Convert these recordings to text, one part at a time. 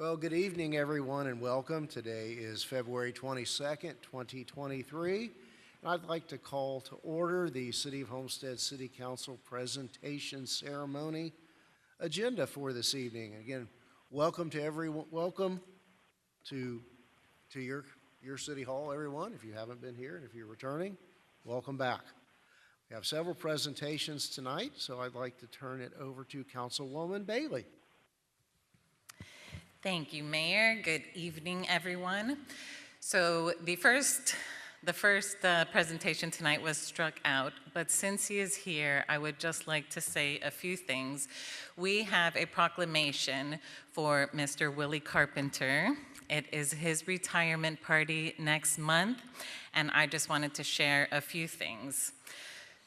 Well, good evening, everyone, and welcome. Today is February 22nd, 2023, and I'd like to call to order the City of Homestead City Council presentation ceremony agenda for this evening. Again, welcome to everyone. Welcome to your City Hall, everyone. If you haven't been here, and if you're returning, welcome back. We have several presentations tonight, so I'd like to turn it over to Councilwoman Bailey. Thank you, Mayor. Good evening, everyone. So the first presentation tonight was struck out, but since he is here, I would just like to say a few things. We have a proclamation for Mr. Willie Carpenter. It is his retirement party next month, and I just wanted to share a few things.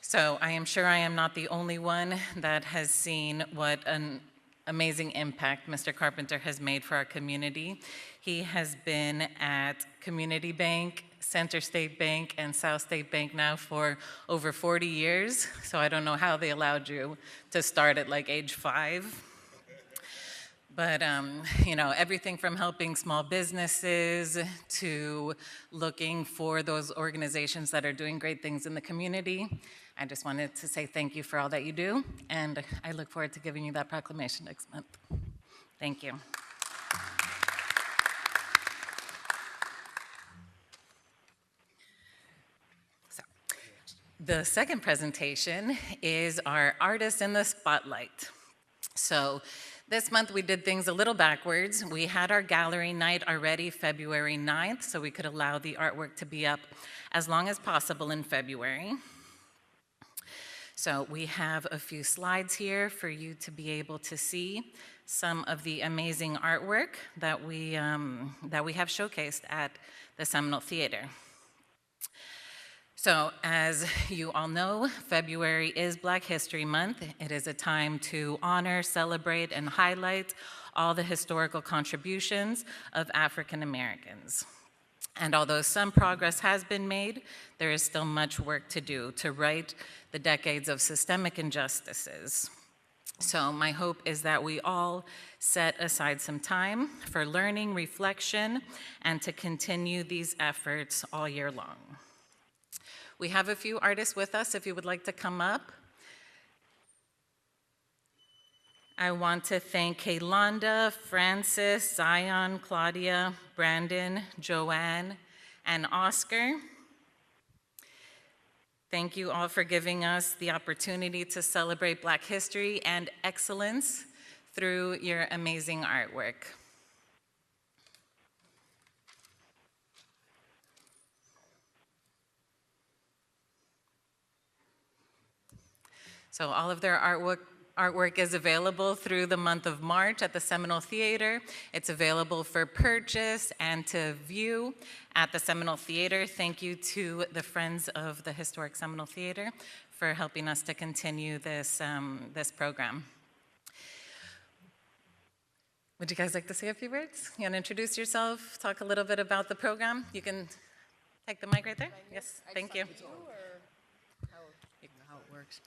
So I am sure I am not the only one that has seen what an amazing impact Mr. Carpenter has made for our community. He has been at Community Bank, Center State Bank, and South State Bank now for over 40 years, so I don't know how they allowed you to start at like age 5. But, everything from helping small businesses to looking for those organizations that are doing great things in the community. I just wanted to say thank you for all that you do, and I look forward to giving you that proclamation next month. Thank you. So, the second presentation is our Artist in the Spotlight. So, this month we did things a little backwards. We had our gallery night already February 9th, so we could allow the artwork to be up as long as possible in February. So we have a few slides here for you to be able to see some of the amazing artwork that we have showcased at the Seminole Theater. So as you all know, February is Black History Month. It is a time to honor, celebrate, and highlight all the historical contributions of African Americans. And although some progress has been made, there is still much work to do to right the decades of systemic injustices. So my hope is that we all set aside some time for learning, reflection, and to continue these efforts all year long. We have a few artists with us if you would like to come up. I want to thank Kaylonda, Francis, Zion, Claudia, Brandon, Joanne, and Oscar. Thank you all for giving us the opportunity to celebrate Black history and excellence through your amazing artwork. So all of their artwork is available through the month of March at the Seminole Theater. It's available for purchase and to view at the Seminole Theater. Thank you to the Friends of the Historic Seminole Theater for helping us to continue this program. Would you guys like to say a few words? You want to introduce yourself, talk a little bit about the program? You can take the mic right there. Yes, thank you. How it works.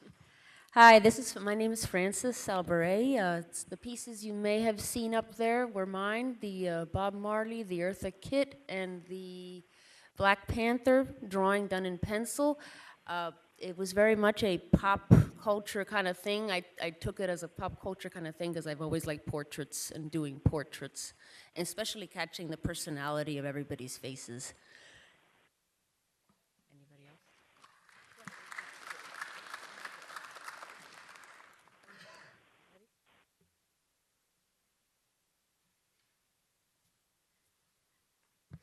Hi, my name is Frances Salberet. The pieces you may have seen up there were mine, the Bob Marley, the Eartha Kitt, and the Black Panther drawing done in pencil. It was very much a pop culture kind of thing. I took it as a pop culture kind of thing because I've always liked portraits and doing portraits, and especially catching the personality of everybody's faces.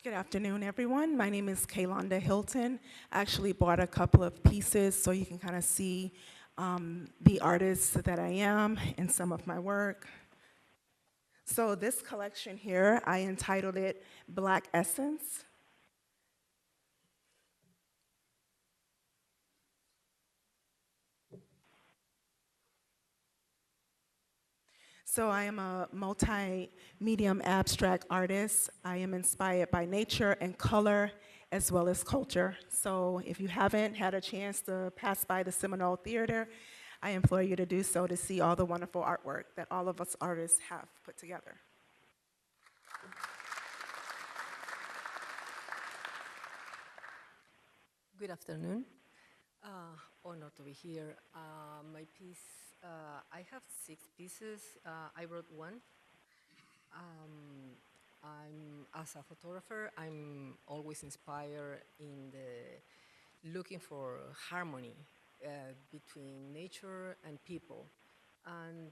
Good afternoon, everyone. My name is Kaylonda Hilton. I actually bought a couple of pieces so you can kind of see the artist that I am in some of my work. So this collection here, I entitled it Black Essence. So I am a multi-medium abstract artist. I am inspired by nature and color as well as culture. So if you haven't had a chance to pass by the Seminole Theater, I implore you to do so to see all the wonderful artwork that all of us artists have put together. Good afternoon. Honor to be here. My piece, I have 6 pieces. I wrote one. As a photographer, I'm always inspired in the looking for harmony between nature and people. And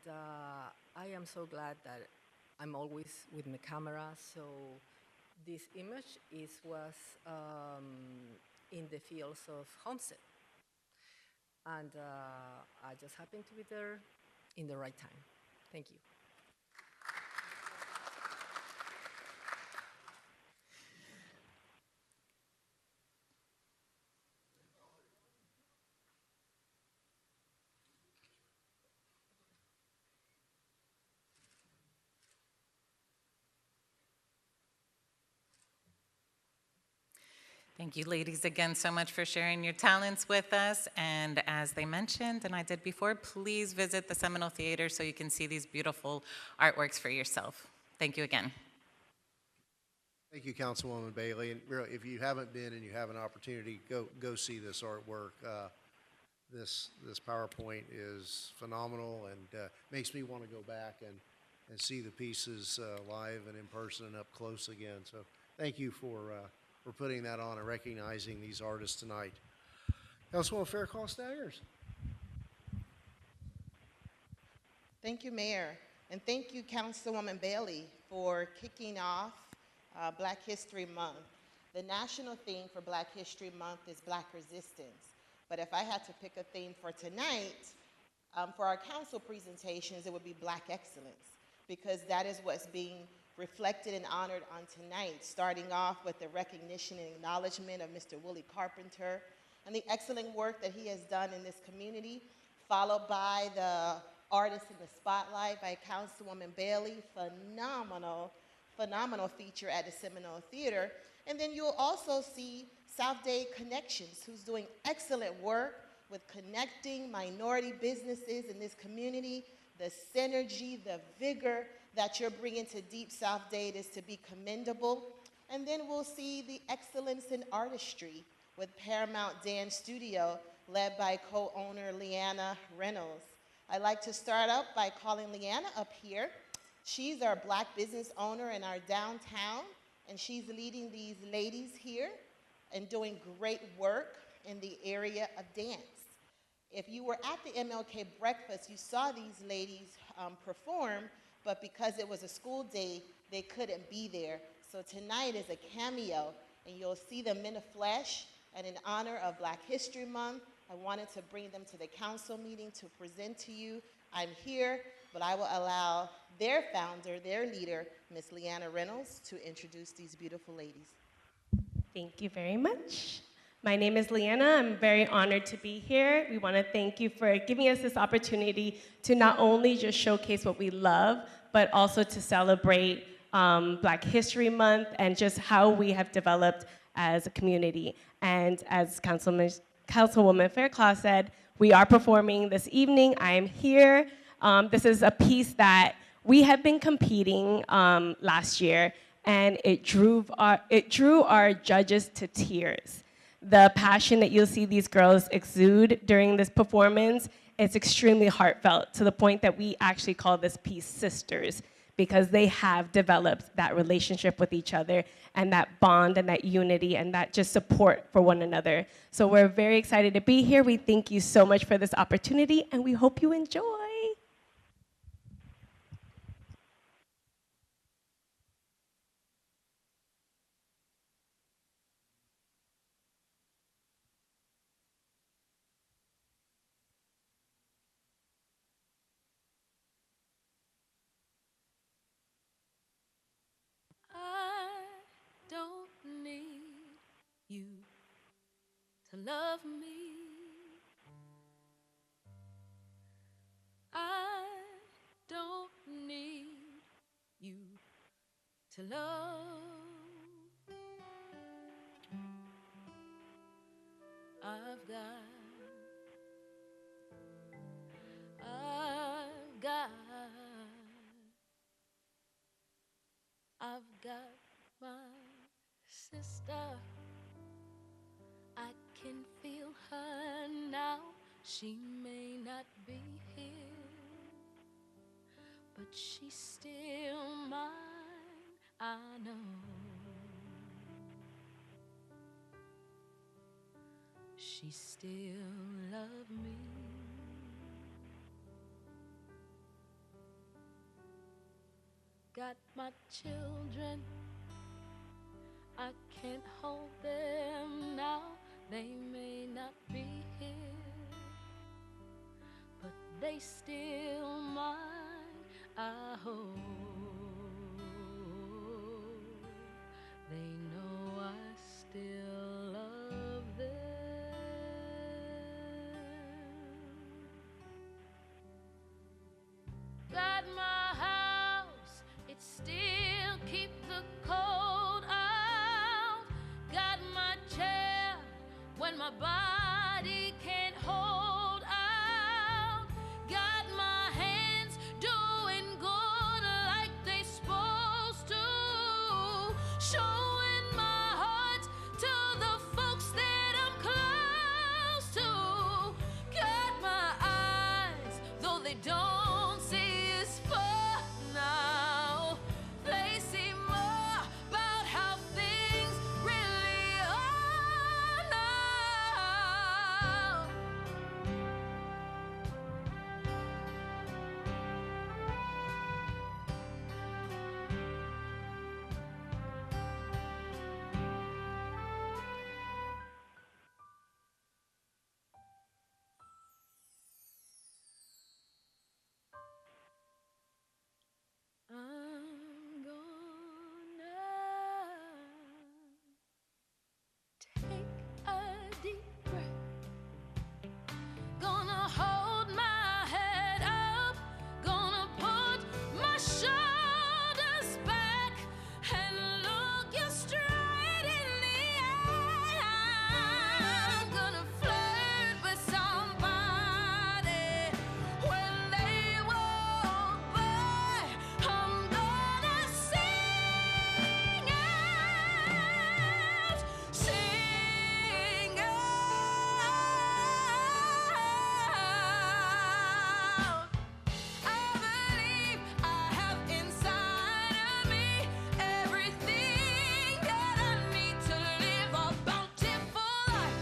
I am so glad that I'm always with my camera. So this image was in the fields of Homestead. And I just happened to be there in the right time. Thank you. Thank you, ladies, again so much for sharing your talents with us. And as they mentioned, and I did before, please visit the Seminole Theater so you can see these beautiful artworks for yourself. Thank you again. Thank you, Councilwoman Bailey. And really, if you haven't been and you have an opportunity, go see this artwork. This PowerPoint is phenomenal and makes me want to go back and see the pieces live and in person and up close again. So thank you for putting that on and recognizing these artists tonight. Councilwoman Fairclough-Staggers. Thank you, Mayor, and thank you, Councilwoman Bailey, for kicking off Black History Month. The national theme for Black History Month is Black Resistance, but if I had to pick a theme for tonight, for our council presentations, it would be Black Excellence, because that is what's being reflected and honored on tonight, starting off with the recognition and acknowledgement of Mr. Willie Carpenter and the excellent work that he has done in this community, followed by the Artist in the Spotlight by Councilwoman Bailey, phenomenal feature at the Seminole Theater. And then you'll also see South Dade Connections, who's doing excellent work with connecting minority businesses in this community. The synergy, the vigor that you're bringing to Deep South Dade is to be commendable. And then we'll see the excellence in artistry with Paramount Dance Studio, led by co-owner Leanna Reynolds. I'd like to start up by calling Leanna up here. She's our Black business owner in our downtown, and she's leading these ladies here and doing great work in the area of dance. If you were at the MLK breakfast, you saw these ladies perform, but because it was a school day, they couldn't be there. So tonight is a cameo, and you'll see them in the flesh. And in honor of Black History Month, I wanted to bring them to the council meeting to present to you. I'm here, but I will allow their founder, their leader, Ms. Leanna Reynolds, to introduce these beautiful ladies. Thank you very much. My name is Leanna. I'm very honored to be here. We want to thank you for giving us this opportunity to not only just showcase what we love, but also to celebrate Black History Month and just how we have developed as a community. And as Councilwoman Fairclough said, we are performing this evening. I am here. This is a piece that we have been competing last year, and it drew our judges to tears. The passion that you'll see these girls exude during this performance is extremely heartfelt, to the point that we actually call this piece Sisters, because they have developed that relationship with each other and that bond and that unity and that just support for one another. So we're very excited to be here. We thank you so much for this opportunity, and we hope you enjoy. I don't need you to love me. I don't need you to love. I've got, I've got, I've got my sister. I can feel her now. She may not be here, but she's still mine, I know. She still loves me. Got my children, I can't hold them now. They may not be here, but they still mine, I hope. They know I still love them. Got my house, it still keeps the cold out. Got my chair when my body can't hold out. Got my hands doing good like they supposed to. Showing my heart to the folks that I'm close to. Got my eyes, though they don't see as far now. They see more about how things really are now. I'm gonna take a deep breath. Gonna hold my head up. Gonna put my shoulders back and look you straight in the eye. I'm gonna flirt with somebody when they walk by. I'm gonna sing out, sing out. I believe I have inside of me everything that I need to live a bountiful life.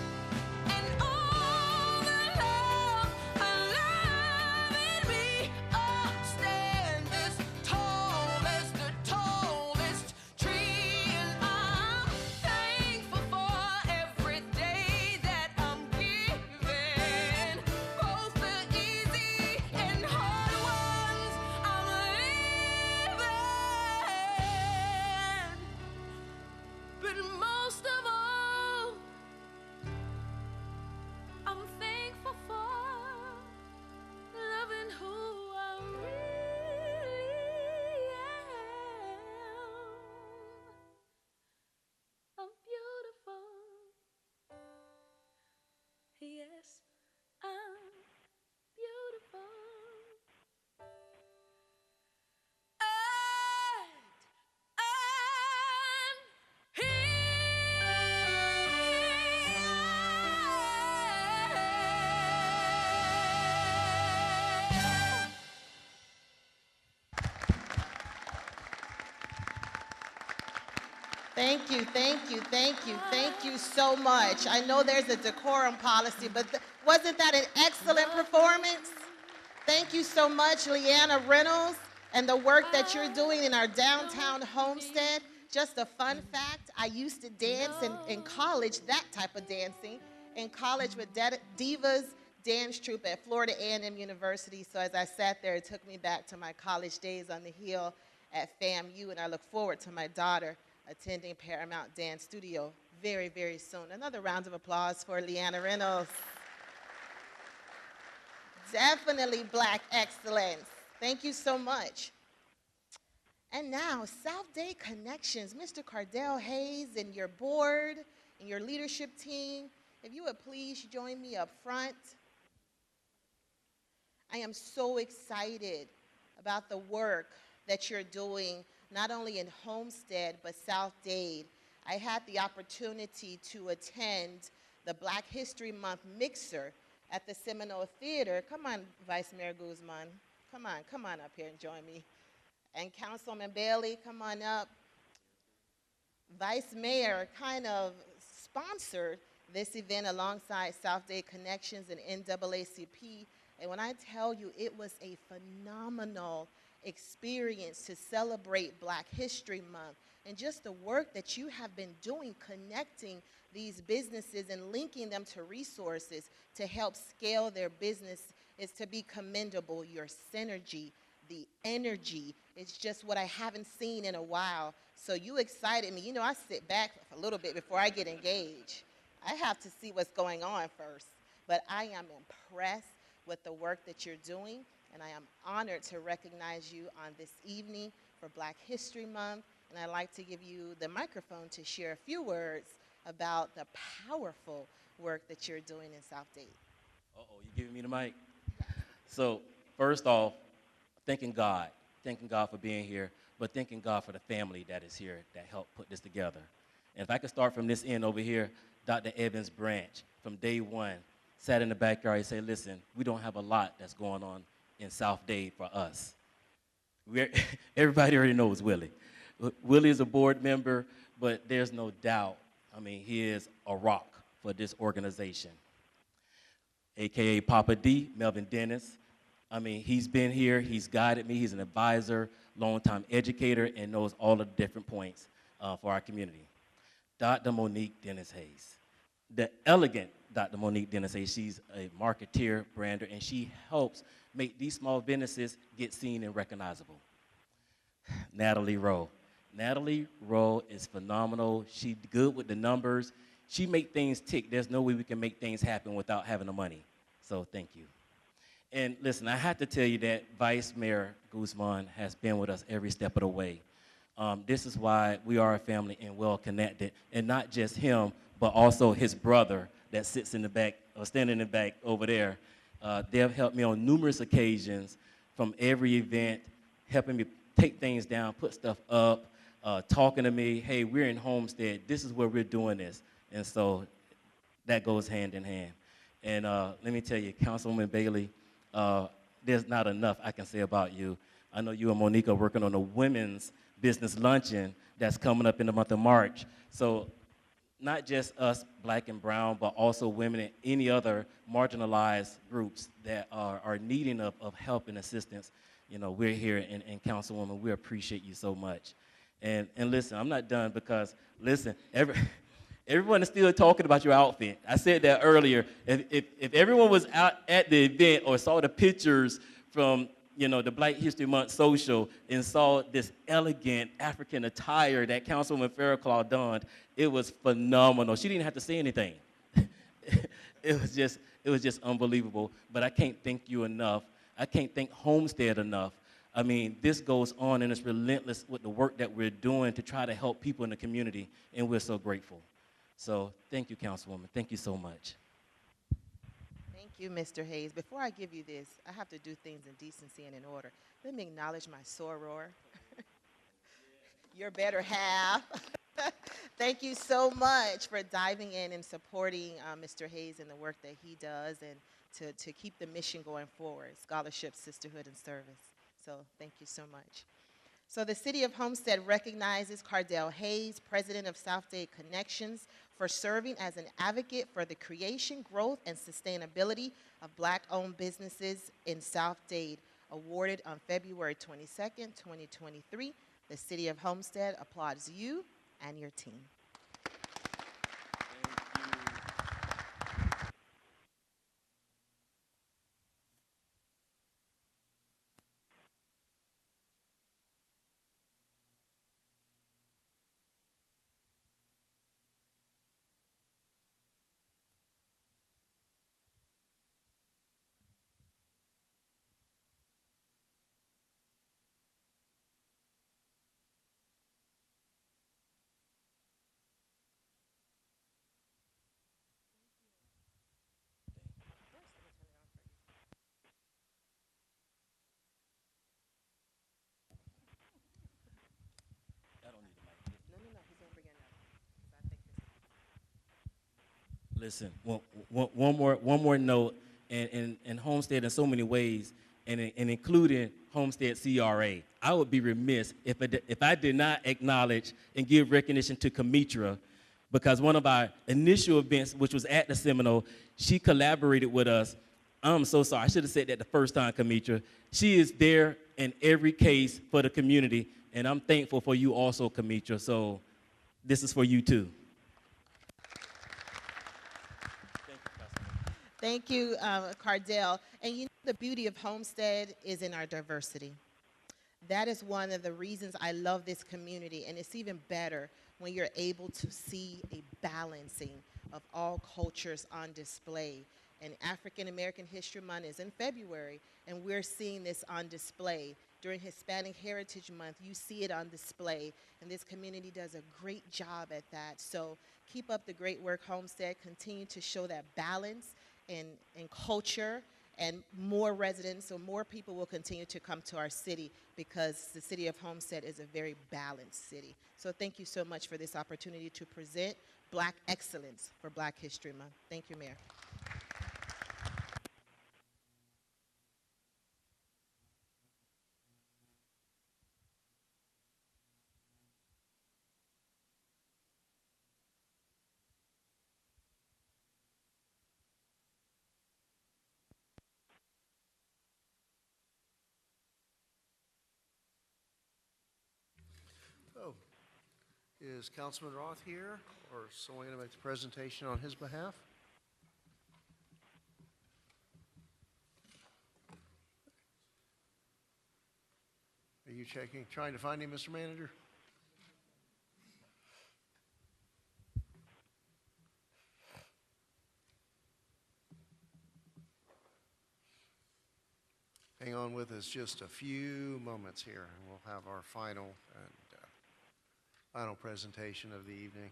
And all the love I love in me, I'll stand as tall as the tallest tree. And I'm thankful for every day that I'm given, both the easy and hard ones I'm living. But most of all, I'm thankful for loving who I really am. I'm beautiful. Yes, I'm beautiful. I'm here. Thank you, thank you, thank you, thank you so much. I know there's a decorum policy, but wasn't that an excellent performance? Thank you so much, Leanna Reynolds, and the work that you're doing in our downtown Homestead. Just a fun fact, I used to dance in college, that type of dancing, in college with Divas Dance Troupe at Florida A&M University. So as I sat there, it took me back to my college days on the Hill at FAMU, and I look forward to my daughter attending Paramount Dance Studio very, very soon. Another round of applause for Leanna Reynolds. Definitely Black excellence. Thank you so much. And now, South Day Connections. Mr. Cardell Hayes and your board and your leadership team, if you would please join me up front. I am so excited about the work that you're doing, not only in Homestead, but South Dade. I had the opportunity to attend the Black History Month mixer at the Seminole Theater. Come on, Vice Mayor Guzman. Come on up here and join me. And Councilman Bailey, come on up. Vice Mayor kind of sponsored this event alongside South Dade Connections and NAACP. And when I tell you, it was a phenomenal experience to celebrate Black History Month and just the work that you have been doing connecting these businesses and linking them to resources to help scale their business is to be commendable. Your synergy, the energy, it's just what I haven't seen in a while. So you excited me. You know, I sit back a little bit before I get engaged. I have to see what's going on first. But I am impressed with the work that you're doing, and I am honored to recognize you on this evening for Black History Month. And I'd like to give you the microphone to share a few words about the powerful work that you're doing in South Dade. Uh-oh, you giving me the mic? So, first off, thanking God for being here, but thanking God for the family that is here that helped put this together. And if I could start from this end over here, Dr. Evans Branch, from day one, sat in the backyard and said, listen, we don't have a lot that's going on in South Dade for us. Everybody already knows Willie. Willie is a board member, but there's no doubt, I mean, he is a rock for this organization. AKA Papa D, Melvin Dennis. I mean, he's been here, he's guided me, he's an advisor, longtime educator, and knows all the different points for our community. Dr. Monique Dennis Hayes. The elegant Dr. Monique Dennis Hayes, she's a marketeer, brander, and she helps make these small businesses get seen and recognizable. Natalie Rowe. Natalie Rowe is phenomenal. She's good with the numbers. She make things tick. There's no way we can make things happen without having the money. So thank you. And listen, I have to tell you that Vice Mayor Guzman has been with us every step of the way. This is why we are a family and well connected, and not just him, but also his brother that sits in the back, or standing in the back over there. They have helped me on numerous occasions from every event, helping me take things down, put stuff up, talking to me, hey, we're in Homestead, this is where we're doing this. And so that goes hand in hand. And let me tell you, Councilwoman Bailey, there's not enough I can say about you. I know you and Monique are working on a women's business luncheon that's coming up in the month of March. So not just us, black and brown, but also women and any other marginalized groups that are needing of help and assistance. You know, we're here, and Councilwoman, we appreciate you so much. And listen, I'm not done because, listen, everyone is still talking about your outfit. I said that earlier. If everyone was out at the event or saw the pictures from, you know, the Black History Month social and saw this elegant African attire that Councilwoman Fairclough donned, it was phenomenal. She didn't have to say anything. It was just unbelievable. But I can't thank you enough. I can't thank Homestead enough. I mean, this goes on and it's relentless with the work that we're doing to try to help people in the community, and we're so grateful. So thank you, Councilwoman. Thank you so much. Thank you, Mr. Hayes. Before I give you this, I have to do things in decency and in order. Let me acknowledge my soror, your better half. Thank you so much for diving in and supporting Mr. Hayes and the work that he does, and to keep the mission going forward, scholarship, sisterhood, and service. So thank you so much. So the City of Homestead recognizes Cardell Hayes, President of South Dade Connections, for serving as an advocate for the creation, growth, and sustainability of Black-owned businesses in South Dade, awarded on February 22nd, 2023. The City of Homestead applauds you and your team. Listen, one more note, and Homestead in so many ways, and including Homestead CRA. I would be remiss if I did not acknowledge and give recognition to Kamitra, because one of our initial events, which was at the Seminole, she collaborated with us. I'm so sorry. I should have said that the first time, Kamitra. She is there in every case for the community, and I'm thankful for you also, Kamitra. So this is for you too. Thank you, Cardell. And you know, the beauty of Homestead is in our diversity. That is one of the reasons I love this community, and it's even better when you're able to see a balancing of all cultures on display. And African American History Month is in February, and we're seeing this on display. During Hispanic Heritage Month, you see it on display, and this community does a great job at that. So keep up the great work, Homestead. Continue to show that balance in culture, and more residents or more people will continue to come to our city because the city of Homestead is a very balanced city. So thank you so much for this opportunity to present Black excellence for Black History Month. Thank you, Mayor. Oh, is Councilman Roth here, or someone going to make the presentation on his behalf? Are you trying to find him, Mr. Manager? Hang on with us just a few moments here, and we'll have our final presentation of the evening.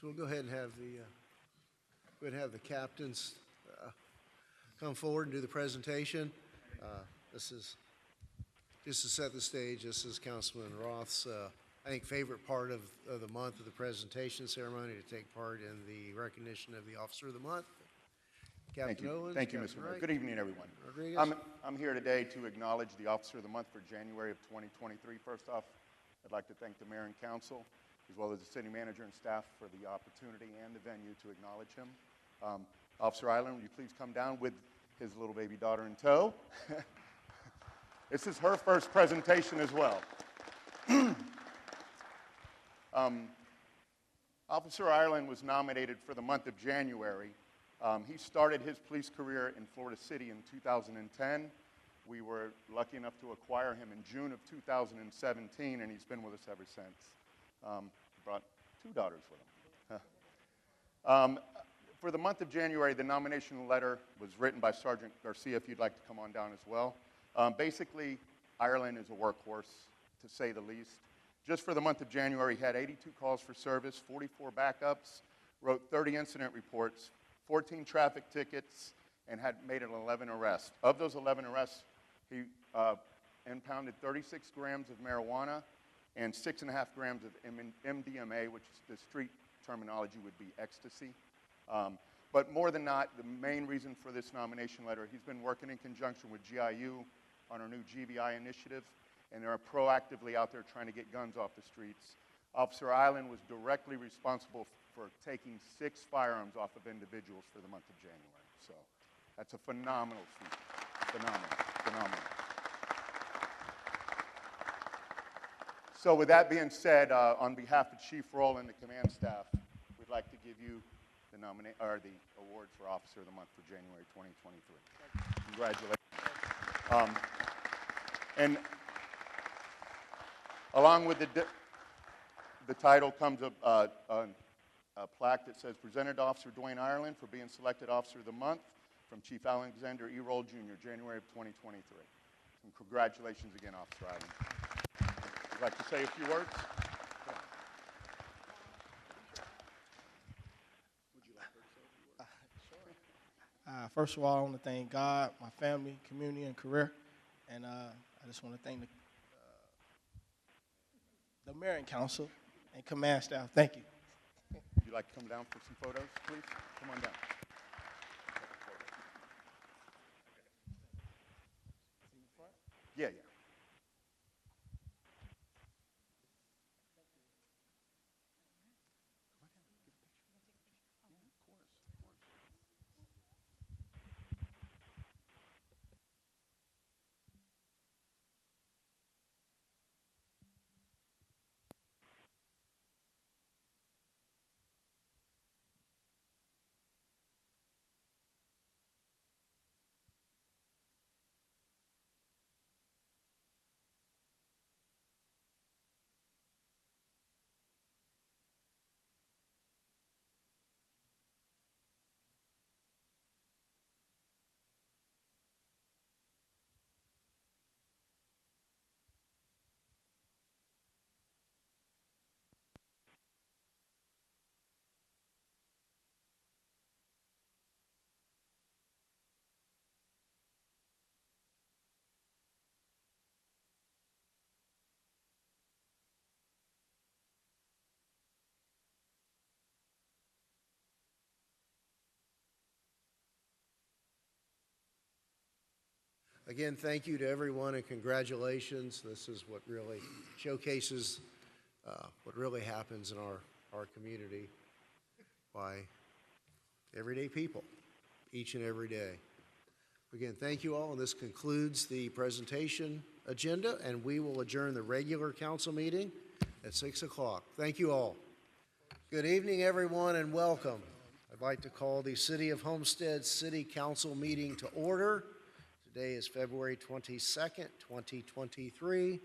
So we'll go ahead and have the captains come forward and do the presentation. This is just to set the stage. This is Councilman Roth's, I think, favorite part of the month of the presentation ceremony, to take part in the recognition of the Officer of the Month. Captain Owens. Thank you, Captain Mr. Mayor. Wright. Good evening, everyone. Rodriguez. I'm here today to acknowledge the Officer of the Month for January of 2023. First off, I'd like to thank the Mayor and Council, as well as the City Manager and staff, for the opportunity and the venue to acknowledge him. Officer Island, would you please come down with his little baby daughter in tow? This is her first presentation as well. Officer Ireland was nominated for the month of January. He started his police career in Florida City in 2010. We were lucky enough to acquire him in June of 2017, and he's been with us ever since. Brought two daughters with him. For the month of January, the nomination letter was written by Sergeant Garcia, if you'd like to come on down as well. Basically, Ireland is a workhorse, to say the least. Just for the month of January, he had 82 calls for service, 44 backups, wrote 30 incident reports, 14 traffic tickets, and had made an 11 arrests. Of those 11 arrests, he impounded 36 grams of marijuana and 6.5 grams of MDMA, which the street terminology would be ecstasy. But more than not, the main reason for this nomination letter, he's been working in conjunction with GIU on our new GVI initiative, and they're proactively out there trying to get guns off the streets. Officer Island was directly responsible for taking 6 firearms off of individuals for the month of January. So that's a phenomenal feat. Phenomenal, phenomenal. So with that being said, on behalf of Chief Roll and the command staff, we'd like to give you the award for Officer of the Month for January 2023. Congratulations. And along with the title comes a plaque that says, presented to Officer Dwayne Ireland for being selected Officer of the Month from Chief Alexander E. Roll, Jr., January of 2023. And congratulations again, Officer Ireland. Would you like to say a few words? First of all, I want to thank God, my family, community, and career. And I just want to thank the Mayor and Council and command staff. Thank you. Would you like to come down for some photos, please? Come on down. Yeah, yeah. Again, thank you to everyone and congratulations. This is what really showcases what really happens in our community by everyday people, each and every day. Again, thank you all, and this concludes the presentation agenda, and we will adjourn the regular council meeting at 6 o'clock. Thank you all. Good evening, everyone, and welcome. I'd like to call the City of Homestead City Council meeting to order. Today is February 22nd, 2023,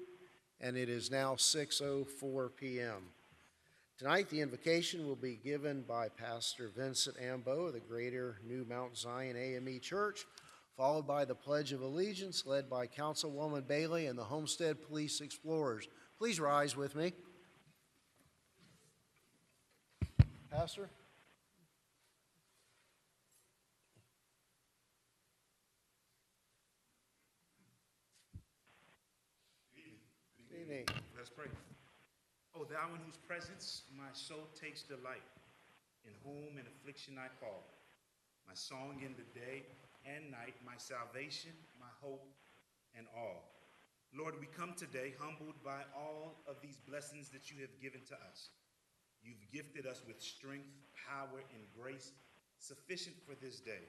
and it is now 6:04 p.m. Tonight, the invocation will be given by Pastor Vincent Ambo of the Greater New Mount Zion AME Church, followed by the Pledge of Allegiance led by Councilwoman Bailey and the Homestead Police Explorers. Please rise with me. Pastor? Good evening. Let's pray. O thou in whose presence my soul takes delight, in whom in affliction I call, my song in the day and night, my salvation, my hope, and all. Lord, we come today humbled by all of these blessings that you have given to us. You've gifted us with strength, power, and grace sufficient for this day.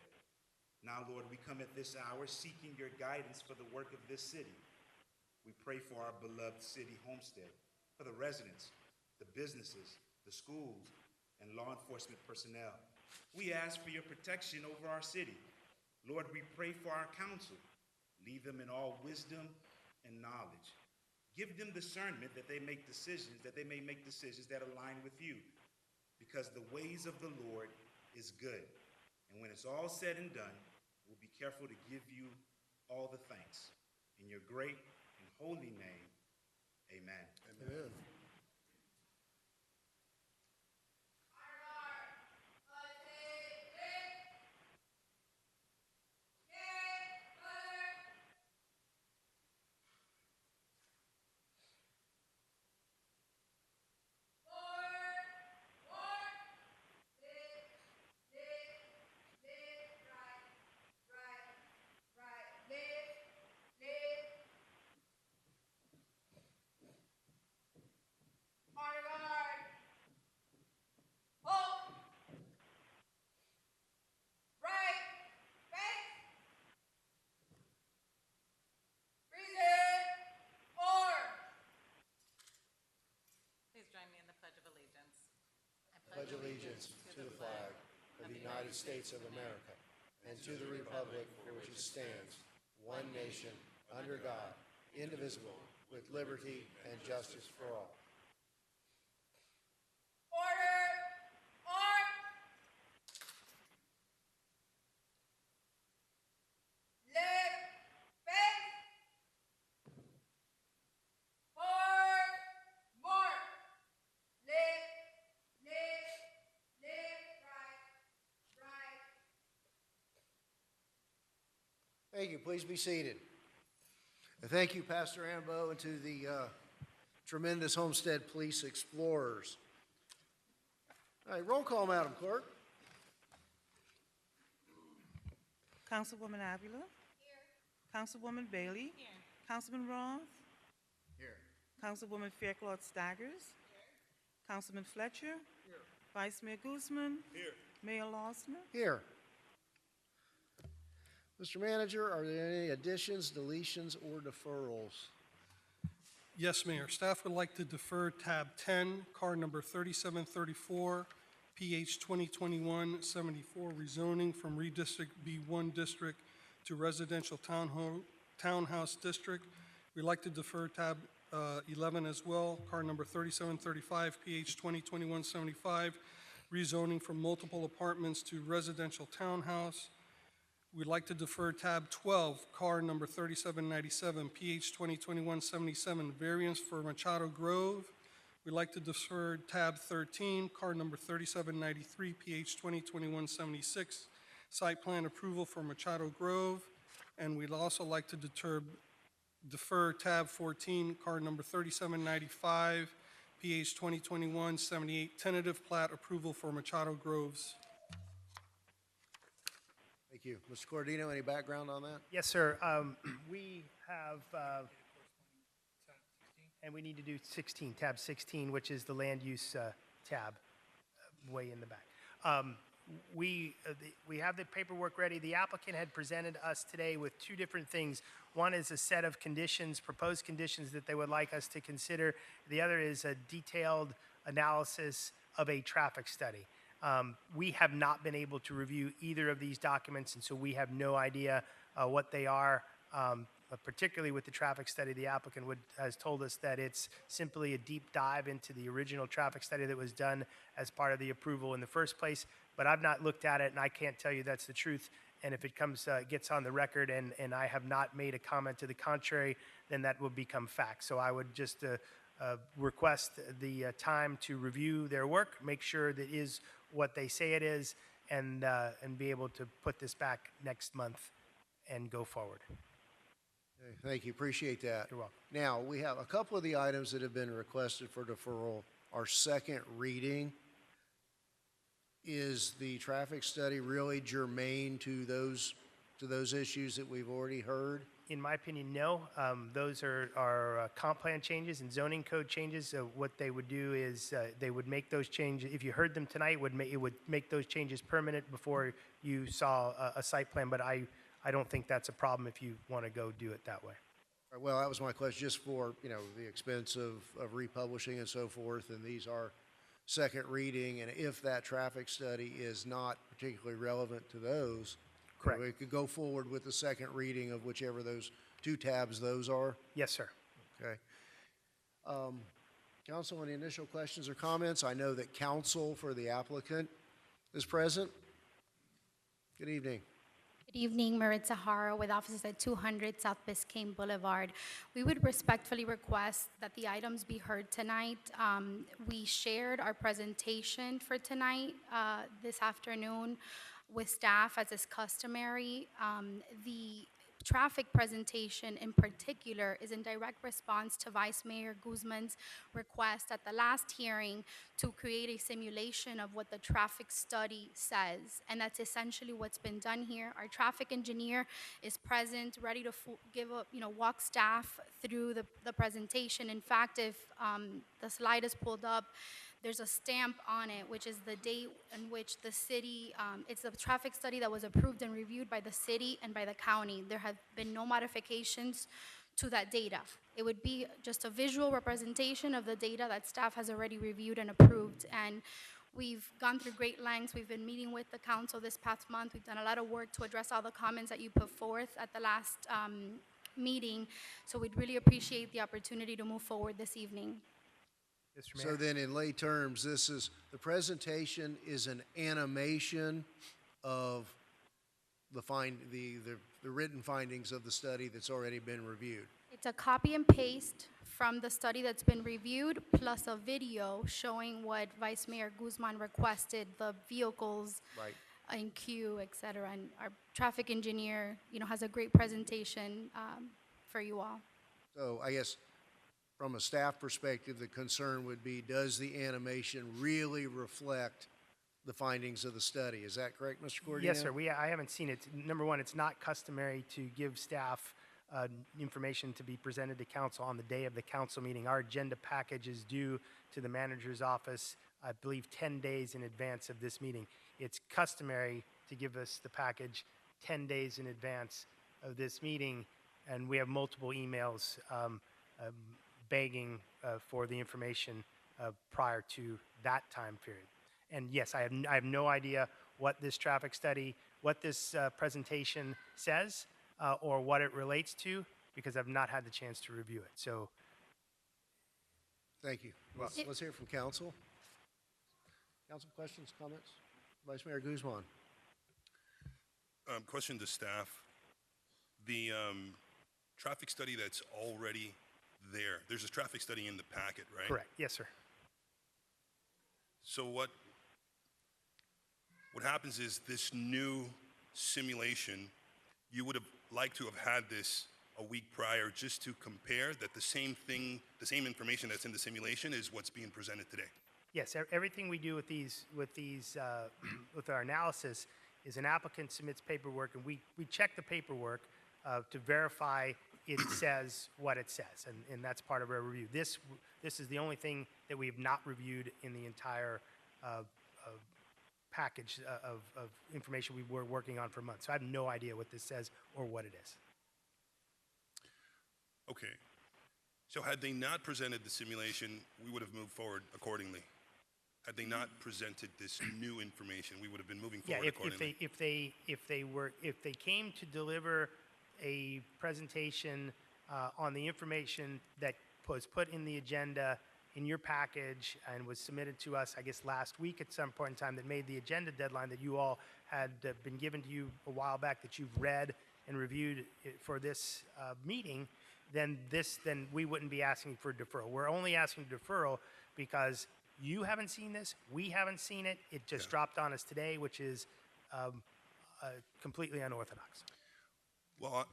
Now, Lord, we come at this hour seeking your guidance for the work of this city. We pray for our beloved city, Homestead, for the residents, the businesses, the schools, and law enforcement personnel. We ask for your protection over our city. Lord, we pray for our council. Lead them in all wisdom and knowledge. Give them discernment that they may make decisions that align with you, because the ways of the Lord is good. And when it's all said and done, we'll be careful to give you all the thanks. In your great and holy name, amen. Amen. pledge allegiance to the flag of the United States of America and to the republic for which it stands, one nation, under God, indivisible, with liberty and justice for all. Order! Art! Left! Face! Forward! Mark! Left! Left! Left! Right! Right! Thank you. Please be seated. And thank you, Pastor Ambo, and to the tremendous Homestead Police Explorers. All right, roll call, Madam Clerk. Councilwoman Avila. Here. Councilwoman Bailey. Here. Councilman Roth. Here. Councilwoman Faircloth Staggers. Here. Councilman Fletcher. Here. Vice Mayor Guzman. Here. Mayor Losner. Here. Mr. Manager, are there any additions, deletions, or deferrals? Yes, Mayor. Staff would like to defer tab 10, car number 3734, PH 2021-74, rezoning from redistrict B1 district to residential townhouse district. We'd like to defer tab 11 as well, car number 3735, PH 2021-75, rezoning from multiple apartments to residential townhouse. We'd like to defer tab 12, car number 3797, PH 2021-77, variance for Machado Grove. We'd like to defer tab 13, car number 3793, PH 2021-76, site plan approval for Machado Grove. And we'd also like to defer tab 14, car number 3795, PH 2021-78, tentative plat approval for Machado Groves. Thank you. Mr. Cordino, any background on that? Yes, sir. We have, and we need to do 16, tab 16, which is the land use tab, way in the back. We have the paperwork ready. The applicant had presented us today with two different things. One is a set of conditions, proposed conditions that they would like us to consider. The other is a detailed analysis of a traffic study. We have not been able to review either of these documents, and so we have no idea what they are. Particularly with the traffic study, the applicant has told us that it's simply a deep dive into the original traffic study that was done as part of the approval in the first place. But I've not looked at it, and I can't tell you that's the truth. And if it gets on the record and I have not made a comment to the contrary, then that will become fact. So I would just request the time to review their work, make sure that is what they say it is, and be able to put this back next month and go forward. Okay, thank you. Appreciate that. You're welcome. Now, we have a couple of the items that have been requested for deferral. Our second reading. Is the traffic study really germane to those issues that we've already heard? In my opinion, no. Those are comp plan changes and zoning code changes. What they would do is they would make those changes. If you heard them tonight, it would make those changes permanent before you saw a site plan. But I don't think that's a problem if you want to go do it that way. All right, well, that was my question, just for the expense of republishing and so forth. And these are second reading, and if that traffic study is not particularly relevant to those, correct, we could go forward with the second reading of whichever those two tabs those are. Yes, sir. Okay. Council, any initial questions or comments? I know that counsel for the applicant is present. Good evening. Good evening, Maritza Hara with offices at 200 South Biscayne Boulevard. We would respectfully request that the items be heard tonight. We shared our presentation for tonight this afternoon with staff as is customary. The traffic presentation in particular is in direct response to Vice Mayor Guzman's request at the last hearing to create a simulation of what the traffic study says. And that's essentially what's been done here. Our traffic engineer is present, ready to walk staff through the presentation. In fact, if the slide is pulled up, there's a stamp on it, which is the date in which the city, it's a traffic study that was approved and reviewed by the city and by the county. There have been no modifications to that data. It would be just a visual representation of the data that staff has already reviewed and approved. And we've gone through great lengths. We've been meeting with the council this past month. We've done a lot of work to address all the comments that you put forth at the last meeting. So we'd really appreciate the opportunity to move forward this evening. Mr. So Mayor? then, in lay terms, the presentation is an animation of the written findings of the study that's already been reviewed. It's a copy and paste from the study that's been reviewed, plus a video showing what Vice Mayor Guzman requested, the vehicles Right. in queue, et cetera. And our traffic engineer, has a great presentation for you all. So I guess from a staff perspective, the concern would be, does the animation really reflect the findings of the study? Is that correct, Mr. Cordino? Yes, sir. I haven't seen it. Number one, it's not customary to give staff information to be presented to council on the day of the council meeting. Our agenda package is due to the manager's office, I believe, 10 days in advance of this meeting. It's customary to give us the package 10 days in advance of this meeting, and we have multiple emails begging for the information prior to that time period. And yes, I have no idea what this traffic study, what this presentation says, or what it relates to, because I've not had the chance to review it. So, Thank you. Let's hear from council. Council questions, comments? Vice Mayor Guzman. Question to staff. The traffic study that's already there, there's a traffic study in the packet, right? correct. Yes, sir. So what happens is this new simulation, you would have liked to have had this a week prior just to compare that the same thing, the same information that's in the simulation is what's being presented today. Yes, everything we do with these, with our analysis is an applicant submits paperwork, and we check the paperwork to verify it says what it says, and that's part of our review. This is the only thing that we have not reviewed in the entire package of information we were working on for months. So I have no idea what this says or what it is. Okay. So had they not presented the simulation, we would have moved forward accordingly. Had they not presented this new information, we would have been moving forward accordingly. If they came to deliver a presentation on the information that was put in the agenda in your package and was submitted to us, I guess, last week at some point in time, that made the agenda deadline that you all had been given to you a while back, that you've read and reviewed for this meeting, then we wouldn't be asking for deferral. We're only asking deferral because you haven't seen this, we haven't seen it. It just dropped on us today, which is completely unorthodox. Well,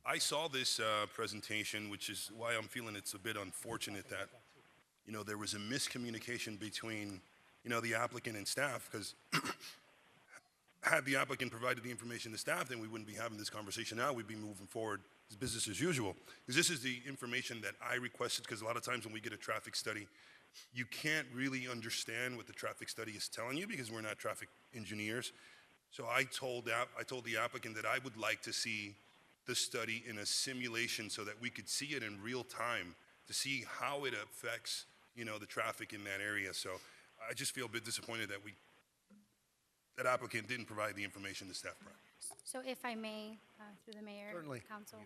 I saw this presentation, which is why I'm feeling it's a bit unfortunate that, there was a miscommunication between, the applicant and staff, because had the applicant provided the information to staff, then we wouldn't be having this conversation now. We'd be moving forward as business as usual. Because this is the information that I requested, because a lot of times when we get a traffic study, you can't really understand what the traffic study is telling you because we're not traffic engineers. So I told the applicant that I would like to see the study in a simulation so that we could see it in real time to see how it affects, the traffic in that area. So I just feel a bit disappointed that that applicant didn't provide the information to staff prior. So if I may, through the mayor, Certainly. council,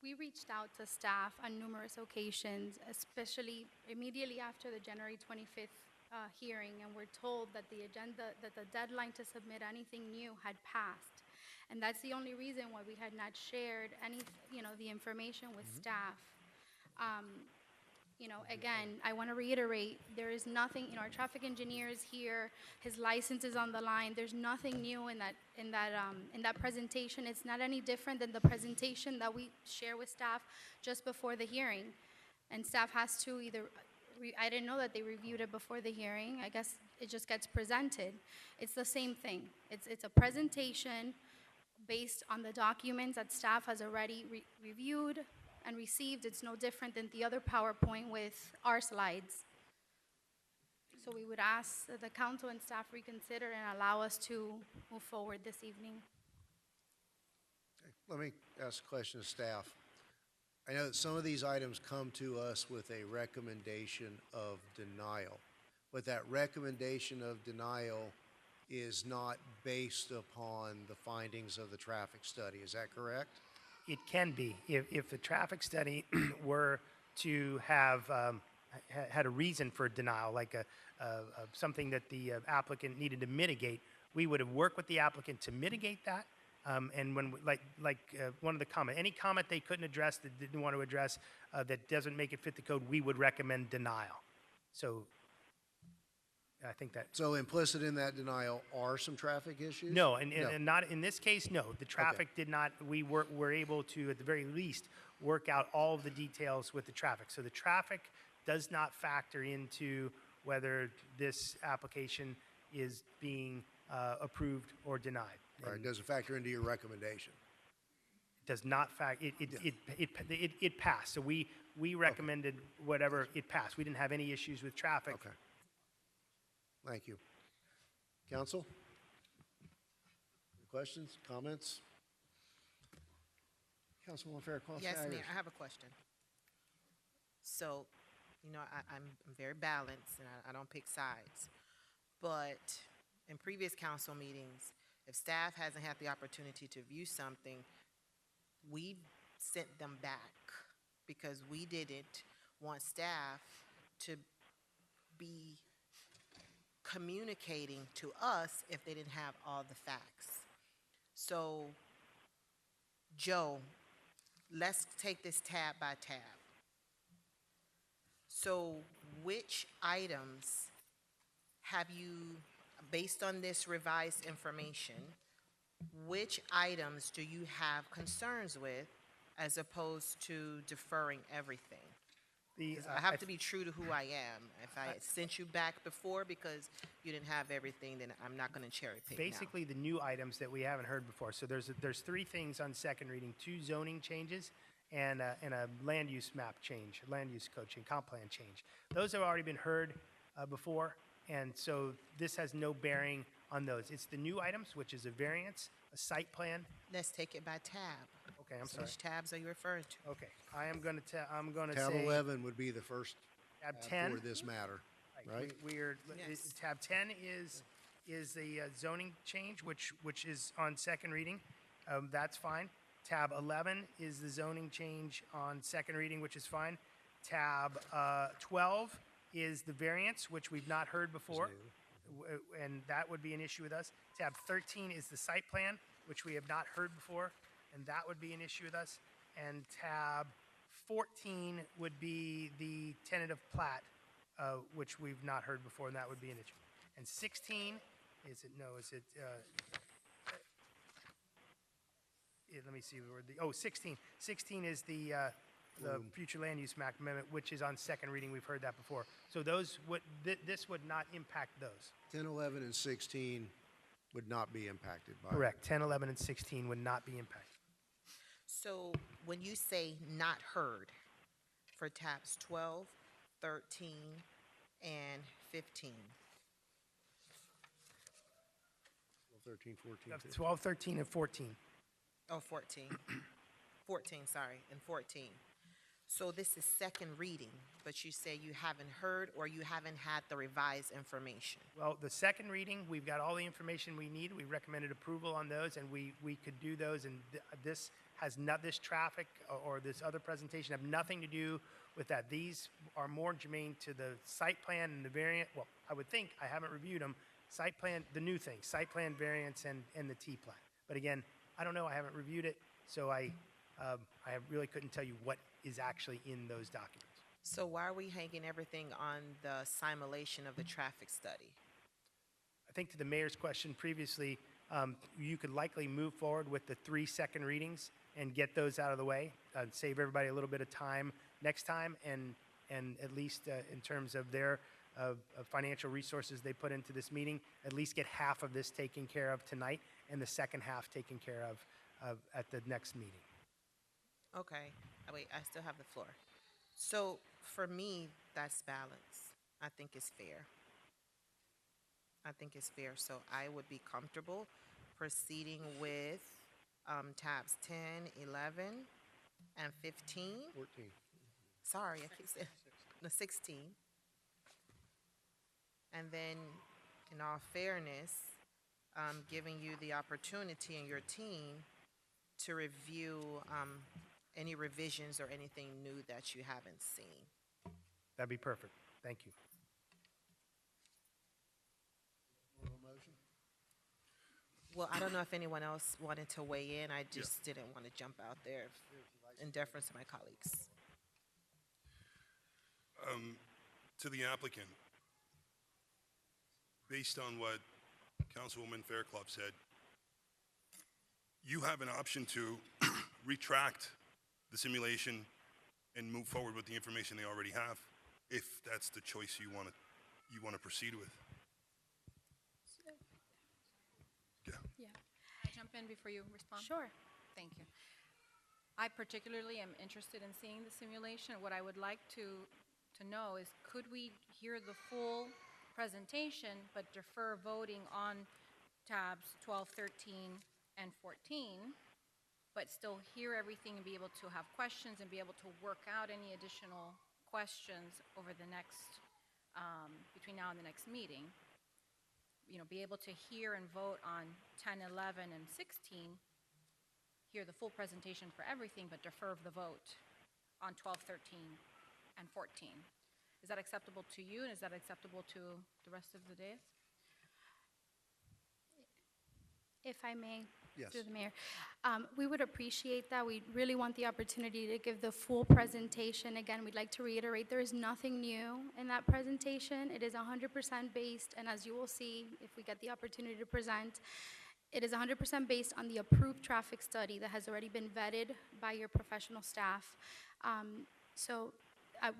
we reached out to staff on numerous occasions, especially immediately after the January 25th hearing, and we're told that the deadline to submit anything new had passed. And that's the only reason why we had not shared the information with staff. Again, I want to reiterate, there is nothing, our traffic engineer is here, his license is on the line. There's nothing new in that presentation. It's not any different than the presentation that we share with staff just before the hearing. And staff has to either, I didn't know that they reviewed it before the hearing. I guess it just gets presented. It's the same thing. It's a presentation based on the documents that staff has already reviewed and received. It's no different than the other PowerPoint with our slides. So we would ask that the council and staff reconsider and allow us to move forward this evening. Let me ask a question of staff. I know that some of these items come to us with a recommendation of denial, but that recommendation of denial is not based upon the findings of the traffic study. Is that correct? It can be. If the traffic study were to have had a reason for denial, like something that the applicant needed to mitigate, we would have worked with the applicant to mitigate that. And when, one of the any comment they couldn't address, that didn't want to address, that doesn't make it fit the code, we would recommend denial. So I think that. So implicit in that denial are some traffic issues? No, and not in this case, no. The traffic did not, we were able to, at the very least, work out all of the details with the traffic. So the traffic does not factor into whether this application is being approved or denied. Right, it doesn't factor into your recommendation. It does not it passed. So we recommended whatever, it passed. We didn't have any issues with traffic. Okay. Thank you. Council? Questions, comments? Councilwoman Fairclough. Yes, Mayor, I have a question. So, I'm very balanced and I don't pick sides. But in previous council meetings, if staff hasn't had the opportunity to view something, we sent them back because we didn't want staff to be communicating to us if they didn't have all the facts. So, Joe, let's take this tab by tab. So, which items have you, based on this revised information, which items do you have concerns with as opposed to deferring everything? 'Cause I have to be true to who I am. If I sent you back before because you didn't have everything, then I'm not going to cherry pick now. Basically, the new items that we haven't heard before. So there's three things on second reading: 2 zoning changes and a land use map change, land use code change, comp plan change. Those have already been heard before, and so this has no bearing on those. It's the new items, which is a variance, a site plan. Let's take it by tab. Okay, I'm So sorry. which tabs are you referring to? Okay, I'm going to Tab say 11 would be the first tab tab 10 for this matter, right? Yes. Tab 10 is the zoning change, which is on second reading. That's fine. Tab 11 is the zoning change on second reading, which is fine. Tab 12 is the variance, which we've not heard before, and that would be an issue with us. Tab 13 is the site plan, which we have not heard before, and that would be an issue with us. And tab 14 would be the tentative plat, which we've not heard before, and that would be an issue. And 16, let me see where 16. 16 is the future land use map amendment, which is on second reading. We've heard that before. So those this would not impact those. 10, 11, and 16 would not be impacted by it. Correct. 10, 11, and 16 would not be impacted. So when you say not heard for tabs 12, 13, and 15, 13, 14. 12, 13, and 14. oh, 14, 14, sorry, and 14. So this is second reading, but you say you haven't heard or you haven't had the revised information. Well, the second reading, we've got all the information we need. We recommended approval on those, and we could do those. And this has not, this traffic or this other presentation have nothing to do with that. These are more germane to the site plan and the variant. Well, I would think, I haven't reviewed them. Site plan, the new things, site plan variance and the T-plat. But again, I don't know, I haven't reviewed it, so I really couldn't tell you what is actually in those documents. So why are we hanging everything on the simulation of the traffic study? I think to the mayor's question previously, you could likely move forward with the 3 second readings and get those out of the way, save everybody a little bit of time next time, and at least in terms of their of financial resources they put into this meeting, at least get half of this taken care of tonight and the second half taken care of at the next meeting. Okay, wait, I still have the floor. So for me, that's balance. I think it's fair. I think it's fair. So I would be comfortable proceeding with tabs 10, 11, and 15. 14. Sorry, I keep saying, no, 16. And then, in all fairness, giving you the opportunity and your team to review any revisions or anything new that you haven't seen. That'd be perfect. Thank you. Well, I don't know if anyone else wanted to weigh in. I just didn't want to jump out there in deference to my colleagues. To the applicant, based on what Councilwoman Fairclough said, you have an option to retract the simulation and move forward with the information they already have, if that's the choice you want to proceed with. Yeah. Can I jump in before you respond? Sure. Thank you. I particularly am interested in seeing the simulation. What I would like to know is, could we hear the full presentation but defer voting on tabs 12, 13, and 14, but still hear everything and be able to have questions and be able to work out any additional questions over the next, between now and the next meeting? You know, be able to hear and vote on 10, 11, and 16, hear the full presentation for everything, but defer the vote on 12, 13, and 14. Is that acceptable to you, and is that acceptable to the rest of the dais? If I may, Yes. through the mayor, we would appreciate that. We really want the opportunity to give the full presentation. Again, we'd like to reiterate, there is nothing new in that presentation. It is 100% based, and as you will see, if we get the opportunity to present, it is 100% based on the approved traffic study that has already been vetted by your professional staff. So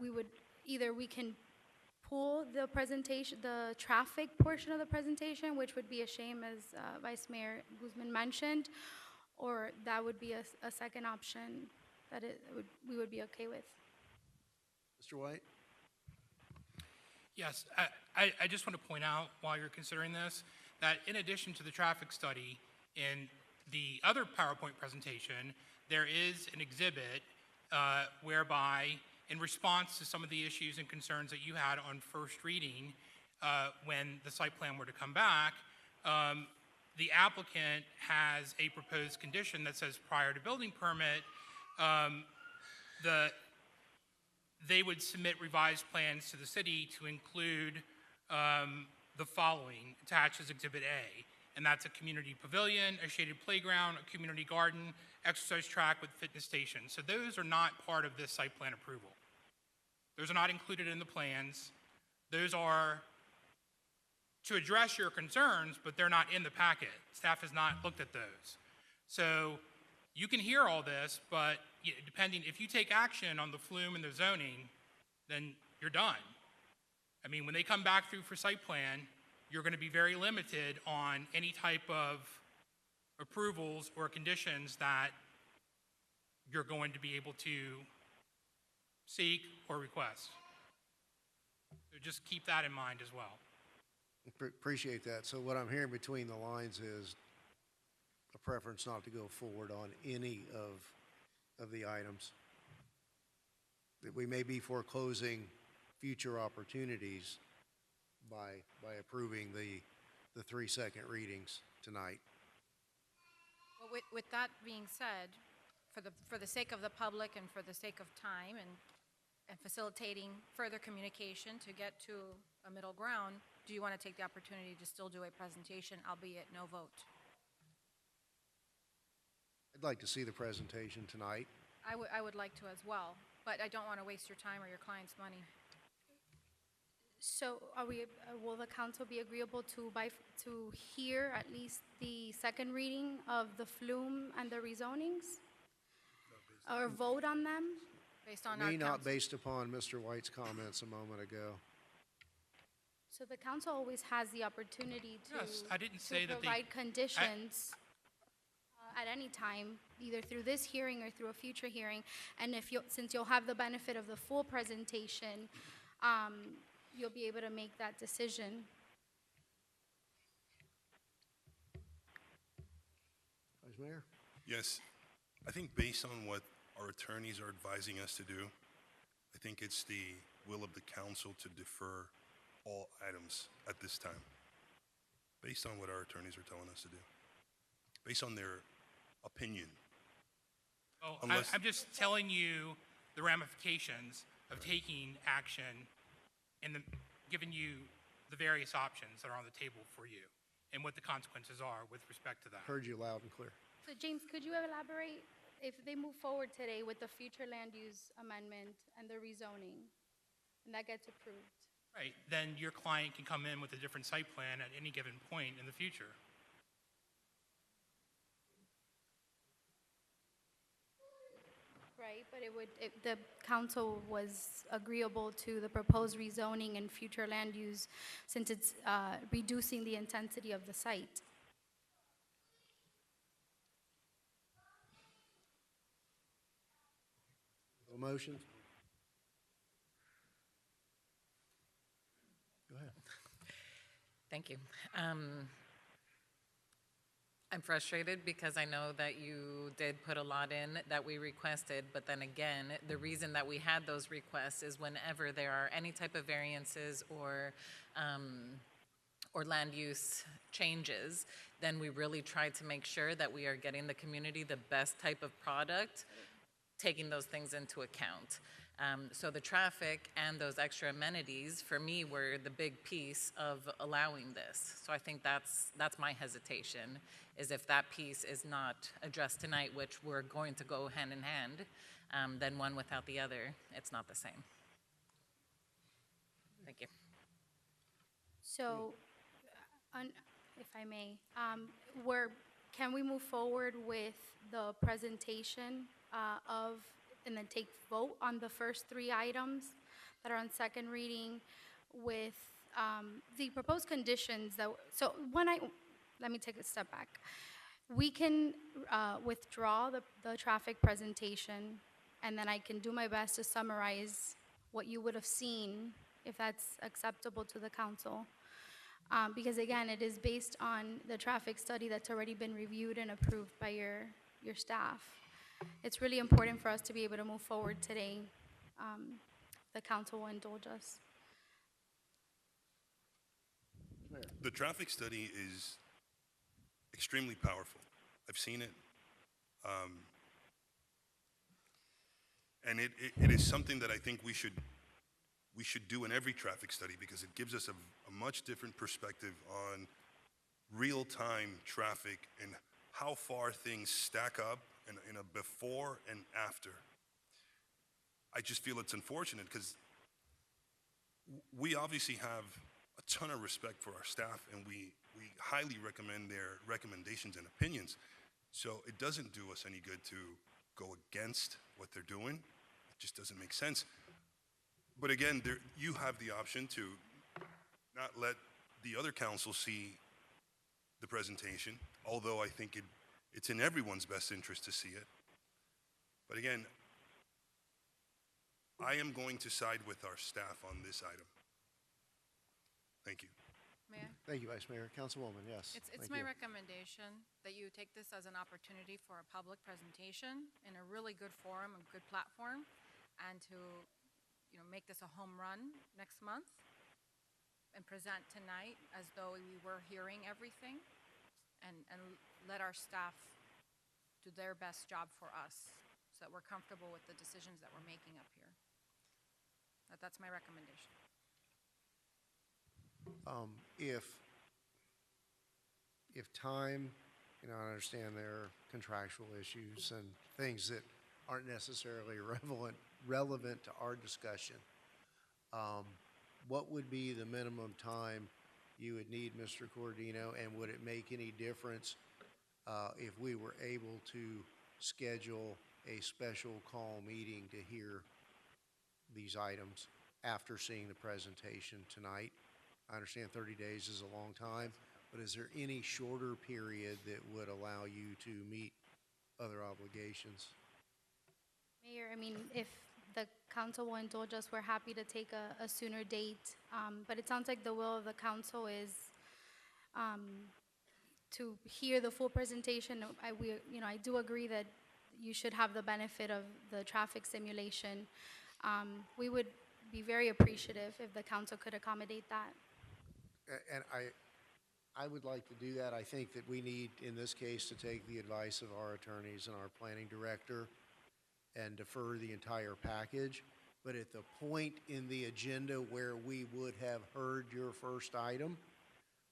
we would, either we can pull the presentation, the traffic portion of the presentation, which would be a shame, as Vice Mayor Guzman mentioned, or that would be a second option that we would be okay with. Mr. White? Yes, I just want to point out, while you're considering this, that in addition to the traffic study, in the other PowerPoint presentation, there is an exhibit whereby, in response to some of the issues and concerns that you had on first reading, when the site plan were to come back, the applicant has a proposed condition that says prior to building permit, they would submit revised plans to the city to include the following, attached as Exhibit A, and that's a community pavilion, a shaded playground, a community garden, exercise track with fitness station. So those are not part of this site plan approval. Those are not included in the plans. Those are to address your concerns, but they're not in the packet. Staff has not looked at those. So you can hear all this, but depending, if you take action on the flume and the zoning, then you're done. I mean, when they come back through for site plan, you're going to be very limited on any type of approvals or conditions that you're going to be able to seek or request. So just keep that in mind as well. Appreciate that. So what I'm hearing between the lines is a preference not to go forward on any of the items. That we may be foreclosing future opportunities by approving the 3 second readings tonight. Well, with that being said, for the sake of the public and for the sake of time and facilitating further communication to get to a middle ground, do you want to take the opportunity to still do a presentation, albeit no vote? I'd like to see the presentation tonight. I would like to as well, but I don't want to waste your time or your client's money. So will the council be agreeable to hear at least the second reading of the flume and the rezonings? Or vote on them? Based on Me, not based upon Mr. White's comments a moment ago. So the council always has the opportunity to, Yes, I didn't say that provide conditions at any time, either through this hearing or through a future hearing. And since you'll have the benefit of the full presentation, you'll be able to make that decision. Vice Mayor? Yes, I think based on what our attorneys are advising us to do. I think it's the will of the council to defer all items at this time, based on what our attorneys are telling us to do, based on their opinion. Oh, Unless- I'm just telling you the ramifications of taking action and giving you the various options that are on the table for you and what the consequences are with respect to that. Heard you loud and clear. So James, could you elaborate if they move forward today with the future land use amendment and the rezoning, and that gets approved? Right, then your client can come in with a different site plan at any given point in the future. Right, but the council was agreeable to the proposed rezoning and future land use since it's reducing the intensity of the site. A motion? Go ahead. Thank you. I'm frustrated because I know that you did put a lot in that we requested, but then again, the reason that we had those requests is whenever there are any type of variances or land use changes, then we really try to make sure that we are getting the community the best type of product, taking those things into account. So the traffic and those extra amenities, for me, were the big piece of allowing this. So I think that's my hesitation, is if that piece is not addressed tonight, which we're going to go hand in hand, then one without the other, it's not the same. Thank you. So, if I may, can we move forward with the presentation and then take vote on the first three items that are on second reading with the proposed conditions let me take a step back. We can withdraw the traffic presentation, and then I can do my best to summarize what you would have seen, if that's acceptable to the council. Because again, it is based on the traffic study that's already been reviewed and approved by your staff. It's really important for us to be able to move forward today. The council will indulge us. The traffic study is extremely powerful. I've seen it. And it is something that I think we should do in every traffic study, because it gives us a much different perspective on real-time traffic and how far things stack up in a before and after. I just feel it's unfortunate because we obviously have a ton of respect for our staff, and we highly recommend their recommendations and opinions. So it doesn't do us any good to go against what they're doing. It just doesn't make sense. But again, you have the option to not let the other council see the presentation, although I think it's in everyone's best interest to see it. But again, I am going to side with our staff on this item. Thank you. Mayor? Thank you, Vice Mayor. Councilwoman, yes. It's Thank my you. recommendation that you take this as an opportunity for a public presentation in a really good forum, a good platform, and to, make this a home run next month and present tonight as though we were hearing everything, and let our staff do their best job for us so that we're comfortable with the decisions that we're making up here. That's my recommendation. If time, I understand there are contractual issues and things that aren't necessarily relevant to our discussion, what would be the minimum time you would need, Mr. Cordino, and would it make any difference if we were able to schedule a special call meeting to hear these items after seeing the presentation tonight? I understand 30 days is a long time, but is there any shorter period that would allow you to meet other obligations? Mayor, if the council will indulge us, we're happy to take a sooner date. But it sounds like the will of the council is to hear the full presentation. I do agree that you should have the benefit of the traffic simulation. We would be very appreciative if the council could accommodate that. And I would like to do that. I think that we need, in this case, to take the advice of our attorneys and our planning director and defer the entire package. But at the point in the agenda where we would have heard your first item,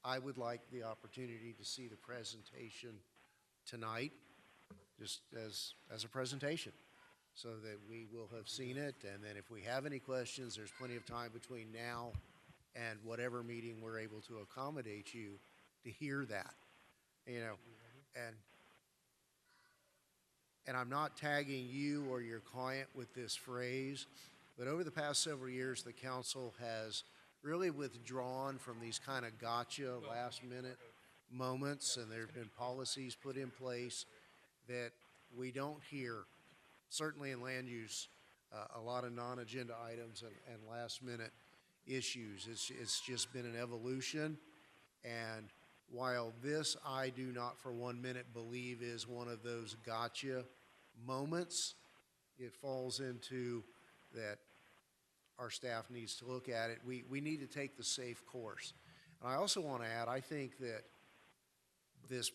I would like the opportunity to see the presentation tonight, just as a presentation, so that we will have seen it. And then if we have any questions, there's plenty of time between now and whatever meeting we're able to accommodate you to hear that, you know, and I'm not tagging you or your client with this phrase, but over the past several years, the council has really withdrawn from these kind of gotcha last minute moments, and there have been policies put in place that we don't hear, certainly in land use, a lot of non-agenda items and last minute issues. It's just been an evolution, and while this I do not for 1 minute believe is one of those gotcha moments, it falls into that our staff needs to look at it. We need to take the safe course. And I also want to add, I think that this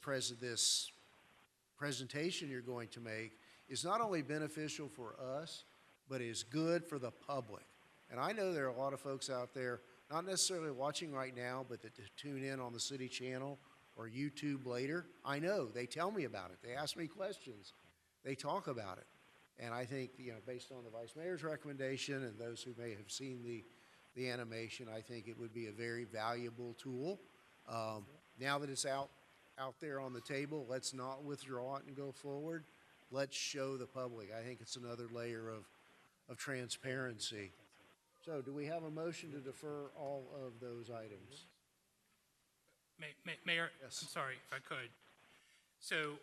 presentation you're going to make is not only beneficial for us, but is good for the public. And I know there are a lot of folks out there, not necessarily watching right now, but that tune in on the city channel or YouTube later. I know, they tell me about it. They ask me questions. They talk about it. And I think, you know, based on the Vice Mayor's recommendation and those who may have seen the animation, I think it would be a very valuable tool. Now that it's out there on the table, let's not withdraw it and go forward. Let's show the public. I think it's another layer of transparency. So do we have a motion to defer all of those items? Mayor, Yes. I'm sorry if I could. So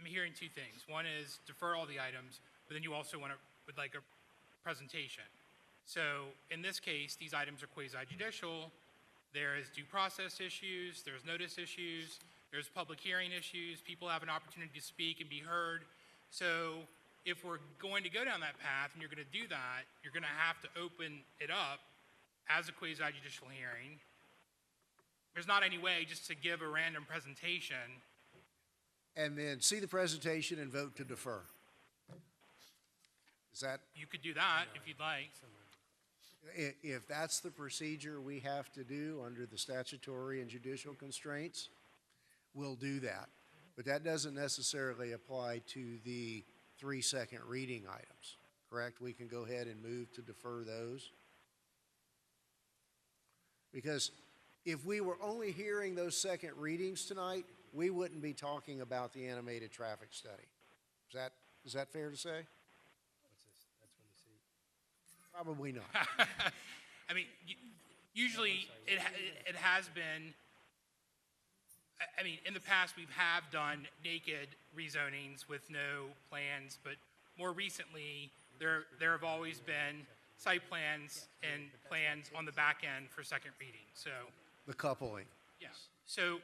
I'm hearing two things. One is defer all the items, but then you also would like a presentation. So in this case, these items are quasi-judicial. There is due process issues, there's notice issues, there's public hearing issues, people have an opportunity to speak and be heard. So if we're going to go down that path and you're going to do that, you're going to have to open it up as a quasi-judicial hearing. There's not any way just to give a random presentation. And then see the presentation and vote to defer. Is that? You could do that if you'd like. If that's the procedure we have to do under the statutory and judicial constraints, we'll do that. But that doesn't necessarily apply to the 3-second reading items, correct? We can go ahead and move to defer those. Because if we were only hearing those second readings tonight, we wouldn't be talking about the animated traffic study. Is that fair to say? Probably not. I mean, usually it has been, I mean, in the past we have done naked rezonings with no plans, but more recently there have always been site plans and plans on the back end for second reading. So The coupling. yeah. So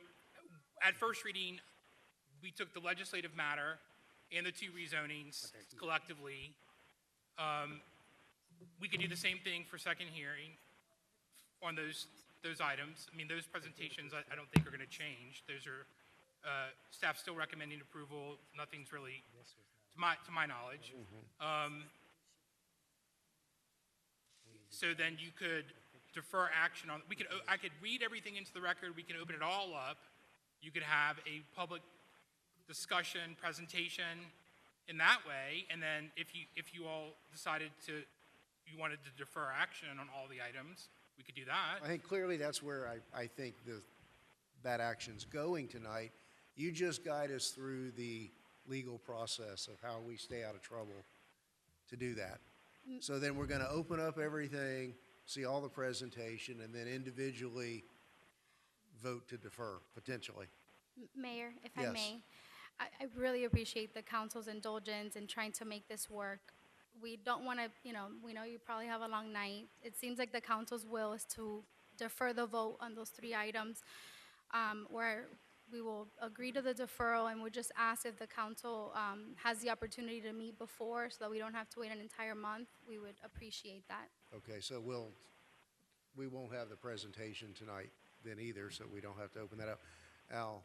at first reading, we took the legislative matter and the two rezonings collectively. We could do the same thing for second hearing on those items. I mean, those presentations I don't think are going to change. Those are staff still recommending approval. Nothing's really, to my knowledge. So then you could defer action on. I could read everything into the record. We can open it all up. You could have a public discussion, presentation in that way, and then if you all decided you wanted to defer action on all the items, we could do that. I think clearly that's where I think that action's going tonight. You just guide us through the legal process of how we stay out of trouble to do that. So then we're going to open up everything, see all the presentation, and then individually vote to defer, potentially. Mayor, if Yes. I may, I really appreciate the council's indulgence in trying to make this work. We don't want to, we know you probably have a long night. It seems like the council's will is to defer the vote on those 3 items. We're we will agree to the deferral and would just ask if the council has the opportunity to meet before so that we don't have to wait an entire month. We would appreciate that. Okay, so we won't have the presentation tonight then either, so we don't have to open that up. Al,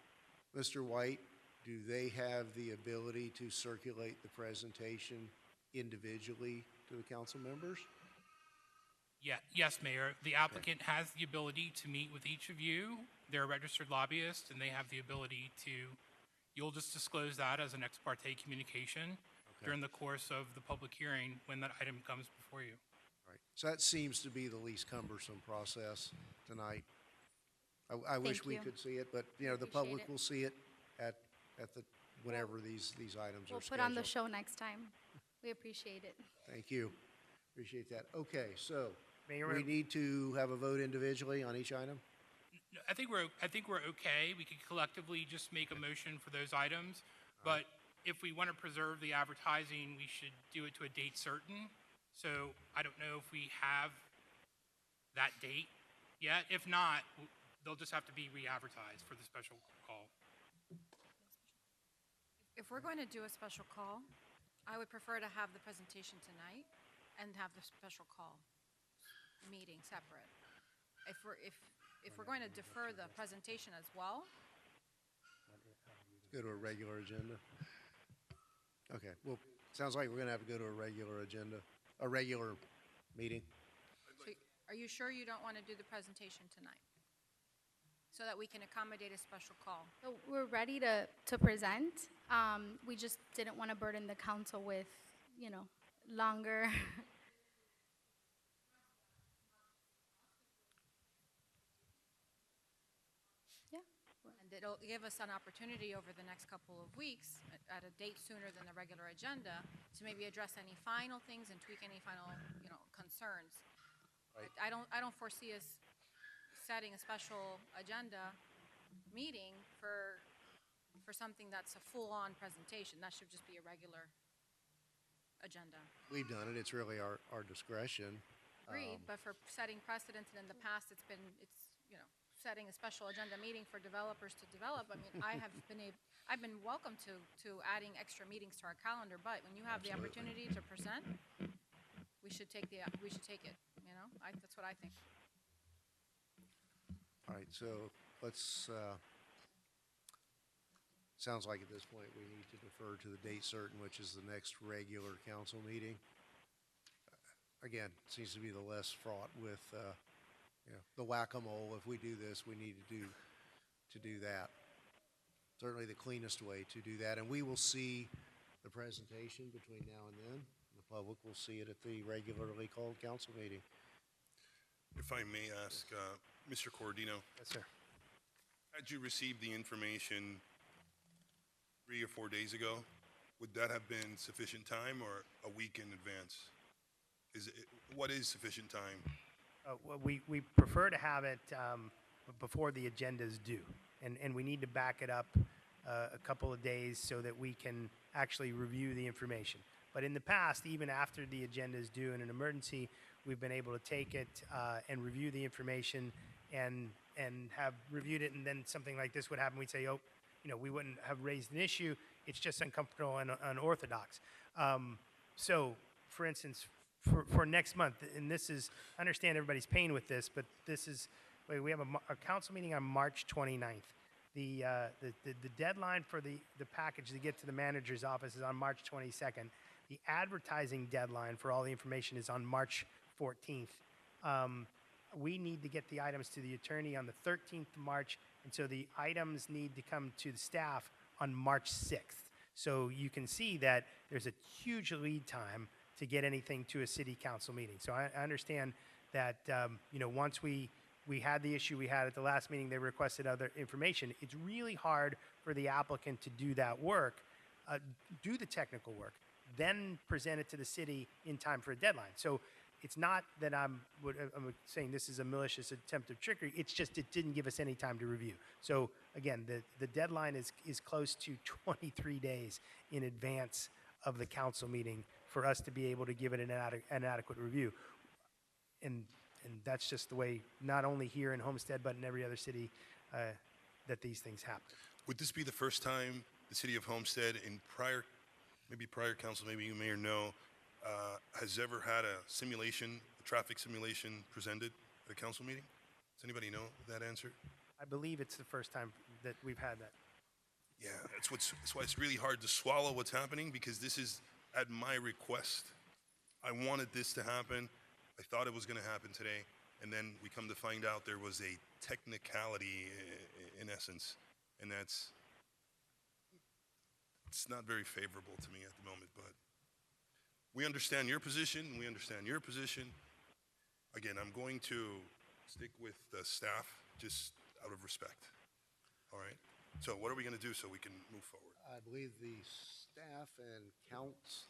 Mr. White, do they have the ability to circulate the presentation individually to the council members? Yeah, yes, Mayor. The applicant has the ability to meet with each of you. They're a registered lobbyist, and they have the ability to, you'll just disclose that as an ex parte communication during the course of the public hearing when that item comes before you. Right. So that seems to be the least cumbersome process tonight. I wish we you. could see it, but, you know, the Appreciate public it. will see it at the, whenever these items We'll are put scheduled. on the show next time. We appreciate it. Thank you. Appreciate that. Okay, so Mayor, we need to have a vote individually on each item? No, I think we're okay. We could collectively just make a motion for those items, but if we want to preserve the advertising, we should do it to a date certain. So I don't know if we have that date yet. If not, they'll just have to be re-advertised for the special call. If we're going to do a special call, I would prefer to have the presentation tonight and have the special call meeting separate. If we're going to defer the presentation as well, Go to a regular agenda? Okay, well, sounds like we're gonna have to go to a regular agenda, a regular meeting. so are you sure you don't want to do the presentation tonight? So that we can accommodate a special call? So we're ready to present. We just didn't want to burden the council with, longer. And it'll give us an opportunity over the next couple of weeks, at a date sooner than the regular agenda, to maybe address any final things and tweak any final, concerns. Right. I don't foresee us setting a special agenda meeting for something that's a full-on presentation. That should just be a regular agenda. We've done it, it's really our discretion. Agreed, but for setting precedents, and in the past, it's setting a special agenda meeting for developers to develop. I mean, I've been welcome to adding extra meetings to our calendar, but when you have the opportunity to present, we should take it, that's what I think. All right, so let's, sounds like at this point we need to defer to the date certain, which is the next regular council meeting. Again, seems to be the less fraught with, the whack-a-mole. If we do this, we need to do that. Certainly the cleanest way to do that, and we will see the presentation between now and then. The public will see it at the regularly called council meeting. If I may ask, Mr. Cordino, Yes, sir. had you received the information 3 or 4 days ago, would that have been sufficient time or a week in advance? What is sufficient time? Well, we prefer to have it before the agenda is due, and we need to back it up a couple of days so that we can actually review the information. But in the past, even after the agenda is due in an emergency, we've been able to take it and review the information and have reviewed it, and then something like this would happen. We'd say, we wouldn't have raised an issue. It's just uncomfortable and unorthodox. So, for instance, for next month, and this is, I understand everybody's pain with this, but this is, we have a council meeting on March 29th. The deadline for the package to get to the manager's office is on March 22nd. The advertising deadline for all the information is on March 14th. We need to get the items to the attorney on the 13th of March, and so the items need to come to the staff on March 6th. So you can see that there's a huge lead time to get anything to a city council meeting. So I understand that, once we had the issue we had at the last meeting, they requested other information. It's really hard for the applicant to do that work, do the technical work, then present it to the city in time for a deadline. So it's not that I'm saying this is a malicious attempt of trickery. It's just it didn't give us any time to review. So again, the deadline is close to 23 days in advance of the council meeting for us to be able to give it an adequate review. And that's just the way, not only here in Homestead, but in every other city that these things happen. Would this be the first time the city of Homestead in prior council, maybe you may or know, has ever had a simulation, a traffic simulation presented at a council meeting? Does anybody know that answer? I believe it's the first time that we've had that. Yeah, that's why it's really hard to swallow what's happening, because this is at my request. I wanted this to happen. I thought it was going to happen today, and then we come to find out there was a technicality in essence, and it's not very favorable to me at the moment, but we understand your position, we understand your position. Again, I'm going to stick with the staff just out of respect. All right? So what are we going to do so we can move forward? I believe the staff and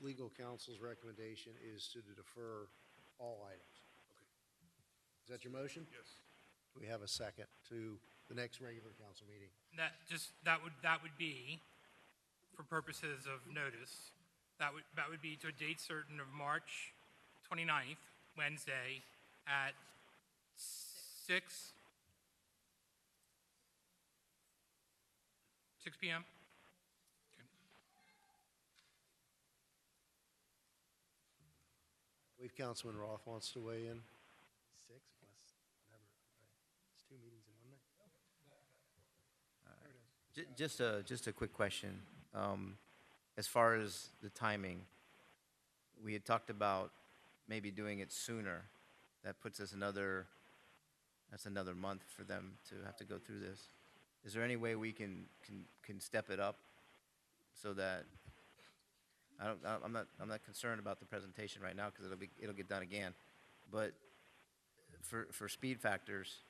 legal counsel's recommendation is to defer all items. Okay. Is that your motion? Yes. We have a second to the next regular council meeting. That would be, for purposes of notice, that would be to a date certain of March 29th, Wednesday, at 6 p.m. Okay. I believe Councilman Roth wants to weigh in. 6 plus whatever. It's 2 meetings in one night. Just a quick question. As far as the timing, we had talked about maybe doing it sooner. That puts us that's another month for them to have to go through this. Is there any way we can step it up so that I'm not concerned about the presentation right now because it'll get done again, but for speed factors,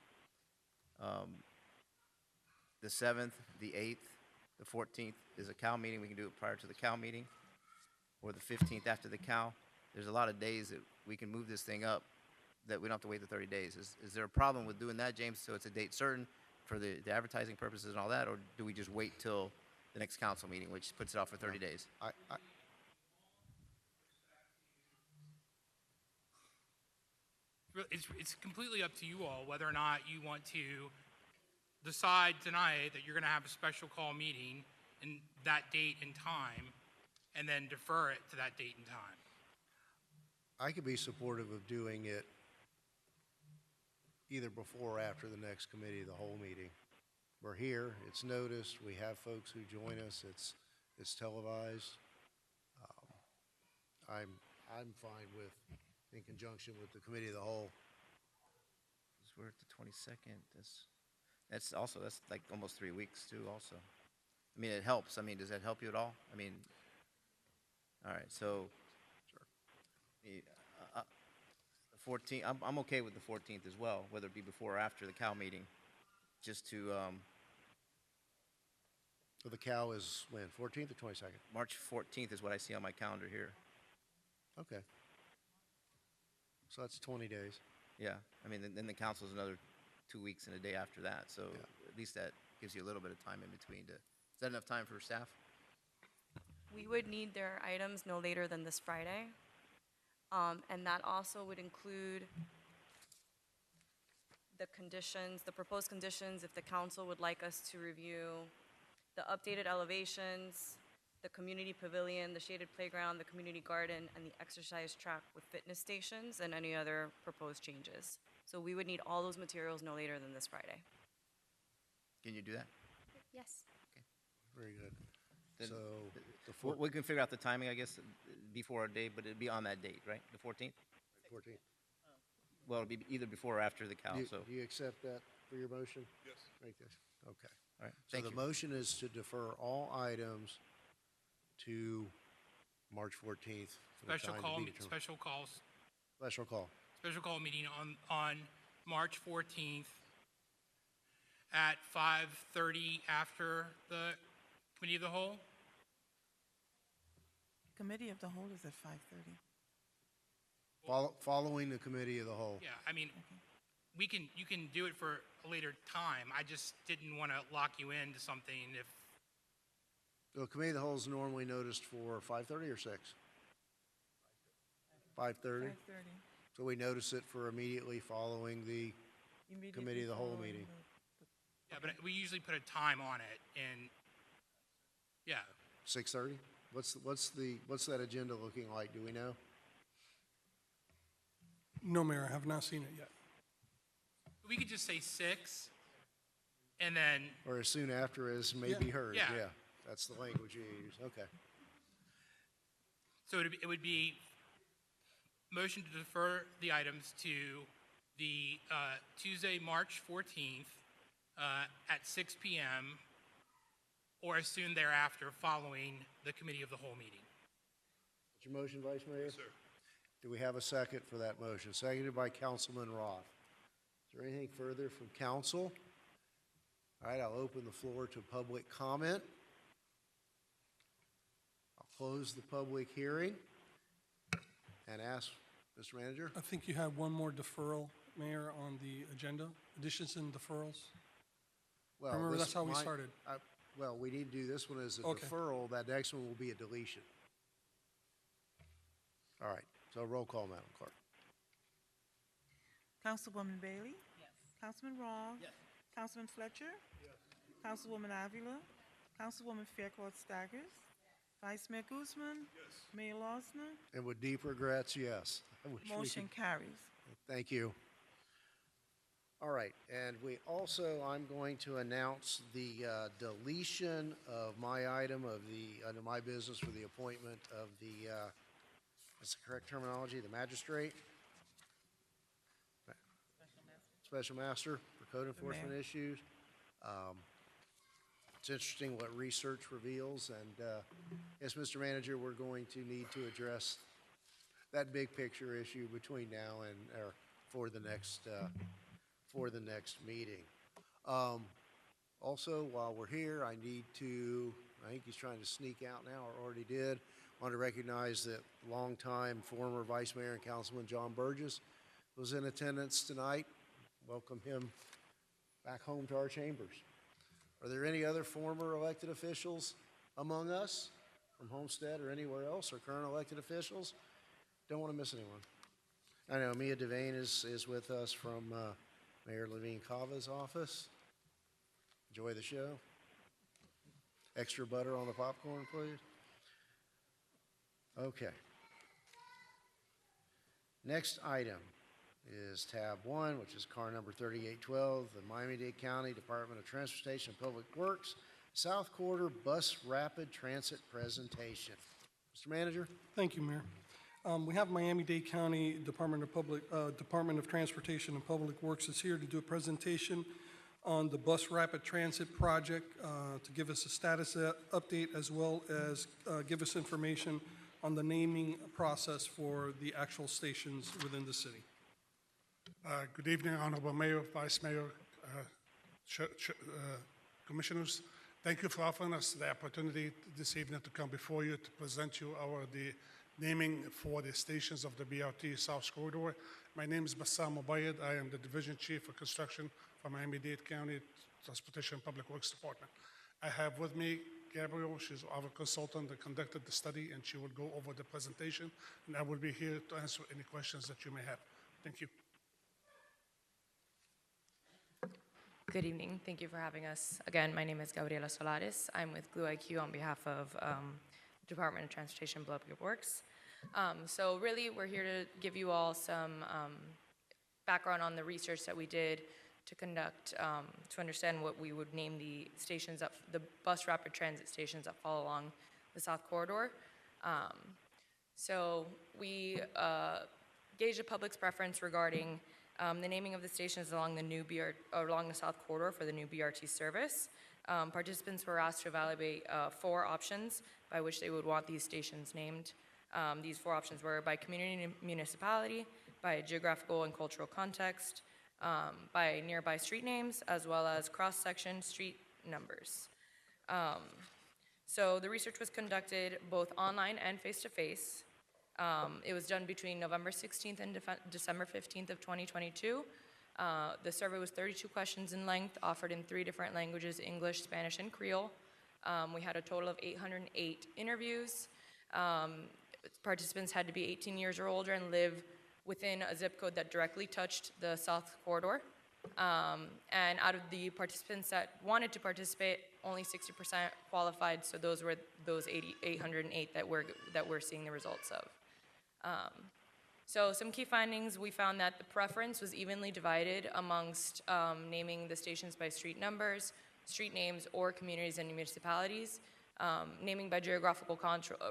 the 7th, the 8th, the 14th is a CAL meeting. We can do it prior to the CAL meeting, or the 15th after the CAL. There's a lot of days that we can move this thing up that we don't have to wait the 30 days. Is there a problem with doing that, James, so it's a date certain for the advertising purposes and all that, or do we just wait till the next council meeting, which puts it off for 30 days? It's completely up to you all whether or not you want to decide tonight that you're going to have a special call meeting in that date and time, and then defer it to that date and time. I could be supportive of doing it either before or after the next committee of the whole meeting. We're here, it's noticed, we have folks who join us, it's televised. I'm fine with, in conjunction with the committee of the whole. 'Cause we're at the 22nd. That's like almost 3 weeks too also. I mean, it helps. I mean, does that help you at all? I mean, all right, so. Sure. 14th, I'm okay with the 14th as well, whether it be before or after the CAL meeting, just to, So the CAL is when, 14th or 22nd? March 14th is what I see on my calendar here. Okay. So that's 20 days. Yeah, I mean, then the council's another 2 weeks and a day after that, so at least that gives you a little bit of time in between is that enough time for staff? We would need their items no later than this Friday. And that also would include the conditions, the proposed conditions, if the council would like us to review the updated elevations, the community pavilion, the shaded playground, the community garden, and the exercise track with fitness stations, and any other proposed changes. So we would need all those materials no later than this Friday. Can you do that? Yes. Very good. Then So we can figure out the timing, I guess, before our date, but it'd be on that date, right? The 14th? 14th. Well, it'd be either before or after the CAL, so. Do you accept that for your motion? Yes. Right there. Okay. All right, So thank the you. motion is to defer all items to March 14th. for the Special time to call, be determined. special calls, Special call. special call meeting on March 14th at 5:30 after the committee of the whole. Committee of the Whole is at 5:30. Following the committee of the whole. Yeah, I mean, you can do it for a later time. I just didn't want to lock you into something if, The committee of the whole is normally noticed for 5:30 or 6? 5:30? 5:30. So we notice it for immediately following the committee of the whole meeting. yeah, but we usually put a time on it, and yeah. 6:30? What's that agenda looking like? Do we know? No, Mayor, I have not seen it yet. We could just say 6, and then, Or as soon after as may be heard? Yeah. Yeah, that's the language you use. Okay. so it would be motion to defer the items to the Tuesday, March 14th at 6 p.m. or as soon thereafter following the committee of the whole meeting. What's your motion, Vice Mayor? Yes, sir. Do we have a second for that motion? Seconded by Councilman Roth. Is there anything further from council? All right, I'll open the floor to public comment. I'll close the public hearing and ask, Mr. Manager? I think you had one more deferral, Mayor, on the agenda, additions and deferrals. Well, Remember, this that's how we might- started. Well, we need to do this one as a Okay. deferral. That next one will be a deletion. All right, so roll call, Madam Clerk. Councilwoman Bailey? Yes. Councilman Roth? Yes. Councilman Fletcher? Yes. Councilwoman Avila? Councilwoman Fairclough Staggers? Vice Mayor Guzman? Yes. Mayor Losner? And with deep regrets, yes. I wish we Motion could- carries. Thank you. All right, and I'm going to announce the deletion of my item under my business for the appointment of the, what's the correct terminology, the magistrate? Special Master for Code Enforcement Mayor. Issues. It's interesting what research reveals, and yes, Mr. Manager, we're going to need to address that big picture issue between now and, or for the next meeting. Also, while we're here, I think he's trying to sneak out now, or already did, want to recognize that longtime former Vice Mayor and Councilman John Burgess was in attendance tonight. Welcome him back home to our chambers. Are there any other former elected officials among us from Homestead or anywhere else, or current elected officials? Don't want to miss anyone. I know Mia Devane is with us from Mayor Levine Cava's office. Enjoy the show. Extra butter on the popcorn, please. Okay. Next item is tab 1, which is car number 3812, the Miami-Dade County Department of Transportation and Public Works South Quarter Bus Rapid Transit presentation. Mr. Manager? Thank you, Mayor. We have Miami-Dade County Department of Transportation and Public Works is here to do a presentation on the Bus Rapid Transit project to give us a status update, as well as give us information on the naming process for the actual stations within the city. Good evening, Honorable Mayor, Vice Mayor, Commissioners. Thank you for offering us the opportunity this evening to come before you to present you the naming for the stations of the BRT South Corridor. My name is Bassam Mubayed. I am the Division Chief of Construction for Miami-Dade County Transportation and Public Works Department. I have with me Gabriel. She's our consultant that conducted the study, and she will go over the presentation, and I will be here to answer any questions that you may have. Thank you. Good evening. Thank you for having us. Again, my name is Gabriela Solares. I'm with Glue IQ on behalf of Department of Transportation and Public Works. So really, we're here to give you all some background on the research that we did to conduct to understand what we would name the stations, the bus rapid transit stations that fall along the South Corridor. So we gauged the public's preference regarding the naming of the stations along the South Corridor for the new BRT service. Participants were asked to evaluate 4 options by which they would want these stations named. These 4 options were by community and municipality, by geographical and cultural context, by nearby street names, as well as cross-section street numbers. So the research was conducted both online and face-to-face. It was done between November 16th and December 15th of 2022. The survey was 32 questions in length, offered in 3 different languages, English, Spanish, and Creole. We had a total of 808 interviews. Participants had to be 18 years or older and live within a zip code that directly touched the South Corridor. And out of the participants that wanted to participate, only 60% qualified, so those were those 808 that we're seeing the results of. So some key findings, we found that the preference was evenly divided amongst naming the stations by street numbers, street names, or communities and municipalities. Naming by geographical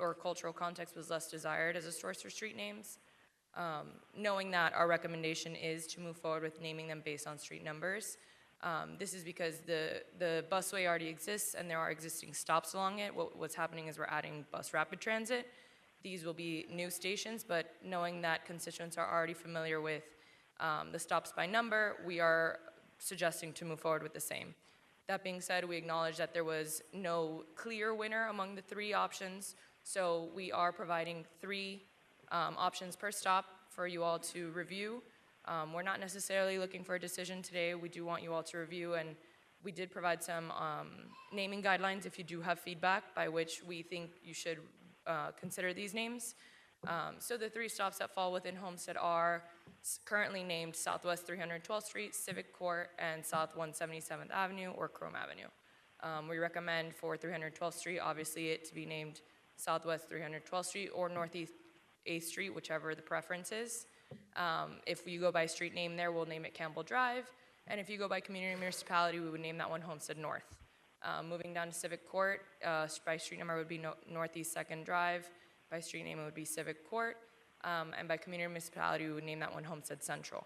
or cultural context was less desired as a source for street names. Knowing that our recommendation is to move forward with naming them based on street numbers. This is because the busway already exists and there are existing stops along it. What's happening is we're adding bus rapid transit. These will be new stations, but knowing that constituents are already familiar with the stops by number, we are suggesting to move forward with the same. That being said, we acknowledge that there was no clear winner among the three options, so we are providing three options per stop for you all to review. We're not necessarily looking for a decision today. We do want you all to review, and we did provide some naming guidelines if you do have feedback by which we think you should consider these names. So the three stops that fall within Homestead are currently named Southwest 312th Street, Civic Court, and South 177th Avenue or Chrome Avenue. We recommend for 312th Street, obviously, it to be named Southwest 312th Street or Northeast 8th Street, whichever the preference is. If you go by street name there, we'll name it Campbell Drive. And if you go by community or municipality, we would name that one Homestead North. Moving down to Civic Court, by street number would be Northeast 2nd Drive. By street name, it would be Civic Court. And by community or municipality, we would name that one Homestead Central.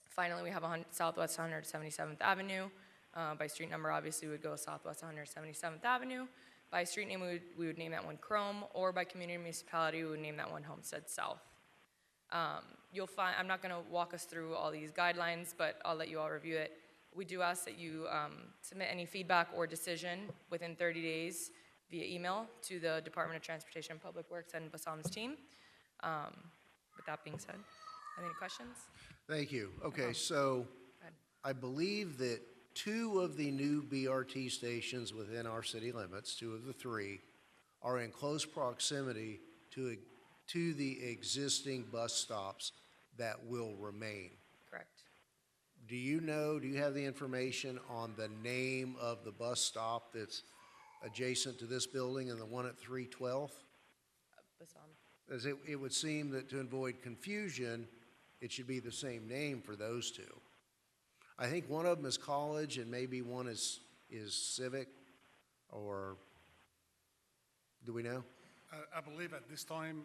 Finally, we have Southwest 177th Avenue. By street number, obviously, we would go Southwest 177th Avenue. By street name, we would name that one Chrome, or by community or municipality, we would name that one Homestead South. You'll find, I'm not gonna walk us through all these guidelines, but I'll let you all review it. We do ask that you submit any feedback or decision within 30 days via email to the Department of Transportation and Public Works and Bassam's team. With that being said, any questions? Thank you. Okay, so I believe that 2 of the new BRT stations within our city limits, 2 of the 3, are in close proximity to the existing bus stops that will remain. Correct. Do you have the information on the name of the bus stop that's adjacent to this building and the one at 312th? Bassam. As it would seem that to avoid confusion, it should be the same name for those 2. I think one of them is College and maybe one is Civic, or do we know? I believe at this time,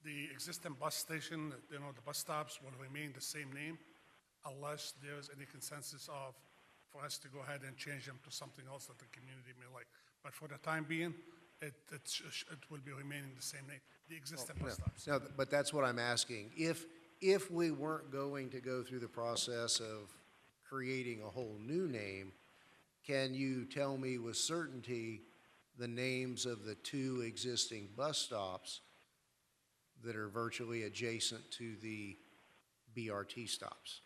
the existing bus station, the bus stops will remain the same name unless there's any consensus for us to go ahead and change them to something else that the community may like. But for the time being, it will be remaining the same name, the existing bus stops. No, but that's what I'm asking. If we weren't going to go through the process of creating a whole new name, can you tell me with certainty the names of the 2 existing bus stops that are virtually adjacent to the BRT stops?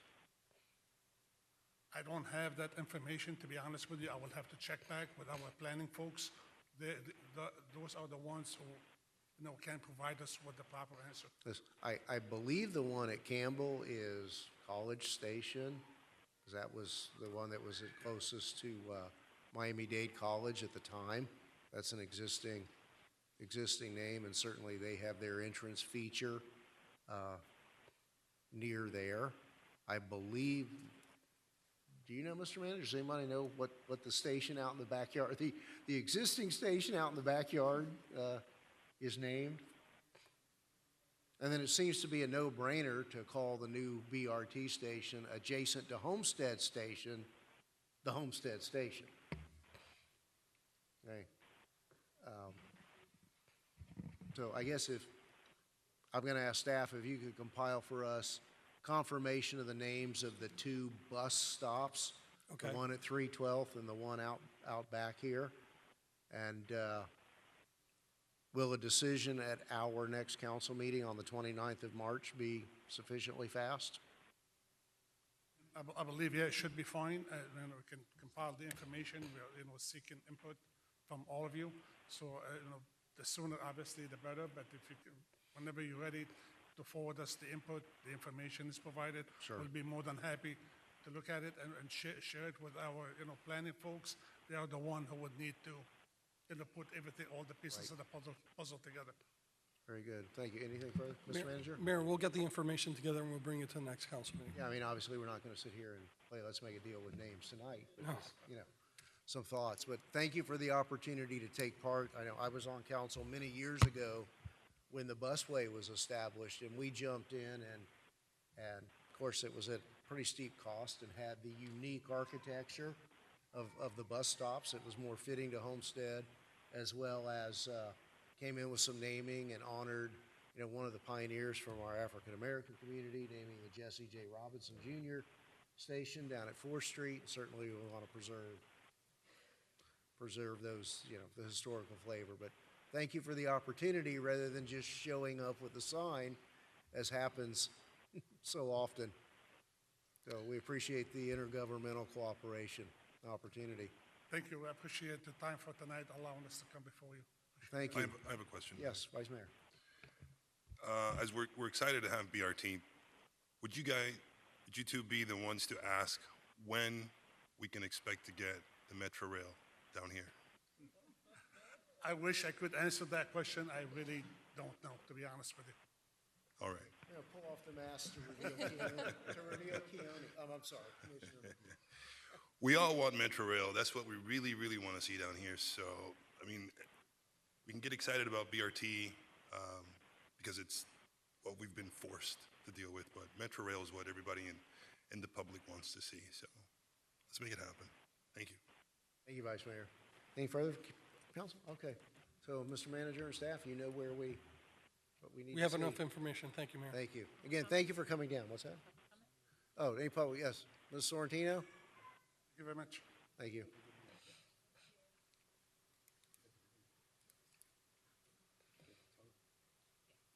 I don't have that information, to be honest with you. I will have to check back with our planning folks. Those are the ones who can provide us with the proper answer. I believe the one at Campbell is College Station, because that was the one that was closest to Miami-Dade College at the time. That's an existing name, and certainly they have their entrance feature near there. I believe, do you know, Mr. Manager, does anybody know what the station out in the backyard, the existing station out in the backyard is named? And then it seems to be a no-brainer to call the new BRT station adjacent to Homestead Station, the Homestead Station. Okay. So I guess I'm going to ask staff if you could compile for us confirmation of the names of the 2 bus stops, Okay. the one at 312th and the one out back here. And will a decision at our next council meeting on the 29th of March be sufficiently fast? I believe, yeah, it should be fine. We can compile the information. We are seeking input from all of you. So, the sooner, obviously, the better. But whenever you're ready to forward us the input, the information is provided. Sure. We'll be more than happy to look at it and share it with our, planning folks. They are the one who would need to, put everything, all the pieces of the puzzle together. Very good. Thank you. Anything further, Mr. Manager? Mayor, we'll get the information together and we'll bring it to the next council meeting. Yeah, I mean, obviously, we're not going to sit here and play let's make a deal with names tonight, but No. just, some thoughts. But thank you for the opportunity to take part. I know I was on council many years ago when the busway was established, and we jumped in, and of course, it was at pretty steep cost and had the unique architecture of the bus stops. It was more fitting to Homestead, as well as came in with some naming and honored, one of the pioneers from our African-American community, naming the Jesse J. Robinson Jr. station down at 4th Street. Certainly we want to preserve those, the historical flavor. But thank you for the opportunity rather than just showing up with the sign, as happens so often. So we appreciate the intergovernmental cooperation opportunity. Thank you. I appreciate the time for tonight, allowing us to come before you. Thank you. I have a question. Yes, Vice Mayor. As we're excited to have BRT, would you two be the ones to ask when we can expect to get the Metro Rail down here? I wish I could answer that question. I really don't know, to be honest with you. All right. Pull off the mask to reveal Keone. I'm sorry, Commissioner. We all want Metro Rail. That's what we really, really want to see down here. So, I mean, we can get excited about BRT because it's what we've been forced to deal with, but Metro Rail is what everybody in the public wants to see. So let's make it happen. Thank you. Thank you, Vice Mayor. Any further, Council? Okay. So, Mr. Manager and staff, you know what we need We to have see. enough information. Thank you, Mayor. Thank you. Again, thank you for coming down. What's that? Oh, any public? Yes. Ms. Sorrentino? Thank you very much. Thank you.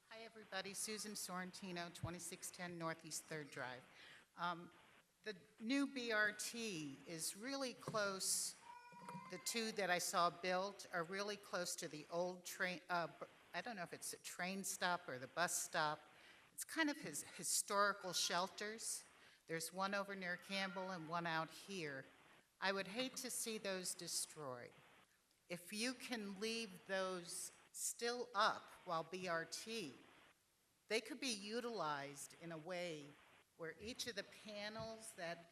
Hi, everybody. Susan Sorrentino, 2610 Northeast 3rd Drive. The new BRT is really close. The two that I saw built are really close to the old train. I don't know if it's a train stop or the bus stop. It's kind of his historical shelters. There's one over near Campbell and one out here. I would hate to see those destroyed. If you can leave those still up while BRT, they could be utilized in a way where each of the panels that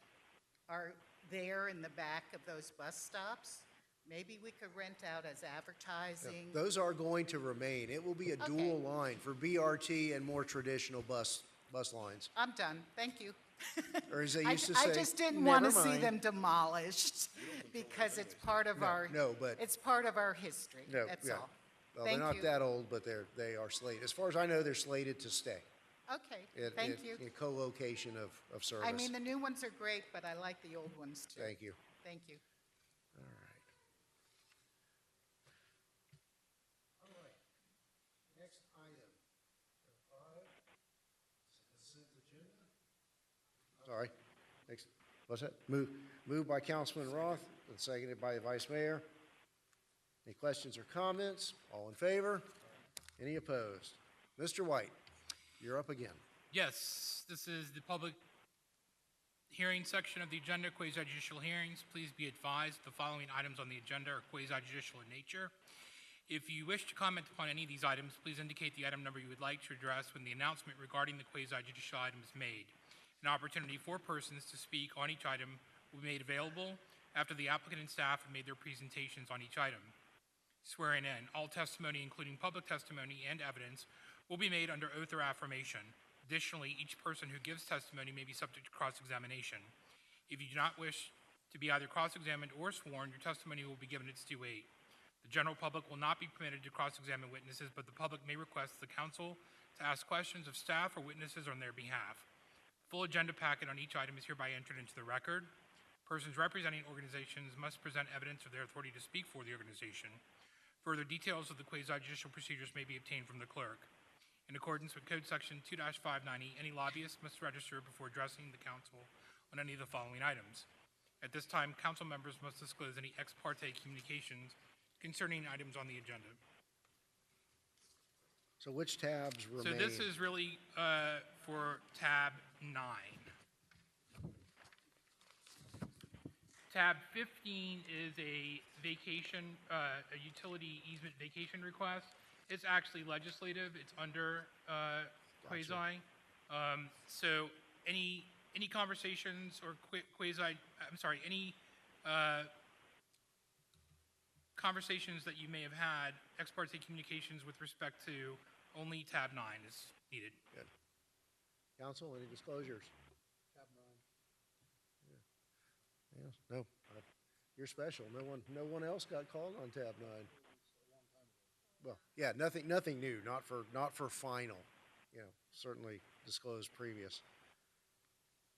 are there in the back of those bus stops, maybe we could rent out as advertising. Those are going to remain. It will be a dual line for BRT and more traditional bus lines. I'm done. Thank you. Or as they used to say, I just didn't want to "Never see mind." them demolished because it's part of our it's part of our history. No, That's yeah. all. Well, Thank they're not you. that old, but they are slated. As far as I know, they're slated to stay. Okay. Thank you. In co-location of service. I mean, the new ones are great, but I like the old ones too. Thank you. Thank you. All right. All right. Next item. Consent agenda. Sorry. Next. What's that? Moved by Councilman Roth and seconded by the Vice Mayor. Any questions or comments? All in favor? Any opposed? Mr. White, you're up again. Yes, this is the public hearing section of the agenda, quasi-judicial hearings. Please be advised the following items on the agenda are quasi-judicial in nature. If you wish to comment upon any of these items, please indicate the item number you would like to address when the announcement regarding the quasi-judicial item is made. An opportunity for persons to speak on each item will be made available after the applicant and staff have made their presentations on each item. Swearing in. All testimony, including public testimony and evidence, will be made under oath or affirmation. Additionally, each person who gives testimony may be subject to cross-examination. If you do not wish to be either cross-examined or sworn, your testimony will be given its due weight. The general public will not be permitted to cross-examine witnesses, but the public may request the council to ask questions of staff or witnesses on their behalf. The full agenda packet on each item is hereby entered into the record. Persons representing organizations must present evidence of their authority to speak for the organization. Further details of the quasi-judicial procedures may be obtained from the clerk. In accordance with Code Section 2-590, any lobbyist must register before addressing the council on any of the following items. At this time, council members must disclose any ex parte communications concerning items on the agenda. So which tabs remain? So this is really for tab 9. Tab 15 is a vacation, a utility easement vacation request. It's actually legislative. It's under quasi. So any conversations or any conversations that you may have had, ex parte communications with respect to only tab 9 is needed. Good. Council, any disclosures? Yes, no, you're special. No one else got called on tab 9. Well, yeah, nothing new, not for final. Certainly disclosed previous.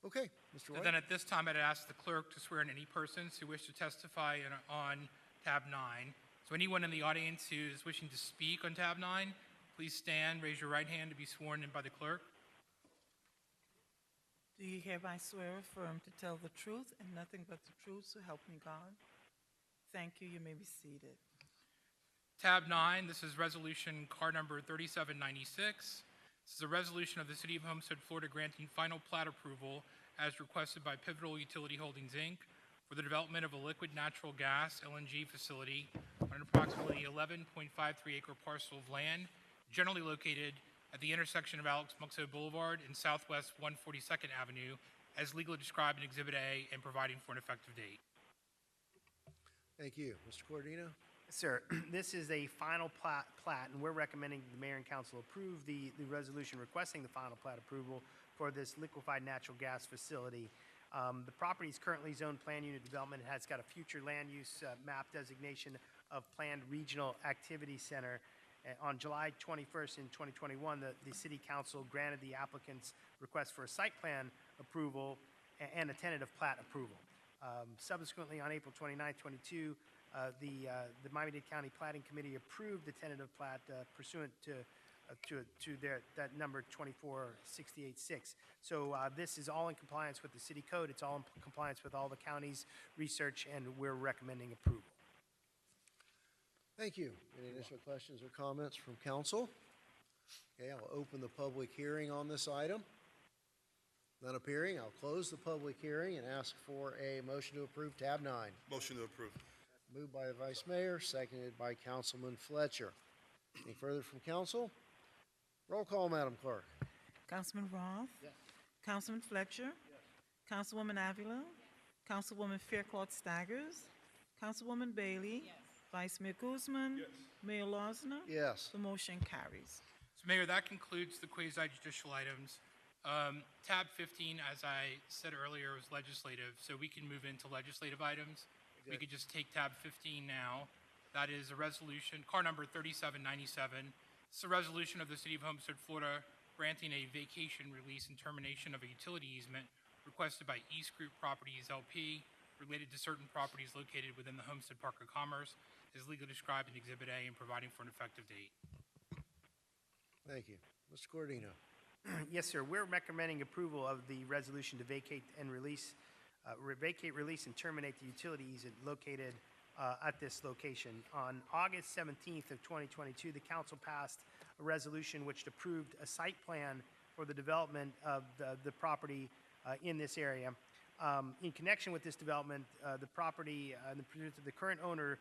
Okay, Mr. So White. then at this time, I'd ask the clerk to swear in any persons who wish to testify on tab 9. So anyone in the audience who is wishing to speak on tab 9, please stand, raise your right hand to be sworn in by the clerk. Do you hereby swear or affirm to tell the truth and nothing but the truth, so help me God? Thank you. You may be seated. Tab 9, this is resolution card number 3796. This is a resolution of the City of Homestead, Florida, granting final plat approval as requested by Pivotal Utility Holdings, Inc. for the development of a liquid natural gas (LNG) facility on an approximately 11.53-acre parcel of land, generally located at the intersection of Alex Muxo Boulevard and Southwest 142nd Avenue, as legally described in Exhibit A, and providing for an effective date. Thank you. Mr. Cordino? Sir, this is a final plat, and we're recommending the mayor and council approve the resolution requesting the final plat approval for this liquefied natural gas facility. The property is currently zoned plan unit development. It has got a future land use map designation of planned regional activity center. On July 21st in 2021, the city council granted the applicant's request for a site plan approval and a tentative plat approval. Subsequently, on April 29, 2022, the Miami-Dade County Platting Committee approved the tentative plat pursuant to that number 24686. So this is all in compliance with the city code. It's all in compliance with all the county's research, and we're recommending approval. Thank you. Any initial questions or comments from council? Okay, I'll open the public hearing on this item. None appearing, I'll close the public hearing and ask for a motion to approve tab 9. Motion to approve. Moved by the Vice Mayor, seconded by Councilman Fletcher. Any further from council? Roll call, Madam Clerk. Councilman Roth? Yes. Councilman Fletcher? Yes. Councilwoman Avila? Yes. Councilwoman Faircloth Staggers? Councilwoman Bailey? Yes. Vice Mayor Guzman? Yes. Mayor Losner? Yes. The motion carries. So, Mayor, that concludes the quasi-judicial items. Tab 15, as I said earlier, was legislative, so we can move into legislative items. We could just take tab 15 now. That is a resolution, car number 3797. It's a resolution of the City of Homestead, Florida, granting a vacation release and termination of a utility easement requested by East Group Properties LP related to certain properties located within the Homestead Park of Commerce, as legally described in Exhibit A, and providing for an effective date. Thank you. Mr. Cordino. Yes, sir. We're recommending approval of the resolution to vacate, release, and terminate the utility easement located at this location. On August 17th of 2022, the council passed a resolution which approved a site plan for the development of the property in this area. In connection with this development, the property, the current owner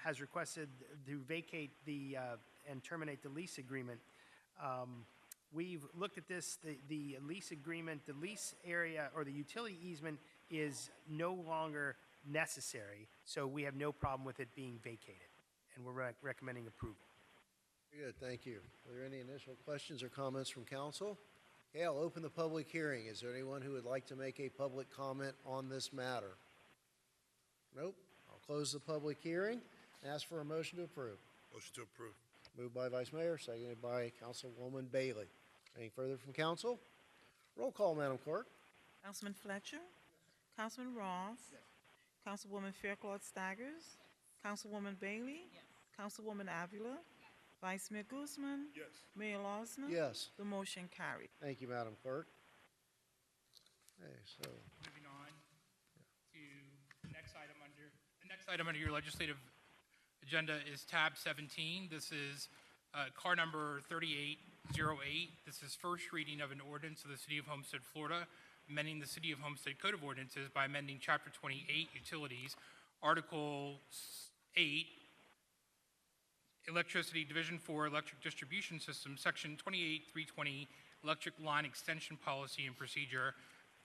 has requested to vacate and terminate the lease agreement. We've looked at this, the lease agreement, the lease area, or the utility easement is no longer necessary, so we have no problem with it being vacated, and we're recommending approval. Very good, thank you. Are there any initial questions or comments from council? Okay, I'll open the public hearing. Is there anyone who would like to make a public comment on this matter? Nope. I'll close the public hearing and ask for a motion to approve. Motion to approve. Moved by Vice Mayor, seconded by Councilwoman Bailey. Any further from council? Roll call, Madam Clerk. Councilman Fletcher? Councilman Roth? Yes. Councilwoman Faircloth Staggers? Councilwoman Bailey? Yes. Councilwoman Avila? Vice Mayor Guzman? Yes. Mayor Losner? Yes. The motion carried. Thank you, Madam Clerk. Okay, so Moving on to the next item under your legislative agenda is tab 17. This is car number 3808. This is first reading of an ordinance of the City of Homestead, Florida, amending the City of Homestead Code of Ordinances by amending Chapter 28 Utilities, Article 8, Electricity Division 4 Electric Distribution System, Section 28320, Electric Line Extension Policy and Procedure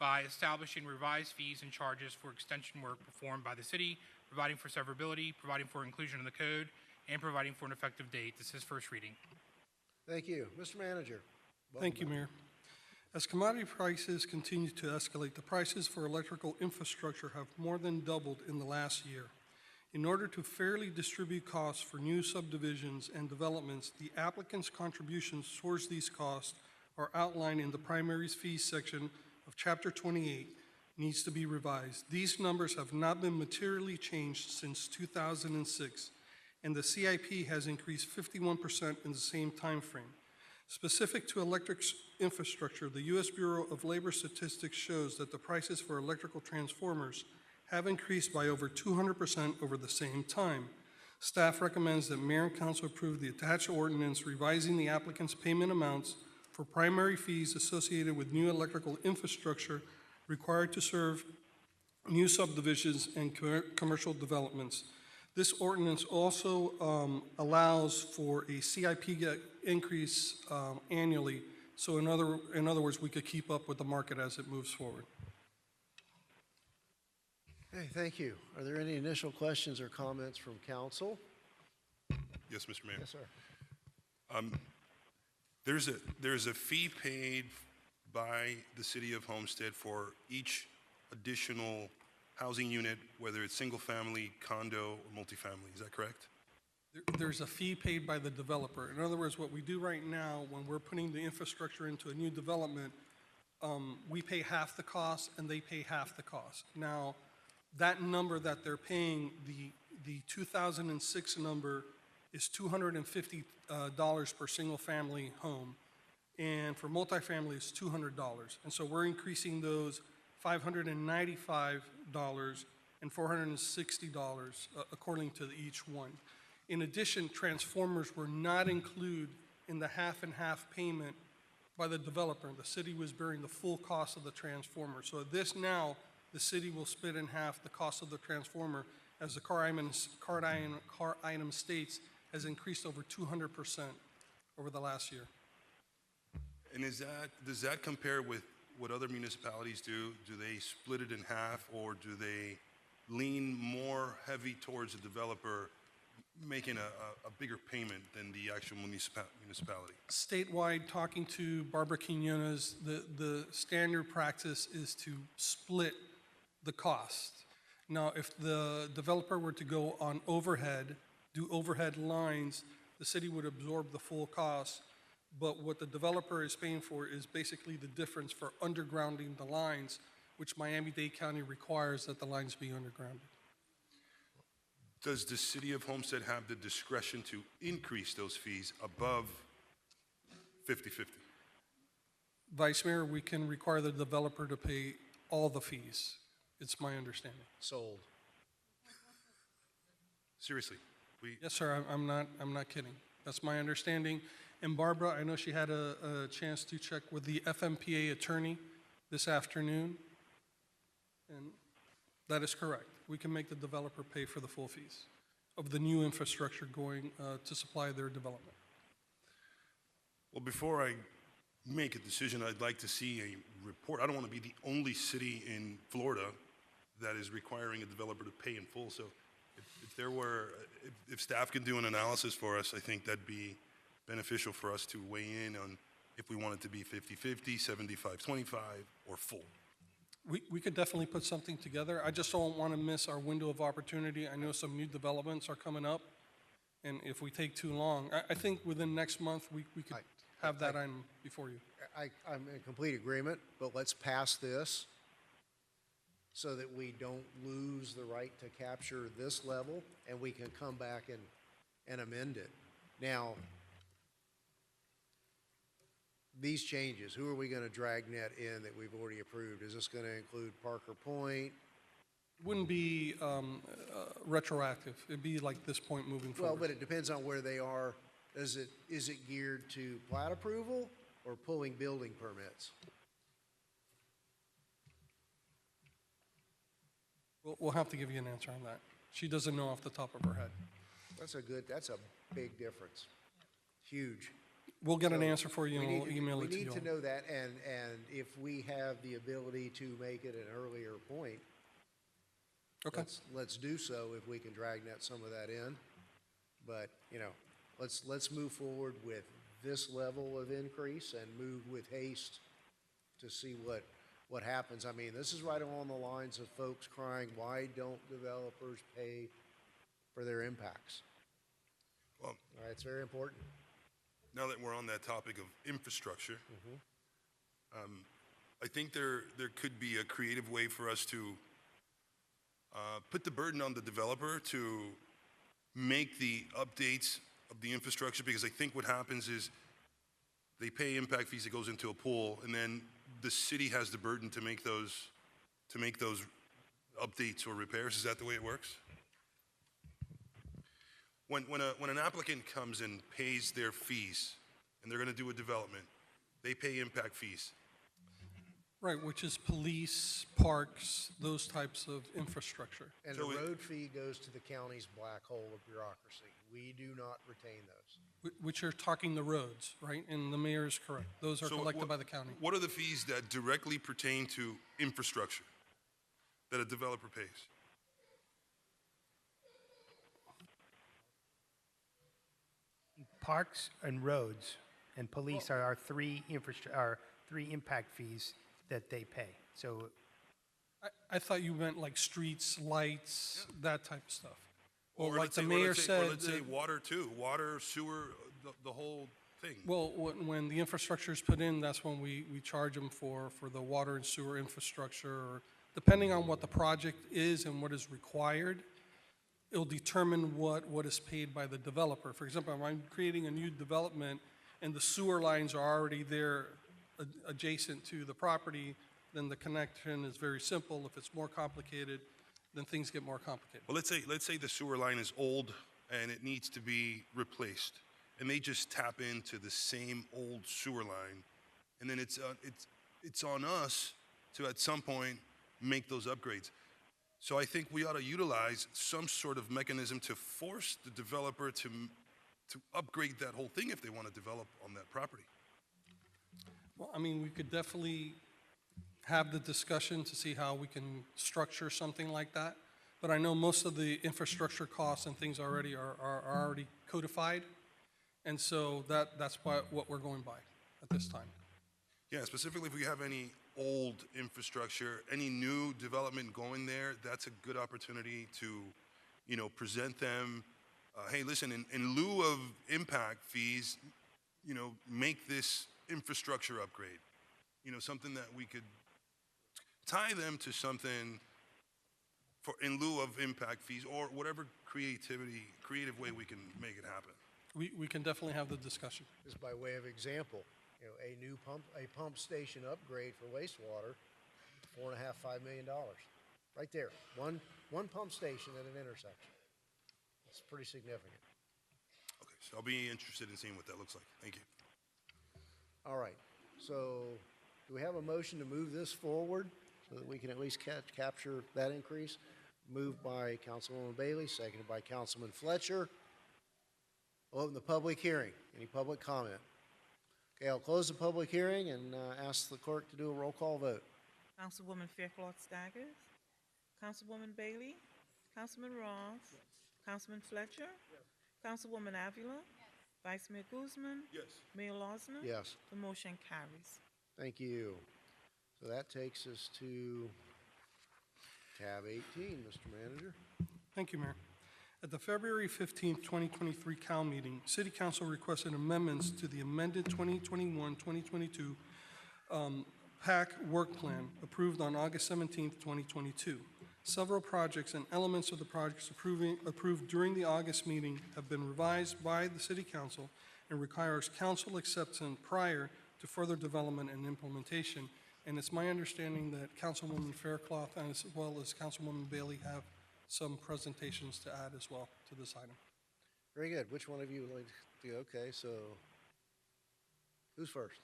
by establishing revised fees and charges for extension work performed by the city, providing for severability, providing for inclusion in the code, and providing for an effective date. This is first reading. Thank you. Mr. Manager. Thank you, Mayor. As commodity prices continue to escalate, the prices for electrical infrastructure have more than doubled in the last year. In order to fairly distribute costs for new subdivisions and developments, the applicant's contributions towards these costs are outlined in the primary fees section of Chapter 28 needs to be revised. These numbers have not been materially changed since 2006, and the CIP has increased 51% in the same time frame. Specific to electric infrastructure, the U.S. Bureau of Labor Statistics shows that the prices for electrical transformers have increased by over 200% over the same time. Staff recommends that Mayor and Council approve the attached ordinance revising the applicant's payment amounts for primary fees associated with new electrical infrastructure required to serve new subdivisions and commercial developments. This ordinance also allows for a CIP increase annually, so in other words, we could keep up with the market as it moves forward. Hey, thank you. Are there any initial questions or comments from council? Yes, Mr. Mayor. Yes, sir. There's a fee paid by the city of Homestead for each additional housing unit, whether it's single-family, condo, or multifamily. Is that correct? There's a fee paid by the developer. In other words, what we do right now, when we're putting the infrastructure into a new development, we pay half the cost and they pay half the cost. Now, that number that they're paying, the 2006 number is $250 per single-family home, and for multifamily, it's $200. And so we're increasing those $595 and $460 according to each one. In addition, transformers were not included in the half and half payment by the developer. The city was bearing the full cost of the transformer. So this now, the city will split in half the cost of the transformer, as the car item states, has increased over 200% over the last year. And does that compare with what other municipalities do? Do they split it in half, or do they lean more heavy towards the developer making a bigger payment than the actual municipality? Statewide, talking to Barbara Quinones, the standard practice is to split the cost. Now, if the developer were to go on overhead, do overhead lines, the city would absorb the full cost. But what the developer is paying for is basically the difference for undergrounding the lines, which Miami-Dade County requires that the lines be undergrounded. Does the city of Homestead have the discretion to increase those fees above 50/50? Vice Mayor, we can require the developer to pay all the fees. It's my understanding. Sold. Seriously? Yes, sir, I'm not kidding. That's my understanding. And Barbara, I know she had a chance to check with the FMPA attorney this afternoon, and that is correct. We can make the developer pay for the full fees of the new infrastructure going to supply their development. Well, before I make a decision, I'd like to see a report. I don't want to be the only city in Florida that is requiring a developer to pay in full. So if staff can do an analysis for us, I think that'd be beneficial for us to weigh in on if we want it to be 50/50, 75/25, or full. We could definitely put something together. I just don't want to miss our window of opportunity. I know some new developments are coming up, and if we take too long, I think within next month, we could have that item before you. I'm in complete agreement, but let's pass this so that we don't lose the right to capture this level, and we can come back and amend it. Now, these changes, who are we going to dragnet in that we've already approved? Is this going to include Parker Point? Wouldn't be retroactive. It'd be like this point moving forward. Well, but it depends on where they are. Is it geared to plat approval or pulling building permits? We'll have to give you an answer on that. She doesn't know off the top of her head. That's a big difference. Huge. We'll get an So answer for you and we'll email it to you. We need to know that, and if we have the ability to make it an earlier point, Okay. let's do so if we can dragnet some of that in. But, you know, let's move forward with this level of increase and move with haste to see what happens. I mean, this is right along the lines of folks crying, why don't developers pay for their impacts? Well, All right, it's very important. now that we're on that topic of infrastructure, I think there could be a creative way for us to put the burden on the developer to make the updates of the infrastructure, because I think what happens is they pay impact fees, it goes into a pool, and then the city has the burden to make those updates or repairs. Is that the way it works? When an applicant comes and pays their fees, and they're going to do a development, they pay impact fees. Right, which is police, parks, those types of infrastructure. And the road fee goes to the county's black hole of bureaucracy. We do not retain those. Which are talking the roads, right? And the mayor is correct. Those are So collected by the county. What are the fees that directly pertain to infrastructure that a developer pays? Parks and roads and police are our three impact fees that they pay. So I thought you meant like streets, lights, that type of stuff. Well, Or like let's the say- or mayor let's say- said. or let's say water too, water, sewer, the whole thing. Well, when the infrastructure is put in, that's when we charge them for the water and sewer infrastructure, or depending on what the project is and what is required, it'll determine what is paid by the developer. For example, if I'm creating a new development and the sewer lines are already there adjacent to the property, then the connection is very simple. If it's more complicated, then things get more complicated. Well, let's say the sewer line is old and it needs to be replaced, and they just tap into the same old sewer line, and then it's on us to at some point make those upgrades. So I think we ought to utilize some sort of mechanism to force the developer to upgrade that whole thing if they want to develop on that property. Well, I mean, we could definitely have the discussion to see how we can structure something like that. But I know most of the infrastructure costs and things already are already codified. And so that's what we're going by at this time. Yeah, specifically if we have any old infrastructure, any new development going there, that's a good opportunity to, present them, hey, listen, in lieu of impact fees, make this infrastructure upgrade. Something that we could tie them to something in lieu of impact fees, or whatever creative way we can make it happen. We can definitely have the discussion. Just by way of example, a pump station upgrade for wastewater, $4.5 million. Right there, one pump station at an intersection. It's pretty significant. Okay, so I'll be interested in seeing what that looks like. Thank you. All right, so do we have a motion to move this forward so that we can at least capture that increase? Moved by Councilwoman Bailey, seconded by Councilman Fletcher. I'll open the public hearing. Any public comment? Okay, I'll close the public hearing and ask the clerk to do a roll call vote. Councilwoman Faircloth Staggers, Councilwoman Bailey, Councilman Ross, Councilman Fletcher, Councilwoman Avila, Vice Mayor Guzman, Yes. Mayor Losner. Yes. The motion carries. Thank you. So that takes us to tab 18, Mr. Manager. Thank you, Mayor. At the February 15, 2023 Cal meeting, City Council requested amendments to the amended 2021-2022 PAC work plan approved on August 17, 2022. Several projects and elements of the projects approved during the August meeting have been revised by the City Council and requires council acceptance prior to further development and implementation. And it's my understanding that Councilwoman Faircloth and as well as Councilwoman Bailey have some presentations to add as well to this item. Very good. Which one of you would like to go? Okay, so who's first?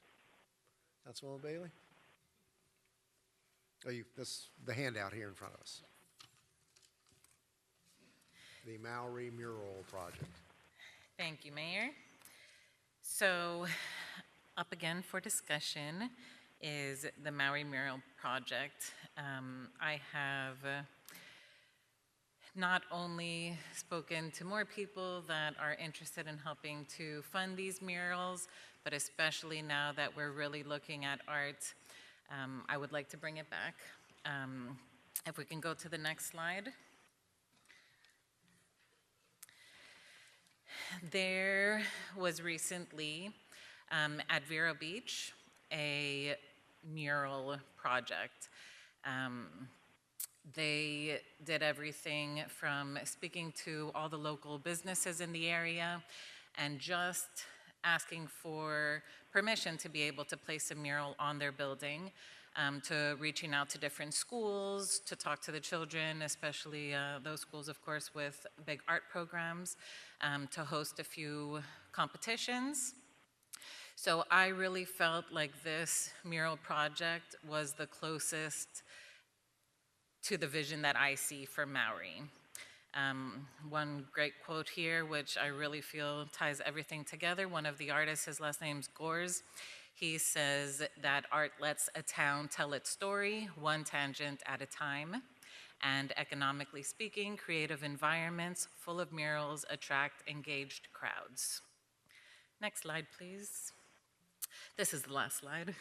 Councilwoman Bailey? Oh, that's the handout here in front of us. the Maori mural project. Thank you, Mayor. So, up again for discussion is the Maui Mural Project. I have not only spoken to more people that are interested in helping to fund these murals, but especially now that we're really looking at art, I would like to bring it back. If we can go to the next slide. There was recently at Vero Beach a mural project. They did everything from speaking to all the local businesses in the area and just asking for permission to be able to place a mural on their building, to reaching out to different schools, to talk to the children, especially those schools, of course, with big art programs, to host a few competitions. So I really felt like this mural project was the closest to the vision that I see for Maui. One great quote here, which I really feel ties everything together. One of the artists, his last name's Gores, he says that art lets a town tell its story, one tangent at a time. And economically speaking, creative environments full of murals attract engaged crowds. Next slide, please. This is the last slide.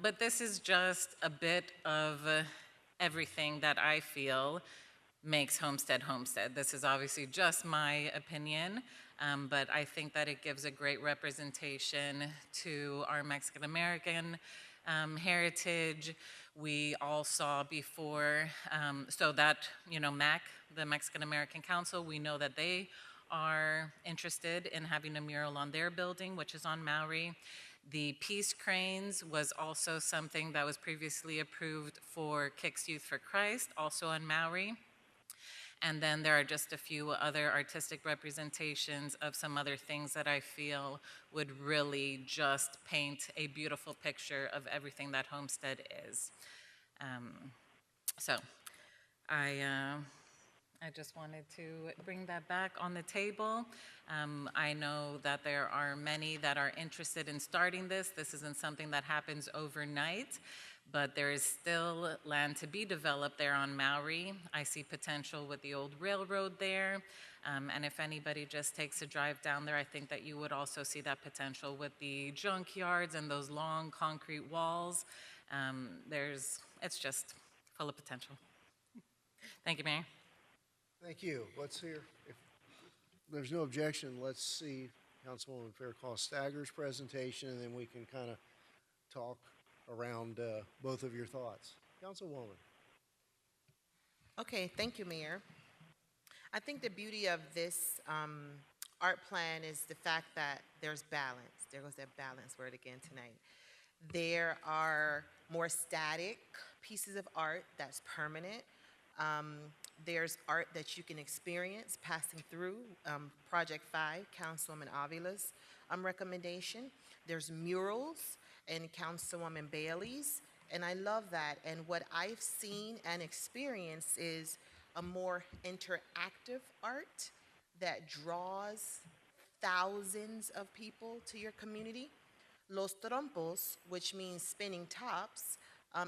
But this is just a bit of everything that I feel makes Homestead Homestead. This is obviously just my opinion, but I think that it gives a great representation to our Mexican American heritage. We all saw before, so that, MAC, the Mexican American Council, we know that they are interested in having a mural on their building, which is on Maui. The Peace Cranes was also something that was previously approved for Kicks Youth for Christ, also on Maui. And then there are just a few other artistic representations of some other things that I feel would really just paint a beautiful picture of everything that Homestead is. So I just wanted to bring that back on the table. I know that there are many that are interested in starting this. This isn't something that happens overnight, but there is still land to be developed there on Maui. I see potential with the old railroad there. And if anybody just takes a drive down there, I think that you would also see that potential with the junkyards and those long concrete walls. It's just full of potential. Thank you, Mayor. Thank you. Let's hear, if there's no objection, let's see Councilwoman Fairclough-Stagger's presentation, and then we can kind of talk around both of your thoughts. Councilwoman. Okay, thank you, Mayor. I think the beauty of this art plan is the fact that there's balance. There goes that balance word again tonight. There are more static pieces of art that's permanent. There's art that you can experience passing through Project 5, Councilwoman Avila's recommendation. There's murals in Councilwoman Bailey's, and I love that. And what I've seen and experienced is a more interactive art that draws thousands of people to your community. Los Trompos, which means spinning tops,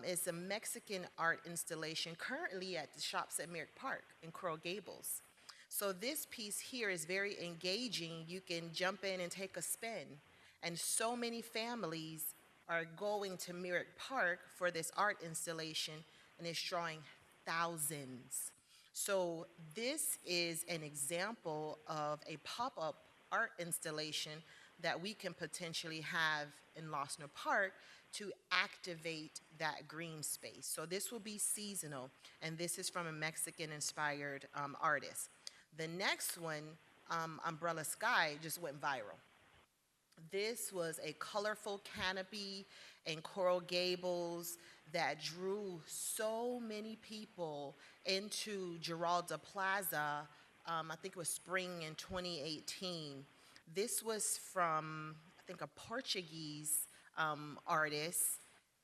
is a Mexican art installation currently at the shops at Merrick Park in Coral Gables. So this piece here is very engaging. You can jump in and take a spin. And so many families are going to Merrick Park for this art installation, and it's drawing thousands. So this is an example of a pop-up art installation that we can potentially have in Losner Park to activate that green space. So this will be seasonal, and this is from a Mexican-inspired artist. The next one, Umbrella Sky, just went viral. This was a colorful canopy in Coral Gables that drew so many people into Giralda Plaza. I think it was spring in 2018. This was from, I think, a Portuguese artist,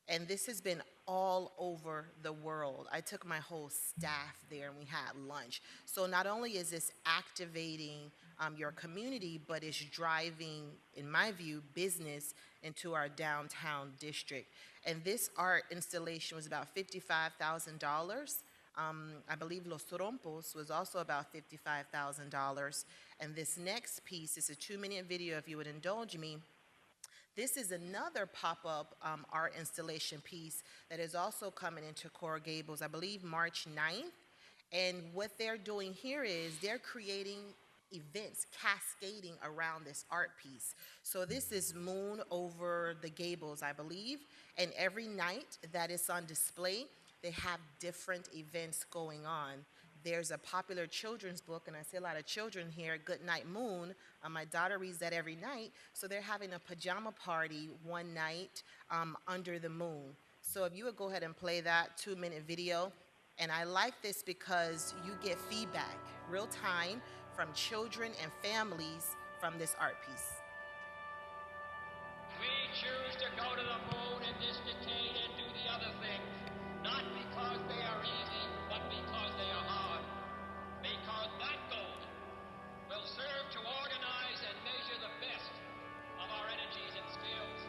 And this has been all over the world. I took my whole staff there and we had lunch. So not only is this activating your community, but it's driving, in my view, business into our downtown district. And this art installation was about $55,000. I believe Los Trompos was also about $55,000. And this next piece is a 2-minute video, if you would indulge me. This is another pop-up art installation piece that is also coming into Coral Gables, I believe March 9th. And what they're doing here is they're creating events cascading around this art piece. So this is Moon Over the Gables, I believe. And every night that it's on display, they have different events going on. There's a popular children's book, and I see a lot of children here, Good Night Moon. My daughter reads that every night. So they're having a pajama party one night under the moon. So if you would go ahead and play that 2-minute video. And I like this because you get feedback, real time, from children and families from this art piece. We choose to go to the moon in this decade and do the other things, not because they are easy, but because they are hard. Because that goal will serve to organize and measure the best of our energies and skills.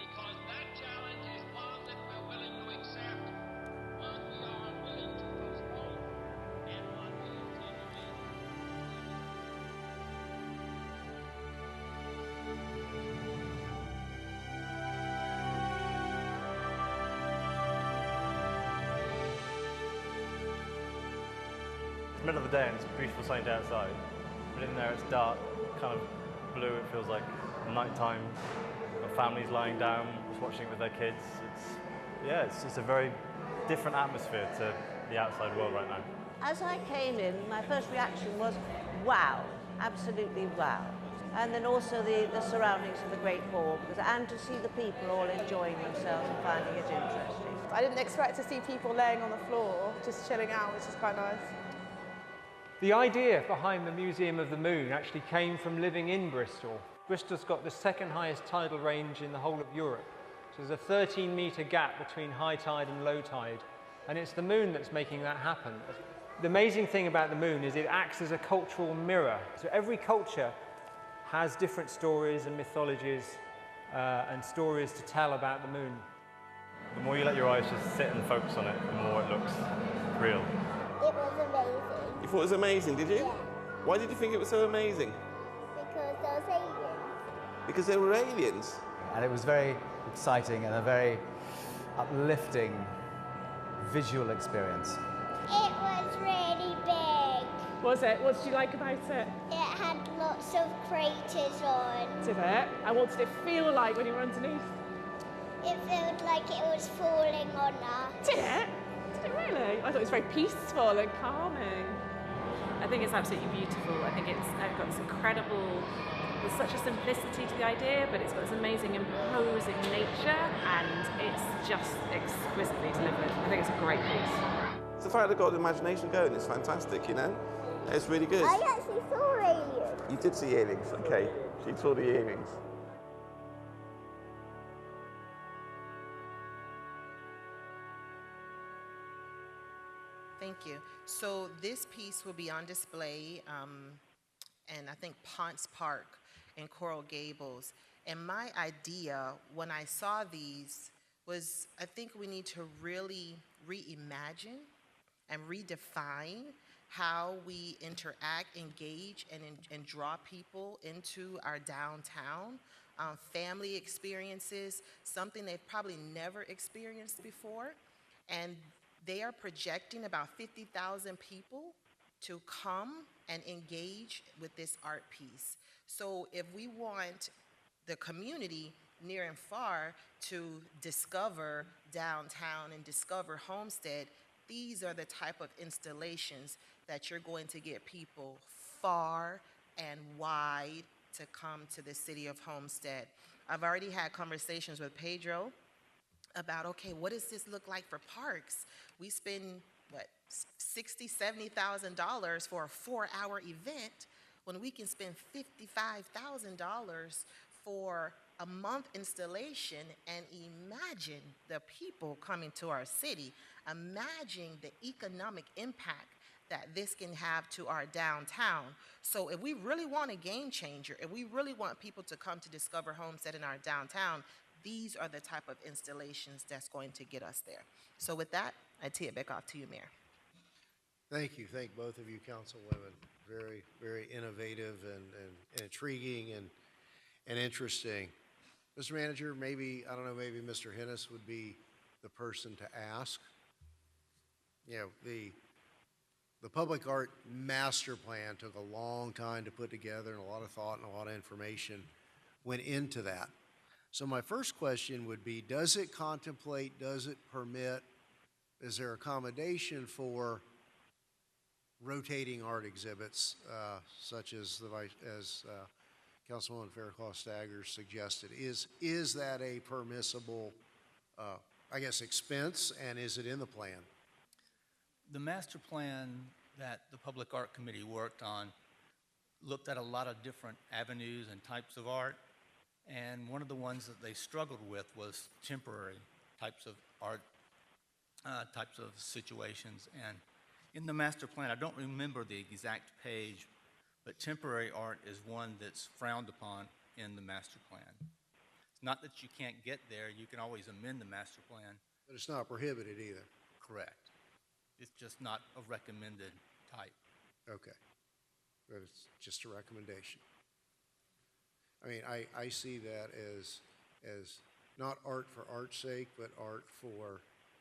Because that challenge is one that we're willing to accept, one we are unwilling to postpone, and one we intend to meet. It's the middle of the day and it's a beautiful sunny day outside. But in there it's dark, kind of blue, it feels like nighttime. Got families lying down, just watching it with their kids. It's a very different atmosphere to the outside world right now. As I came in, my first reaction was, wow, absolutely wow. And then also the surroundings of the Great Hall, and to see the people all enjoying themselves and finding it interesting. I didn't expect to see people laying on the floor, just chilling out, which is quite nice. The idea behind the Museum of the Moon actually came from living in Bristol. Bristol's got the second highest tidal range in the whole of Europe. So there's a 13-metre gap between high tide and low tide. And it's the moon that's making that happen. The amazing thing about the moon is it acts as a cultural mirror. So every culture has different stories and mythologies and stories to tell about the moon. The more you let your eyes just sit and focus on it, the more it looks real. It was amazing. You thought it was amazing, did you? Yeah. Why did you think it was so amazing? Because there was aliens. Because there were aliens. And it was very exciting and a very uplifting visual experience. It was really big. Was it? What did you like about it? It had lots of craters on. Did it? And what did it feel like when you were underneath? It felt like it was falling on us. Did it? Did it really? I thought it was very peaceful and calming. I think it's absolutely beautiful. I think it's got this incredible, there's such a simplicity to the idea, but it's got this amazing imposing nature, and it's just exquisitely delivered. I think it's a great piece. It's the fact they've got the imagination going, it's fantastic, you know? It's really good. I actually saw aliens. You did see aliens, okay. She saw the earrings. Thank you. So this piece will be on display in, I think, Ponce Park in Coral Gables. And my idea when I saw these was I think we need to really reimagine and redefine how we interact, engage, and draw people into our downtown. Family experiences, something they've probably never experienced before. And they are projecting about 50,000 people to come and engage with this art piece. So if we want the community near and far to discover downtown and discover Homestead, these are the type of installations that you're going to get people far and wide to come to the city of Homestead. I've already had conversations with Pedro about, okay, what does this look like for parks? We spend, what, $60,000, $70,000 for a 4-hour event when we can spend $55,000 for a month installation, and imagine the people coming to our city. Imagine the economic impact that this can have to our downtown. So if we really want a game changer, if we really want people to come to discover Homestead in our downtown, these are the type of installations that's going to get us there. So with that, I tee it back off to you, Mayor. Thank you. Thank both of you, councilwomen. Very, very innovative and intriguing and interesting. Mr. Manager, maybe, I don't know, maybe Mr. Hennis would be the person to ask. You know, the public art master plan took a long time to put together, and a lot of thought and a lot of information went into that. So my first question would be, does it contemplate, does it permit, is there accommodation for rotating art exhibits, such as Councilwoman Fairclough-Staggers suggested? Is that a permissible, I guess, expense, and is it in the plan? The master plan that the Public Art Committee worked on looked at a lot of different avenues and types of art, and one of the ones that they struggled with was temporary types of art, types of situations. And in the master plan, I don't remember the exact page, but temporary art is one that's frowned upon in the master plan. It's not that you can't get there, you can always amend the master plan. But it's not prohibited either. Correct. It's just not a recommended type. Okay. But it's just a recommendation. I mean, I see that as not art for art's sake, but art for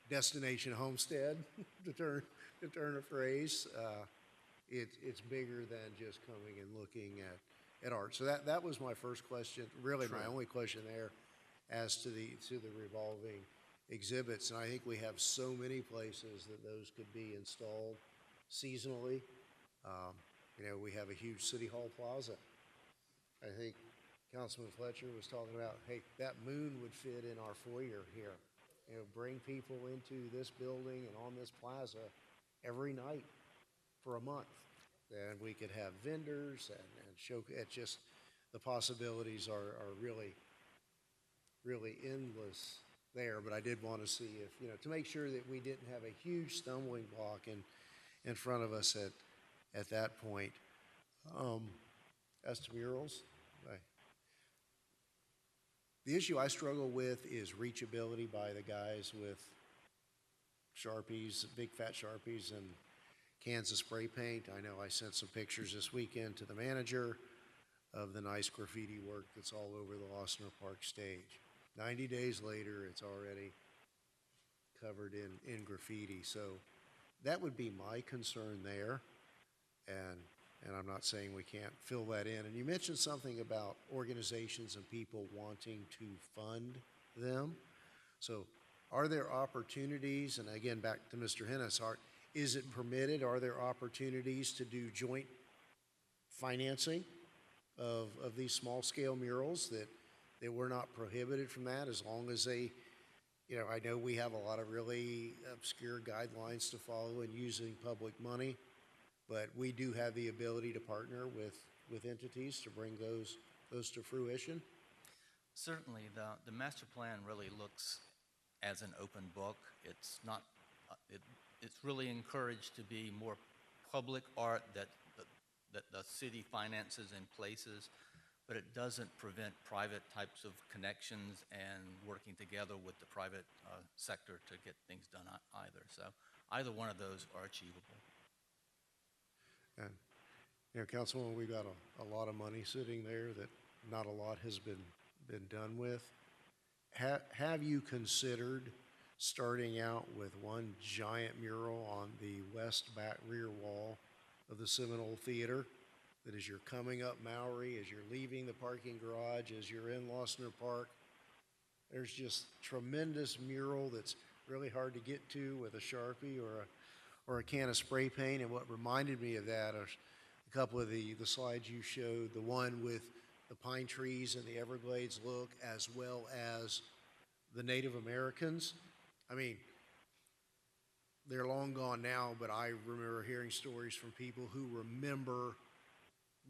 destination Homestead, to turn a phrase. It's bigger than just coming and looking at art. So that was my first question, really my only question there, as to the revolving exhibits. And I think we have so many places that those could be installed seasonally. You know, we have a huge City Hall Plaza. I think Councilman Fletcher was talking about, hey, that moon would fit in our foyer here. You know, bring people into this building and on this plaza every night for a month. And we could have vendors and show, it's just, the possibilities are really, really endless there. But I did want to see if, you know, to make sure that we didn't have a huge stumbling block in front of us at that point. As to murals, the issue I struggle with is reachability by the guys with Sharpies, big fat Sharpies and cans of spray paint. I know I sent some pictures this weekend to the manager of the nice graffiti work that's all over the Losner Park stage. 90 days later, it's already covered in graffiti. So that would be my concern there. And I'm not saying we can't fill that in. And you mentioned something about organizations and people wanting to fund them. So are there opportunities, and again, back to Mr. Hennis, is it permitted? Are there opportunities to do joint financing of these small-scale murals that we're not prohibited from that, as long as they, you know, I know we have a lot of really obscure guidelines to follow in using public money, but we do have the ability to partner with entities to bring those to fruition. Certainly, the master plan really looks as an open book. It's not, it's really encouraged to be more public art that the city finances and places, but it doesn't prevent private types of connections and working together with the private sector to get things done either. So either one of those are achievable. And, you know, Councilwoman, we've got a lot of money sitting there that not a lot has been done with. Have you considered starting out with one giant mural on the west back rear wall of the Seminole Theater, that as you're coming up Maury, as you're leaving the parking garage, as you're in Losner Park, there's just tremendous mural that's really hard to get to with a Sharpie or a can of spray paint? And what reminded me of that are a couple of the slides you showed, the one with the pine trees and the Everglades look, as well as the Native Americans. I mean, they're long gone now, but I remember hearing stories from people who remember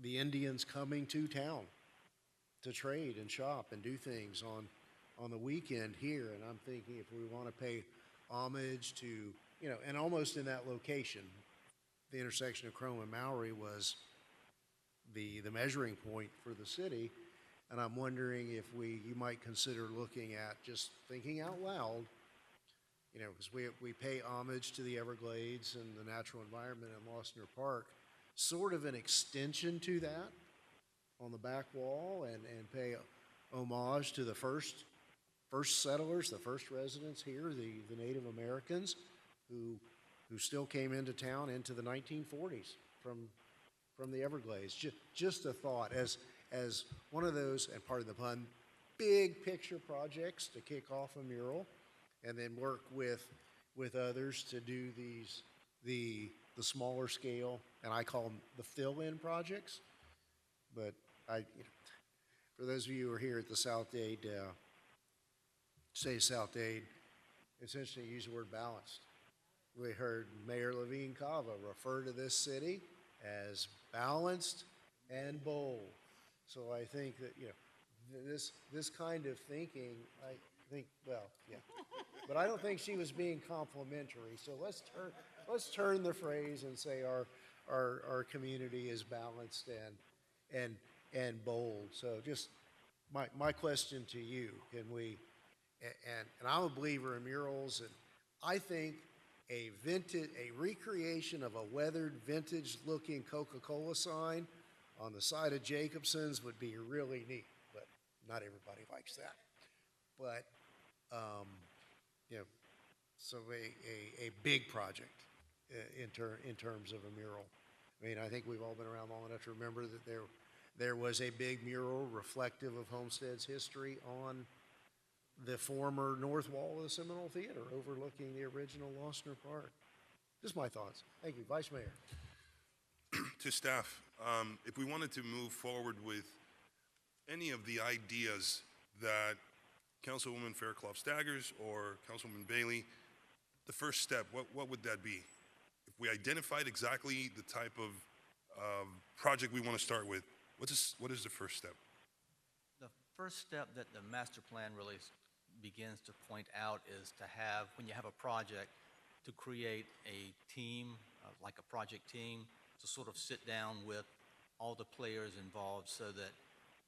the Indians coming to town trade and shop and do things on the weekend here. And I'm thinking if we want to pay homage to, you know, and almost in that location, the intersection of Chrome and Maury was the measuring point for the city. And I'm wondering if you might consider looking at just thinking out loud, you know, because we pay homage to the Everglades and the natural environment in Losner Park, sort of an extension to that on the back wall, and pay homage to the first settlers, the first residents here, the Native Americans who still came into town into the 1940s from the Everglades. Just a thought as one of those, and pardon the pun, big picture projects to kick off a mural, and then work with others to do the smaller scale, and I call them the fill-in projects. But for those of you who are here at the South Dade, it's interesting to use the word balanced. We heard Mayor Levine Cava refer to this city as balanced and bold. So I think that, you know, this kind of thinking, I think, well, yeah. But I don't think she was being complimentary. So let's turn the phrase and say our community is balanced and bold. So just my question to you, can we, and I'm a believer in murals, and I think a recreation of a weathered vintage looking Coca-Cola sign on the side of Jacobson's would be really neat, but not everybody likes that. But, you know, so a big project in terms of a mural. I mean, I think we've all been around long enough to remember that there was a big mural reflective of Homestead's history on the former north wall of the Seminole Theater overlooking the original Losner Park. Just my thoughts. Thank you, Vice Mayor. To staff, if we wanted to move forward with any of the ideas that Councilwoman Fairclough-Staggers or Councilwoman Bailey, the first step, what would that be? If we identified exactly the type of project we want to start with, what is the first step? The first step that the master plan really begins to point out is to have, when you have a project, to create a team, like a project team, to sort of sit down with all the players involved, so that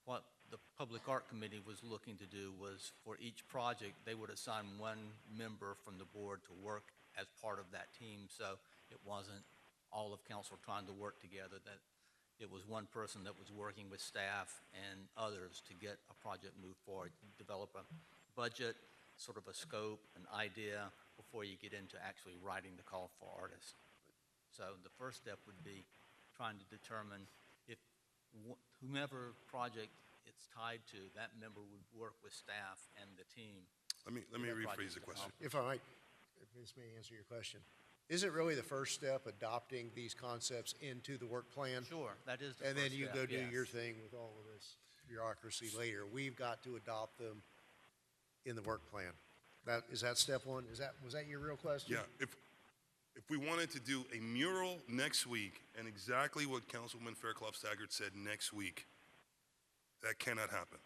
what the Public Art Committee was looking to do was, for each project, they would assign one member from the board to work as part of that team. So it wasn't all of council trying to work together, that it was one person that was working with staff and others to get a project moved forward, develop a budget, sort of a scope, an idea, before you get into actually writing the call for artists. So the first step would be trying to determine if whomever project it's tied to, that member would work with staff and the team. Let me rephrase the question. If I might, if this may answer your question. Isn't really the first step adopting these concepts into the work plan? Sure, that is the and first then you step, go do yes. your thing with all of this bureaucracy later. We've got to adopt them in the work plan. Is that step one? Was that your real question? Yeah, if we wanted to do a mural next week, and exactly what Councilwoman Fairclough-Staggert said next week, that cannot happen.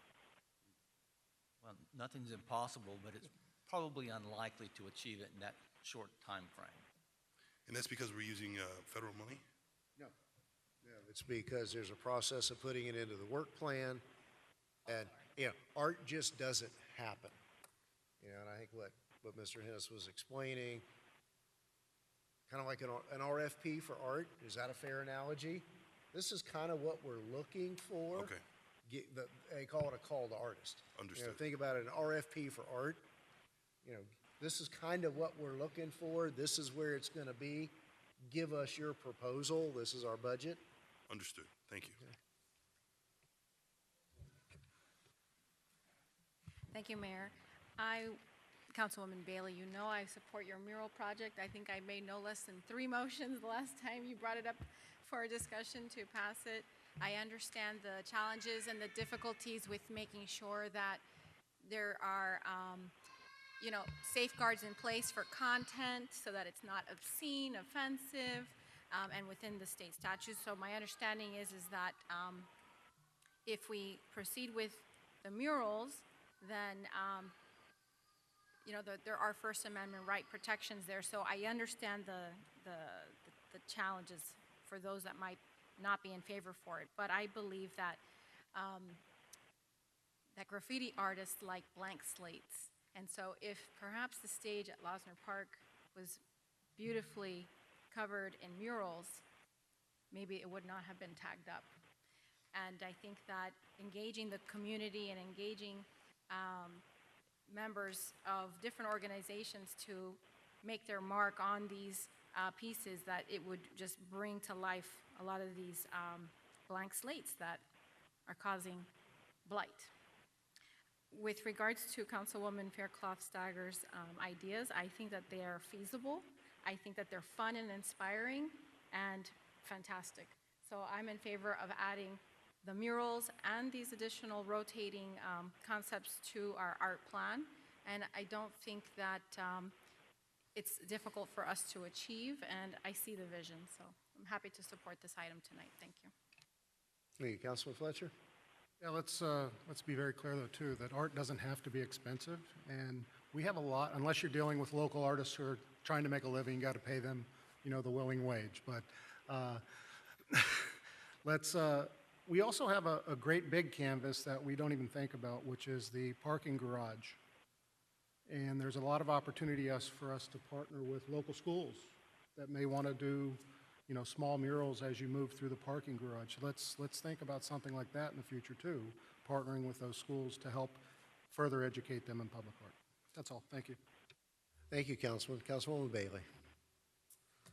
Well, nothing's impossible, but it's probably unlikely to achieve it in that short time frame. And that's because we're using federal money? No. No, it's because there's a process of putting it into the work plan, and, you know, art just doesn't happen. You know, and I think what Mr. Hennis was explaining, kind of like an RFP for art, is that a fair analogy? This is kind of what we're looking for. Okay. They call it a call to artist. Understood. You know, think about it, an RFP for art. You know, this is kind of what we're looking for. This is where it's going to be. Give us your proposal. This is our budget. Understood. Thank you. Okay. Thank you, Mayor. Councilwoman Bailey, you know I support your mural project. I think I made no less than 3 motions the last time you brought it up for a discussion to pass it. I understand the challenges and the difficulties with making sure that there are safeguards in place for content so that it's not obscene, offensive, and within the state statutes. So my understanding is that if we proceed with the murals, then, you know, there are First Amendment right protections there. So I understand the challenges for those that might not be in favor for it. But I believe that that graffiti artists like blank slates. And so if perhaps the stage at Losner Park was beautifully covered in murals, maybe it would not have been tagged up. And I think that engaging the community and engaging members of different organizations to make their mark on these pieces, that it would just bring to life a lot of these blank slates that are causing blight. With regards to Councilwoman Fairclough-Stagger's ideas, I think that they are feasible. I think that they're fun and inspiring and fantastic. So I'm in favor of adding the murals and these additional rotating concepts to our art plan. And I don't think that it's difficult for us to achieve, and I see the vision. So I'm happy to support this item tonight. Thank you. Thank you, Councilman Fletcher. Yeah, let's be very clear though too, that art doesn't have to be expensive, and we have a lot, unless you're dealing with local artists who are trying to make a living, you got to pay them, you know, the willing wage. But we also have a great big canvas that we don't even think about, which is the parking garage. And there's a lot of opportunity for us to partner with local schools that may want to do, you know, small murals as you move through the parking garage. Let's think about something like that in the future too, partnering with those schools to help further educate them in public art. That's all. Thank you. Thank you, Councilman. Councilwoman Bailey.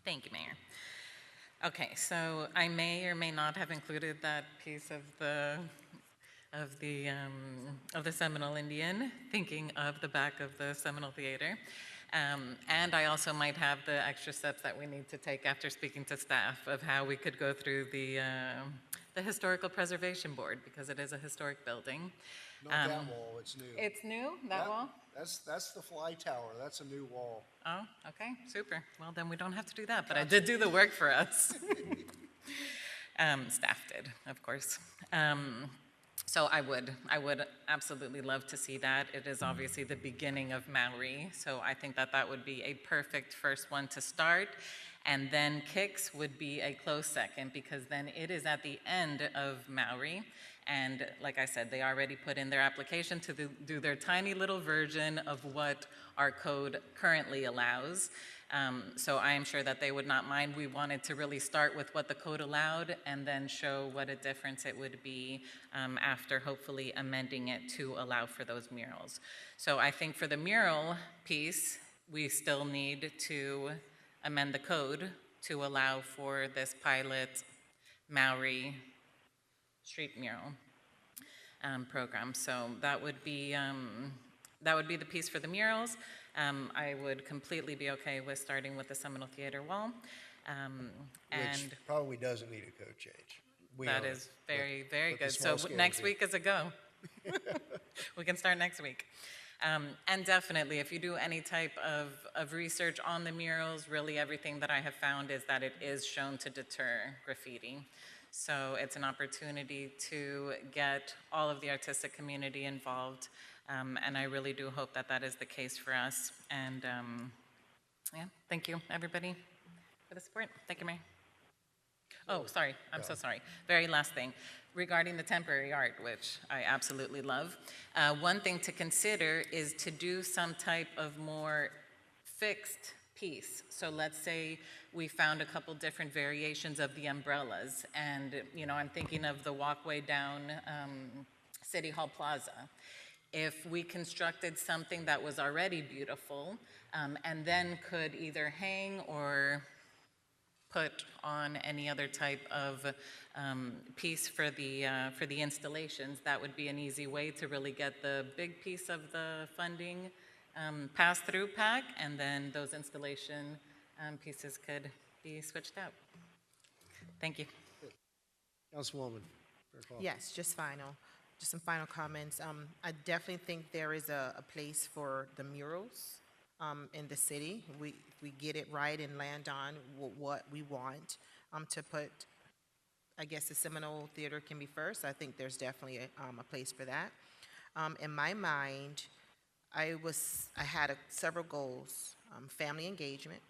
Thank you, Mayor. Okay, so I may or may not have included that piece of the Seminole Indian, thinking of the back of the Seminole Theater. And I also might have the extra steps that we need to take after speaking to staff of how we could go through the Historical Preservation Board, because it is a historic building. Not that wall, it's new. It's new, that wall? That's the fly tower, that's a new wall. Oh, okay, super. Well, then we don't have to do that, but I did do the work for us. Staff did, of course. So I would absolutely love to see that. It is obviously the beginning of Maui, so I think that that would be a perfect first one to start. And then Kicks would be a close second, because then it is at the end of Maui. And like I said, they already put in their application to do their tiny little version of what our code currently allows. So I am sure that they would not mind. We wanted to really start with what the code allowed and then show what a difference it would be after hopefully amending it to allow for those murals. So I think for the mural piece, we still need to amend the code to allow for this pilot Maui street mural program. So that would be the piece for the murals. I would completely be okay with starting with the Seminole Theater wall. Which probably doesn't need a code change. That is very, very good. So next week is a go. We can start next week. And definitely, if you do any type of research on the murals, really everything that I have found is that it is shown to deter graffiti. So it's an opportunity to get all of the artistic community involved. And I really do hope that that is the case for us. And yeah, thank you, everybody, for the support. Thank you, Mayor. Oh, sorry, I'm so sorry. Very last thing, regarding the temporary art, which I absolutely love. One thing to consider is to do some type of more fixed piece. So let's say we found a couple different variations of the umbrellas, and I'm thinking of the walkway down City Hall Plaza. If we constructed something that was already beautiful, and then could either hang or put on any other type of piece for the installations, that would be an easy way to really get the big piece of the funding pass-through pack, and then those installation pieces could be switched out. Thank you. Councilwoman. Yes, just some final comments. I definitely think there is a place for the murals in the city. We get it right and land on what we want to put I guess the Seminole Theater can be first. I think there's definitely a place for that. In my mind, I had several goals. Family engagement,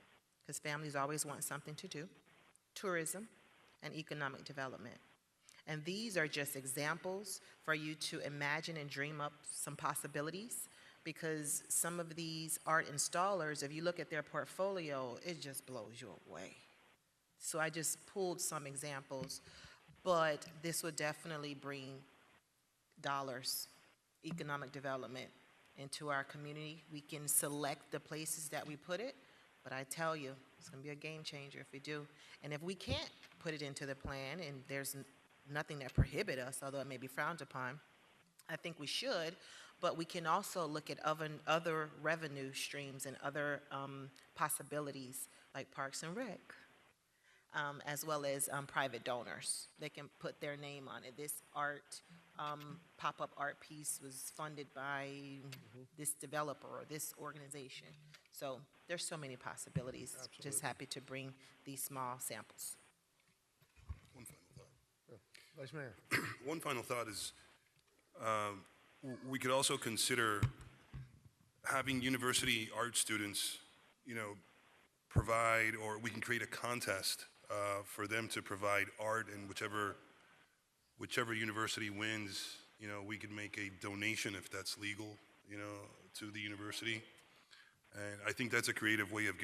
because families always want something to do, tourism, and economic development. And these are just examples for you to imagine and dream up some possibilities, because some of these art installers, if you look at their portfolio, it just blows you away. So I just pulled some examples, but this would definitely bring dollars, economic development into our community. We can select the places that we put it, but I tell you, it's gonna be a game changer if we do. And if we can't put it into the plan, and there's nothing that prohibit us, although it may be frowned upon, I think we should, but we can also look at other revenue streams and other possibilities like Parks and Rec, as well as private donors. They can put their name on it. This art, pop-up art piece was funded by this developer or this organization. So there's so many possibilities. Absolutely. Just happy to bring these small samples. One final thought. Vice Mayor. One final thought is we could also consider having university art students, provide, or we can create a contest for them to provide art, and whichever university wins, we could make a donation if that's legal, to the university. And I think that's a creative way of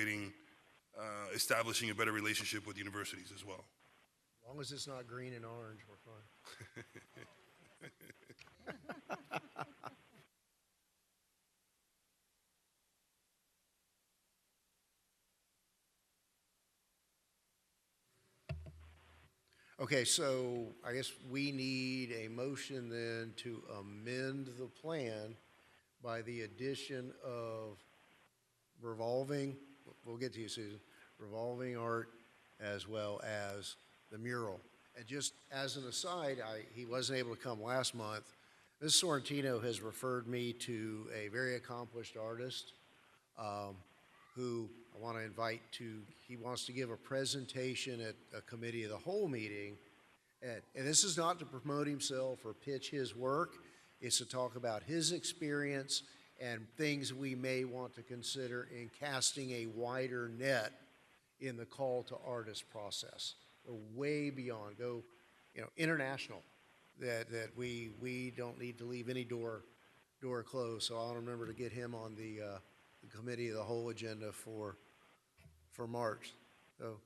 establishing a better relationship with universities as well. As long as it's not green and orange, we're fine. Okay, so I guess we need a motion then to amend the plan by the addition of revolving, we'll get to you, Susan, revolving art as well as the mural. And just as an aside, he wasn't able to come last month. Ms. Sorrentino has referred me to a very accomplished artist who I want to invite he wants to give a presentation at a committee of the whole meeting. And this is not to promote himself or pitch his work. It's to talk about his experience and things we may want to consider in casting a wider net in the call to artist process. Go way beyond, international, that we don't need to leave any door closed. So I'll remember to get him on the committee of the whole agenda for March. So,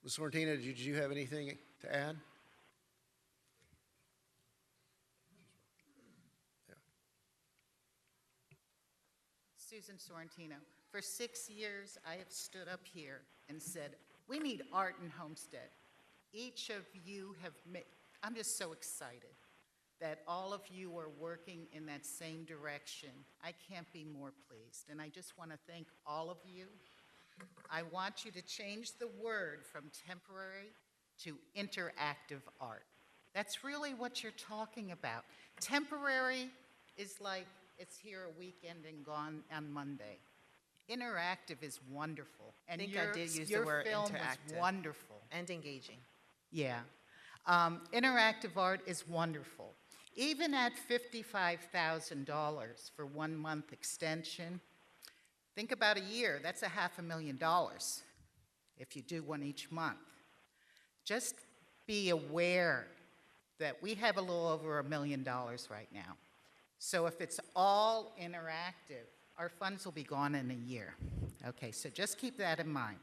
Ms. Sorrentino, did you have anything to add? Susan Sorrentino. For 6 years, I have stood up here and said, we need art in Homestead. Each of you have made, I'm just so excited that all of you are working in that same direction. I can't be more pleased, and I just want to thank all of you. I want you to change the word from temporary to interactive art. That's really what you're talking about. Temporary is like it's here a weekend and gone on Monday. Interactive is wonderful, and I think I did use the your word film interactive. was wonderful. And engaging. Yeah. Interactive art is wonderful. Even at $55,000 for 1 month extension, think about a year, that's $500,000 if you do one each month. Just be aware that we have a little over $1 million right now. So if it's all interactive, our funds will be gone in a year. Okay, so just keep that in mind.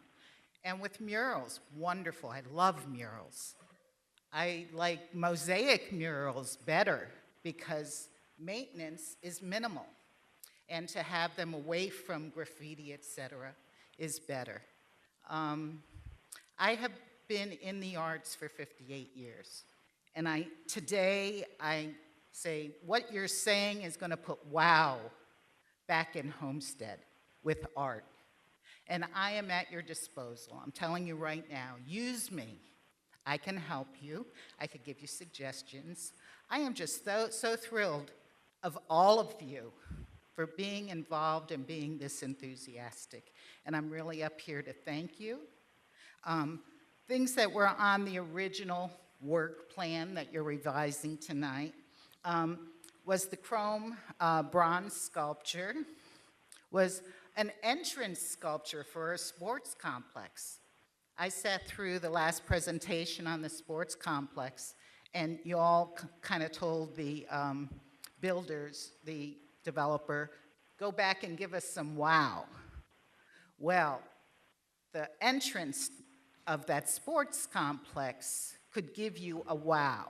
And with murals, wonderful, I love murals. I like mosaic murals better because maintenance is minimal. And to have them away from graffiti, etc., is better. I have been in the arts for 58 years. And today I say, what you're saying is going to put wow back in Homestead with art. And I am at your disposal. I'm telling you right now, use me. I can help you. I could give you suggestions. I am just so thrilled of all of you for being involved and being this enthusiastic. And I'm really up here to thank you. Things that were on the original work plan that you're revising tonight was the chrome bronze sculpture, was an entrance sculpture for a sports complex. I sat through the last presentation on the sports complex, and you all kind of told the builders, the developer, go back and give us some wow. Well, the entrance of that sports complex could give you a wow.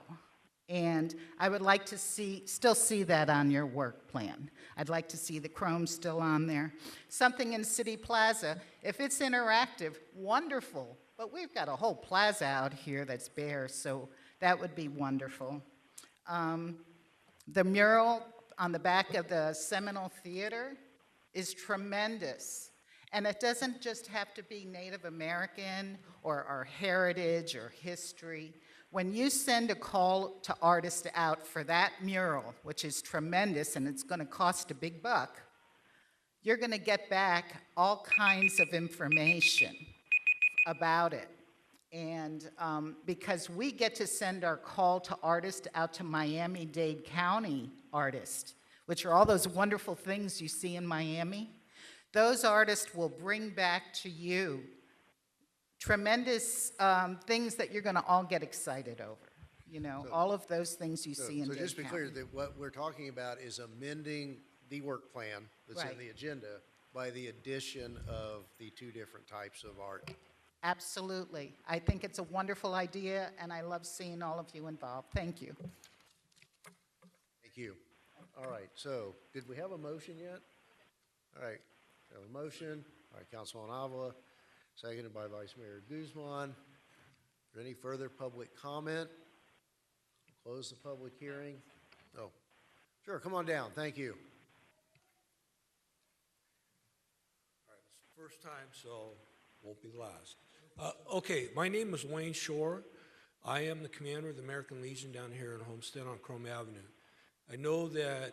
And I would like to still see that on your work plan. I'd like to see the chrome still on there. Something in City Plaza, if it's interactive, wonderful. But we've got a whole plaza out here that's bare, so that would be wonderful. The mural on the back of the Seminole Theater is tremendous. And it doesn't just have to be Native American or our heritage or history. When you send a call to artists out for that mural, which is tremendous and it's going to cost a big buck, you're going to get back all kinds of information about it. And because we get to send our call to artists out to Miami-Dade County artists, which are all those wonderful things you see in Miami, those artists will bring back to you tremendous things that you're going to all get excited over. You know, all of those things you see in Dade So just to be County. clear, that what we're talking about is amending the work plan that's in Right. the agenda by the addition of the two different types of art. Absolutely. I think it's a wonderful idea, and I love seeing all of you involved. Thank you. Thank you. All right, so did we have a motion yet? All right, we have a motion. All right, Councilman Avila, seconded by Vice Mayor Guzman. Is there any further public comment? Close the public hearing. Oh, sure, come on down. Thank you. First time, so won't be the last. Okay, my name is Wayne Shore. I am the commander of the American Legion down here in Homestead on Chrome Avenue. I know that,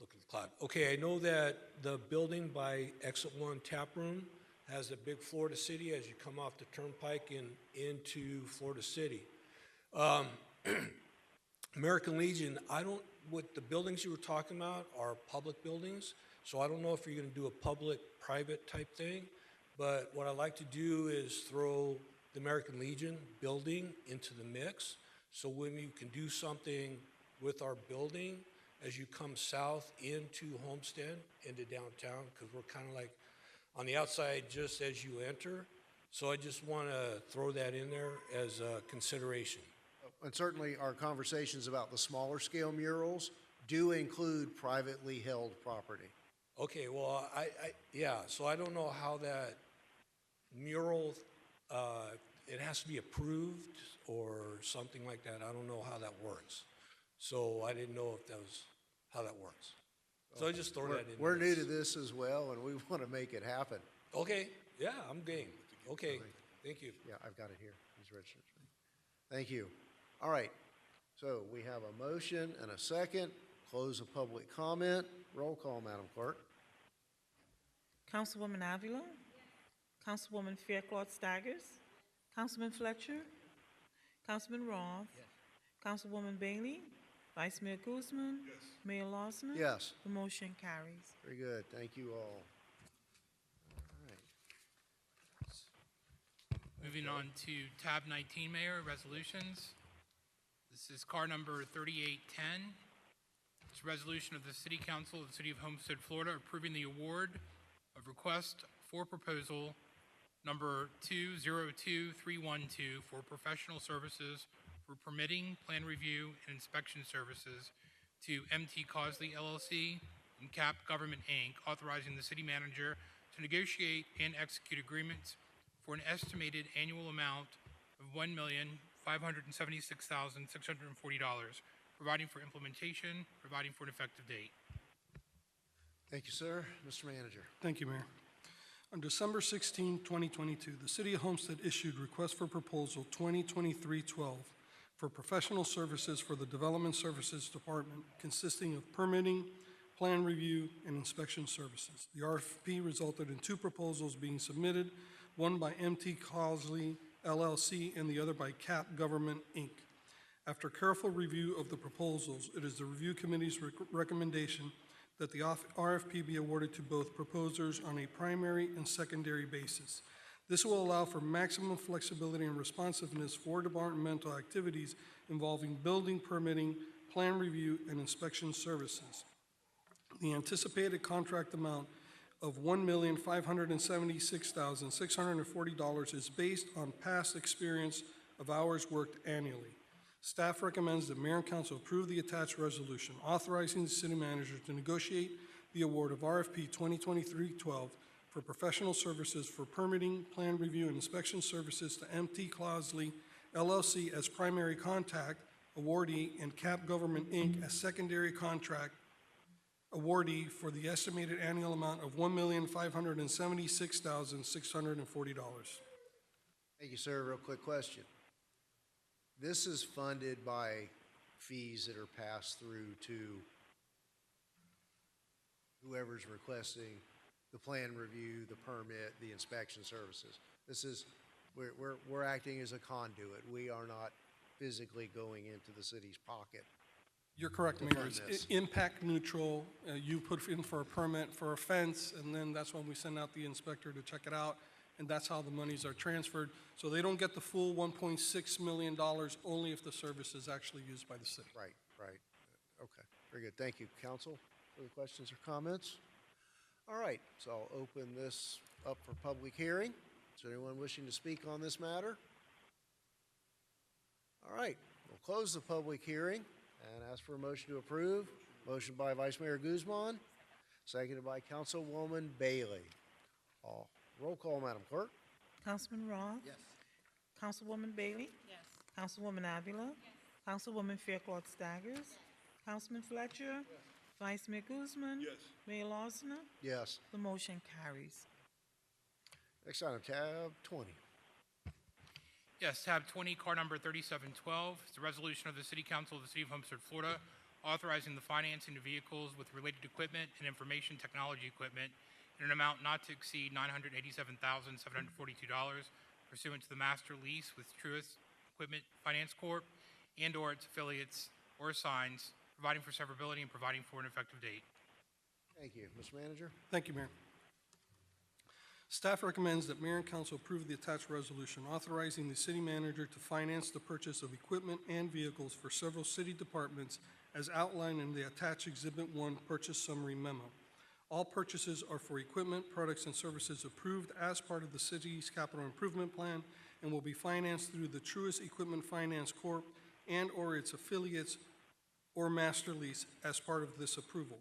look at the clock. Okay, I know that the building by Exit 1 Tap Room has a big Florida City as you come off the Turnpike and into Florida City. American Legion, what the buildings you were talking about are public buildings, so I don't know if you're going to do a public-private type thing, but what I'd like to do is throw the American Legion building into the mix, so when you can do something with our building as you come south into Homestead, into downtown, because we're kind of like on the outside just as you enter. So I just want to throw that in there as a consideration. And certainly our conversations about the smaller scale murals do include privately held property. Okay, well, yeah, so I don't know how that mural, it has to be approved or something like that. I don't know how that works. So I didn't know if that was how that works. So I just throw that in. We're new to this as well, and we want to make it happen. Okay, yeah, I'm game. Okay, thank you. Yeah, I've got it here. He's registered. Thank you. All right, so we have a motion and a second. Close the public comment. Roll call, Madam Clerk. Councilwoman Avila? Councilwoman Fairclough Staggers? Councilman Fletcher? Councilman Roth? Councilwoman Bailey? Vice Mayor Guzman? Mayor Losner? Yes. The motion carries. Very good. Thank you all. All right. Moving on to tab 19, Mayor, resolutions. This is car number 3810. It's a resolution of the City Council of the City of Homestead, Florida, approving the award of request for proposal number 202312 for professional services for permitting, plan review, and inspection services to MT Causley LLC and CAP Government, Inc., authorizing the city manager to negotiate and execute agreements for an estimated annual amount of $1,576,640, providing for implementation, providing for an effective date. Thank you, sir. Mr. Manager. Thank you, Mayor. On December 16, 2022, the City of Homestead issued Request for Proposal 2023-12 for professional services for the Development Services Department, consisting of permitting, plan review, and inspection services. The RFP resulted in two proposals being submitted, one by MT Causley LLC, and the other by CAP Government, Inc. After careful review of the proposals, it is the Review Committee's recommendation that the RFP be awarded to both proposers on a primary and secondary basis. This will allow for maximum flexibility and responsiveness for departmental activities involving building permitting, plan review, and inspection services. The anticipated contract amount of $1,576,640 is based on past experience of hours worked annually. Staff recommends that Mayor and Council approve the attached resolution authorizing the city manager to negotiate the award of RFP 2023-12 for professional services for permitting, plan review, and inspection services to MT Closley LLC as primary contact awardee and CAP Government, Inc. as secondary contract awardee for the estimated annual amount of $1,576,640. Thank you, sir. Real quick question. This is funded by fees that are passed through to whoever's requesting the plan review, the permit, the inspection services. This is, we're acting as a conduit. We are not physically going into the city's pocket. You're correct, to Mayor. fund It's this. impact neutral. You put in for a permit for a fence, and then that's when we send out the inspector to check it out, and that's how the monies are transferred. So they don't get the full $1.6 million only if the service is actually used by the city. Right, right. Okay, very good. Thank you. Council, further questions or comments? All right, so I'll open this up for public hearing. Is there anyone wishing to speak on this matter? All right, we'll close the public hearing and ask for a motion to approve. Motion by Vice Mayor Guzman, seconded by Councilwoman Bailey. Roll call, Madam Clerk. Councilman Roth? Yes. Councilwoman Bailey? Yes. Councilwoman Avila? Councilwoman Fairclough Staggers? Councilman Fletcher? Vice Mayor Guzman? Yes. Mayor Losner? Yes. The motion carries. Next item, tab 20. Yes, tab 20, car number 3712. It's a resolution of the City Council of the City of Homestead, Florida, authorizing the financing of vehicles with related equipment and information technology equipment in an amount not to exceed $987,742 pursuant to the master lease with Truist Equipment Finance Corp. And/or its affiliates or assigns, providing for severability and providing for an effective date. Thank you. Mr. Manager? Thank you, Mayor. Staff recommends that Mayor and Council approve the attached resolution authorizing the city manager to finance the purchase of equipment and vehicles for several city departments as outlined in the attached Exhibit 1 Purchase Summary Memo. All purchases are for equipment, products, and services approved as part of the city's capital improvement plan and will be financed through the Truist Equipment Finance Corp. And/or its affiliates or master lease as part of this approval.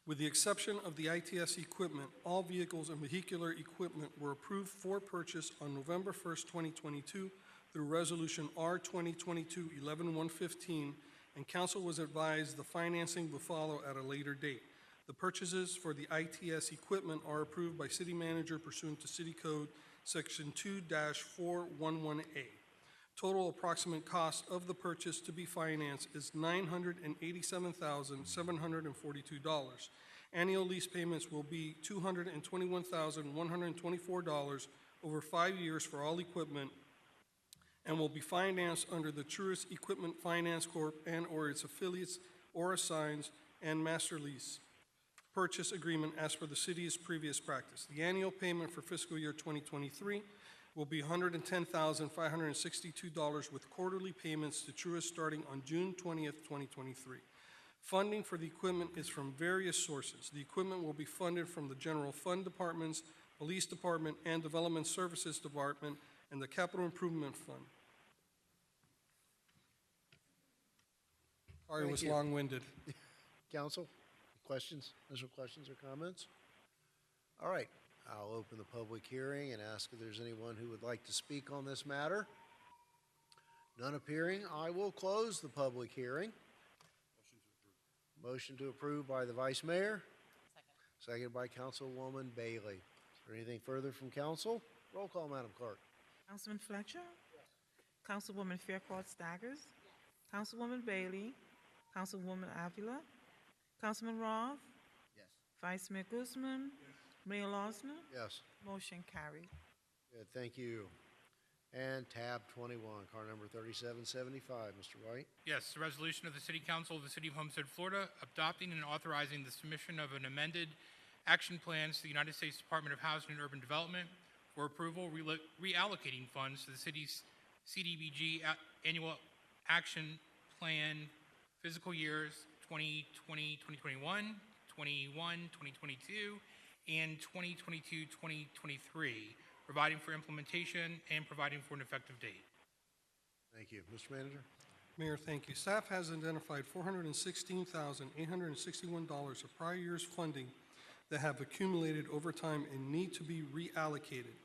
With the exception of the ITS equipment, all vehicles and vehicular equipment were approved for purchase on November 1st, 2022 through Resolution R 2022-11-115, and Council was advised the financing will follow at a later date. The purchases for the ITS equipment are approved by City Manager pursuant to City Code Section 2-411A. Total approximate cost of the purchase to be financed is $987,742. Annual lease payments will be $221,124 over 5 years for all equipment and will be financed under the Truist Equipment Finance Corp. And/or its affiliates or assigns and master lease purchase agreement as per the city's previous practice. The annual payment for fiscal year 2023 will be $110,562 with quarterly payments to Truist starting on June 20th, 2023. Funding for the equipment is from various sources. The equipment will be funded from the General Fund Departments, Police Department, and Development Services Department, and the Capital Improvement Fund. Sorry, it Thank was you. long-winded. Council, questions, initial questions or comments? All right, I'll open the public hearing and ask if there's anyone who would like to speak on this matter. None appearing, I will close the public hearing. Motion to approve by the Vice Mayor. Seconded by Councilwoman Bailey. Is there anything further from council? Roll call, Madam Clerk. Councilman Fletcher? Councilwoman Fairclough Staggers? Councilwoman Bailey? Councilwoman Avila? Councilman Roth? Yes. Vice Mayor Guzman? Mayor Losner? Yes. Motion carried. Good, thank you. And tab 21, car number 3775. Mr. White? Yes, the resolution of the City Council of the City of Homestead, Florida, adopting and authorizing the submission of an amended action plan to the United States Department of Housing and Urban Development for approval, reallocating funds to the city's CDBG annual action plan fiscal years 2020, 2021, 2022, and 2022, 2023, providing for implementation and providing for an effective date. Thank you. Mr. Manager? Mayor, thank you. Staff has identified $416,861 of prior year's funding that have accumulated over time and need to be reallocated.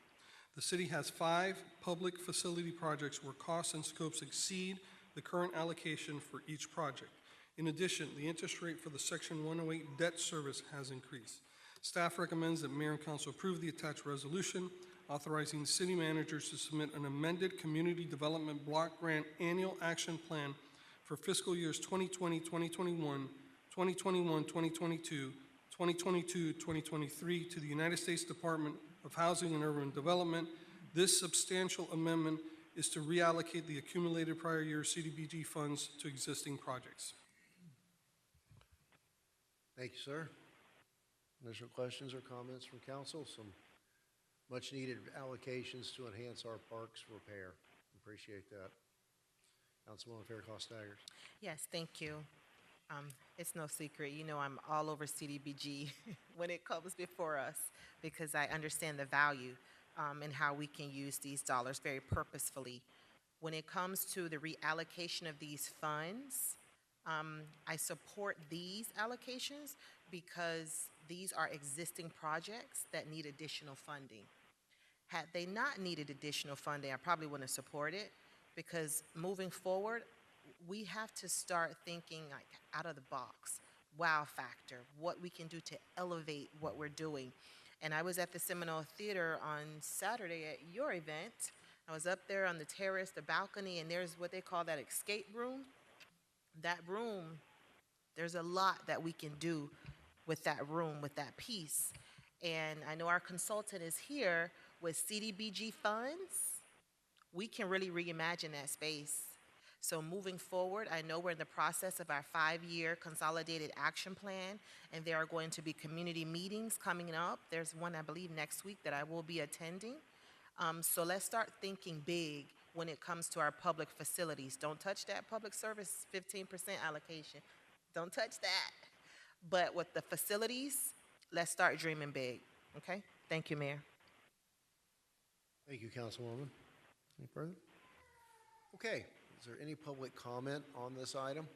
The city has 5 public facility projects where costs and scopes exceed the current allocation for each project. In addition, the interest rate for the Section 108 debt service has increased. Staff recommends that Mayor and Council approve the attached resolution authorizing the city managers to submit an amended Community Development Block Grant Annual Action Plan for fiscal years 2020, 2021, 2021, 2022, 2022, 2023 to the United States Department of Housing and Urban Development. This substantial amendment is to reallocate the accumulated prior year CDBG funds to existing projects. Thank you, sir. Additional questions or comments from council? Some much-needed allocations to enhance our parks repair. Appreciate that. Councilwoman Fairclough-Staggers. Yes, thank you. It's no secret, you know I'm all over CDBG when it comes before us because I understand the value and how we can use these dollars very purposefully. When it comes to the reallocation of these funds, I support these allocations because these are existing projects that need additional funding. Had they not needed additional funding, I probably wouldn't have supported it because moving forward, we have to start thinking like out of the box, wow factor, what we can do to elevate what we're doing. And I was at the Seminole Theater on Saturday at your event. I was up there on the terrace, the balcony, and there's what they call that escape room. That room, there's a lot that we can do with that room, with that piece. And I know our consultant is here with CDBG funds. We can really reimagine that space. So moving forward, I know we're in the process of our 5-year consolidated action plan, and there are going to be community meetings coming up. There's one, I believe, next week that I will be attending. So let's start thinking big when it comes to our public facilities. Don't touch that public service 15% allocation. Don't touch that. But with the facilities, let's start dreaming big, okay? Thank you, Mayor. Thank you, Councilwoman. Any further? Okay, is there any public comment on this item?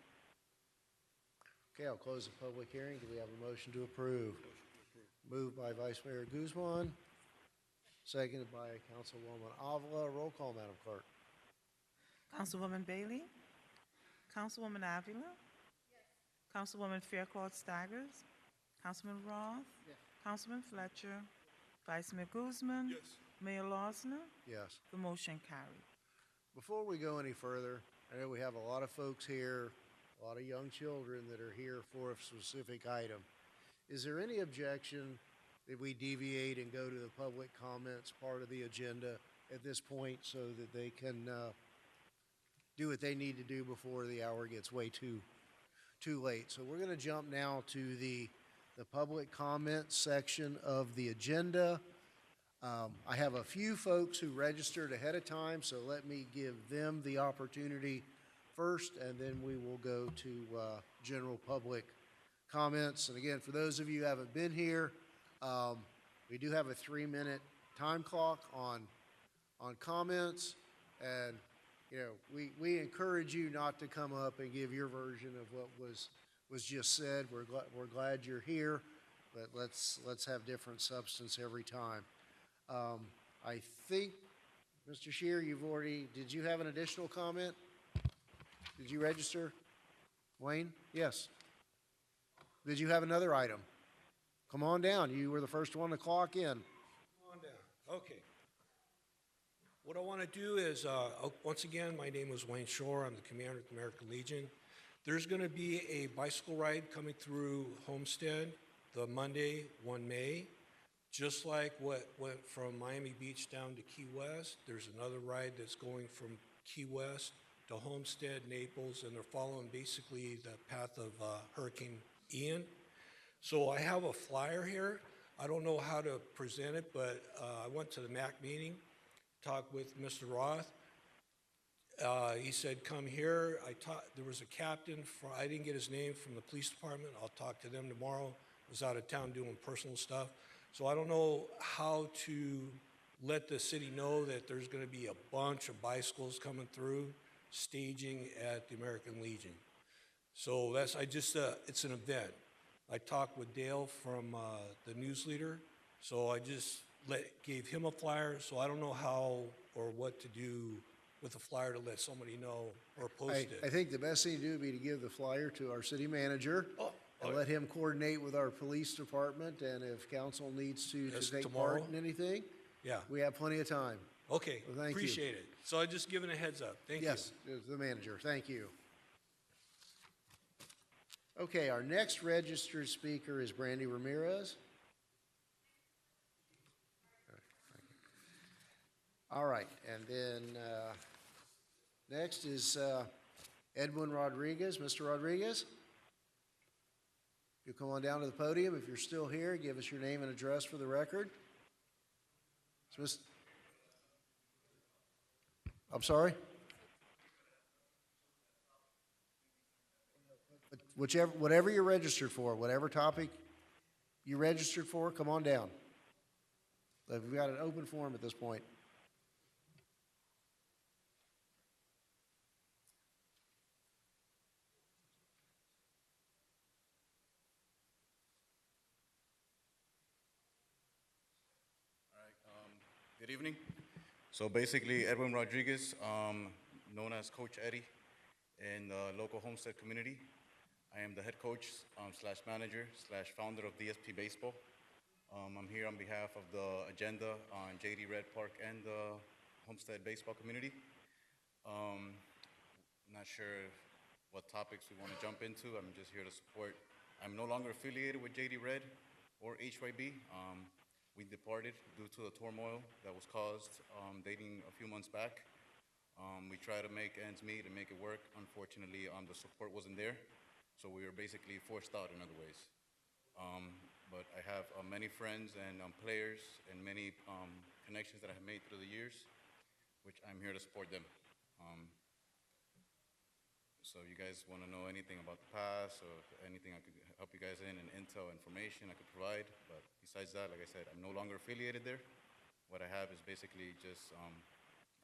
Okay, I'll close the public hearing. Do we have a motion to approve? Moved by Vice Mayor Guzman, seconded by Councilwoman Avila. Roll call, Madam Clerk. Councilwoman Bailey? Councilwoman Avila? Councilwoman Fairclough-Staggers? Councilman Roth? Councilman Fletcher? Vice Mayor Guzman? Mayor Losner? Yes. The motion carried. Before we go any further, I know we have a lot of folks here, a lot of young children that are here for a specific item. Is there any objection that we deviate and go to the public comments part of the agenda at this point so that they can do what they need to do before the hour gets way too late? So we're going to jump now to the public comment section of the agenda. I have a few folks who registered ahead of time, so let me give them the opportunity first, and then we will go to general public comments. And again, for those of you who haven't been here, we do have a 3-minute time clock on comments, and you know we encourage you not to come up and give your version of what was just said. We're glad you're here, but let's have different substance every time. I think, Mr. Scheer, did you have an additional comment? Did you register? Wayne? Yes. Did you have another item? Come on down. You were the first one to clock in. Come on down. Okay. What I want to do is, once again, my name is Wayne Shore. I'm the commander of the American Legion. There's going to be a bicycle ride coming through Homestead the Monday, 1 May, Just like what went from Miami Beach down to Key West, there's another ride that's going from Key West to Homestead, Naples, and they're following basically the path of Hurricane Ian. So I have a flyer here. I don't know how to present it, but I went to the MAC meeting, talked with Mr. Roth. He said, come here. There was a captain, I didn't get his name, from the police department. I'll talk to them tomorrow. I was out of town doing personal stuff. So I don't know how to let the city know that there's going to be a bunch of bicycles coming through, staging at the American Legion. So it's an event. I talked with Dale from the news leader, so I just gave him a flyer, so I don't know how or what to do with a flyer to let somebody know or post it. I think the best thing to do would be to give the flyer to our city manager and let him coordinate with our police department, and if council needs to take tomorrow? part in anything, Yeah. we have plenty of time. Okay, Well, thank you. appreciate it. So I just giving a heads up. Thank you. Yes, the manager, thank you. Okay, our next registered speaker is Brandy Ramirez. All right, and then next is Edwin Rodriguez. Mr. Rodriguez, you come on down to the podium. If you're still here, give us your name and address for the record. I'm sorry? Whatever you're registered for, whatever topic you registered for, come on down. We've got an open forum at this point. Good evening. So basically, Edwin Rodriguez, known as Coach Eddie in the local Homestead community. I am the head coach slash manager slash founder of DSP Baseball. I'm here on behalf of the agenda on JD Red Park and the Homestead baseball community. Not sure what topics we want to jump into. I'm just here to support. I'm no longer affiliated with JD Red or HYB. We departed due to the turmoil that was caused dating a few months back. We tried to make ends meet and make it work. Unfortunately, the support wasn't there, so we were basically forced out in other ways. But I have many friends and players and many connections that I have made through the years, which I'm here to support them. So if you guys want to know anything about the past or anything I could help you guys in, and intel information I could provide. But besides that, like I said, I'm no longer affiliated there. What I have is basically just,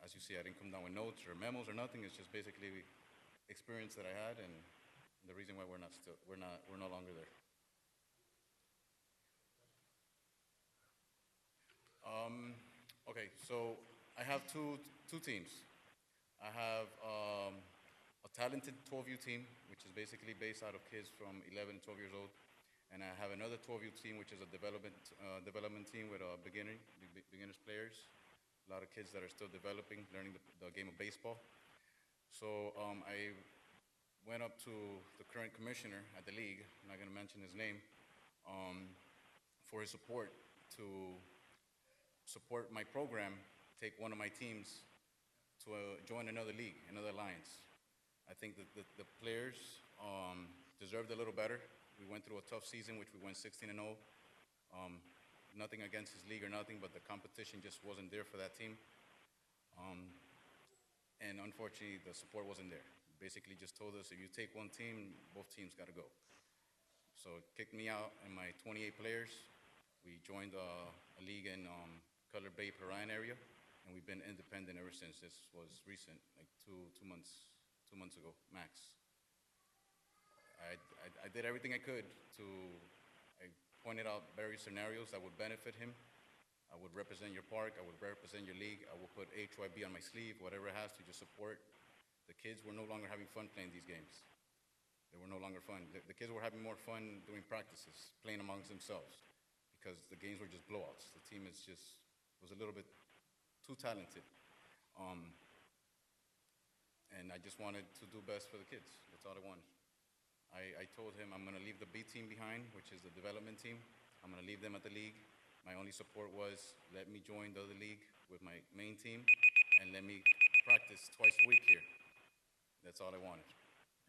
as you see, I didn't come down with notes or memos or nothing. It's just basically experience that I had and the reason why we're no longer there. Okay, so I have two teams. I have a talented 12U team, which is basically based out of kids from 11 to 12 years old. And I have another 12U team, which is a development team with beginners players, a lot of kids that are still developing, learning the game of baseball. So I went up to the current commissioner at the league, I'm not going to mention his name, for his support to support my program, take one of my teams to join another league, another alliance. I think that the players deserved a little better. We went through a tough season, which we went 16-0. Nothing against his league or nothing, but the competition just wasn't there for that team. And unfortunately, the support wasn't there. Basically just told us, if you take one team, both teams got to go. So it kicked me out and my 28 players. We joined a league in Cutler Bay, Perrine area, and we've been independent ever since. This was recent, like two months ago, max. I did everything I could I pointed out various scenarios that would benefit him. I would represent your park, I would represent your league, I will put HYB on my sleeve, whatever it has to just support. The kids were no longer having fun playing these games. They were no longer fun. The kids were having more fun doing practices, playing amongst themselves, because the games were just blowouts. The team was a little bit too talented. And I just wanted to do best for the kids. That's all I wanted. I told him I'm going to leave the B team behind, which is the development team. I'm going to leave them at the league. My only support was let me join the other league with my main team and let me practice twice a week here. That's all I wanted.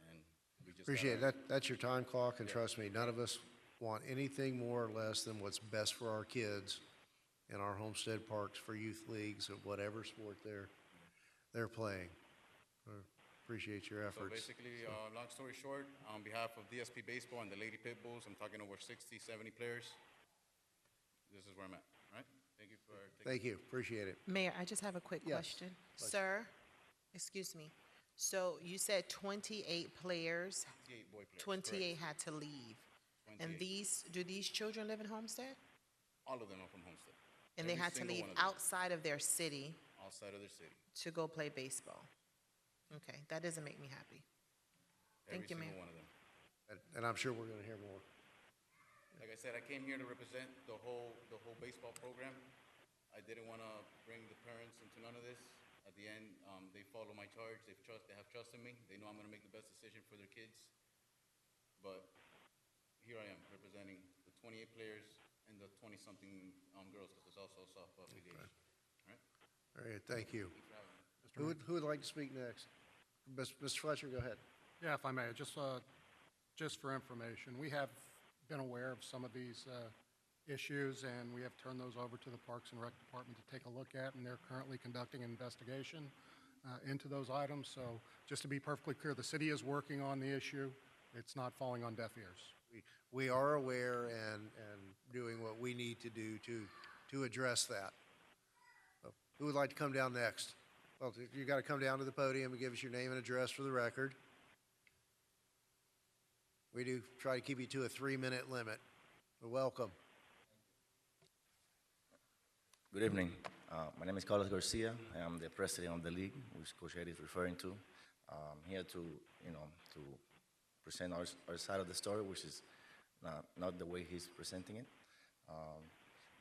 And we just Appreciate got it. That's your time clock, and Yeah. trust me, none of us want anything more or less than what's best for our kids in our Homestead Parks for youth leagues of whatever sport they're playing. Appreciate your So efforts. basically, long story short, on behalf of DSP Baseball and the Lady Pitbulls, I'm talking over 60, 70 players. This is where I'm at, right? Thank you for taking Thank you. Appreciate it. Mayor, I just have a quick Yes. question. Sir, excuse me. So you said 28 players, 28 boy players. 28 correct. had to leave. And 28. do these children live in Homestead? All of them are from Homestead. And they Every had to single leave one of them. outside of their city Outside of their city. to go play baseball? Okay, that doesn't make me happy. Thank you, Every Mayor. single one of them. And I'm sure we're going to hear more. Like I said, I came here to represent the whole baseball program. I didn't want to bring the parents into none of this. At the end, they follow my charge. They have trust in me. They know I'm going to make the best decision for their kids. But here I am representing the 28 players and the 20-something girls, because there's also a softball affiliation. All right? All right, thank you. Thanks for having me. Who would like to speak next? Mr. Fletcher, go ahead. Yeah, if I may, just for information, we have been aware of some of these issues, and we have turned those over to the Parks and Rec Department to take a look at, and they're currently conducting an investigation into those items. So just to be perfectly clear, the city is working on the issue. It's not falling on deaf ears. We are aware and doing what we need to do to address that. So, who would like to come down next? Well, you got to come down to the podium and give us your name and address for the record. We do try to keep you to a 3-minute limit. Welcome. Good evening. My name is Carlos Garcia. I am the president of the league, which Coach Eddie is referring to. I'm here to present our side of the story, which is not the way he's presenting it.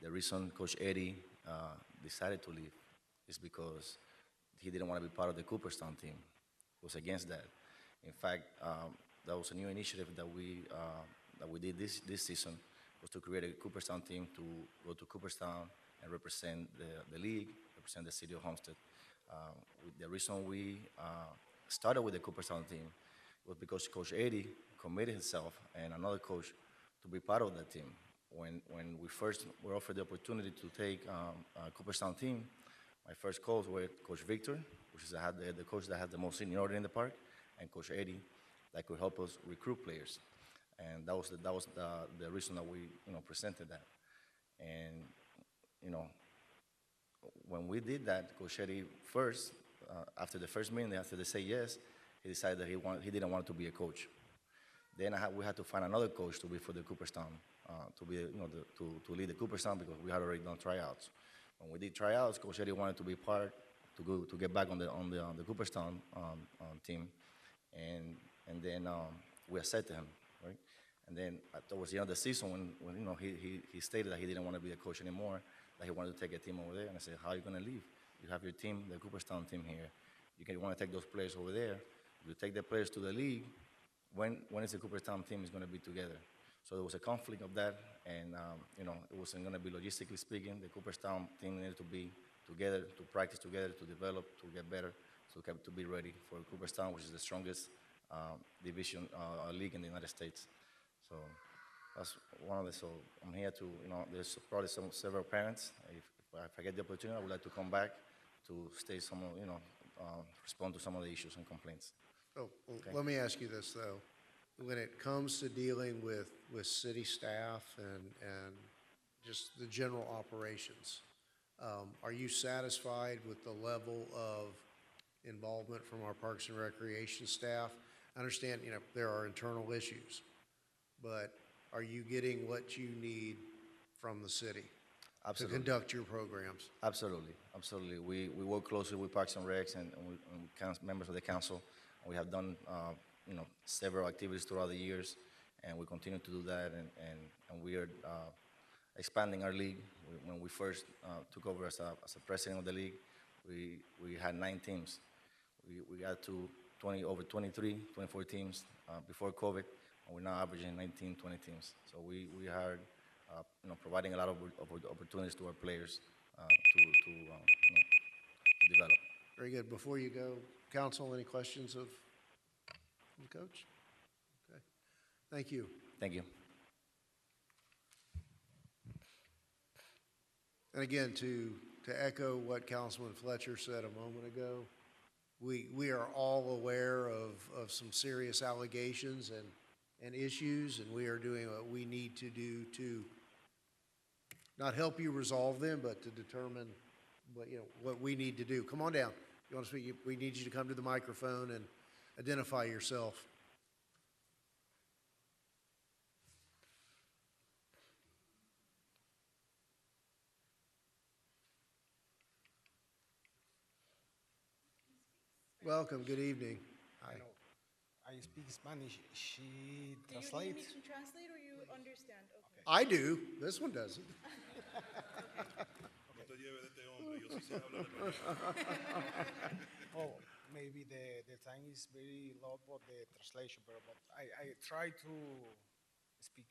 The reason Coach Eddie decided to leave is because he didn't want to be part of the Cooperstown team. He was against that. In fact, that was a new initiative that we did this season, was to create a Cooperstown team to go to Cooperstown and represent the league, represent the city of Homestead. The reason we started with the Cooperstown team was because Coach Eddie committed himself and another coach to be part of that team. When we first were offered the opportunity to take a Cooperstown team, my first calls were Coach Victor, which is the coach that had the most seniority in the park, and Coach Eddie, that could help us recruit players. And that was the reason that we presented that. And when we did that, Coach Eddie first, after the first meeting, after they say yes, he decided that he didn't want to be a coach. Then we had to find another coach to be for the Cooperstown, to lead the Cooperstown, because we had already done tryouts. When we did tryouts, Coach Eddie wanted to be part, to get back on the Cooperstown team, and then we accepted him, right? And then towards the end of the season, when he stated that he didn't want to be a coach anymore, that he wanted to take a team over there, and I said, how are you going to leave? You have your team, the Cooperstown team here. You want to take those players over there. You take the players to the league. When is the Cooperstown team is going to be together? So there was a conflict of that, and it wasn't going to be logistically speaking. The Cooperstown team needed to be together, to practice together, to develop, to get better, to be ready for Cooperstown, which is the strongest division league in the United States. So that's one of the. So I'm here to, there's probably several parents. If I get the opportunity, I would like to come back to state some, respond to some of the issues and complaints. Oh, well, Okay. let me ask you this, though. When it comes to dealing with city staff and just the general operations, are you satisfied with the level of involvement from our Parks and Recreation staff? I understand, there are internal issues, but are you getting what you need from the city Absolutely. to conduct your programs? Absolutely, absolutely. We work closely with Parks and Recs and members of the council. We have done several activities throughout the years, and we continue to do that. And we are expanding our league. When we first took over as a president of the league, we had 9 teams. We got to over 23, 24 teams before COVID, and we're now averaging 19, 20 teams. So we hired providing a lot of opportunities to our players to develop. Very good. Before you go, council, any questions of the coach? Okay. Thank you. Thank you. And again, to echo what Councilman Fletcher said a moment ago, we are all aware of some serious allegations and issues, and we are doing what we need to do to not help you resolve them, but to determine what we need to do. Come on down. You want to speak? We need you to come to the microphone and identify yourself. Welcome. Good evening. Hi. I speak Spanish. She Do you need translates. me to translate or you understand? Okay. I do. This one doesn't. Oh, maybe the time is very low for the translation, but I try to speak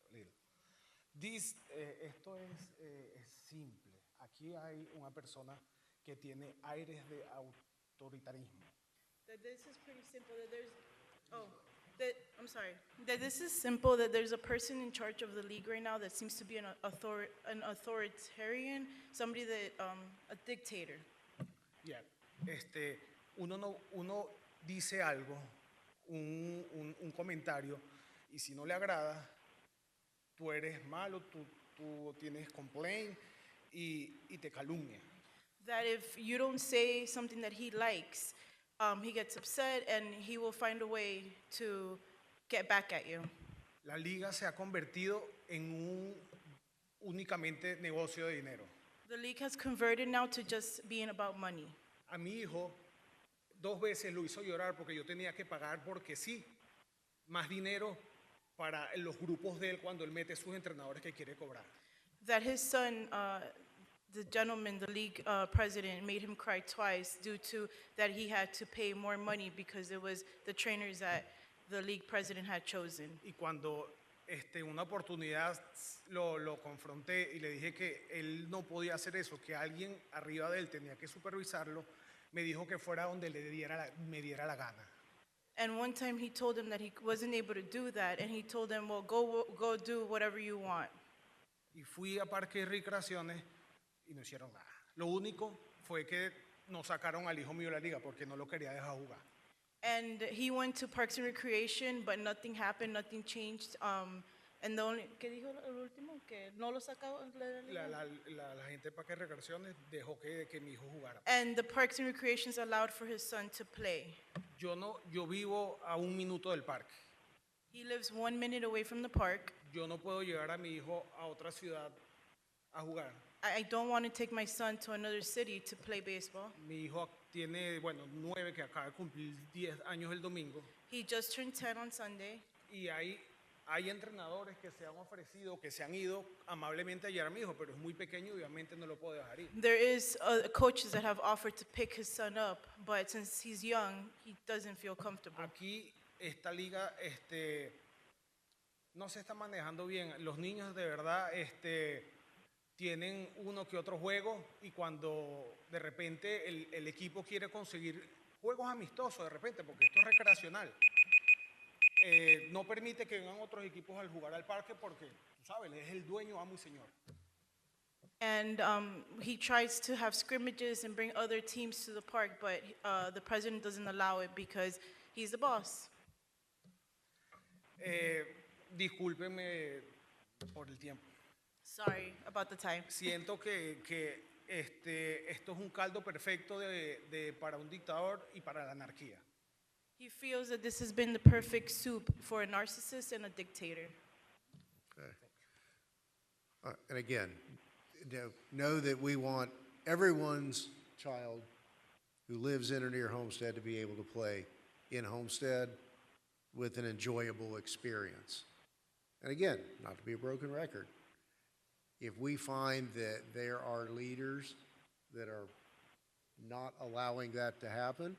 a little. Esto es simple. Aquí hay una persona que tiene aires de autoritarismo. That this is pretty simple. I'm sorry. That this is simple. That there's a person in charge of the league right now that seems to be an authoritarian, somebody that a dictator. Yeah. Uno dice algo, un comentario, y si no le agrada, tú eres malo, tú tienes complaint y te calumnia. That if you don't say something that he likes, he gets upset and he will find a way to get back at you. La liga se ha convertido en un únicamente negocio de dinero. The league has converted now to just being about money. A mi hijo 2 veces lo hizo llorar porque yo tenía que pagar porque sí, más dinero para los grupos de él cuando él mete sus entrenadores que quiere cobrar. That his son, the gentleman, the league president, made him cry twice due to that he had to pay more money because it was the trainers that the league president had chosen. Y cuando una oportunidad lo confronté y le dije que él no podía hacer eso, que alguien arriba de él tenía que supervisarlo, me dijo que fuera donde me diera la gana. And one time he told him that he wasn't able to do that, and he told him, well, go do whatever you want. Y fui a parques y recreaciones y no hicieron nada. Lo único fue que nos sacaron al hijo mío de la liga porque no lo quería dejar jugar. And he went to Parks and Recreation, but nothing happened, nothing changed. And the only, ¿qué dijo el último? Que no lo sacaba de la liga. La gente de parques y recreaciones dejó que mi hijo jugara. And the Parks and Recreations allowed for his son to play. Yo vivo a 1 minuto del parque. He lives 1 minute away from the park. Yo no puedo llevar a mi hijo a otra ciudad a jugar. I don't want to take my son to another city to play baseball. Mi hijo tiene, 9, que acaba de cumplir 10 años el domingo. He just turned 10 on Sunday. Y hay entrenadores que se han ofrecido, que se han ido amablemente a llevar a mi hijo, pero es muy pequeño y obviamente no lo puedo dejar ir. There is coaches that have offered to pick his son up, but since he's young, he doesn't feel comfortable. Aquí esta liga no se está manejando bien. Los niños de verdad tienen uno que otro juego y cuando de repente el equipo quiere conseguir juegos amistosos de repente, porque esto es recreacional, no permite que vengan otros equipos al jugar al parque porque, tú sabes, es el dueño, amo y señor. And he tries to have scrimmages and bring other teams to the park, but the president doesn't allow it because he's the boss. Discúlpenme por el tiempo. Sorry about the time. Siento que esto es un caldo perfecto para un dictador y para la anarquía. He feels that this has been the perfect soup for a narcissist and a dictator. Okay. And again, know that we want everyone's child who lives in or near Homestead to be able to play in Homestead with an enjoyable experience. And again, not to be a broken record, if we find that there are leaders that are not allowing that to happen,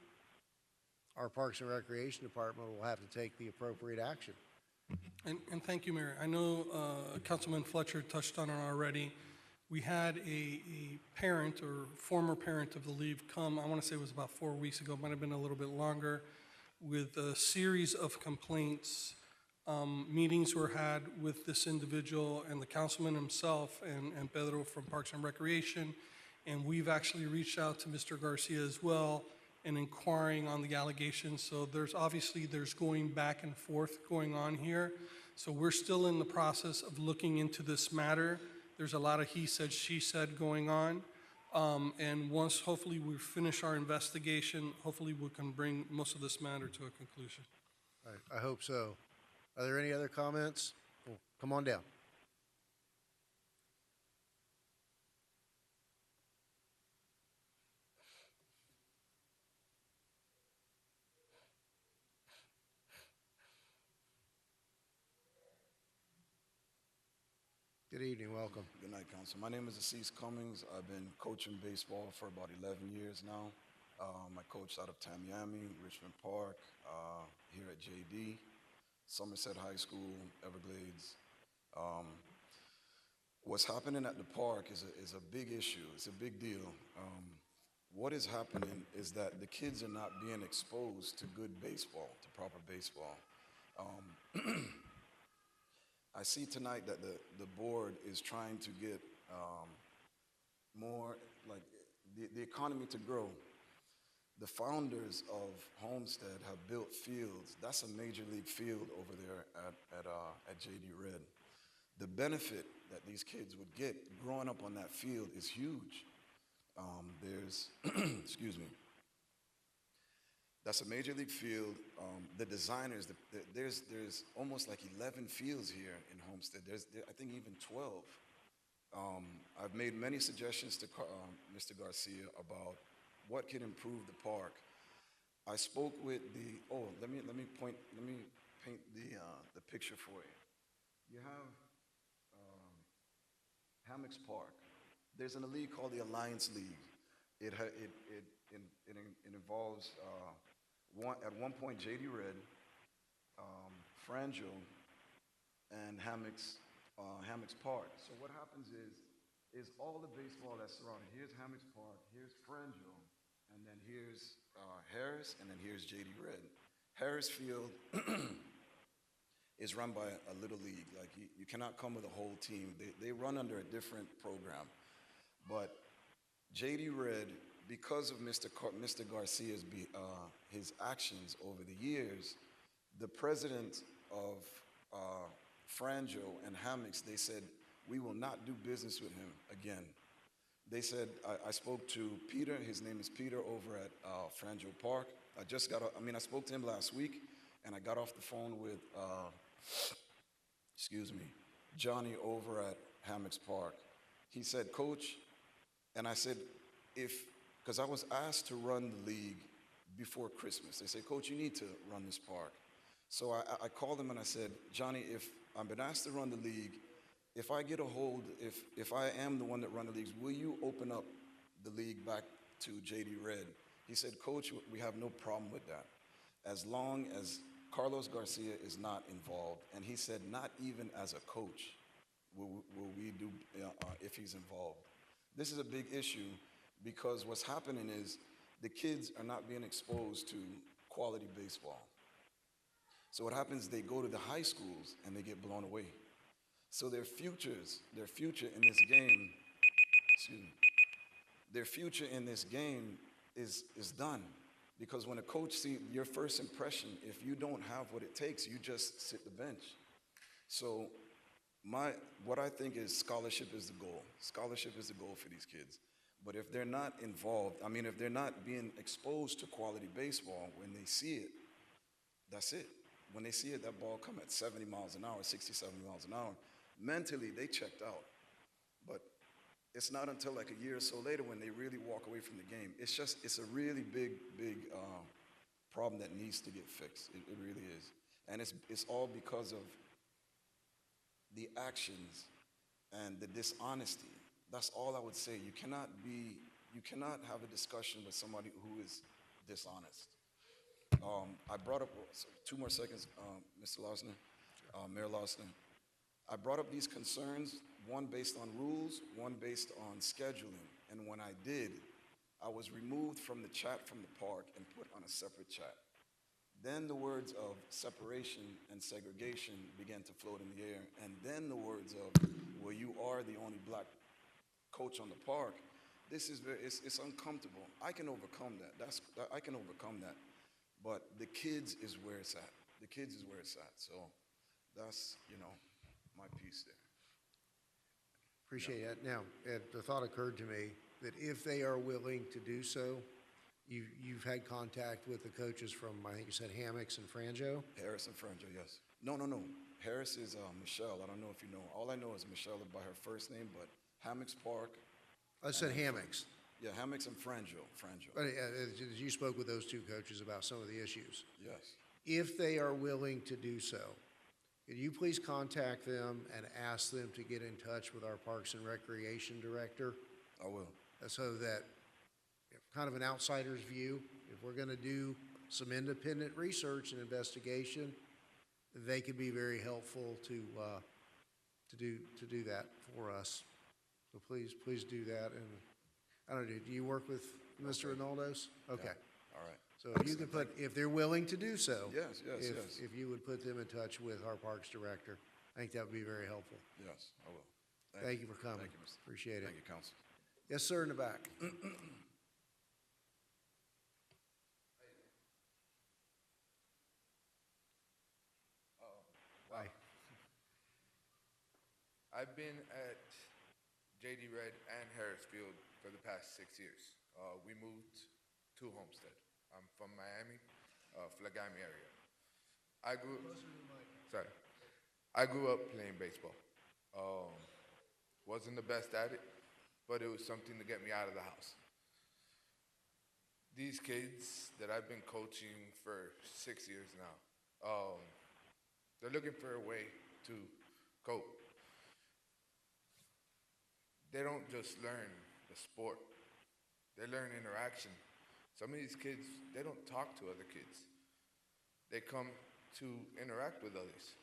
our Parks and Recreation Department will have to take the appropriate action. And thank you, Mayor. I know Councilman Fletcher touched on it already. We had a parent or former parent of the league come, I want to say it was about 4 weeks ago, might have been a little bit longer, with a series of complaints. Meetings were had with this individual and the councilman himself and Pedro from Parks and Recreation. And we've actually reached out to Mr. Garcia as well and inquiring on the allegations. So there's going back and forth going on here. So we're still in the process of looking into this matter. There's a lot of he said, she said going on. And once hopefully we finish our investigation, hopefully we can bring most of this matter to a conclusion. I hope so. Are there any other comments? Well, come on down. Good evening, welcome. Good night, Council. My name is Assis Cummings. I've been coaching baseball for about 11 years now. I coached out of Tamiami, Richmond Park, here at JD, Somerset High School, Everglades. What's happening at the park is a big issue. It's a big deal. What is happening is that the kids are not being exposed to good baseball, to proper baseball. I see tonight that the board is trying to get more, like, the economy to grow. The founders of Homestead have built fields. That's a major league field over there at JD Red. The benefit that these kids would get growing up on that field is huge. There's, excuse me, that's a major league field. The designers, there's almost like 11 fields here in Homestead. I think even 12. I've made many suggestions to Mr. Garcia about what can improve the park. I spoke with let me paint the picture for you. You have Hammocks Park. There's a league called the Alliance League. It involves at one point JD Red, Franjo, and Hammocks Park. So what happens is all the baseball that's surrounded. Here's Hammocks Park, here's Franjo, and then here's Harris, and then here's JD Red. Harris Field is run by a little league. Like you cannot come with a whole team. They run under a different program. But JD Red, because of Mr. Garcia's his actions over the years, the president of Franjo and Hammocks, they said, we will not do business with him again. They said, I spoke to Peter, his name is Peter, over at Franjo Park. I spoke to him last week, and I got off the phone with, Johnny over at Hammocks Park. He said, Coach, and I said, because I was asked to run the league before Christmas. They said, Coach, you need to run this park. So I called him and I said, Johnny, if I've been asked to run the league, if I get a hold, if I am the one that run the leagues, will you open up the league back to JD Red? He said, Coach, we have no problem with that, as long as Carlos Garcia is not involved. And he said, not even as a coach will we do if he's involved. This is a big issue because what's happening is the kids are not being exposed to quality baseball. So what happens, they go to the high schools and they get blown away. So their future in this game, their future in this game is done. Because when a coach sees your first impression, if you don't have what it takes, you just sit the bench. So what I think is scholarship is the goal. Scholarship is the goal for these kids. But if they're not involved, if they're not being exposed to quality baseball, when they see it, that's it. When they see it, that ball come at 70 miles an hour, 60, 70 miles an hour, mentally they checked out. But it's not until like a year or so later when they really walk away from the game. It's a really big problem that needs to get fixed. It really is. And it's all because of the actions and the dishonesty. That's all I would say. You cannot have a discussion with somebody who is dishonest. I brought up, 2 more seconds, Mr. Larsner. Mayor Lawson, I brought up these concerns, one based on rules, one based on scheduling. And when I did, I was removed from the chat from the park and put on a separate chat. Then the words of separation and segregation began to float in the air. And then the words of, well, you are the only black coach on the park. This is it's uncomfortable. I can overcome that. I can overcome that. But the kids is where it's at. The kids is where it's at. So that's, my piece there. Appreciate that. Now, the thought occurred to me that if they are willing to do so, you've had contact with the coaches from, I think you said Hammocks and Franjo? Harris and Franjo, yes. No. Harris is Michelle. I don't know if you know. All I know is Michelle by her first name, but Hammocks Park. I said Hammocks. Yeah, Hammocks and Franjo. But you spoke with those two coaches about some of the issues. Yes. If they are willing to do so, could you please contact them and ask them to get in touch with our Parks and Recreation Director? I will. So that, kind of an outsider's view, if we're going to do some independent research and investigation, they could be very helpful to do that for us. So please do that. And I don't know, do you work with Mr. Ronaldo's? Okay. Yeah. All right. So if you could if they're willing to do so. Yes. If you would put them in touch with our Parks Director, I think that would be very helpful. Yes, I will. Thank you for coming. Thank you, Mr. Appreciate it. Thank you, Council. Yes, sir, in the back. Hi. I've been at JD Red and Harris Field for the past 6 years. We moved to Homestead. I'm from Miami, Flagami area. I grew up playing baseball. Wasn't the best at it, but it was something to get me out of the house. These kids that I've been coaching for 6 years now, they're looking for a way to cope. They don't just learn the sport, they learn interaction. Some of these kids, they don't talk to other kids. They come to interact with others.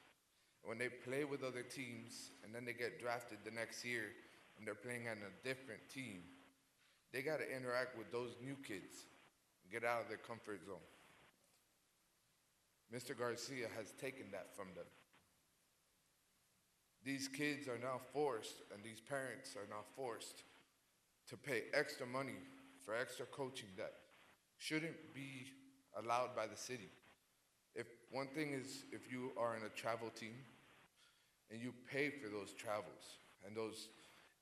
When they play with other teams and then they get drafted the next year and they're playing on a different team, they got to interact with those new kids and get out of their comfort zone. Mr. Garcia has taken that from them. These kids are now forced, and these parents are now forced to pay extra money for extra coaching that shouldn't be allowed by the city. One thing is, if you are in a travel team and you pay for those travels and those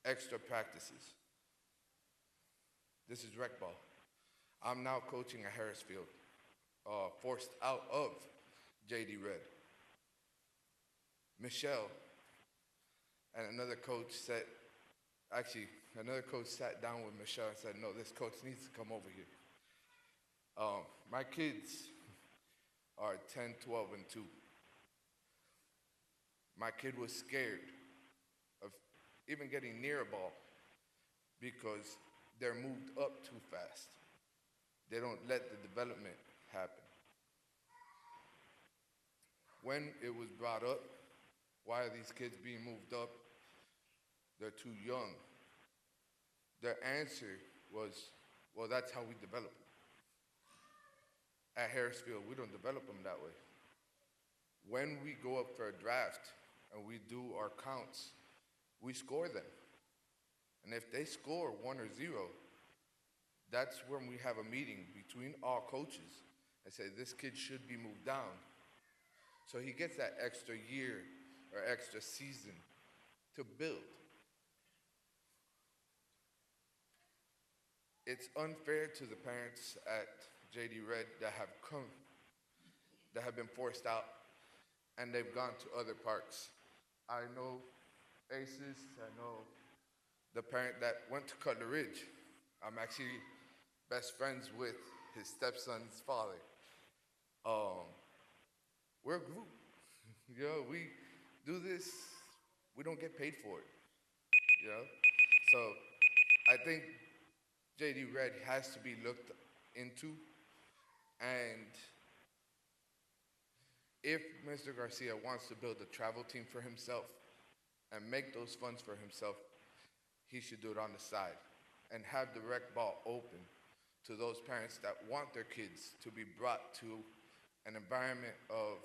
extra practices. This is rec ball. I'm now coaching at Harris Field, forced out of JD Red. Michelle and another coach sat down with Michelle and said, no, this coach needs to come over here. My kids are 10, 12, and 2. My kid was scared of even getting near a ball because they're moved up too fast. They don't let the development happen. When it was brought up, why are these kids being moved up? They're too young. Their answer was, well, that's how we develop them. At Harris Field, we don't develop them that way. When we go up for a draft and we do our counts, we score them. And if they score 1 or 0, that's when we have a meeting between all coaches and say, this kid should be moved down. So he gets that extra year or extra season to build. It's unfair to the parents at JD Red that have been forced out and they've gone to other parks. I know Aces, I know the parent that went to Cutler Ridge. I'm actually best friends with his stepson's father. We're a group. We do this, we don't get paid for it. So I think JD Red has to be looked into, and if Mr. Garcia wants to build a travel team for himself and make those funds for himself, he should do it on the side and have the rec ball open to those parents that want their kids to be brought to an environment of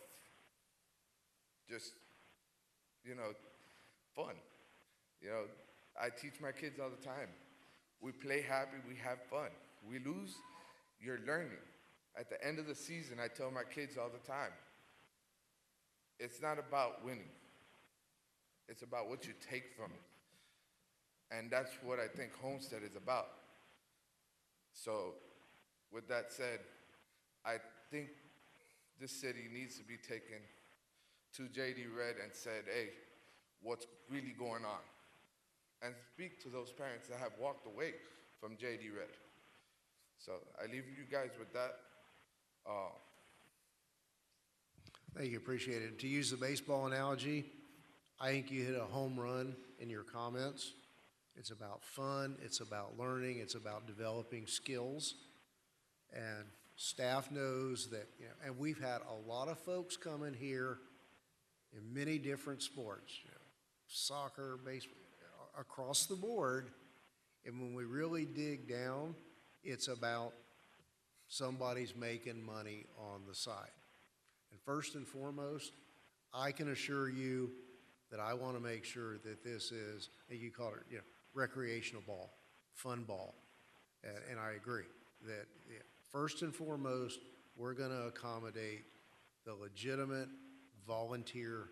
just, fun. I teach my kids all the time. We play happy, we have fun. We lose, you're learning. At the end of the season, I tell my kids all the time, it's not about winning. It's about what you take from it. And that's what I think Homestead is about. So, with that said, I think this city needs to be taken to J.D. Redd and said, hey, what's really going on? And speak to those parents that have walked away from J.D. Redd. So I leave you guys with that. Thank you, appreciate it. To use the baseball analogy, I think you hit a home run in your comments. It's about fun, it's about learning, it's about developing skills. And staff knows that, and we've had a lot of folks come in here in many different sports, soccer, baseball, across the board. And when we really dig down, it's about somebody's making money on the side. And first and foremost, I can assure you that I want to make sure that this is, you call it, recreational ball, fun ball. And I agree that first and foremost, we're going to accommodate the legitimate volunteer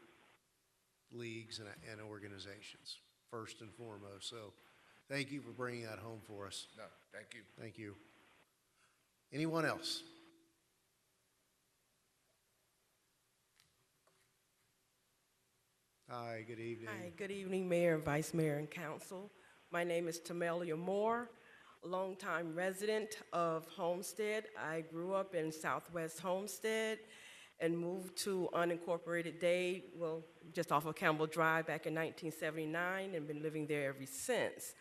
leagues and organizations, first and foremost. So thank you for bringing that home for us. No, thank you. Thank you. Anyone else? Hi, good evening. Hi, good evening, Mayor and Vice Mayor and Council. My name is Tamelia Moore, a longtime resident of Homestead. I grew up in Southwest Homestead and moved to unincorporated Dade, just off of Campbell Drive back in 1979 and been living there ever since.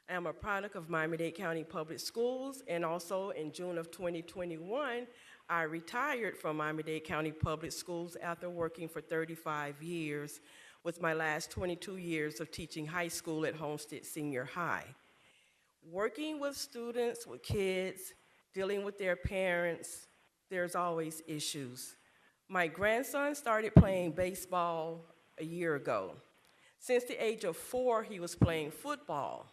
I am a product of Miami-Dade County Public Schools, and also in June of 2021, I retired from Miami-Dade County Public Schools after working for 35 years, with my last 22 years of teaching high school at Homestead Senior High. Working with students, with kids, dealing with their parents, there's always issues. My grandson started playing baseball a year ago. Since the age of 4, he was playing football.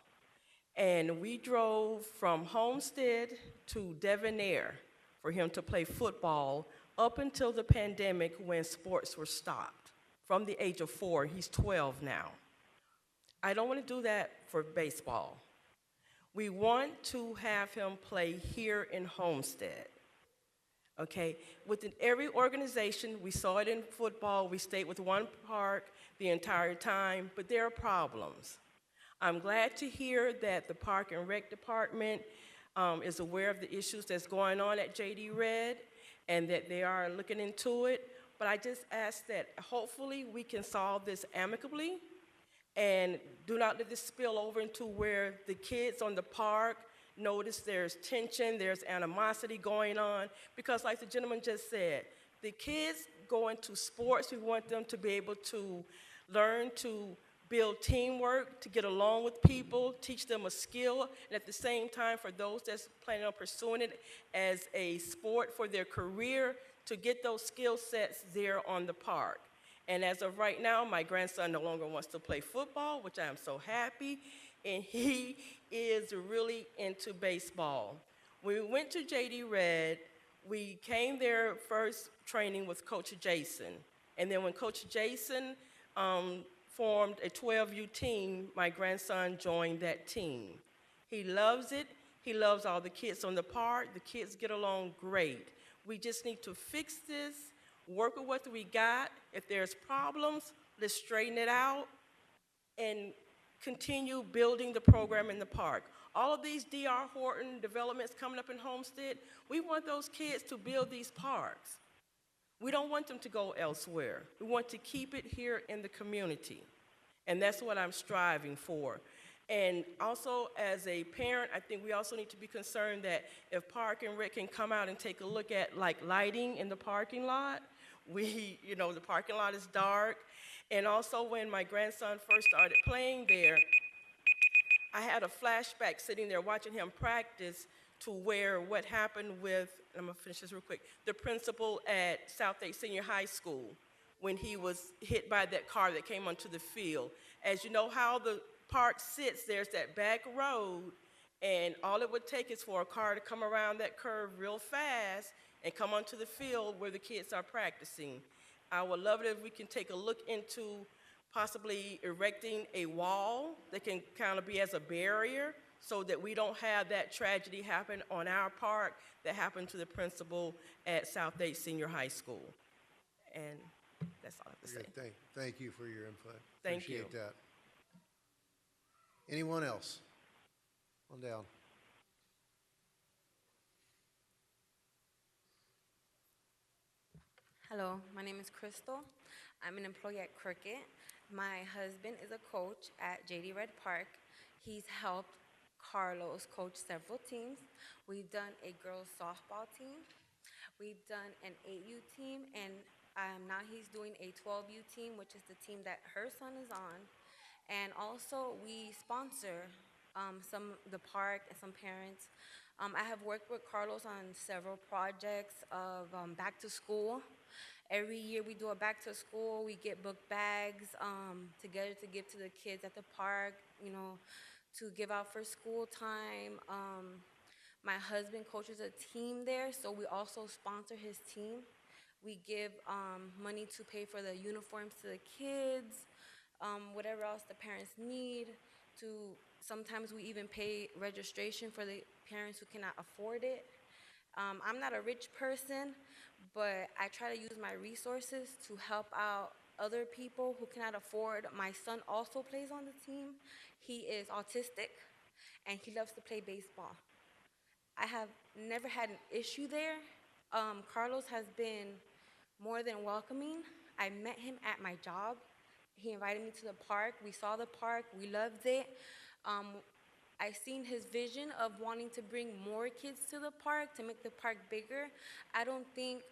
And we drove from Homestead to Devonair for him to play football up until the pandemic when sports were stopped. From the age of 4, he's 12 now. I don't want to do that for baseball. We want to have him play here in Homestead. Okay, within every organization, we saw it in football, we stayed with one park the entire time, but there are problems. I'm glad to hear that the Park and Rec Department is aware of the issues that's going on at J.D. Redd and that they are looking into it. But I just ask that hopefully we can solve this amicably and do not let this spill over into where the kids on the park notice there's tension, there's animosity going on. Because like the gentleman just said, the kids go into sports, we want them to be able to learn to build teamwork, to get along with people, teach them a skill, and at the same time, for those that's planning on pursuing it as a sport for their career, to get those skill sets there on the park. And as of right now, my grandson no longer wants to play football, which I am so happy, and he is really into baseball. When we went to J.D. Redd, we came there first training with Coach Jason, and then when Coach Jason formed a 12U team, my grandson joined that team. He loves it. He loves all the kids on the park. The kids get along great. We just need to fix this, work with what we got. If there's problems, let's straighten it out and continue building the program in the park. All of these D.R. Horton developments coming up in Homestead, we want those kids to build these parks. We don't want them to go elsewhere. We want to keep it here in the community. And that's what I'm striving for. And also, as a parent, I think we also need to be concerned that if Park and Rec can come out and take a look at like lighting in the parking lot, The parking lot is dark. And also when my grandson first started playing there, I had a flashback sitting there watching him practice to where what happened with, I'm gonna finish this real quick, the principal at Southgate Senior High School when he was hit by that car that came onto the field. As you know how the park sits, there's that back road, and all it would take is for a car to come around that curve real fast and come onto the field where the kids are practicing. I would love it if we can take a look into possibly erecting a wall that can kind of be as a barrier so that we don't have that tragedy happen on our park that happened to the principal at Southgate Senior High School. And that's all I have to say. Thank you for your input. Thank you. Appreciate that. Anyone else? On down. Hello, my name is Crystal. I'm an employee at Cricket. My husband is a coach at JD Red Park. He's helped Carlos coach several teams. We've done a girls softball team. We've done an 8U team, and now he's doing a 12U team, which is the team that her son is on. And also, we sponsor the park and some parents. I have worked with Carlos on several projects of back to school. Every year we do a back to school. We get book bags together to give to the kids at the park, to give out for school time. My husband coaches a team there, so we also sponsor his team. We give money to pay for the uniforms to the kids, whatever else the parents need. Sometimes we even pay registration for the parents who cannot afford it. I'm not a rich person, but I try to use my resources to help out other people who cannot afford. My son also plays on the team. He is autistic, and he loves to play baseball. I have never had an issue there. Carlos has been more than welcoming. I met him at my job. He invited me to the park. We saw the park. We loved it. I seen his vision of wanting to bring more kids to the park, to make the park bigger. I don't think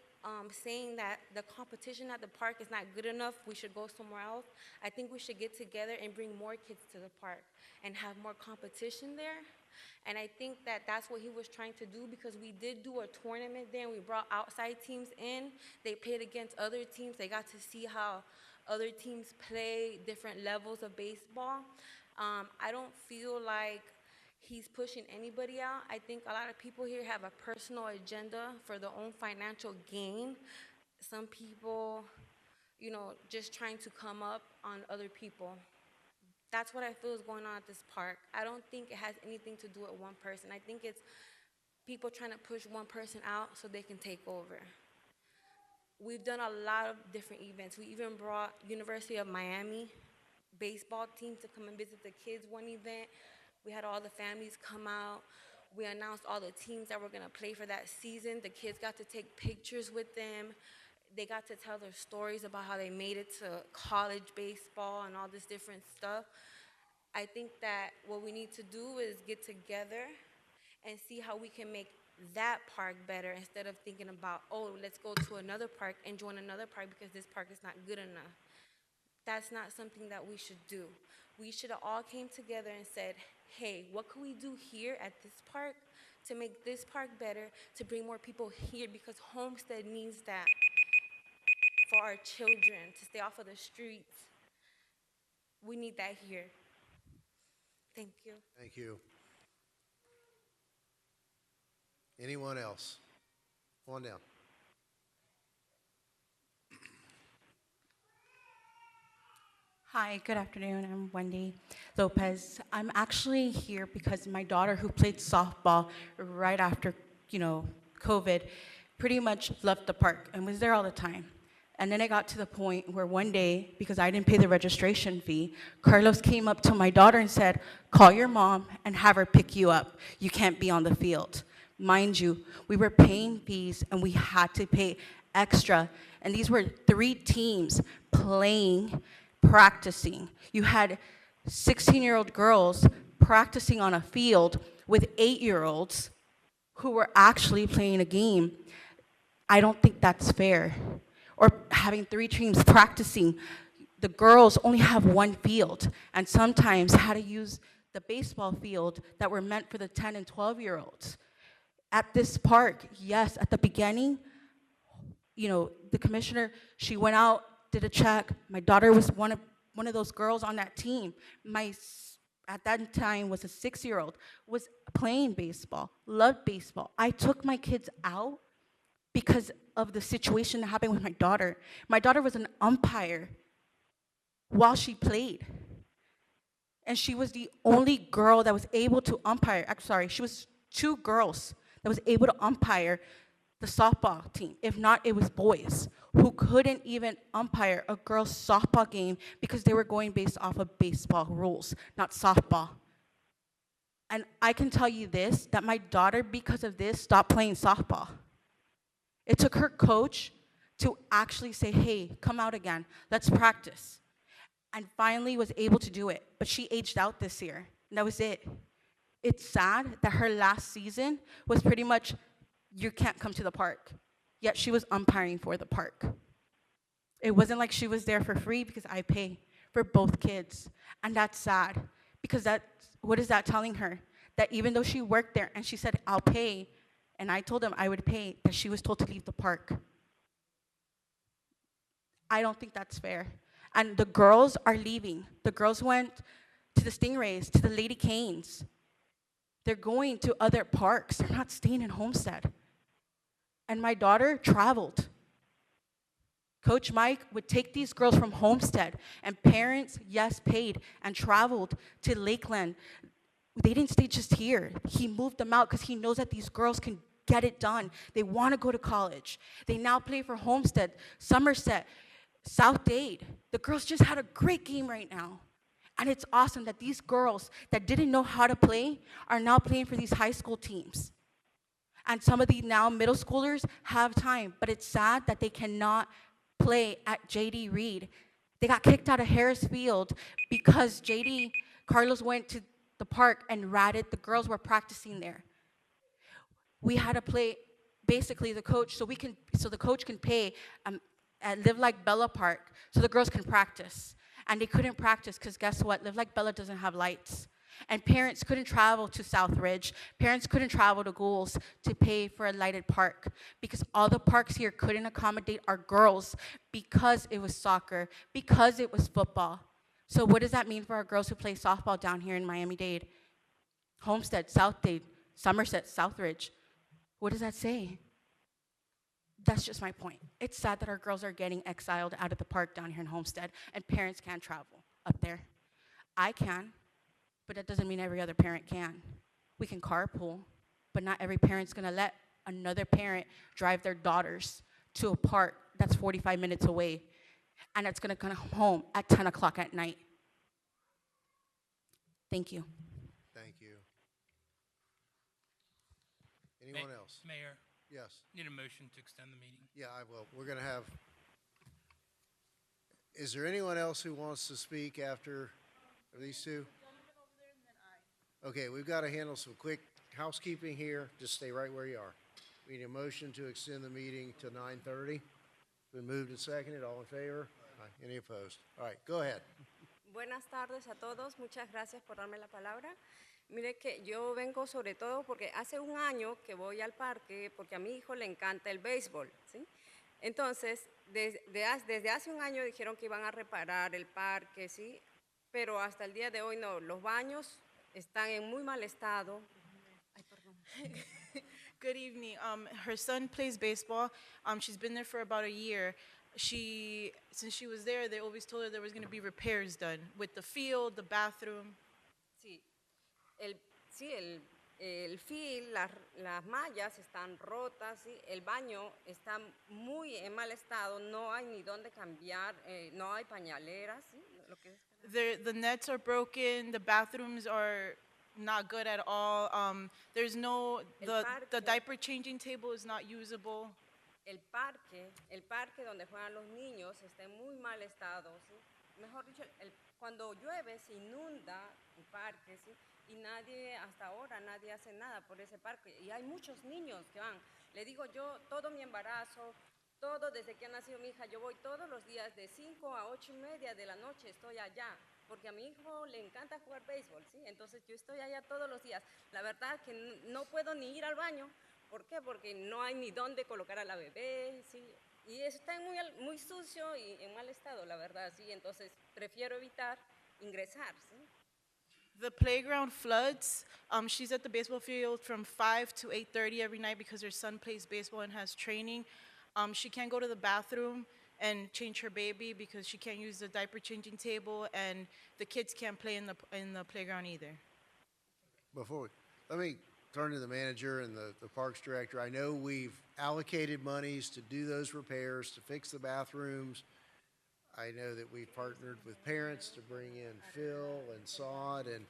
saying that the competition at the park is not good enough, we should go somewhere else. I think we should get together and bring more kids to the park and have more competition there. And I think that that's what he was trying to do, because we did do a tournament there and we brought outside teams in. They played against other teams. They got to see how other teams play different levels of baseball. I don't feel like he's pushing anybody out. I think a lot of people here have a personal agenda for their own financial gain. Some people, just trying to come up on other people. That's what I feel is going on at this park. I don't think it has anything to do with one person. I think it's people trying to push one person out so they can take over. We've done a lot of different events. We even brought University of Miami baseball team to come and visit the kids one event. We had all the families come out. We announced all the teams that were going to play for that season. The kids got to take pictures with them. They got to tell their stories about how they made it to college baseball and all this different stuff. I think that what we need to do is get together and see how we can make that park better, instead of thinking about, oh, let's go to another park and join another park because this park is not good enough. That's not something that we should do. We should have all came together and said, hey, what can we do here at this park to make this park better, to bring more people here, because Homestead needs that for our children to stay off of the streets. We need that here. Thank you. Thank you. Anyone else? Come on down. Hi, good afternoon. I'm Wendy Lopez. I'm actually here because my daughter, who played softball right after, COVID, pretty much loved the park and was there all the time. And then it got to the point where one day, because I didn't pay the registration fee, Carlos came up to my daughter and said, call your mom and have her pick you up. You can't be on the field. Mind you, we were paying fees and we had to pay extra. And these were 3 teams playing, practicing. You had 16-year-old girls practicing on a field with 8-year-olds who were actually playing a game. I don't think that's fair. or having 3 teams practicing. The girls only have 1 field, and sometimes had to use the baseball field that were meant for the 10 and 12-year-olds. At this park, yes, at the beginning, the commissioner, she went out, did a check. My daughter was one of those girls on that team. At that time was a 6-year-old, was playing baseball, loved baseball. I took my kids out because of the situation that happened with my daughter. My daughter was an umpire while she played. And she was the only girl that was able to umpire. I'm sorry, she was 2 girls that was able to umpire the softball team. If not, it was boys who couldn't even umpire a girls' softball game because they were going based off of baseball rules, not softball. And I can tell you this, that my daughter, because of this, stopped playing softball. It took her coach to actually say, hey, come out again, let's practice. And finally was able to do it, but she aged out this year, and that was it. It's sad that her last season was pretty much, you can't come to the park, yet she was umpiring for the park. It wasn't like she was there for free because I pay for both kids, and that's sad, because what is that telling her? That even though she worked there and she said, I'll pay, and I told them I would pay, that she was told to leave the park. I don't think that's fair. And the girls are leaving. The girls went to the Stingrays, to the Lady Canes. They're going to other parks. They're not staying in Homestead. And my daughter traveled. Coach Mike would take these girls from Homestead, and parents, yes, paid and traveled to Lakeland. They didn't stay just here. He moved them out because he knows that these girls can get it done. They want to go to college. They now play for Homestead, Somerset, South Dade. The girls just had a great game right now. And it's awesome that these girls that didn't know how to play are now playing for these high school teams. And some of the now middle schoolers have time, but it's sad that they cannot play at J.D. Reed. They got kicked out of Harris Field because Carlos went to the park and ratted. The girls were practicing there. We had to play, basically the coach, so the coach can pay at Live Like Bella Park so the girls can practice. And they couldn't practice because guess what? Live Like Bella doesn't have lights. And parents couldn't travel to Southridge. Parents couldn't travel to Goulds to pay for a lighted park because all the parks here couldn't accommodate our girls because it was soccer, because it was football. So what does that mean for our girls who play softball down here in Miami-Dade? Homestead, South Dade, Somerset, Southridge. What does that say? That's just my point. It's sad that our girls are getting exiled out of the park down here in Homestead, and parents can't travel up there. I can, but that doesn't mean every other parent can. We can carpool, but not every parent's gonna let another parent drive their daughters to a park that's 45 minutes away, and it's gonna come home at 10 o'clock at night. Thank you. Thank you. Anyone else? Mayor, Yes. need a motion to extend the meeting. Yeah, I will. We're going to have, is there anyone else who wants to speak after these two? Okay, we've got to handle some quick housekeeping here. Just stay right where you are. We need a motion to extend the meeting to 9:30. Been moved and seconded. All in favor? Aye. Any opposed? All right, go ahead. Buenas tardes a todos, muchas gracias por darme la palabra. Mire que yo vengo sobre todo porque hace un año que voy al parque porque a mi hijo le encanta el béisbol, ¿sí? Entonces, desde hace un año dijeron que iban a reparar el parque, ¿sí? Pero hasta el día de hoy no, los baños están en muy mal estado. Ay, perdón. Good evening. Her son plays baseball. She's been there for about a year. Since she was there, they always told her there was going to be repairs done with the field, the bathroom. Sí, el fil, las mallas están rotas, ¿sí? El baño está muy en mal estado, no hay ni dónde cambiar, no hay pañaleras, ¿sí? Lo que es. The nets are broken. The bathrooms are not good at all. There's no, the diaper changing table is not usable. El parque donde juegan los niños está en muy mal estado, ¿sí? Mejor dicho, cuando llueve se inunda el parque, ¿sí? Y hasta ahora nadie hace nada por ese parque. Y hay muchos niños que van. Le digo yo, todo mi embarazo, Todo desde que ha nacido mi hija, yo voy todos los días de 5 a 8:30 de la noche, estoy allá, porque a mi hijo le encanta jugar béisbol, ¿sí? Entonces yo estoy allá todos los días. La verdad que no puedo ni ir al baño. ¿Por qué? Porque no hay ni dónde colocar a la bebé, ¿sí? Y está muy sucio y en mal estado, la verdad, ¿sí? Entonces prefiero evitar ingresar, ¿sí? The playground floods. She's at the baseball field from 5 to 8:30 every night because her son plays baseball and has training. She can't go to the bathroom and change her baby because she can't use the diaper changing table, and the kids can't play in the playground either. Let me turn to the manager and the parks director. I know we've allocated monies to do those repairs, to fix the bathrooms. I know that we've partnered with parents to bring in fill and sod and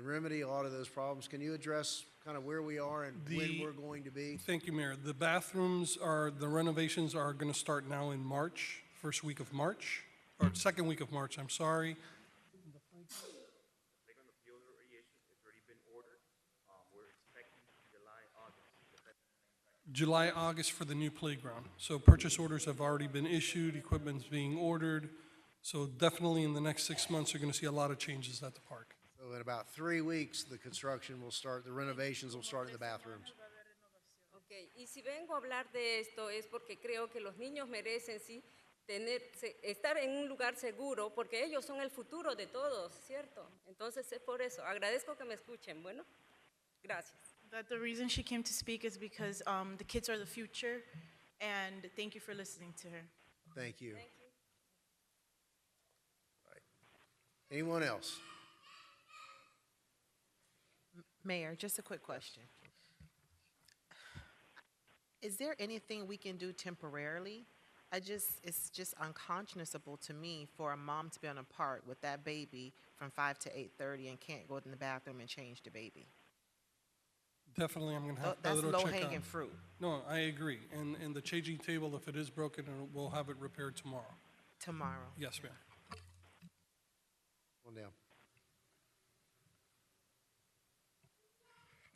remedy a lot of those problems. Can you address kind of where we are and when we're going to be? Thank you, Mayor. The the renovations are going to start now in March, first week of March, or second week of March, I'm sorry. July, August for the new playground. So purchase orders have already been issued, equipment's being ordered. So definitely in the next 6 months, you're going to see a lot of changes at the park. So in about 3 weeks, the construction will start, the renovations will start in the bathrooms. Okay. Y si vengo a hablar de esto es porque creo que los niños merecen, sí, estar en un lugar seguro, porque ellos son el futuro de todos, ¿cierto? Entonces es por eso. Agradezco que me escuchen. Bueno, gracias. That the reason she came to speak is because the kids are the future, and thank you for listening to her. Thank you. Thank you. All right. Anyone else? Mayor, just a quick question. Is there anything we can do temporarily? It's just unconscionable to me for a mom to be on a park with that baby from 5 to 8:30 and can't go in the bathroom and change the baby. Definitely, I'm going to have a That's little check on. low-hanging fruit. No, I agree. And the changing table, if it is broken, we'll have it repaired tomorrow. Tomorrow. Yes, ma'am. One down.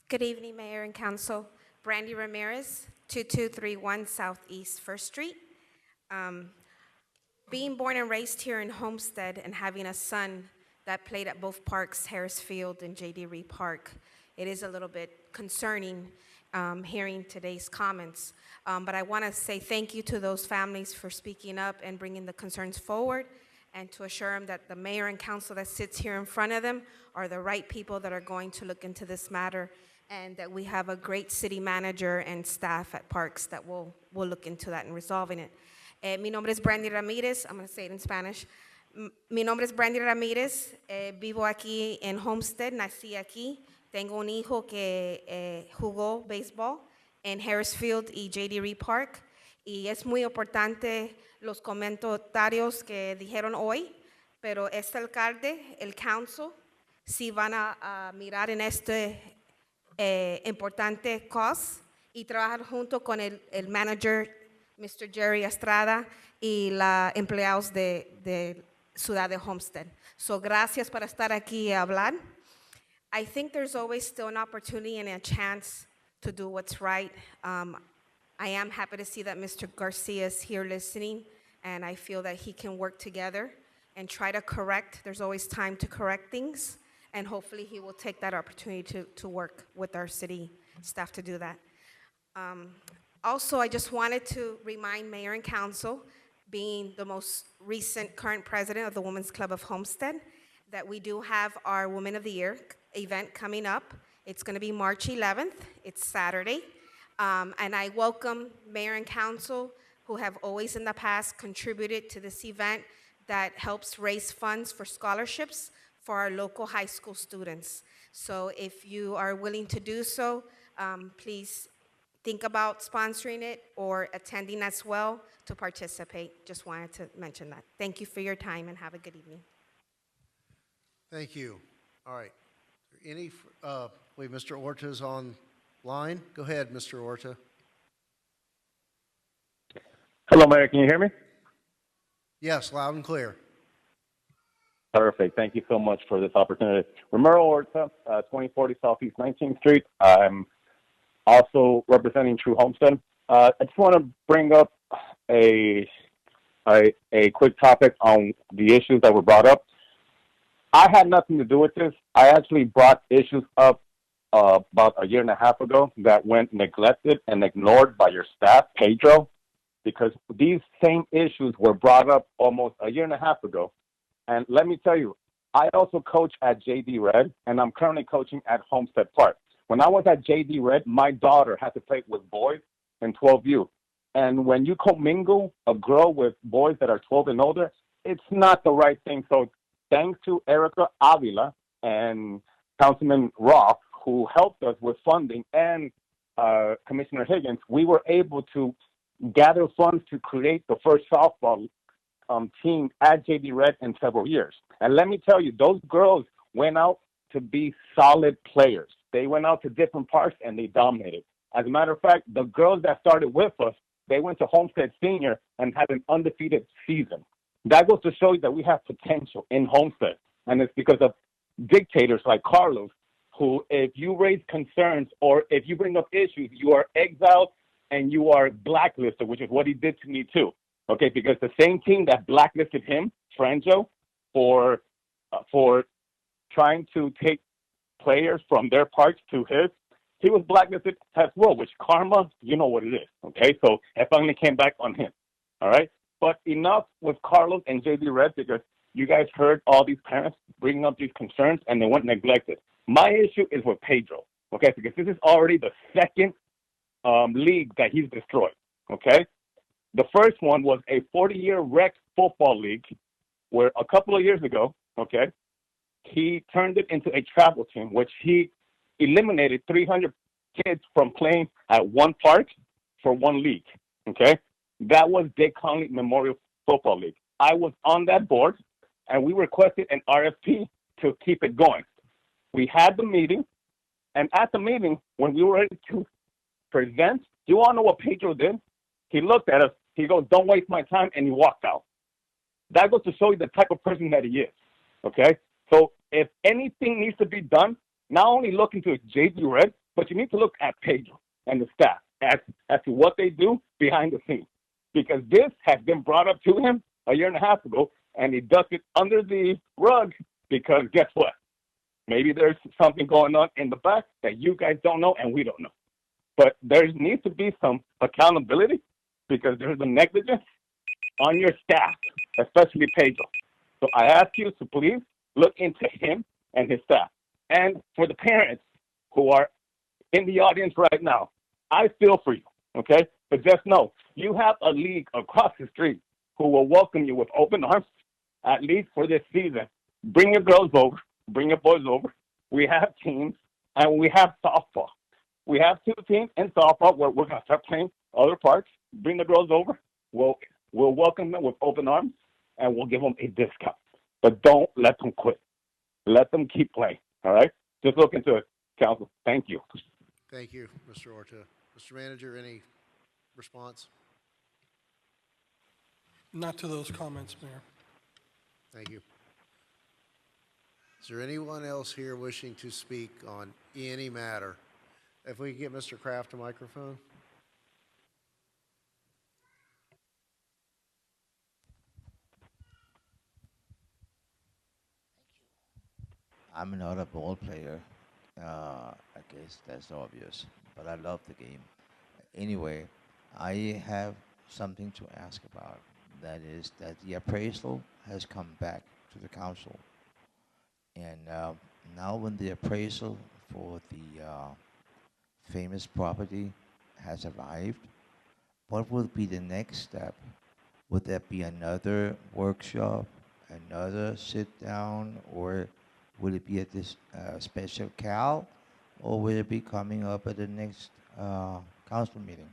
Good evening, Mayor and Council. Brandy Ramirez, 2231 Southeast First Street. Being born and raised here in Homestead and having a son that played at both parks, Harris Field and J.D. Reed Park, it is a little bit concerning hearing today's comments. But I want to say thank you to those families for speaking up and bringing the concerns forward, and to assure them that the mayor and council that sits here in front of them are the right people that are going to look into this matter, and that we have a great city manager and staff at Parks that will look into that and resolving it. Mi nombre es Brandy Ramirez. I'm going to say it in Spanish. Mi nombre es Brandy Ramirez. Vivo aquí en Homestead. Nací aquí. Tengo un hijo que jugó béisbol en Harris Field y J.D. Reed Park. Y es muy importante los comentarios que dijeron hoy, pero este alcalde, el council, sí van a mirar en este importante cause y trabajar junto con el manager, Mr. Jerry Estrada, y los empleados de Ciudad de Homestead. So, gracias por estar aquí y hablar. I think there's always still an opportunity and a chance to do what's right. I am happy to see that Mr. Garcia is here listening, and I feel that he can work together and try to correct. There's always time to correct things, and hopefully he will take that opportunity to work with our city staff to do that. Also, I just wanted to remind Mayor and Council, being the most recent current president of the Women's Club of Homestead, that we do have our Women of the Year event coming up. It's going to be March 11th. It's Saturday. And I welcome Mayor and Council, who have always in the past contributed to this event that helps raise funds for scholarships for our local high school students. So if you are willing to do so, please think about sponsoring it or attending as well to participate. Just wanted to mention that. Thank you for your time and have a good evening. Thank you. All right. Wait, Mr. Orta's online. Go ahead, Mr. Orta. Hello, Mayor. Can you hear me? Yes, loud and clear. Perfect. Thank you so much for this opportunity. Romero Orta, 2040 Southeast 19th Street. I'm also representing True Homestead. I just want to bring up a quick topic on the issues that were brought up. I had nothing to do with this. I actually brought issues up about a year and a half ago that went neglected and ignored by your staff, Pedro, because these same issues were brought up almost a year and a half ago. And let me tell you, I also coach at JD Red, and I'm currently coaching at Homestead Park. When I was at JD Red, my daughter had to play with boys in 12U. And when you commingle a girl with boys that are 12 and older, it's not the right thing. So thanks to Erica Avila and Councilman Roth, who helped us with funding, and Commissioner Higgins, we were able to gather funds to create the first softball team at JD Red in several years. And let me tell you, those girls went out to be solid players. They went out to different parks and they dominated. As a matter of fact, the girls that started with us, they went to Homestead Senior and had an undefeated season. That goes to show you that we have potential in Homestead. And it's because of dictators like Carlos, who, if you raise concerns or if you bring up issues, you are exiled and you are blacklisted, which is what he did to me too. Okay, because the same team that blacklisted him, Franjo, for trying to take players from their parks to his, he was blacklisted as well, which karma, you know what it is, okay? So it finally came back on him, all right? But enough with Carlos and JD Red, because you guys heard all these parents bringing up these concerns and they went neglected. My issue is with Pedro, okay? Because this is already the second league that he's destroyed, okay? The first one was a 40-year rec football league where a couple of years ago, okay, he turned it into a travel team, which he eliminated 300 kids from playing at one park for one league, okay? That was Dick Conley Memorial Football League. I was on that board, and we requested an RFP to keep it going. We had the meeting, and at the meeting, when we were ready to present, you all know what Pedro did? He looked at us, he goes, "Don't waste my time," and he walked out. That goes to show you the type of person that he is, okay? So if anything needs to be done, not only look into JD Red, but you need to look at Pedro and the staff as to what they do behind the scenes. Because this has been brought up to him a year and a half ago, and he ducked it under the rug because guess what? Maybe there's something going on in the back that you guys don't know and we don't know. But there needs to be some accountability because there's a negligence on your staff, especially Pedro. So I ask you to please look into him and his staff. And for the parents who are in the audience right now, I feel for you, okay? But just know, you have a league across the street who will welcome you with open arms, at least for this season. Bring your girls over, bring your boys over. We have teams, and we have softball. We have two teams in softball where we're going to start playing other parks. Bring the girls over. We'll welcome them with open arms, and we'll give them a discount. But don't let them quit. Let them keep playing, all right? Just look into it, Council. Thank you. Thank you, Mr. Orta. Mr. Manager, any response? Not to those comments, Mayor. Thank you. Is there anyone else here wishing to speak on any matter? If we could get Mr. Kraft a microphone. I'm not a ball player. I guess that's obvious, but I love the game. Anyway, I have something to ask about. That is that the appraisal has come back to the council. And now when the appraisal for the famous property has arrived, what will be the next step? Would there be another workshop, another sit down, or will it be at this special CAL, or will it be coming up at the next council meeting?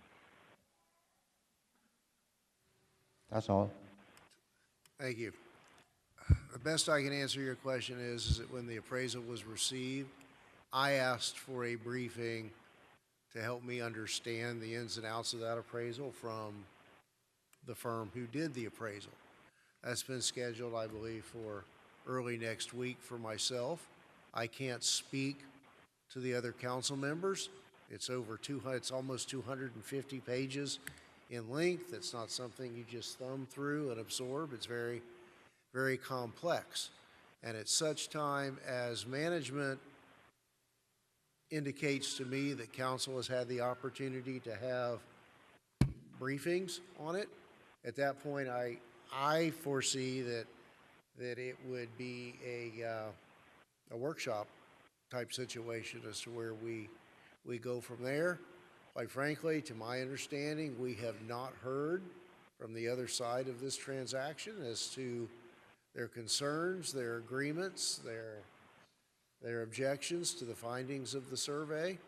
That's all. Thank you. The best I can answer your question is that when the appraisal was received, I asked for a briefing to help me understand the ins and outs of that appraisal from the firm who did the appraisal. That's been scheduled, I believe, for early next week for myself. I can't speak to the other council members. It's over 200, it's almost 250 pages in length. It's not something you just thumb through and absorb. It's very, very complex. And at such time as management indicates to me that council has had the opportunity to have briefings on it, at that point, I foresee that it would be a workshop type situation as to where we go from there. Quite frankly, to my understanding, we have not heard from the other side of this transaction as to their concerns, their agreements, their objections to the findings of the survey.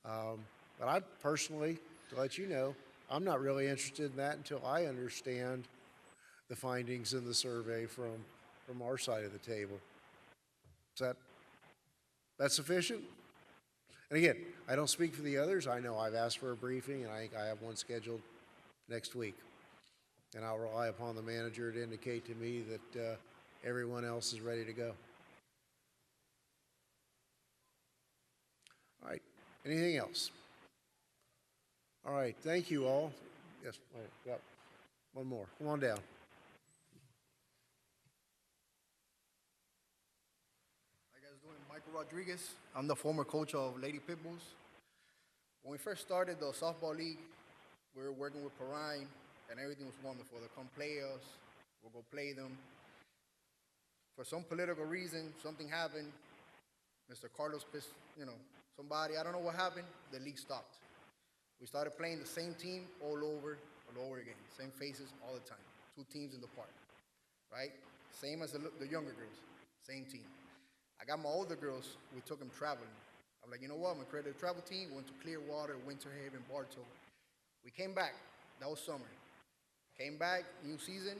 But I personally, to let you know, I'm not really interested in that until I understand the findings in the survey from our side of the table. Is that sufficient? And again, I don't speak for the others. I know I've asked for a briefing, and I think I have one scheduled next week. And I'll rely upon the manager to indicate to me that everyone else is ready to go. All right, anything else? All right, thank you all. Yes, wait, yep. One more, come on down. How you guys doing? Michael Rodriguez. I'm the former coach of Lady Pitbulls. When we first started the softball league, we were working with Perrine, and everything was wonderful. They'll come play us, we'll go play them. For some political reason, something happened. Mr. Carlos pissed, somebody, I don't know what happened, the league stopped. We started playing the same team all over again, same faces all the time. 2 teams in the park, right? Same as the younger girls, same team. I got my older girls, we took them traveling. I'm like, you know what, I'm gonna create a travel team, went to Clearwater, Winter Haven, Bartow. We came back, that was summer. Came back, new season,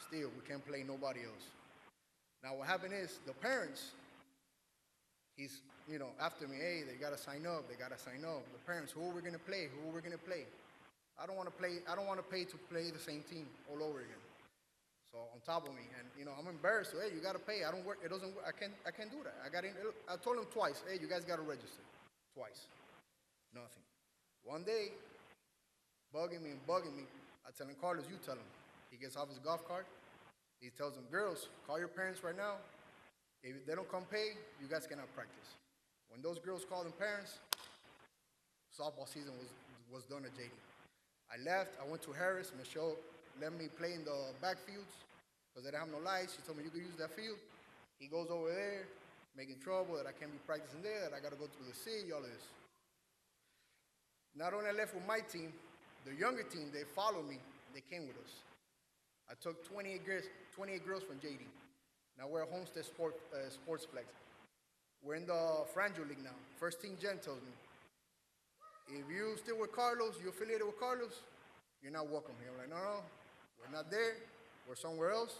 still, we can't play nobody else. Now what happened is, the parents, he's, after me, hey, they gotta sign up. The parents, who are we gonna play? I don't wanna pay to play the same team all over again. So on top of me, and I'm embarrassed. So, hey, you gotta pay. I don't work. It doesn't work. I can't do that. I told him twice. Hey, you guys gotta register. Twice. Nothing. One day, bugging me. I tell him, Carlos, you tell him. He gets off his golf cart. He tells them, girls, call your parents right now. If they don't come pay, you guys cannot practice. When those girls called them parents, softball season was done at JD. I left. I went to Harris. Michelle let me play in the backfields because they didn't have no lights. She told me you could use that field. He goes over there, making trouble that I can't be practicing there, that I got to go through the city, all of this. Not only I left with my team, the younger team, they followed me. They came with us. I took 28 girls from JD. Now we're a Homestead Sportsplex. We're in the Frangio League now. First team Jen tells me, if you still with Carlos, you affiliated with Carlos, you're not welcome here. I'm like, no, we're not there. We're somewhere else.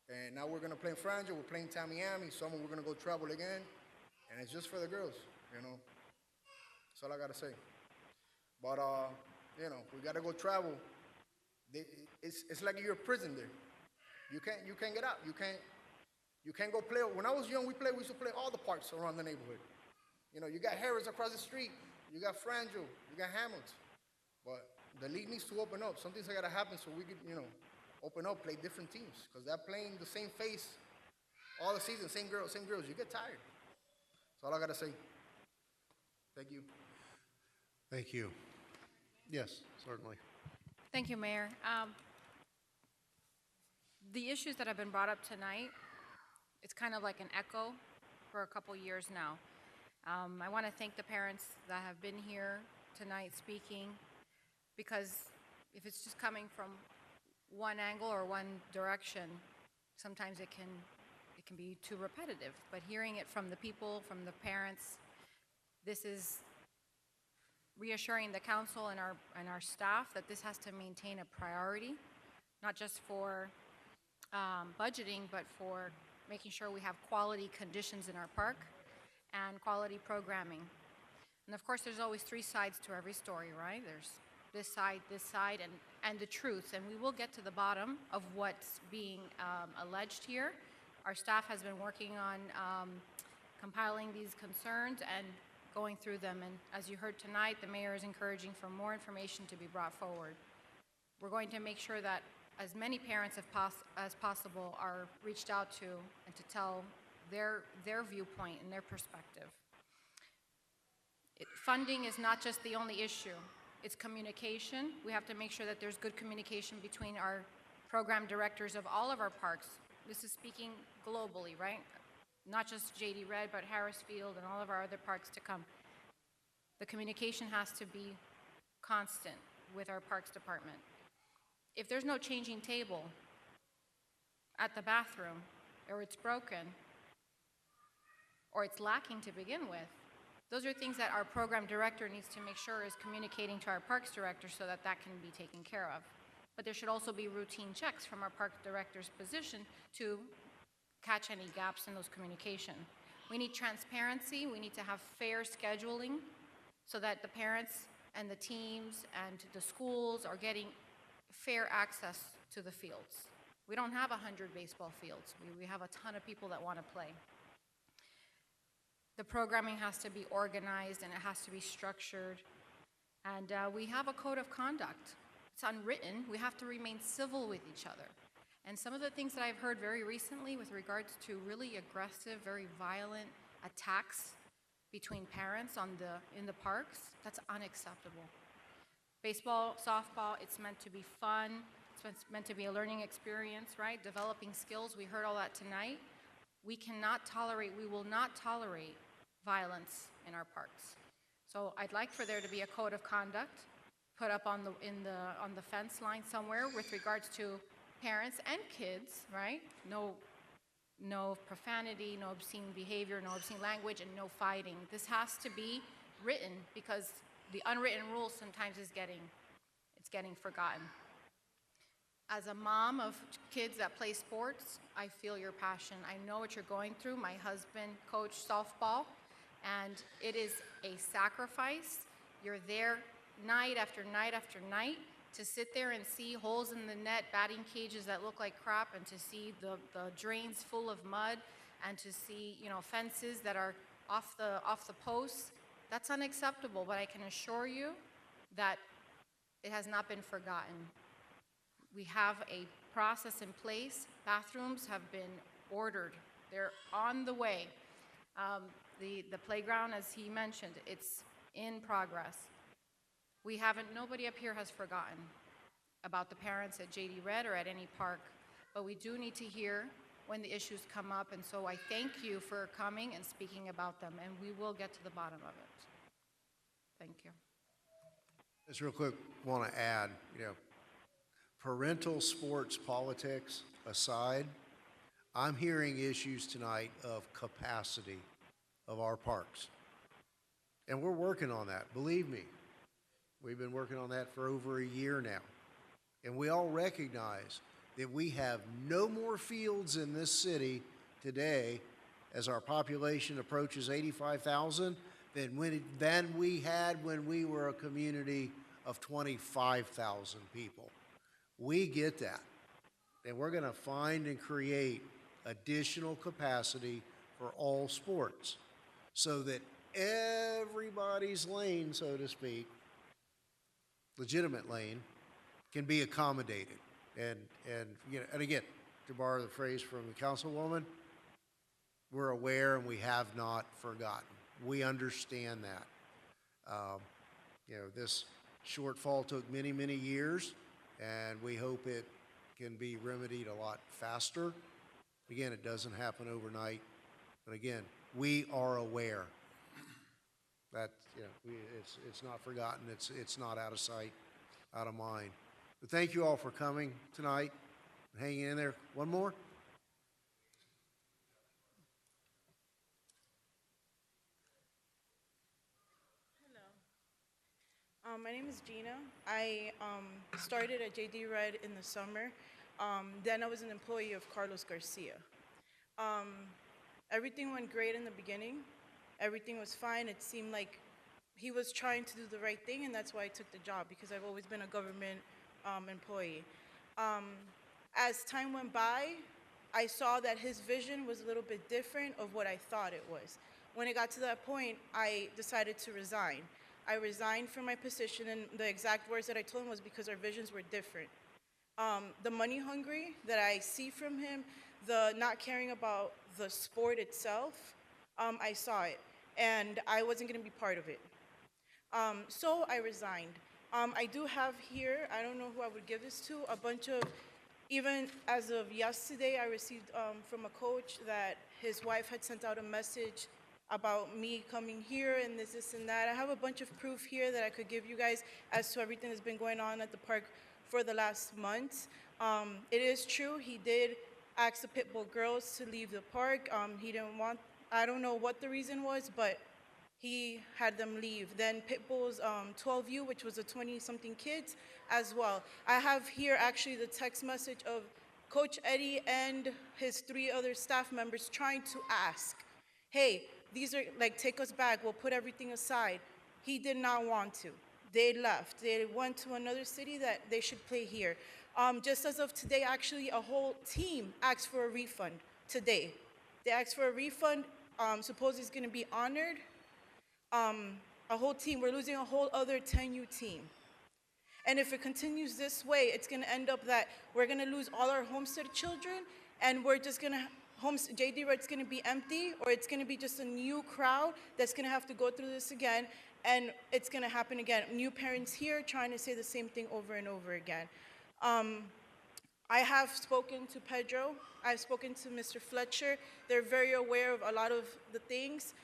And now we're going to play in Frangio. We're playing Tamiami. Summer, we're going to go travel again. And it's just for the girls, That's all I got to say. But, we got to go travel. It's like you're a prison there. You can't get out. You can't go play. When I was young, we used to play all the parks around the neighborhood. You got Harris across the street. You got Frangio. You got Hamilton. But the league needs to open up. Something's got to happen so we could, open up, play different teams. Because they're playing the same face all the season, same girls. You get tired. That's all I got to say. Thank you. Thank you. Yes, certainly. Thank you, Mayor. The issues that have been brought up tonight, it's kind of like an echo for a couple years now. I want to thank the parents that have been here tonight speaking, because if it's just coming from one angle or one direction, sometimes it can be too repetitive. But hearing it from the people, from the parents, this is reassuring the council and our staff that this has to maintain a priority, not just for budgeting, but for making sure we have quality conditions in our park and quality programming. And of course, there's always 3 sides to every story, right? There's this side, and the truth. And we will get to the bottom of what's being alleged here. Our staff has been working on compiling these concerns, and going through them. And as you heard tonight, the mayor is encouraging for more information to be brought forward. We're going to make sure that as many parents as possible are reached out to and to tell their viewpoint and their perspective. Funding is not just the only issue. It's communication. We have to make sure that there's good communication between our program directors of all of our parks. This is speaking globally, right? Not just JD Red, but Harris Field and all of our other parks to come. The communication has to be constant with our parks department. If there's no changing table at the bathroom, or it's broken, or it's lacking to begin with, those are things that our program director needs to make sure is communicating to our parks director so that that can be taken care of. But there should also be routine checks from our park director's position to catch any gaps in those communication. We need transparency. We need to have fair scheduling so that the parents and the teams and the schools are getting fair access to the fields. We don't have 100 baseball fields. We have a ton of people that want to play. The programming has to be organized and it has to be structured. And we have a code of conduct. It's unwritten. We have to remain civil with each other. And some of the things that I've heard very recently with regards to really aggressive, very violent attacks between parents in the parks, that's unacceptable. Baseball, softball, it's meant to be fun. It's meant to be a learning experience, right? Developing skills. We heard all that tonight. We will not tolerate violence in our parks. So I'd like for there to be a code of conduct put up on the fence line somewhere with regards to parents and kids, right? No profanity, no obscene behavior, no obscene language, and no fighting. This has to be written because the unwritten rule sometimes is getting forgotten. As a mom of kids that play sports, I feel your passion. I know what you're going through. My husband coached softball, and it is a sacrifice. You're there night after night after night to sit there and see holes in the net, batting cages that look like crap, and to see the drains full of mud, and to see fences that are off the posts. That's unacceptable, but I can assure you that it has not been forgotten. We have a process in place. Bathrooms have been ordered. They're on the way. The playground, as he mentioned, it's in progress. Nobody up here has forgotten about the parents at JD Red or at any park, but we do need to hear when the issues come up, and so I thank you for coming and speaking about them, and we will get to the bottom of it. Thank you. Just real quick, want to add, parental sports politics aside, I'm hearing issues tonight of capacity of our parks. And we're working on that, believe me. We've been working on that for over a year now. And we all recognize that we have no more fields in this city today as our population approaches 85,000 than we had when we were a community of 25,000 people. We get that. And we're going to find and create additional capacity for all sports so that everybody's lane, so to speak, legitimate lane, can be accommodated. And again, to borrow the phrase from the councilwoman, we're aware and we have not forgotten. We understand that. This shortfall took many, many years, and we hope it can be remedied a lot faster. Again, it doesn't happen overnight, but again, we are aware that it's not forgotten. It's not out of sight, out of mind. But thank you all for coming tonight and hanging in there. One more. My name is Gina. I started at JD Red in the summer. Then I was an employee of Carlos Garcia. Everything went great in the beginning. Everything was fine. It seemed like he was trying to do the right thing, and that's why I took the job, because I've always been a government employee. As time went by, I saw that his vision was a little bit different of what I thought it was. When it got to that point, I decided to resign. I resigned from my position, and the exact words that I told him was because our visions were different. The money hungry that I see from him, the not caring about the sport itself, I saw it, and I wasn't going to be part of it. So I resigned. I do have here, I don't know who I would give this to, a bunch of, even as of yesterday, I received from a coach that his wife had sent out a message about me coming here and this, and that. I have a bunch of proof here that I could give you guys as to everything that's been going on at the park for the last month. It is true, he did ask the pit bull girls to leave the park. He didn't want, I don't know what the reason was, but he had them leave. Then Pitbull's 12U, which was a 20-something kids as well. I have here actually the text message of Coach Eddie and his 3 other staff members trying to ask, hey, these are, like, take us back, we'll put everything aside. He did not want to. They left. They went to another city that they should play here. Just as of today, actually, a whole team asked for a refund today. They asked for a refund. Supposedly it's going to be honored. A whole team, we're losing a whole other 10U team. And if it continues this way, it's going to end up that we're going to lose all our Homestead children, and we're just going to, JD Red's going to be empty, or it's going to be just a new crowd that's going to have to go through this again, and it's going to happen again. New parents here trying to say the same thing over and over again. I have spoken to Pedro. I've spoken to Mr. Fletcher. They're very aware of a lot of the things.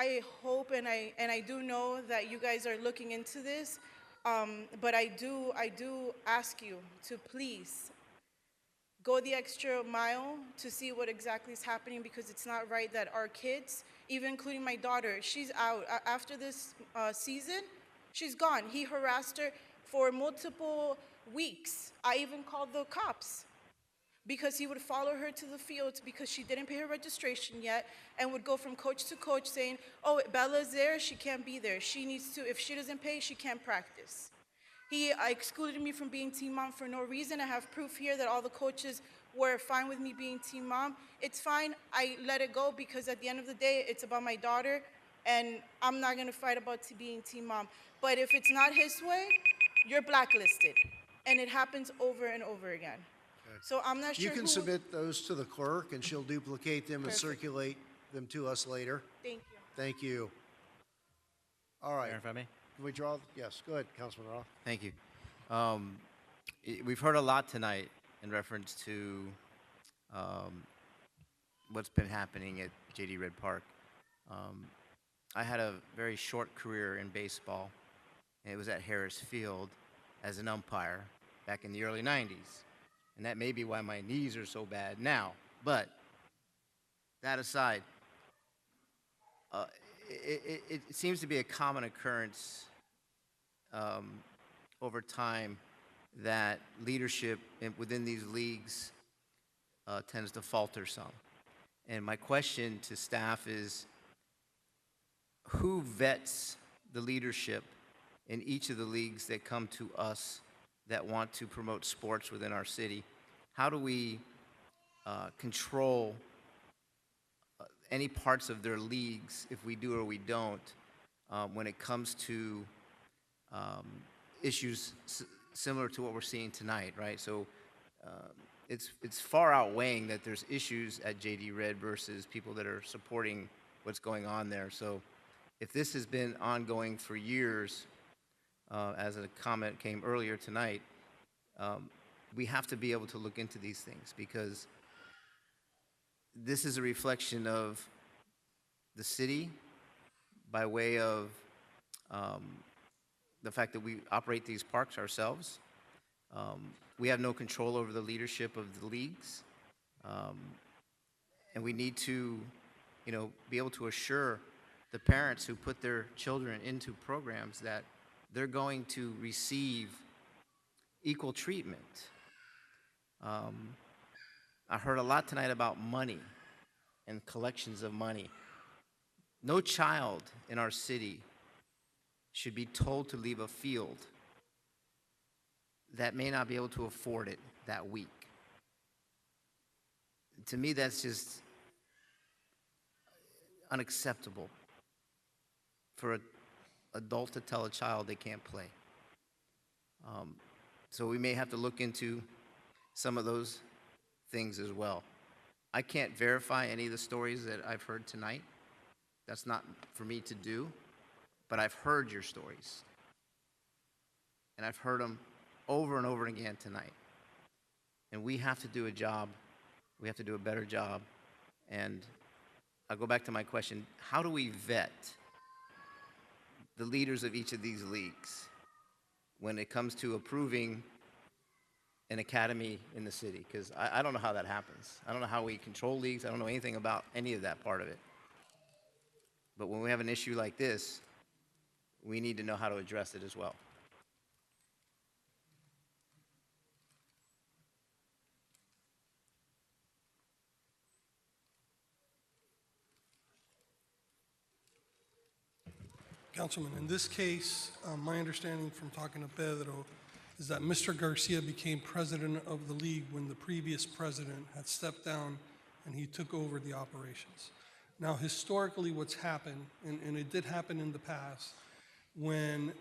I hope and I do know that you guys are looking into this, but I do ask you to please go the extra mile to see what exactly is happening, because it's not right that our kids, even including my daughter, she's out. After this season, she's gone. He harassed her for multiple weeks. I even called the cops, because he would follow her to the fields because she didn't pay her registration yet, and would go from coach to coach saying, oh, Bella's there, she can't be there. She needs to, if she doesn't pay, she can't practice. He excluded me from being team mom for no reason. I have proof here that all the coaches were fine with me being team mom. It's fine, I let it go, because at the end of the day, it's about my daughter, and I'm not gonna fight about being team mom. But if it's not his way, you're blacklisted. And it happens over and over again. So I'm not sure You can who- submit those to the clerk, and she'll duplicate them and Perfect. circulate them to us later. Thank you. Thank you. All right. Mayor, if I may? Can we draw? Yes, go ahead, Councilman Roth. Thank you. We've heard a lot tonight in reference to what's been happening at JD Red Park. I had a very short career in baseball, and it was at Harris Field as an umpire back in the early 90s. And that may be why my knees are so bad now. But that aside, it seems to be a common occurrence over time that leadership within these leagues tends to falter some. And my question to staff is, who vets the leadership in each of the leagues that come to us that want to promote sports within our city? How do we control any parts of their leagues, if we do or we don't, when it comes to issues similar to what we're seeing tonight, right? So it's far outweighing that there's issues at JD Red versus people that are supporting what's going on there. So if this has been ongoing for years, as a comment came earlier tonight, we have to be able to look into these things, because this is a reflection of the city by way of the fact that we operate these parks ourselves. We have no control over the leadership of the leagues. And we need to, be able to assure the parents who put their children into programs that they're going to receive equal treatment. I heard a lot tonight about money and collections of money. No child in our city should be told to leave a field that may not be able to afford it that week. To me, that's just unacceptable for an adult to tell a child they can't play. So we may have to look into some of those things as well. I can't verify any of the stories that I've heard tonight. That's not for me to do, but I've heard your stories. And I've heard them over and over again tonight. And we have to do a job. We have to do a better job. And I'll go back to my question. How do we vet the leaders of each of these leagues when it comes to approving an academy in the city? Because I don't know how that happens. I don't know how we control leagues. I don't know anything about any of that part of it. But when we have an issue like this, we need to know how to address it as well. Councilman, in this case, my understanding from talking to Pedro is that Mr. Garcia became president of the league when the previous president had stepped down and he took over the operations. Now, historically, what's happened, and it did happen in the past, when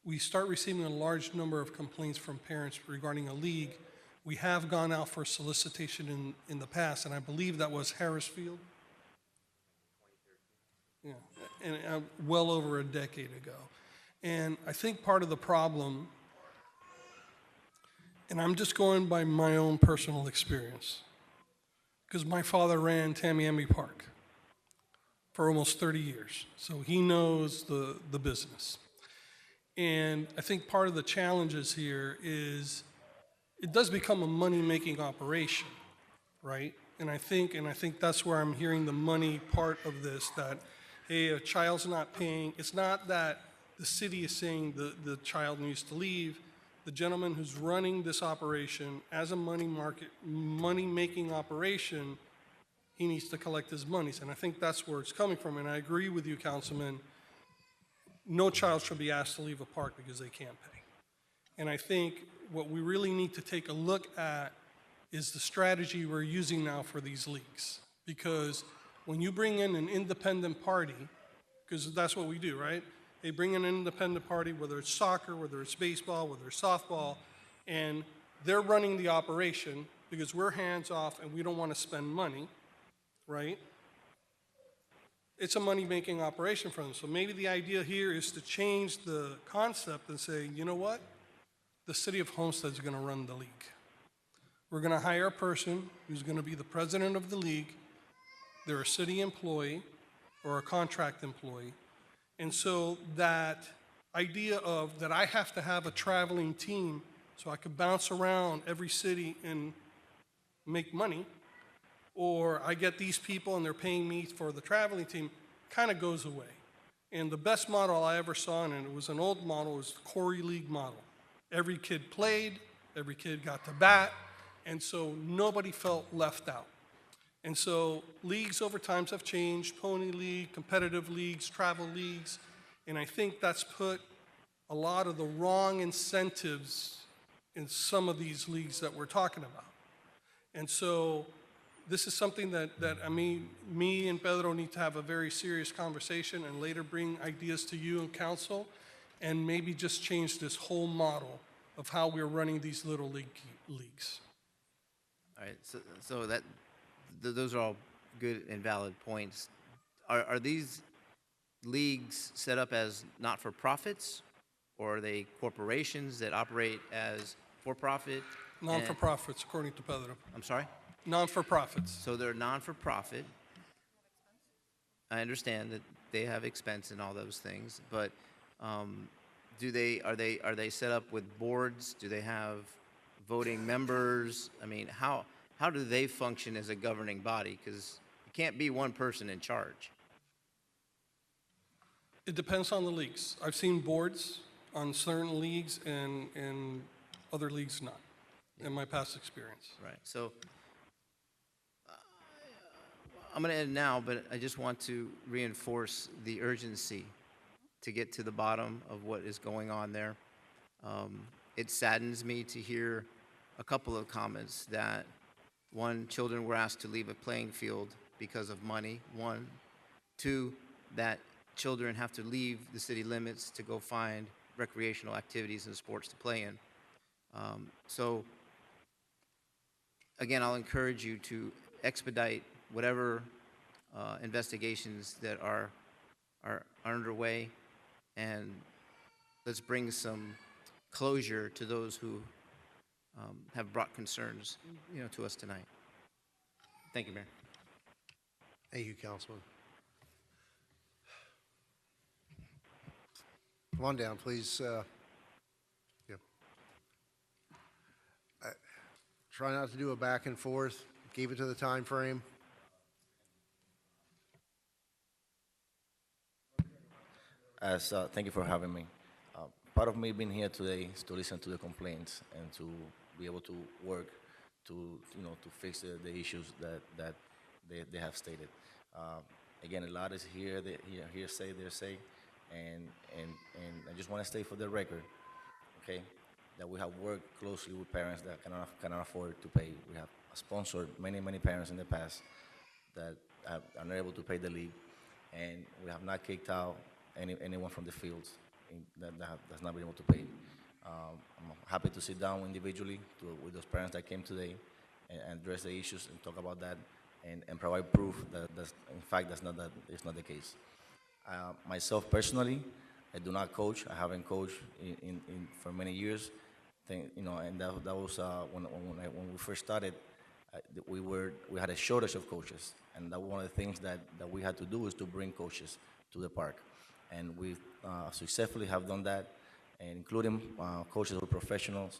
we start receiving a large number of complaints from parents regarding a league, we have gone out for solicitation in the past, and I believe that was Harris Field. Yeah, and well over a decade ago. And I think part of the problem, and I'm just going by my own personal experience, because my father ran Tamiami Park for almost 30 years, so he knows the business. And I think part of the challenges here is it does become a money-making operation, right? And I think that's where I'm hearing the money part of this, that hey, a child's not paying. It's not that the city is saying the child needs to leave. The gentleman who's running this operation as a money-making operation, he needs to collect his monies. And I think that's where it's coming from. And I agree with you, Councilman. No child should be asked to leave a park because they can't pay. And I think what we really need to take a look at is the strategy we're using now for these leagues. Because when you bring in an independent party, because that's what we do, right? They bring in an independent party, whether it's soccer, whether it's baseball, whether it's softball, and they're running the operation because we're hands off and we don't want to spend money, right? It's a money-making operation for them. So maybe the idea here is to change the concept and say, you know what? The city of Homestead is going to run the league. We're going to hire a person who's going to be the president of the league. They're a city employee or a contract employee. And so that idea of that I have to have a traveling team so I could bounce around every city and make money, or I get these people and they're paying me for the traveling team, kind of goes away. And the best model I ever saw, and it was an old model, was the Corey League model. Every kid played, every kid got to bat, and so nobody felt left out. And so leagues over time have changed, pony league, competitive leagues, travel leagues, and I think that's put a lot of the wrong incentives in some of these leagues that we're talking about. And so this is something that I mean, me and Pedro need to have a very serious conversation and later bring ideas to you and council and maybe just change this whole model of how we're running these little leagues. All right, so that those are all good and valid points. Are these leagues set up as not-for-profits, or are they corporations that operate as for-profit? Non-for-profits, according to Pedro. I'm sorry? Non-for-profits. So they're non-for-profit. I understand that they have expense and all those things, but are they set up with boards? Do they have voting members? I mean, how do they function as a governing body? Because it can't be one person in charge. It depends on the leagues. I've seen boards on certain leagues and other leagues not, in my past experience. Right. So I'm going to end now, but I just want to reinforce the urgency to get to the bottom of what is going on there. It saddens me to hear a couple of comments that, one, children were asked to leave a playing field because of money, one. Two, that children have to leave the city limits to go find recreational activities and sports to play in. So, again, I'll encourage you to expedite whatever investigations that are underway, and let's bring some closure to those who have brought concerns, to us tonight. Thank you, Mayor. Thank you, Councilman. Come on down, please. Try not to do a back and forth. Keep it to the time frame. Thank you for having me. Part of me being here today is to listen to the complaints and to be able to work to fix the issues that they have stated. Again, a lot is hearsay, and I just want to state for the record, okay, that we have worked closely with parents that cannot afford to pay. We have sponsored many parents in the past that are not able to pay the league, and we have not kicked out anyone from the fields that's not been able to pay. I'm happy to sit down individually with those parents that came today and address the issues and talk about that and provide proof that in fact it's not the case. Myself personally, I do not coach. I haven't coached for many years. And that was when we first started. We had a shortage of coaches, and that one of the things that we had to do is to bring coaches to the park, and we successfully have done that, including coaches with professional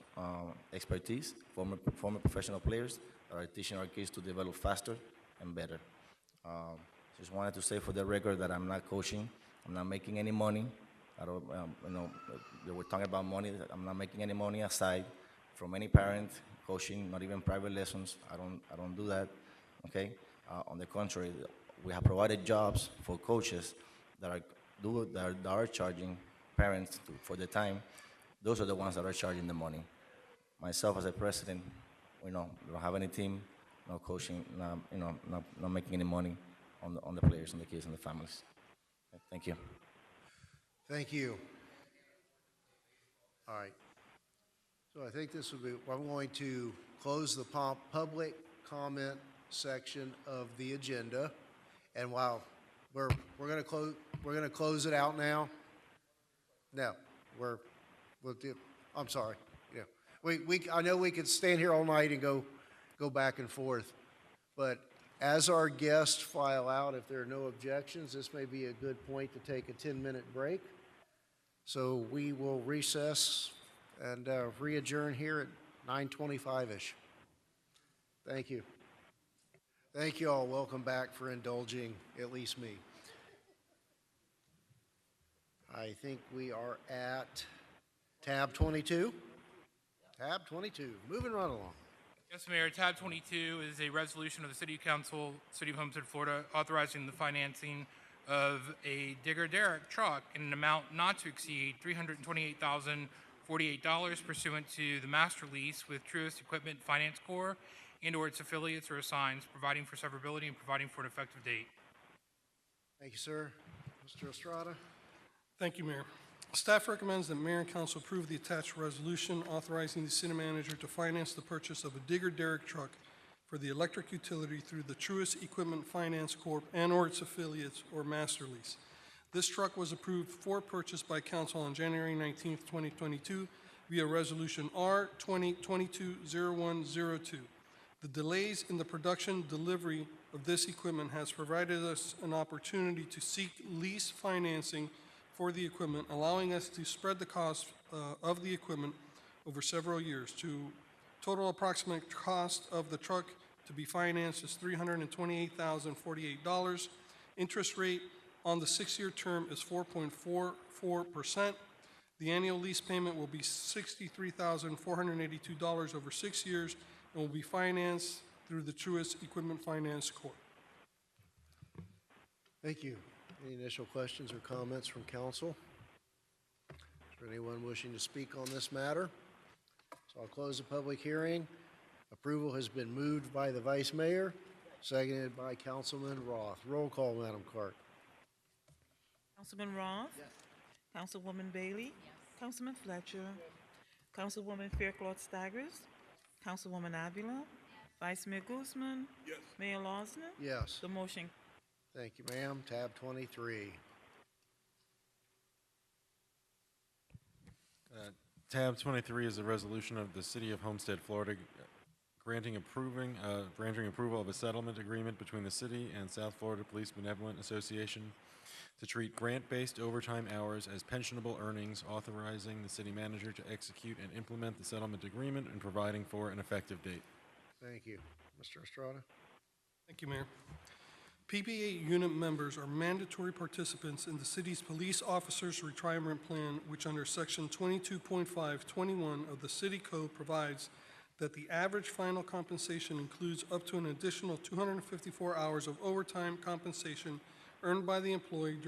expertise, former professional players that are teaching our kids to develop faster and better. Just wanted to say for the record that I'm not coaching. I'm not making any money. I don't, they were talking about money. I'm not making any money aside from any parent coaching, not even private lessons. I don't do that. Okay. On the contrary, we have provided jobs for coaches that are charging parents for the time. Those are the ones that are charging the money. Myself as a president, don't have any team, no coaching, not making any money on the players, on the kids, and the families. Thank you. Thank you. All right. So I think this will be, I'm going to close the public comment section of the agenda. And while we're going to close it out now. No, we'll do, I'm sorry. Yeah. I know we could stand here all night and go back and forth, but as our guests file out, if there are no objections, this may be a good point to take a 10-minute break. So we will recess and re-adjourn here at 9:25-ish. Thank you. Thank you all. Welcome back for indulging at least me. I think we are at tab 22. Tab 22. Moving right along. Yes, Mayor. Tab 22 is a resolution of the City Council, City of Homestead, Florida, authorizing the financing of a digger derrick truck in an amount not to exceed $328,048 pursuant to the master lease with Truist Equipment Finance Corp. and/or its affiliates or assigns, providing for severability and providing for an effective date. Thank you, sir. Mr. Estrada. Thank you, Mayor. Staff recommends that Mayor and Council approve the attached resolution authorizing the city manager to finance the purchase of a digger derrick truck for the electric utility through the Truist Equipment Finance Corp. and/or its affiliates or master lease. This truck was approved for purchase by Council on January 19, 2022 via Resolution R 2022-0102. The delays in the production delivery of this equipment has provided us an opportunity to seek lease financing for the equipment, allowing us to spread the cost of the equipment over several years. To total approximate cost of the truck to be financed is $328,048. Interest rate on the 6-year term is 4.44%. The annual lease payment will be $63,482 over 6 years and will be financed through the Truist Equipment Finance Corp. Thank you. Any initial questions or comments from council? Is there anyone wishing to speak on this matter? So I'll close the public hearing. Approval has been moved by the Vice Mayor, seconded by Councilman Roth. Roll call, Madam Clerk. Councilman Roth? Yes. Councilwoman Bailey? Yes. Councilman Fletcher? Councilwoman Faircloth Staggers? Councilwoman Avila? Vice Mayor Guzman? Yes. Mayor Losner? Yes. The motion. Thank you, ma'am. Tab 23. Tab 23 is a resolution of the City of Homestead, Florida, granting approval of a settlement agreement between the city and South Florida Police Benevolent Association to treat grant-based overtime hours as pensionable earnings, authorizing the city manager to execute and implement the settlement agreement and providing for an effective date. Thank you. Mr. Estrada? Thank you, Mayor. PBA unit members are mandatory participants in the city's police officers' retirement plan, which under section 22.521 of the city code provides that the average final compensation includes up to an additional 254 hours of overtime compensation earned by the employee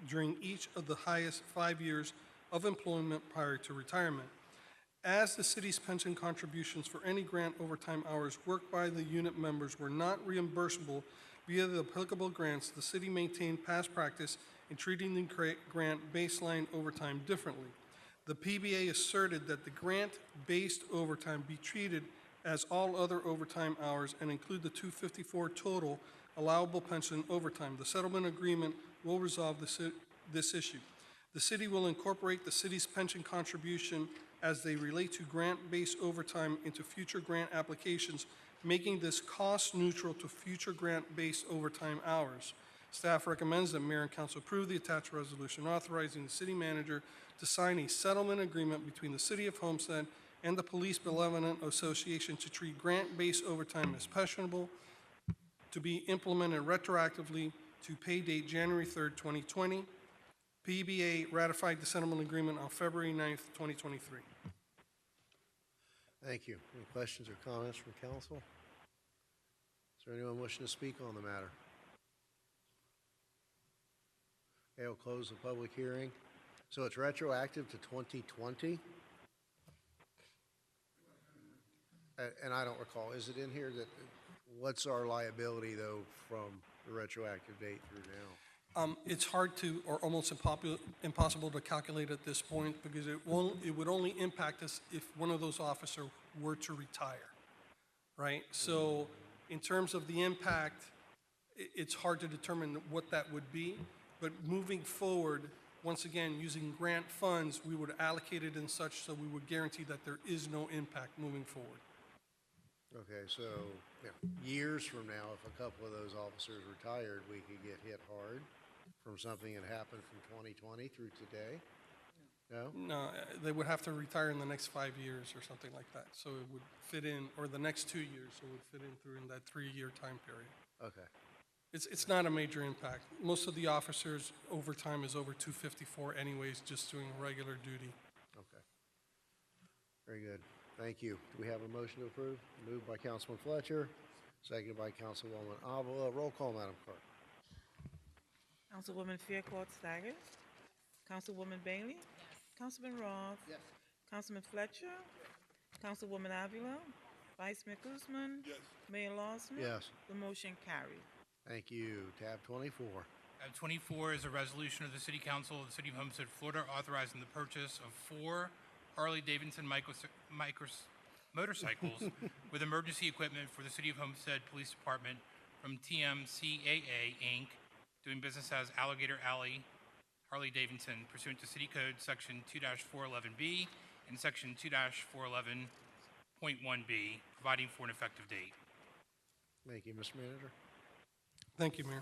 during each of the highest 5 years of employment prior to retirement. As the city's pension contributions for any grant overtime hours worked by the unit members were not reimbursable via the applicable grants, the city maintained past practice in treating the grant baseline overtime differently. The PBA asserted that the grant-based overtime be treated as all other overtime hours and include the 254 total allowable pension overtime. The settlement agreement will resolve this issue. The city will incorporate the city's pension contribution as they relate to grant-based overtime into future grant applications, making this cost neutral to future grant-based overtime hours. Staff recommends that Mayor and Council approve the attached resolution authorizing the city manager to sign a settlement agreement between the City of Homestead and the Police Benevolent Association to treat grant-based overtime as pensionable, to be implemented retroactively to pay date January 3rd, 2020. PBA ratified the settlement agreement on February 9th, 2023. Thank you. Any questions or comments from council? Is there anyone wishing to speak on the matter? Okay, I'll close the public hearing. So it's retroactive to 2020? And I don't recall, is it in here that, what's our liability though from the retroactive date through now? It's hard to, or almost impossible to calculate at this point because it would only impact us if one of those officers were to retire, right? So in terms of the impact, it's hard to determine what that would be, but moving forward, once again, using grant funds, we would allocate it in such so we would guarantee that there is no impact moving forward. Okay, so years from now, if a couple of those officers retired, we could get hit hard from something that happened from 2020 through today? No? No, they would have to retire in the next 5 years or something like that. So it would fit in, or the next 2 years, so it would fit in through in that 3-year time period. Okay. It's not a major impact. Most of the officers' overtime is over 254 anyways, just doing regular duty. Okay. Very good. Thank you. Do we have a motion to approve? Moved by Councilman Fletcher, seconded by Councilwoman Avila. Roll call, Madam Clerk. Councilwoman Faircloth Staggers? Councilwoman Bailey? Yes. Councilman Roth? Yes. Councilman Fletcher? Councilwoman Avila? Vice Mayor Guzman? Yes. Mayor Losner? Yes. The motion carried. Thank you. Tab 24. Tab 24 is a resolution of the City Council of the City of Homestead, Florida, authorizing the purchase of 4 Harley-Davidson motorcycles with emergency equipment for the City of Homestead Police Department from TMCAA, Inc., doing business as Alligator Alley Harley-Davidson, pursuant to City Code Section 2-411B and Section 2-411.1B, providing for an effective date. Thank you, Mr. Manager. Thank you, Mayor.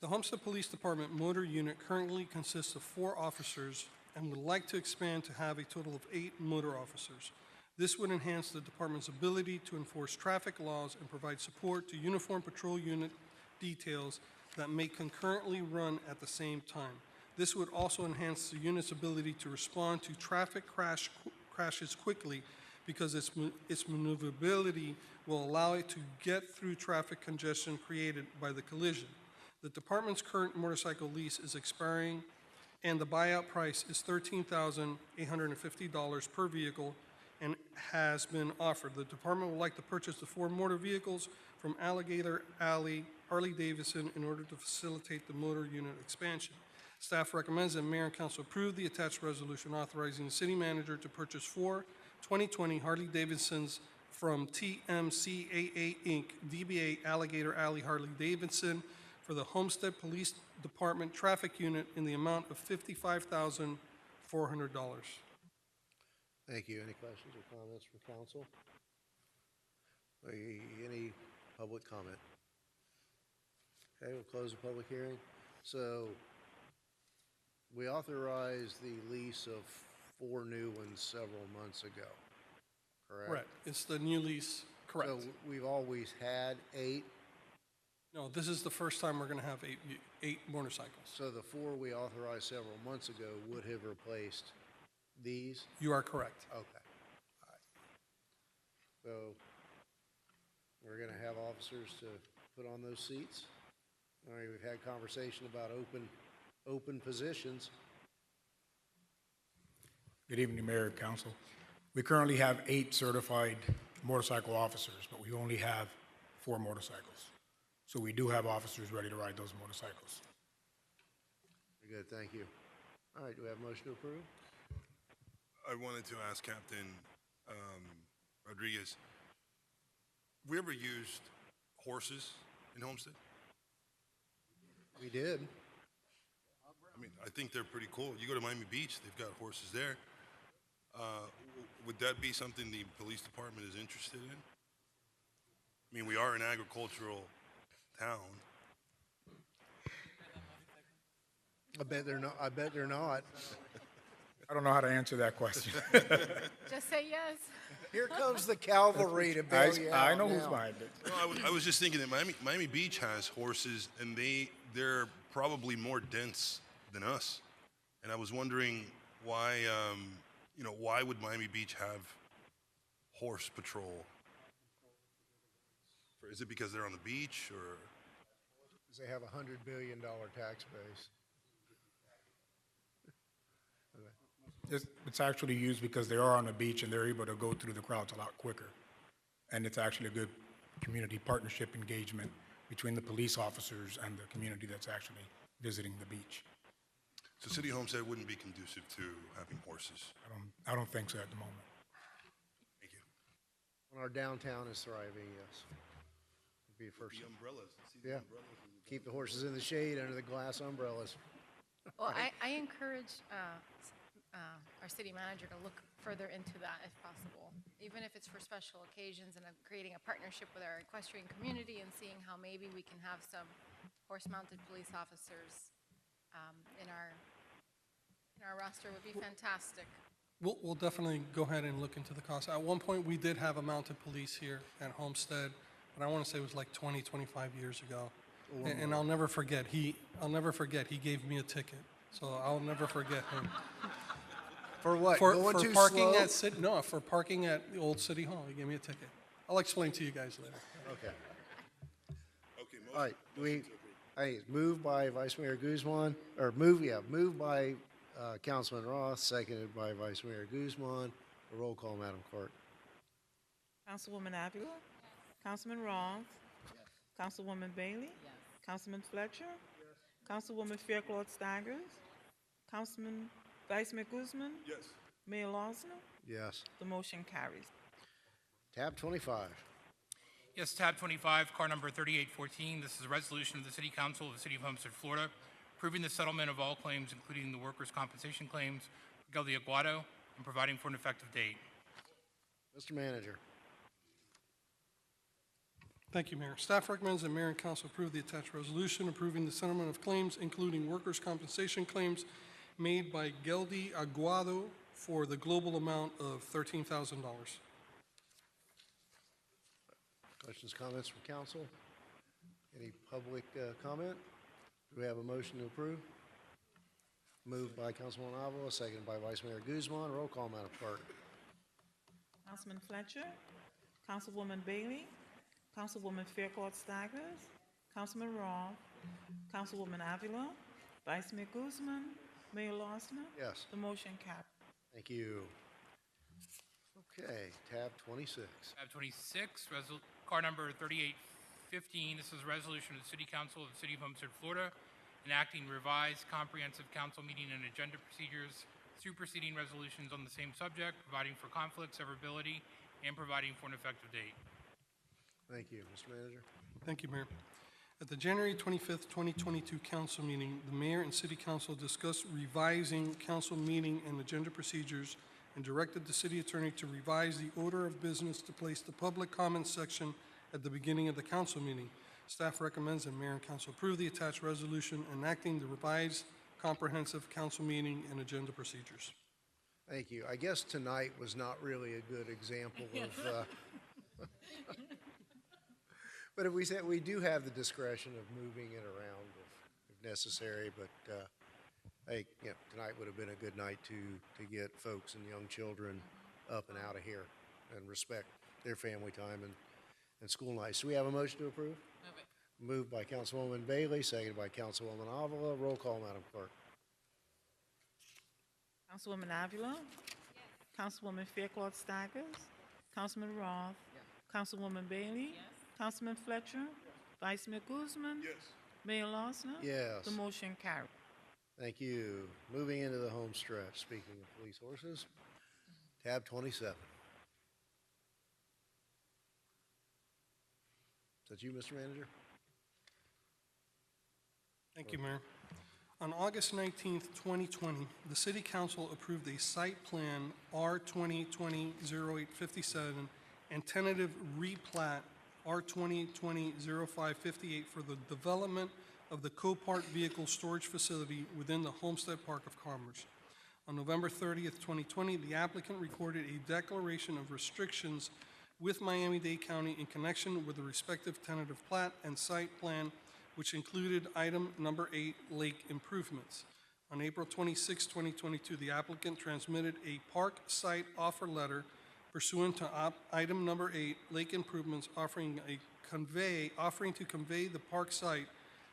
The Homestead Police Department motor unit currently consists of 4 officers and would like to expand to have a total of 8 motor officers. This would enhance the department's ability to enforce traffic laws and provide support to uniform patrol unit details that may concurrently run at the same time. This would also enhance the unit's ability to respond to traffic crashes quickly because its maneuverability will allow it to get through traffic congestion created by the collision. The department's current motorcycle lease is expiring and the buyout price is $13,850 per vehicle. and has been offered. The department would like to purchase the 4 motor vehicles from Alligator Alley Harley-Davidson in order to facilitate the motor unit expansion. Staff recommends that Mayor and Council approve the attached resolution authorizing the city manager to purchase 4 2020 Harley-Davidsons from TMCAA Inc., DBA Alligator Alley Harley-Davidson for the Homestead Police Department Traffic Unit in the amount of $55,400. Thank you. Any questions or comments from council? Any public comment? Okay, we'll close the public hearing. So we authorized the lease of 4 new ones several months ago, correct? Correct. It's the new lease, correct. So we've always had 8. No, this is the first time we're going to have 8 motorcycles. So the 4 we authorized several months ago would have replaced these? You are correct. Okay. All right. So we're going to have officers to put on those seats. All right, we've had conversation about open positions. Good evening, Mayor and Council. We currently have 8 certified motorcycle officers, but we only have 4 motorcycles. So we do have officers ready to ride those motorcycles. Very good, thank you. All right, do we have a motion to approve? I wanted to ask Captain Rodriguez, we ever used horses in Homestead? We did. I mean, I think they're pretty cool. You go to Miami Beach, they've got horses there. Would that be something the police department is interested in? I mean, we are an agricultural town. I bet they're not. I don't know how to answer that question. Just say yes. Here comes the cavalry to bail you out I know who's now. behind it. No, I was just thinking that Miami Beach has horses, and they're probably more dense than us. And I was wondering why, why would Miami Beach have horse patrol? Is it because they're on the beach, or? They have a $100 billion tax base. It's actually used because they are on the beach and they're able to go through the crowds a lot quicker. And it's actually a good community partnership engagement between the police officers and the community that's actually visiting the beach. So City Homestead wouldn't be conducive to having horses? I don't think so at the moment. Thank you. When our downtown is thriving, yes. Be a first. The umbrellas. See the Yeah. umbrellas in the Keep the horses in the shade under the glass umbrellas. Well, I encourage our city manager to look further into that if possible, even if it's for special occasions and creating a partnership with our equestrian community and seeing how maybe we can have some horse-mounted police officers in our roster would be fantastic. We'll definitely go ahead and look into the cost. At one point, we did have a mounted police here at Homestead, but I want to say it was like 20, 25 years ago. And I'll never forget, he gave me a ticket. So I'll never forget him. For what? For Going too parking slow? for parking at the old city hall. He gave me a ticket. I'll explain to you guys later. Okay. Okay. All right, moved by Vice Mayor Guzman, moved by Councilman Roth, seconded by Vice Mayor Guzman. A roll call, Madam Clerk. Councilwoman Avila? Councilman Roth? Councilwoman Bailey? Councilman Fletcher? Councilwoman Faircloth Staggers? Councilman Vice Mayor Guzman? Yes. Mayor Losner? Yes. The motion carries. Tab 25. Yes, tab 25, car number 3814. This is a resolution of the City Council of the City of Homestead, Florida, approving the settlement of all claims, including the workers' compensation claims, Miguel de Aguado, and providing for an effective date. Mr. Manager. Thank you, Mayor. Staff recommends that Mayor and Council approve the attached resolution approving the settlement of claims, including workers' compensation claims made by Geldi Aguado for the global amount of $13,000. Questions, comments from council? Any public comment? Do we have a motion to approve? Moved by Councilman Avila, seconded by Vice Mayor Guzman. Roll call, Madam Clerk. Councilman Fletcher? Councilwoman Bailey? Councilwoman Faircloth Staggers? Councilman Roth? Councilwoman Avila? Vice Mayor Guzman? Mayor Losner? Yes. The motion carries. Thank you. Okay, tab 26. Tab 26, car number 3815. This is a resolution of the City Council of the City of Homestead, Florida, enacting revised comprehensive council meeting and agenda procedures, superseding resolutions on the same subject, providing for conflict severability, and providing for an effective date. Thank you, Mr. Manager. Thank you, Mayor. At the January 25th, 2022 council meeting, the mayor and city council discussed revising council meeting and agenda procedures and directed the city attorney to revise the order of business to place the public comment section at the beginning of the council meeting. Staff recommends that mayor and council approve the attached resolution enacting the revised comprehensive council meeting and agenda procedures. Thank you. I guess tonight was not really a good example of, but if we said, we do have the discretion of moving it around if necessary, but I think, you know, tonight would have been a good night to get folks and young children up and out of here and respect their family time and school nights. So we have a motion to approve? Move it. Moved by Councilwoman Bailey, seconded by Councilwoman Avila. Roll call, Madam Clerk. Councilwoman Avila? Councilwoman Fairclough Staggers? Councilman Roth? Councilwoman Bailey? Councilman Fletcher? Vice Mayor Guzman? Yes. Mayor Losner? Yes. The motion carried. Thank you. Moving into the home stretch, speaking of police horses, tab 27. Is that you, Mr. Manager? Thank you, Mayor. On August 19th, 2020, the City Council approved a site plan R2020-0857 and tentative replat R2020-0558 for the development of the Copart Vehicle Storage Facility within the Homestead Park of Commerce. On November 30th, 2020, the applicant recorded a declaration of restrictions with Miami-Dade County in connection with the respective tentative plat and site plan, which included item number 8, lake improvements. On April 26, 2022, the applicant transmitted a park site offer letter pursuant to item number 8, lake improvements, offering to convey the park site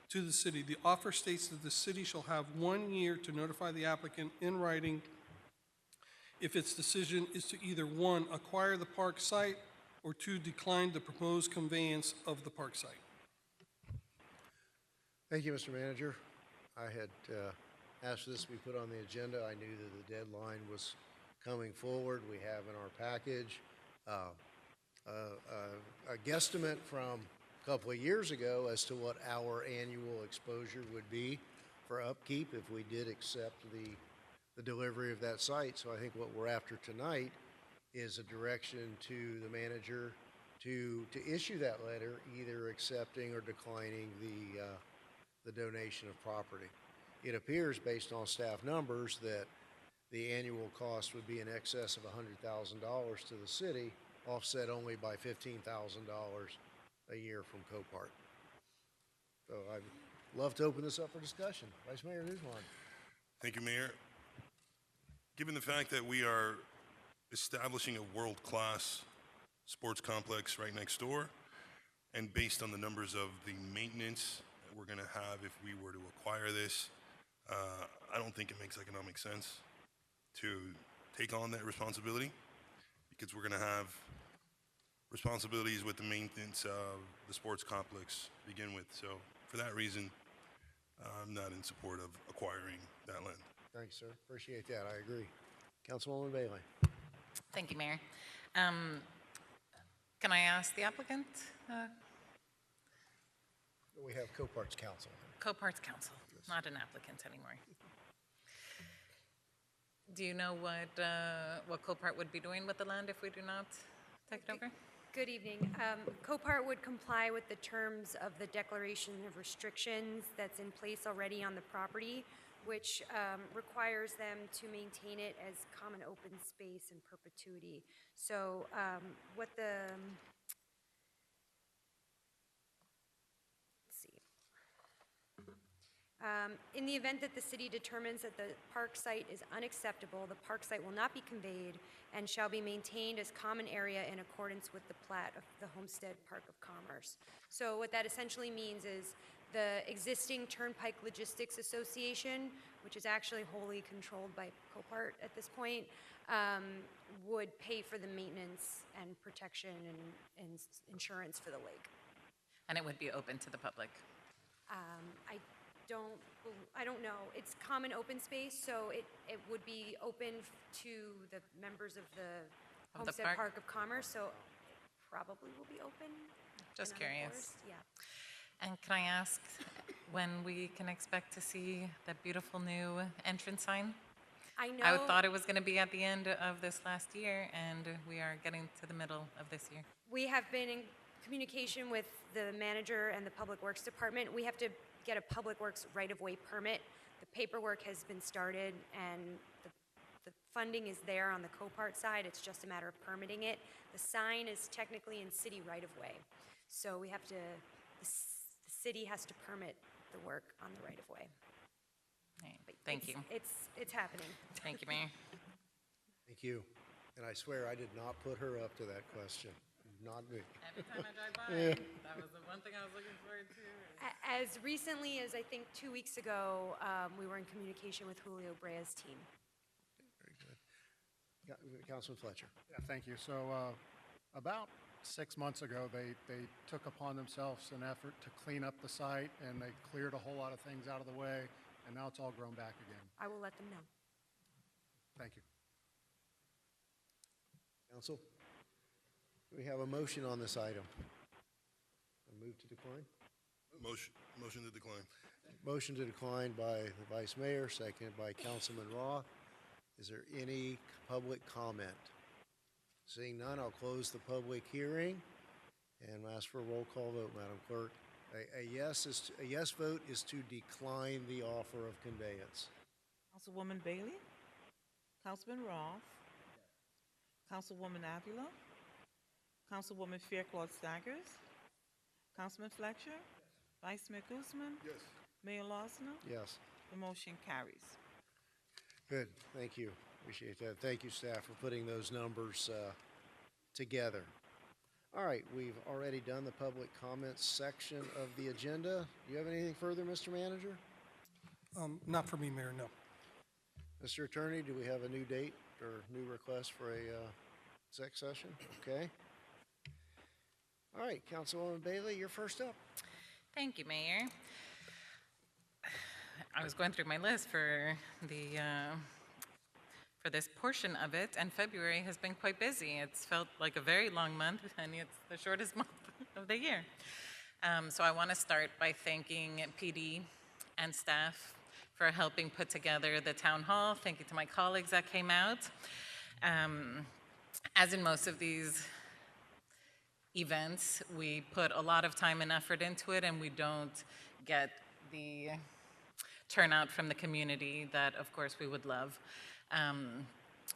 to the city. The offer states that the city shall have 1 year to notify the applicant in writing if its decision is to either 1, acquire the park site, or 2, decline the proposed conveyance of the park site. Thank you, Mr. Manager. I had asked for this to be put on the agenda. I knew that the deadline was coming forward. We have in our package a guesstimate from a couple of years ago as to what our annual exposure would be for upkeep if we did accept the delivery of that site. So I think what we're after tonight is a direction to the manager to issue that letter, either accepting or declining the donation of property. It appears, based on staff numbers, that the annual cost would be in excess of $100,000 to the city, offset only by $15,000 a year from Copart. So I'd love to open this up for discussion. Vice Mayor Newswan. Thank you, Mayor. Given the fact that we are establishing a world-class sports complex right next door, and based on the numbers of the maintenance that we're going to have if we were to acquire this, I don't think it makes economic sense to take on that responsibility, because we're going to have responsibilities with the maintenance of the sports complex to begin with. So for that reason, I'm not in support of acquiring that land. Thanks, sir. Appreciate that. I agree. Councilwoman Bailey. Thank you, Mayor. Can I ask the applicant? We have Copart's counsel. Copart's counsel, not an applicant anymore. Do you know what Copart would be doing with the land if we do not take it over? Good evening. Copart would comply with the terms of the declaration of restrictions that's in place already on the property, which requires them to maintain it as common open space in perpetuity. So what the, let's see. In the event that the city determines that the park site is unacceptable, the park site will not be conveyed and shall be maintained as common area in accordance with the plat of the Homestead Park of Commerce. So what that essentially means is the existing Turnpike Logistics Association, which is actually wholly controlled by Copart at this point, would pay for the maintenance and protection and insurance for the lake. And it would be open to the public. I don't know. It's common open space, so it would be open to the members of the Of the Homestead park? Park of Commerce, so it probably will be open. Just and curious. unenforced, Yeah. And can I ask when we can expect to see that beautiful new entrance sign? I know. I thought it was going to be at the end of this last year, and we are getting to the middle of this year. We have been in communication with the manager and the Public Works Department. We have to get a Public Works right-of-way permit. The paperwork has been started, and the funding is there on the Copart side. It's just a matter of permitting it. The sign is technically in city right-of-way, so we have to, the city has to permit the work on the right-of-way. But Thank you. It's happening. Thank you, Mayor. Thank you. And I swear I did not put her up to that question. Not me. Every time I drive by, Yeah. that was the one thing I was looking forward to. As recently as I think 2 weeks ago, we were in communication with Julio Brea's team. Councilman Fletcher. Yeah, thank you. So about 6 months ago, they took upon themselves an effort to clean up the site, and they cleared a whole lot of things out of the way, and now it's all grown back again. I will let them know. Thank you. Council, do we have a motion on this item? A move to decline? Motion to decline. Motion to decline by the Vice Mayor, seconded by Councilman Roth. Is there any public comment? Seeing none, I'll close the public hearing and ask for a roll call vote, Madam Clerk. A yes vote is to decline the offer of conveyance. Councilwoman Bailey? Councilman Roth? Councilwoman Avila? Councilwoman Fairclough Staggers? Councilman Fletcher? Vice Mayor Guzman? Yes. Mayor Losner? Yes. The motion carries. Good, thank you. Appreciate that. Thank you, staff, for putting those numbers together. All right, we've already done the public comments section of the agenda. Do you have anything further, Mr. Manager? Not for me, Mayor, no. Mr. Attorney, do we have a new date or new request for a exec session? Okay. All right, Councilwoman Bailey, you're first up. Thank you, Mayor. I was going through my list for this portion of it, and February has been quite busy. It's felt like a very long month, and it's the shortest month of the year. So I want to start by thanking PD and staff for helping put together the town hall. Thank you to my colleagues that came out. As in most of these events, we put a lot of time and effort into it, and we don't get the turnout from the community that, of course, we would love.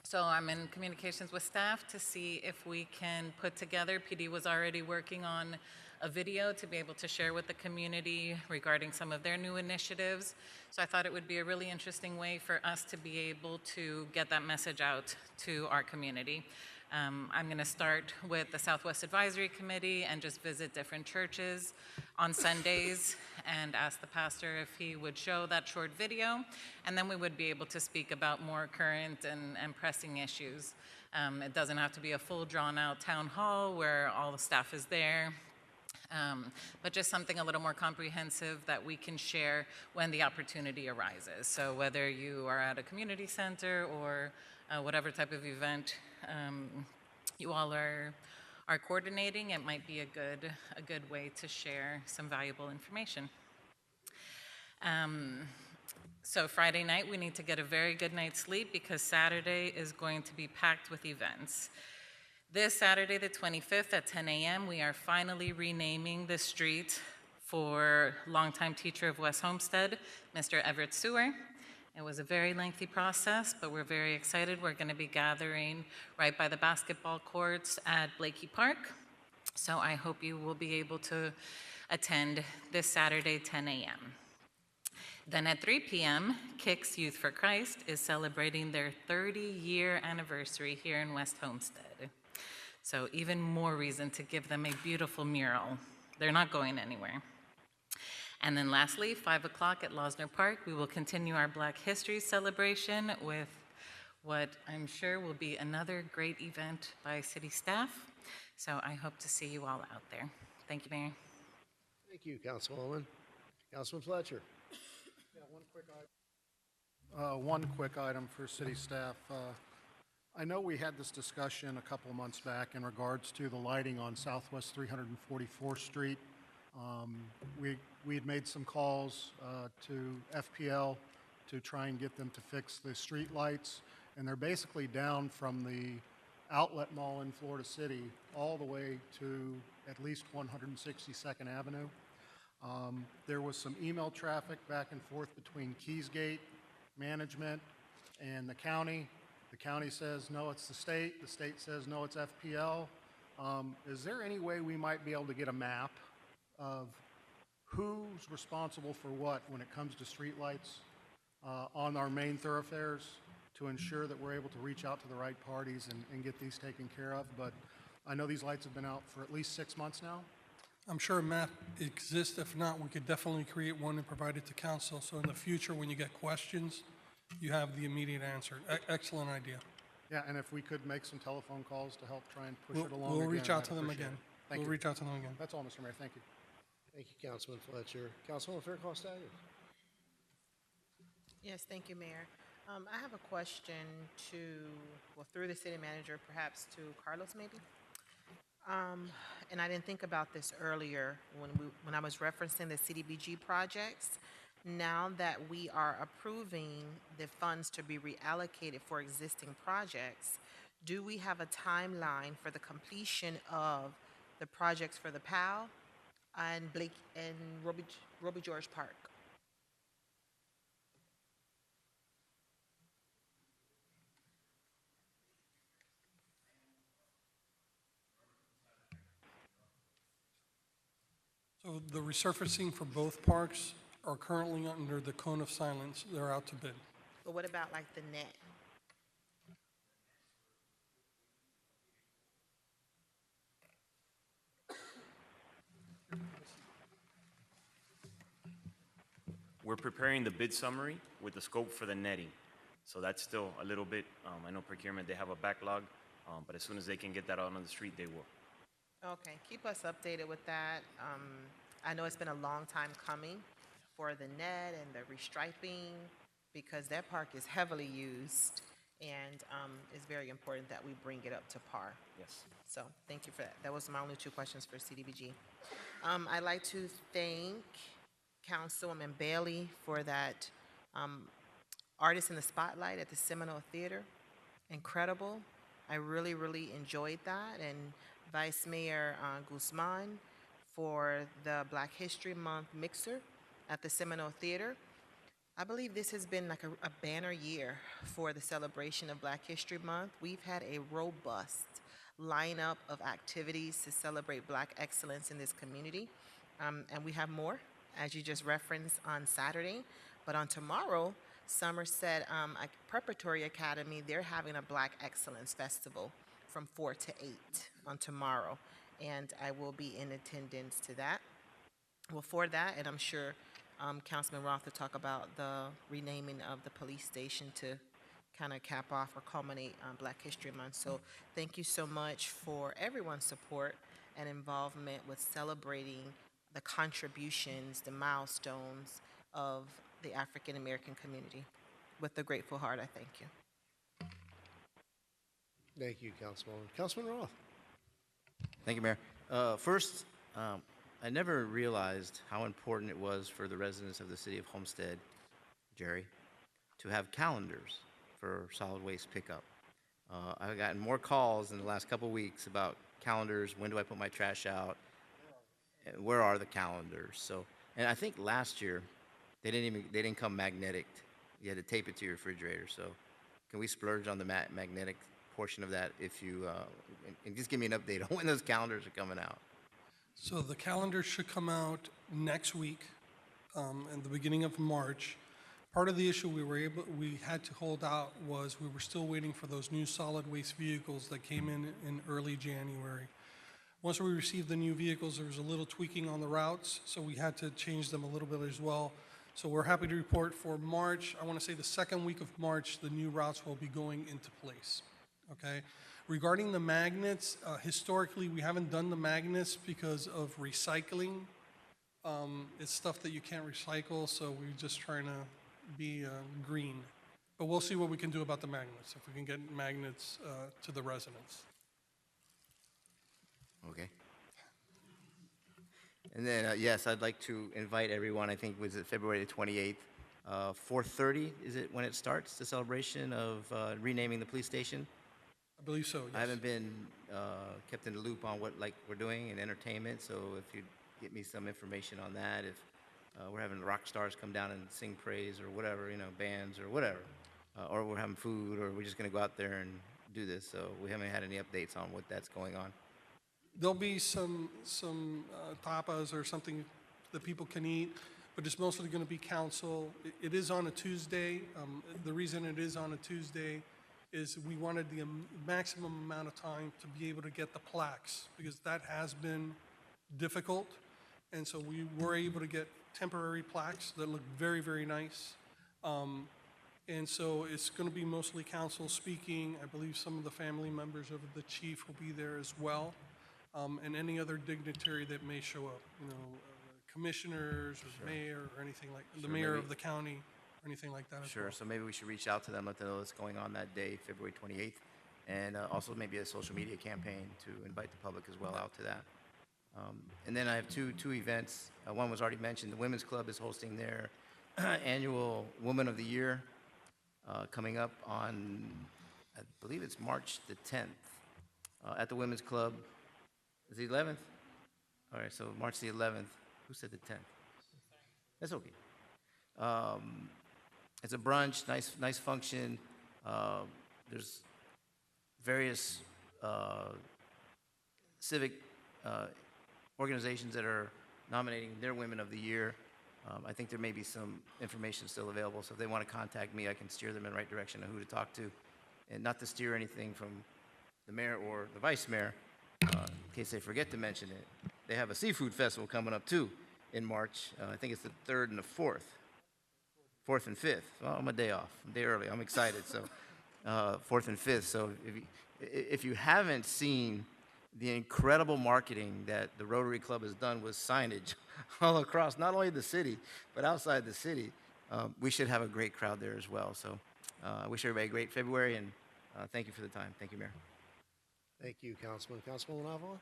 So I'm in communications with staff to see if we can put together, PD was already working on a video to be able to share with the community regarding some of their new initiatives. So I thought it would be a really interesting way for us to be able to get that message out to our community. I'm going to start with the Southwest Advisory Committee and just visit different churches on Sundays and ask the pastor if he would show that short video, and then we would be able to speak about more current and pressing issues. It doesn't have to be a full drawn-out town hall where all the staff is there, but just something a little more comprehensive that we can share when the opportunity arises. So whether you are at a community center or whatever type of event you all are coordinating, it might be a good way to share some valuable information. So Friday night, we need to get a very good night's sleep because Saturday is going to be packed with events. This Saturday, the 25th at 10 a.m., we are finally renaming the street for longtime teacher of West Homestead, Mr. Everett Sewer. It was a very lengthy process, but we're very excited. We're going to be gathering right by the basketball courts at Blakey Park. So I hope you will be able to attend this Saturday, 10 a.m. Then at 3 p.m., Kicks Youth for Christ is celebrating their 30-year anniversary here in West Homestead. So even more reason to give them a beautiful mural. They're not going anywhere. And then lastly, 5 o'clock at Losner Park, we will continue our Black History celebration with what I'm sure will be another great event by city staff. So I hope to see you all out there. Thank you, Mayor. Thank you, Councilwoman. Councilman Fletcher. Yeah, one quick item for city staff. I know we had this discussion a couple of months back in regards to the lighting on Southwest 344th Street. We had made some calls to FPL to try and get them to fix the street lights, and they're basically down from the outlet mall in Florida City all the way to at least 162nd Avenue. There was some email traffic back and forth between Keysgate management and the county. The county says, no, it's the state. The state says, no, it's FPL. Is there any way we might be able to get a map of who's responsible for what when it comes to streetlights on our main thoroughfares to ensure that we're able to reach out to the right parties and get these taken care of? But I know these lights have been out for at least 6 months now. I'm sure a map exists. If not, we could definitely create one and provide it to council. So in the future, when you get questions, you have the immediate answer. Excellent idea. Yeah, and if we could make some telephone calls to help try and push We'll- it along we'll again, reach out I'd to them appreciate again. it. Thank We'll you. reach out to them again. That's all, Mr. Mayor. Thank you. Thank you, Councilman Fletcher. Councilwoman Fairclough-Staggers. Yes, thank you, Mayor. I have a question through the city manager, perhaps to Carlos, maybe? And I didn't think about this earlier when I was referencing the CDBG projects. Now that we are approving the funds to be reallocated for existing projects, do we have a timeline for the completion of the projects for the POW and Blake and Roby George Park? So the resurfacing for both parks are currently under the cone of silence. They're out to bid. But what about like the net? We're preparing the bid summary with the scope for the netting. So that's still a little bit, I know procurement, they have a backlog, but as soon as they can get that out on the street, they will. Okay, keep us updated with that. I know it's been a long time coming for the net and the restriping because that park is heavily used and it's very important that we bring it up to par. Yes. So thank you for that. That was my only 2 questions for CDBG. I'd like to thank Councilwoman Bailey for that Artist in the Spotlight at the Seminole Theater. Incredible. I really, really enjoyed that. And Vice Mayor Guzman for the Black History Month mixer at the Seminole Theater. I believe this has been like a banner year for the celebration of Black History Month. We've had a robust lineup of activities to celebrate Black excellence in this community. And we have more, as you just referenced, on Saturday. But on tomorrow, Somerset Preparatory Academy, they're having a Black Excellence Festival from 4 to 8 on tomorrow. And I will be in attendance to that. Well, for that, and I'm sure Councilman Roth will talk about the renaming of the police station to kind of cap off or culminate Black History Month. So thank you so much for everyone's support and involvement with celebrating the contributions, the milestones of the African American community. With a grateful heart, I thank you. Thank you, Councilwoman. Councilman Roth. Thank you, Mayor. First, I never realized how important it was for the residents of the city of Homestead, Jerry, to have calendars for solid waste pickup. I've gotten more calls in the last couple weeks about calendars. When do I put my trash out? Where are the calendars? So, and I think last year they didn't come magnetic. You had to tape it to your refrigerator. So, can we splurge on the magnetic portion of that? If you and just give me an update on when those calendars are coming out. So the calendar should come out next week. in the beginning of March. Part of the issue we had to hold out was we were still waiting for those new solid waste vehicles that came in early January. Once we received the new vehicles, there was a little tweaking on the routes, so we had to change them a little bit as well. So we're happy to report for March, I want to say the second week of March, the new routes will be going into place, okay? Regarding the magnets, historically, we haven't done the magnets because of recycling. It's stuff that you can't recycle, so we're just trying to be green. But we'll see what we can do about the magnets, if we can get magnets to the residents. Okay. And then, yes, I'd like to invite everyone, I think, was it February the 28th, 4:30, is it when it starts, the celebration of renaming the police station? I believe so, yes. I haven't been kept in the loop on what we're doing in entertainment, so if you'd get me some information on that, if we're having rock stars come down and sing praise or whatever, bands or whatever, or we're having food, or we're just going to go out there and do this, so we haven't had any updates on what that's going on. There'll be some tapas or something that people can eat, but it's mostly going to be council. It is on a Tuesday. The reason it is on a Tuesday is we wanted the maximum amount of time to be able to get the plaques, because that has been difficult. And so we were able to get temporary plaques that look very, very nice. And so it's going to be mostly council speaking. I believe some of the family members of the chief will be there as well. And any other dignitary that may show up, commissioners or mayor or anything like, the mayor of the county or anything like that as well. Sure, so maybe we should reach out to them, let them know what's going on that day, February 28th, and also maybe a social media campaign to invite the public as well out to that. And then I have two events. One was already mentioned. The Women's Club is hosting their annual Woman of the Year coming up on, I believe it's March the 10th at the Women's Club. Is it the 11th? All right, so March the 11th. Who said the 10th? That's okay. It's a brunch, nice function. There's various civic organizations that are nominating their Women of the Year. I think there may be some information still available, so if they want to contact me, I can steer them in the right direction of who to talk to. And not to steer anything from the mayor or the vice mayor, in case they forget to mention it. They have a seafood festival coming up too in March. I think it's the 3rd and the 4th. 4th and 5th. Well, I'm a day off, a day early. I'm excited. So 4th and 5th. So if you haven't seen the incredible marketing that the Rotary Club has done with signage all across, not only the city, but outside the city, we should have a great crowd there as well. So I wish everybody a great February, and thank you for the time. Thank you, Mayor. Thank you, Councilman. Councilwoman Avila?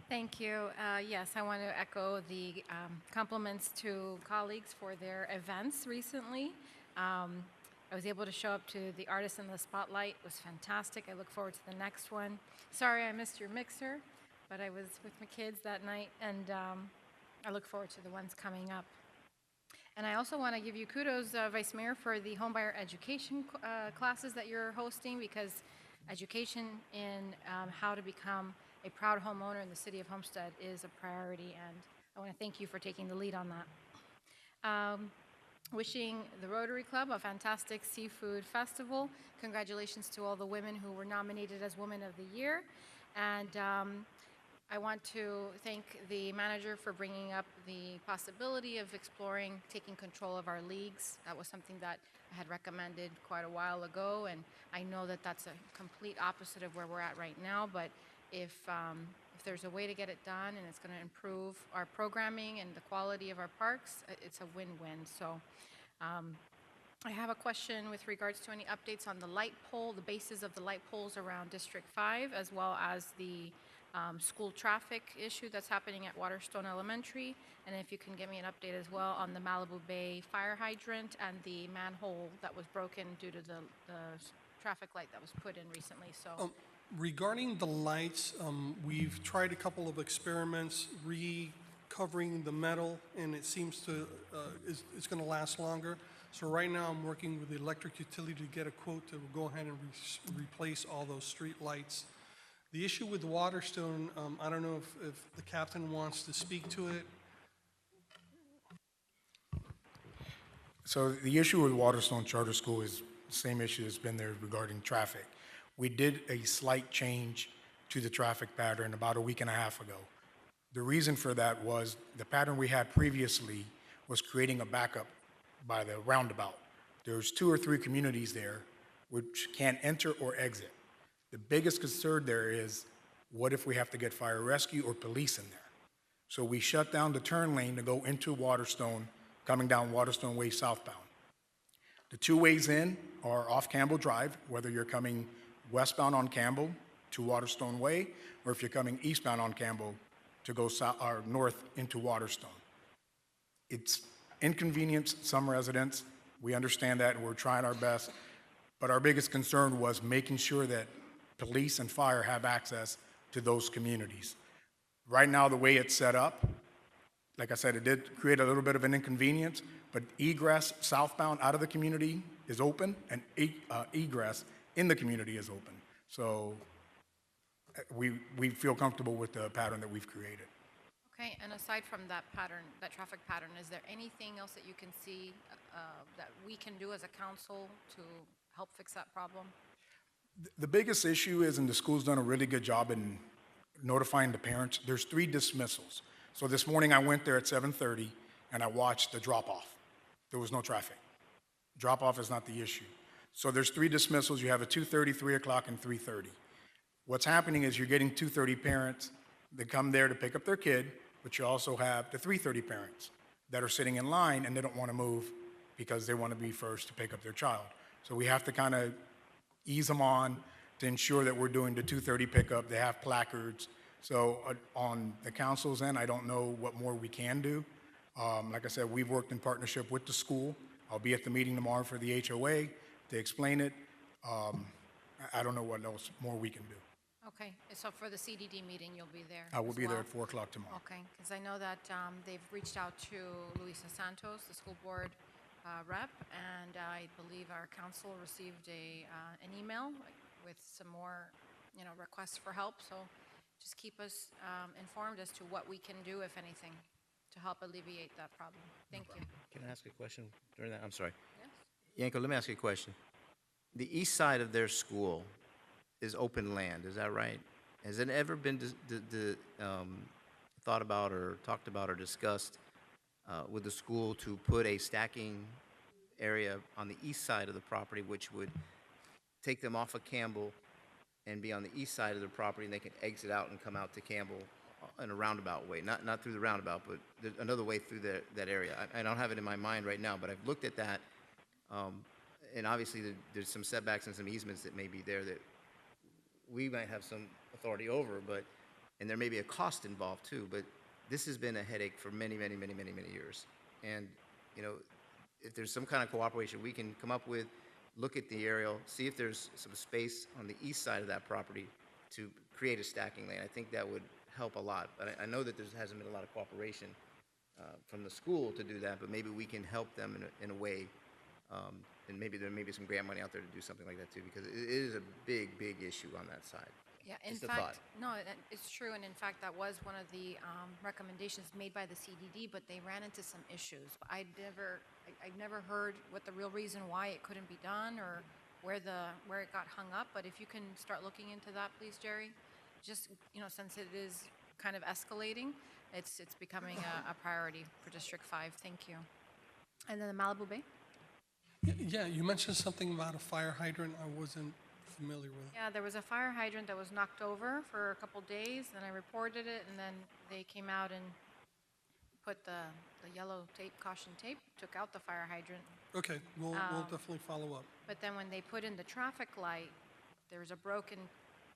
Thank you. Yes, I want to echo the compliments to colleagues for their events recently. I was able to show up to the Artist in the Spotlight. It was fantastic. I look forward to the next one. Sorry I missed your mixer, but I was with my kids that night, and I look forward to the ones coming up. And I also want to give you kudos, Vice Mayor, for the homebuyer education classes that you're hosting, because education in how to become a proud homeowner in the city of Homestead is a priority, and I want to thank you for taking the lead on that. Wishing the Rotary Club a fantastic seafood festival. Congratulations to all the women who were nominated as Women of the Year. And I want to thank the manager for bringing up the possibility of exploring taking control of our leagues. That was something that I had recommended quite a while ago, and I know that that's a complete opposite of where we're at right now, but if there's a way to get it done and it's going to improve our programming and the quality of our parks, it's a win-win. So I have a question with regards to any updates on the light pole, the bases of the light poles around District 5, as well as the school traffic issue that's happening at Waterstone Elementary, and if you can give me an update as well on the Malibu Bay fire hydrant and the manhole that was broken due to the traffic light that was put in recently. So. Regarding the lights, we've tried a couple of experiments recovering the metal, and it seems to it's going to last longer. So right now I'm working with the electric utility to get a quote to go ahead and replace all those street lights. The issue with Waterstone, I don't know if the captain wants to speak to it. So the issue with Waterstone Charter School is the same issue that's been there regarding traffic. We did a slight change to the traffic pattern about a week and a half ago. The reason for that was the pattern we had previously was creating a backup by the roundabout. There's 2 or 3 communities there which can't enter or exit. The biggest concern there is, what if we have to get fire rescue or police in there? So we shut down the turn lane to go into Waterstone, coming down Waterstone Way southbound. The 2 ways in are off Campbell Drive, whether you're coming westbound on Campbell to Waterstone Way, or if you're coming eastbound on Campbell to go south or north into Waterstone. It's inconvenienced some residents. We understand that, and we're trying our best. But our biggest concern was making sure that police and fire have access to those communities. Right now, the way it's set up, like I said, it did create a little bit of an inconvenience, but egress southbound out of the community is open, and egress in the community is open. So we feel comfortable with the pattern that we've created. Okay, and aside from that pattern, that traffic pattern, is there anything else that you can see that we can do as a council to help fix that problem? The biggest issue is, and the school's done a really good job in notifying the parents, there's 3 dismissals. So this morning I went there at 7:30 and I watched the drop-off. There was no traffic. Drop-off is not the issue. So there's 3 dismissals. You have a 2:30, 3 o'clock, and 3:30. What's happening is you're getting 2:30 parents that come there to pick up their kid, but you also have the 3:30 parents that are sitting in line and they don't want to move because they want to be first to pick up their child. So we have to kind of ease them on to ensure that we're doing the 2:30 pickup. They have placards. So on the council's end, I don't know what more we can do. Like I said, we've worked in partnership with the school. I'll be at the meeting tomorrow for the HOA to explain it. I don't know what else more we can do. Okay, so for the CDD meeting, you'll be there I will as be there well? at 4 o'clock tomorrow. Okay, because I know that they've reached out to Luisa Santos, the school board rep, and I believe our council received an email with some more, requests for help. So just keep us informed as to what we can do, if anything, to help alleviate that problem. Thank you. Can I ask a question during that? I'm sorry. Yes? Yanko, let me ask you a question. The east side of their school is open land, is that right? Has it ever been thought about or talked about or discussed with the school to put a stacking area on the east side of the property, which would take them off of Campbell and be on the east side of the property, and they can exit out and come out to Campbell in a roundabout way, not through the roundabout, but there's another way through that area. I don't have it in my mind right now, but I've looked at that, and obviously there's some setbacks and some easements that may be there that we might have some authority over, and there may be a cost involved too, but this has been a headache for many, many, many, many, many years. And, if there's some kind of cooperation we can come up with, look at the aerial, see if there's some space on the east side of that property to create a stacking lane. I think that would help a lot. But I know that there hasn't been a lot of cooperation from the school to do that, but maybe we can help them in a way. And maybe there may be some grant money out there to do something like that too, because it is a big, big issue on that side. Yeah, in Just a fact, thought. no, it's true, and in fact, that was one of the recommendations made by the CDD, but they ran into some issues. I'd never heard what the real reason why it couldn't be done or where it got hung up. But if you can start looking into that, please, Jerry. Just since it is kind of escalating, it's becoming a priority for District 5. Thank you. And then the Malibu Bay. Yeah, you mentioned something about a fire hydrant I wasn't familiar with. Yeah, there was a fire hydrant that was knocked over for a couple days, then I reported it, and then they came out and put the yellow tape, caution tape, took out the fire hydrant. Okay, we'll definitely follow up. But then when they put in the traffic light, there was a broken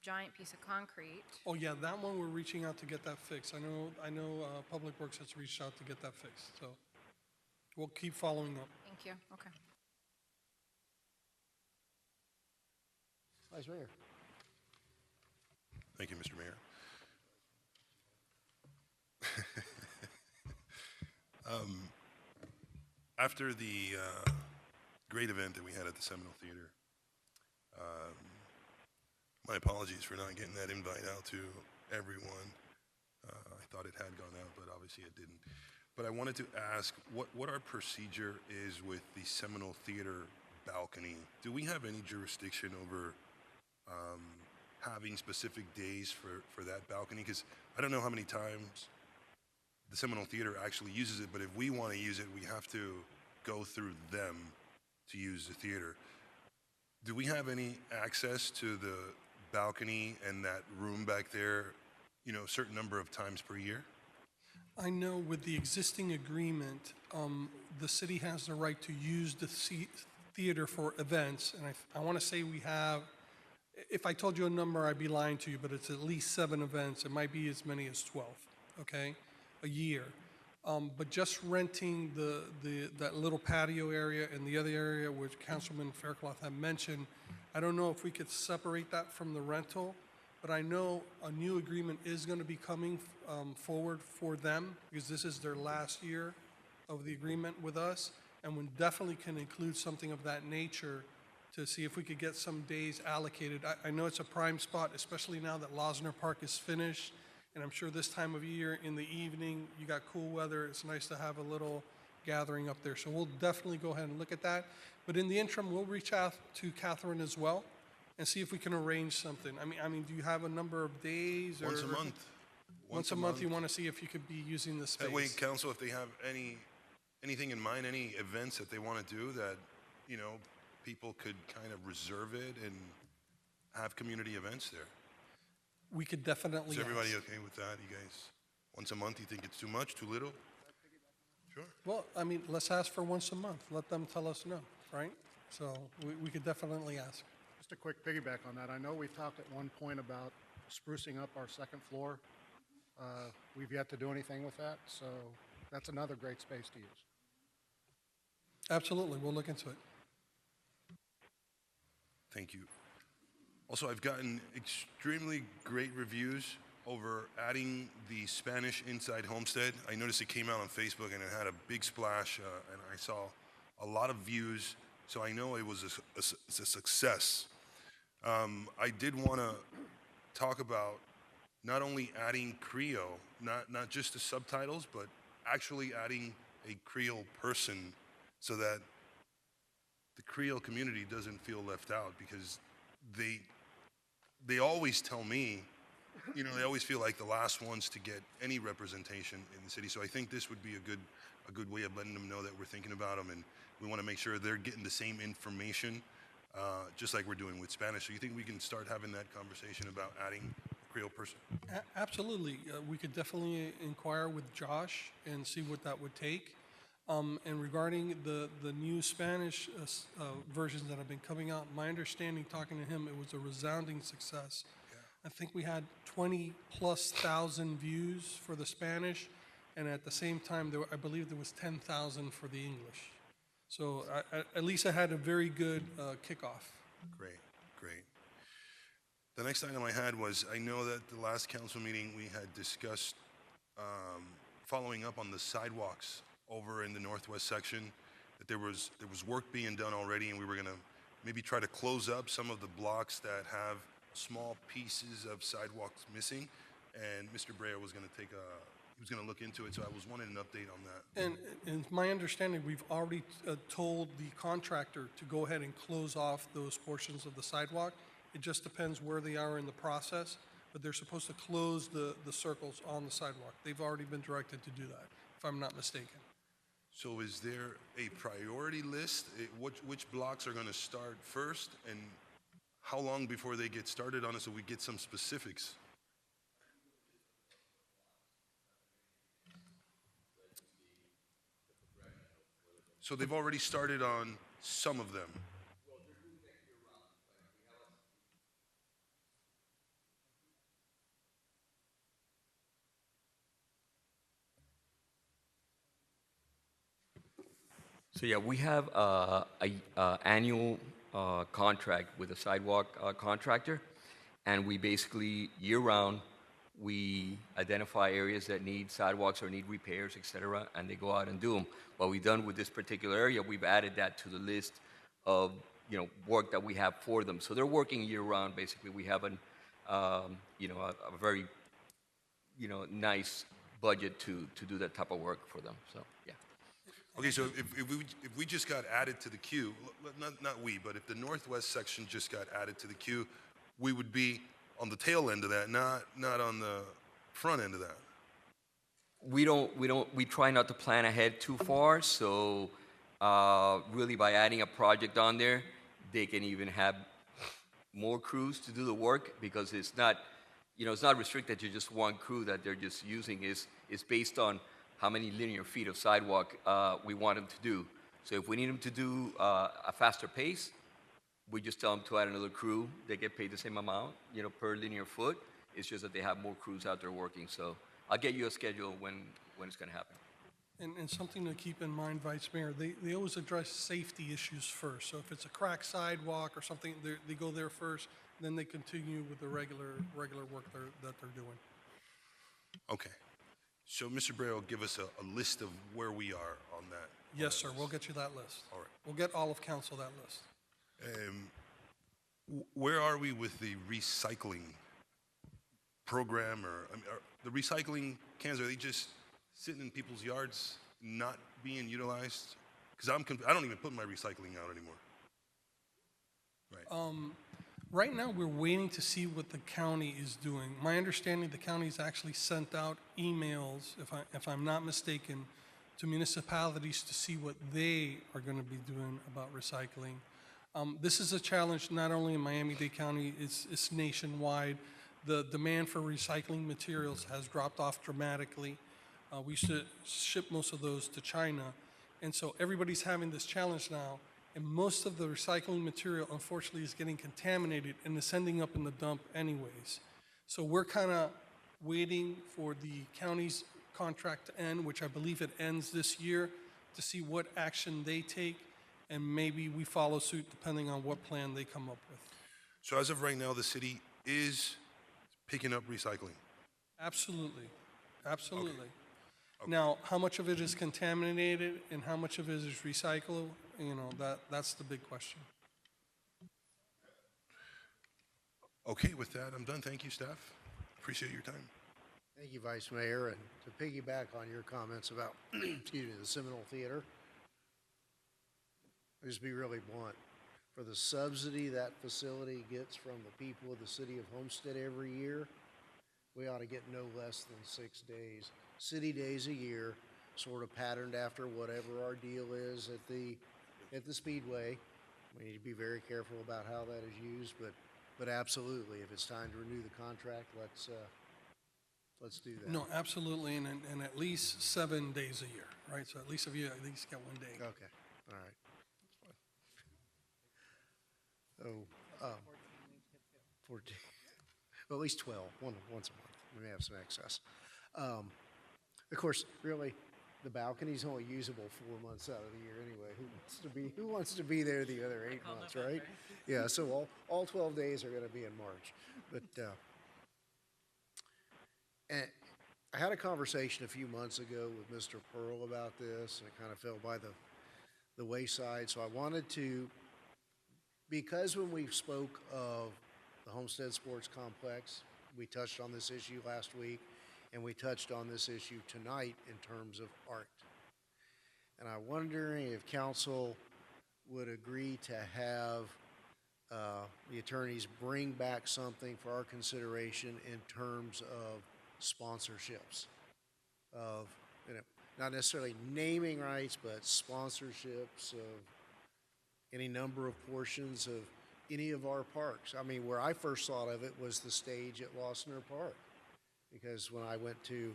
giant piece of concrete. Oh yeah, that one we're reaching out to get that fixed. I know Public Works has reached out to get that fixed, so we'll keep following up. Thank you. Okay. Vice Mayor. Thank you, Mr. Mayor. After the great event that we had at the Seminole Theater, my apologies for not getting that invite out to everyone. I thought it had gone out, but obviously it didn't. but I wanted to ask what our procedure is with the Seminole Theater balcony. Do we have any jurisdiction over having specific days for that balcony? Because I don't know how many times the Seminole Theater actually uses it, but if we want to use it, we have to go through them to use the theater. Do we have any access to the balcony and that room back there, you know, a certain number of times per year? I know with the existing agreement, the city has the right to use the theater for events, and I want to say we have, if I told you a number, I'd be lying to you, but it's at least 7 events. It might be as many as 12, okay, a year. But just renting that little patio area and the other area which Councilman Faircloth had mentioned, I don't know if we could separate that from the rental, but I know a new agreement is going to be coming forward for them because this is their last year of the agreement with us, and we definitely can include something of that nature to see if we could get some days allocated. I know it's a prime spot, especially now that Losner Park is finished. And I'm sure this time of year in the evening, you got cool weather. It's nice to have a little gathering up there. So we'll definitely go ahead and look at that. But in the interim, we'll reach out to Catherine as well and see if we can arrange something. I mean, do you have a number of days? Once a month. Once a month, you want to see if you could be using the space. That way, council, if they have anything in mind, any events that they want to do that, you know, people could kind of reserve it and have community events there. We could definitely Is everybody ask. okay with that? You guys, once a month, you think it's too much, too little? Sure. Well, I mean, let's ask for once a month. Let them tell us no, right? So we could definitely ask. Just a quick piggyback on that. I know we talked at one point about sprucing up our second floor. We've yet to do anything with that, so that's another great space to use. Absolutely, we'll look into it. Thank you. Also, I've gotten extremely great reviews over adding the Spanish inside Homestead. I noticed it came out on Facebook and it had a big splash, and I saw a lot of views, so I know it was a success. I did want to talk about not only adding Creole, not just the subtitles, but actually adding a Creole person so that the Creole community doesn't feel left out, because they always tell me, you know, they always feel like the last ones to get any representation in the city. So I think this would be a good way of letting them know that we're thinking about them, and we want to make sure they're getting the same information, just like we're doing with Spanish. So you think we can start having that conversation about adding a Creole person? Absolutely. We could definitely inquire with Josh and see what that would take. And regarding the new Spanish versions that have been coming out, my understanding, talking to him, it was a resounding success. I think we had 20,000+ views for the Spanish, and at the same time, I believe there was 10,000 for the English. So at least I had a very good kickoff. Great. The next item I had was, I know that the last council meeting we had discussed following up on the sidewalks over in the northwest section, that there was work being done already, and we were going to maybe try to close up some of the blocks that have small pieces of sidewalks missing. And Mr. Brea was going to look into it, so I was wanting an update on that. And my understanding, we've already told the contractor to go ahead and close off those portions of the sidewalk. It just depends where they are in the process, but they're supposed to close the circles on the sidewalk. They've already been directed to do that, if I'm not mistaken. So is there a priority list? Which blocks are going to start first, and how long before they get started on it, so we get some specifics? So they've already started on some of them. So yeah, we have a annual contract with a sidewalk contractor, and we basically year-round we identify areas that need sidewalks or need repairs, et cetera, and they go out and do them. What we've done with this particular area, we've added that to the list of work that we have for them. So they're working year-round. Basically, we have a very nice budget to do that type of work for them, so, yeah. Okay, so if we just got added to the queue, not we, but if the northwest section just got added to the queue, we would be on the tail end of that, not on the front end of that. We try not to plan ahead too far, so really by adding a project on there, they can even have more crews to do the work because it's not, it's not restricted to just one crew that they're just using. It's based on how many linear feet of sidewalk we want them to do. So if we need them to do a faster pace, we just tell them to add another crew. They get paid the same amount, per linear foot. It's just that they have more crews out there working. So I'll get you a schedule when it's going to happen. And something to keep in mind, Vice Mayor, they always address safety issues first. So if it's a cracked sidewalk or something, they go there first, then they continue with the regular work that they're doing. Okay. So Mr. Bray will give us a list of where we are on that. Yes, sir, we'll get you that list. All right. We'll get all of council that list. Where are we with the recycling program, or are the recycling cans, are they just sitting in people's yards, not being utilized? Because I don't even put my recycling out anymore. Right. Right now, we're waiting to see what the county is doing. My understanding, the county's actually sent out emails, if I'm not mistaken, to municipalities to see what they are going to be doing about recycling. This is a challenge not only in Miami-Dade County, it's nationwide. The demand for recycling materials has dropped off dramatically. We used to ship most of those to China, and so everybody's having this challenge now, and most of the recycling material, unfortunately, is getting contaminated and is ending up in the dump anyways. So we're kind of waiting for the county's contract to end, which I believe it ends this year, to see what action they take, and maybe we follow suit depending on what plan they come up with. So as of right now, the city is picking up recycling? Absolutely, absolutely. Okay. Now, how much of it is contaminated and how much of it is recyclable, that's the big question. Okay, with that, I'm done. Thank you, staff. Appreciate your time. Thank you, Vice Mayor. And to piggyback on your comments about, excuse me, the Seminole Theater, I'll just be really blunt. For the subsidy that facility gets from the people of the city of Homestead every year, we ought to get no less than 6 days, city days a year, sort of patterned after whatever our deal is at the Speedway. We need to be very careful about how that is used, but absolutely, if it's time to renew the contract, let's do that. No, absolutely, and at least 7 days a year, right? So at least if you at least get 1 day. Okay, all right. So, 14, well, at least 12, once a month. We may have some excess. Of course, really, the balcony's only usable 4 months out of the year anyway. Who wants to be there the other 8 months, right? Yeah, so all 12 days are going to be in March. But and I had a conversation a few months ago with Mr. Pearl about this, and it kind of fell by the wayside. So I wanted to, because when we spoke of the Homestead Sports Complex, we touched on this issue last week, and we touched on this issue tonight in terms of art. And I'm wondering if council would agree to have the attorneys bring back something for our consideration in terms of sponsorships, of, not necessarily naming rights, but sponsorships of any number of portions of any of our parks. I mean, where I first thought of it was the stage at Losner Park, because when I went to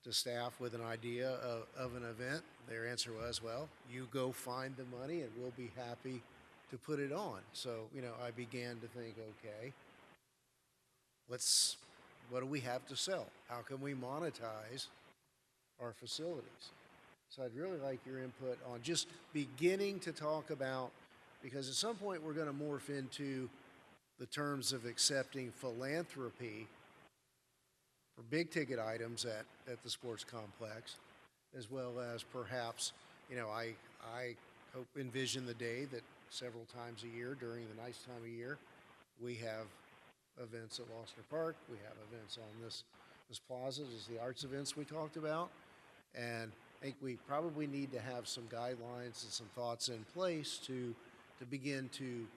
staff with an idea of an event, their answer was, well, you go find the money and we'll be happy to put it on. So, I began to think, okay, what do we have to sell? How can we monetize our facilities? So I'd really like your input on just beginning to talk about, because at some point we're going to morph into the terms of accepting philanthropy for big ticket items at the sports complex, as well as perhaps, I hope envision the day that several times a year during the nice time of year, we have events at Losner Park, we have events on as plazas, as the arts events we talked about. And I think we probably need to have some guidelines and some thoughts in place to begin to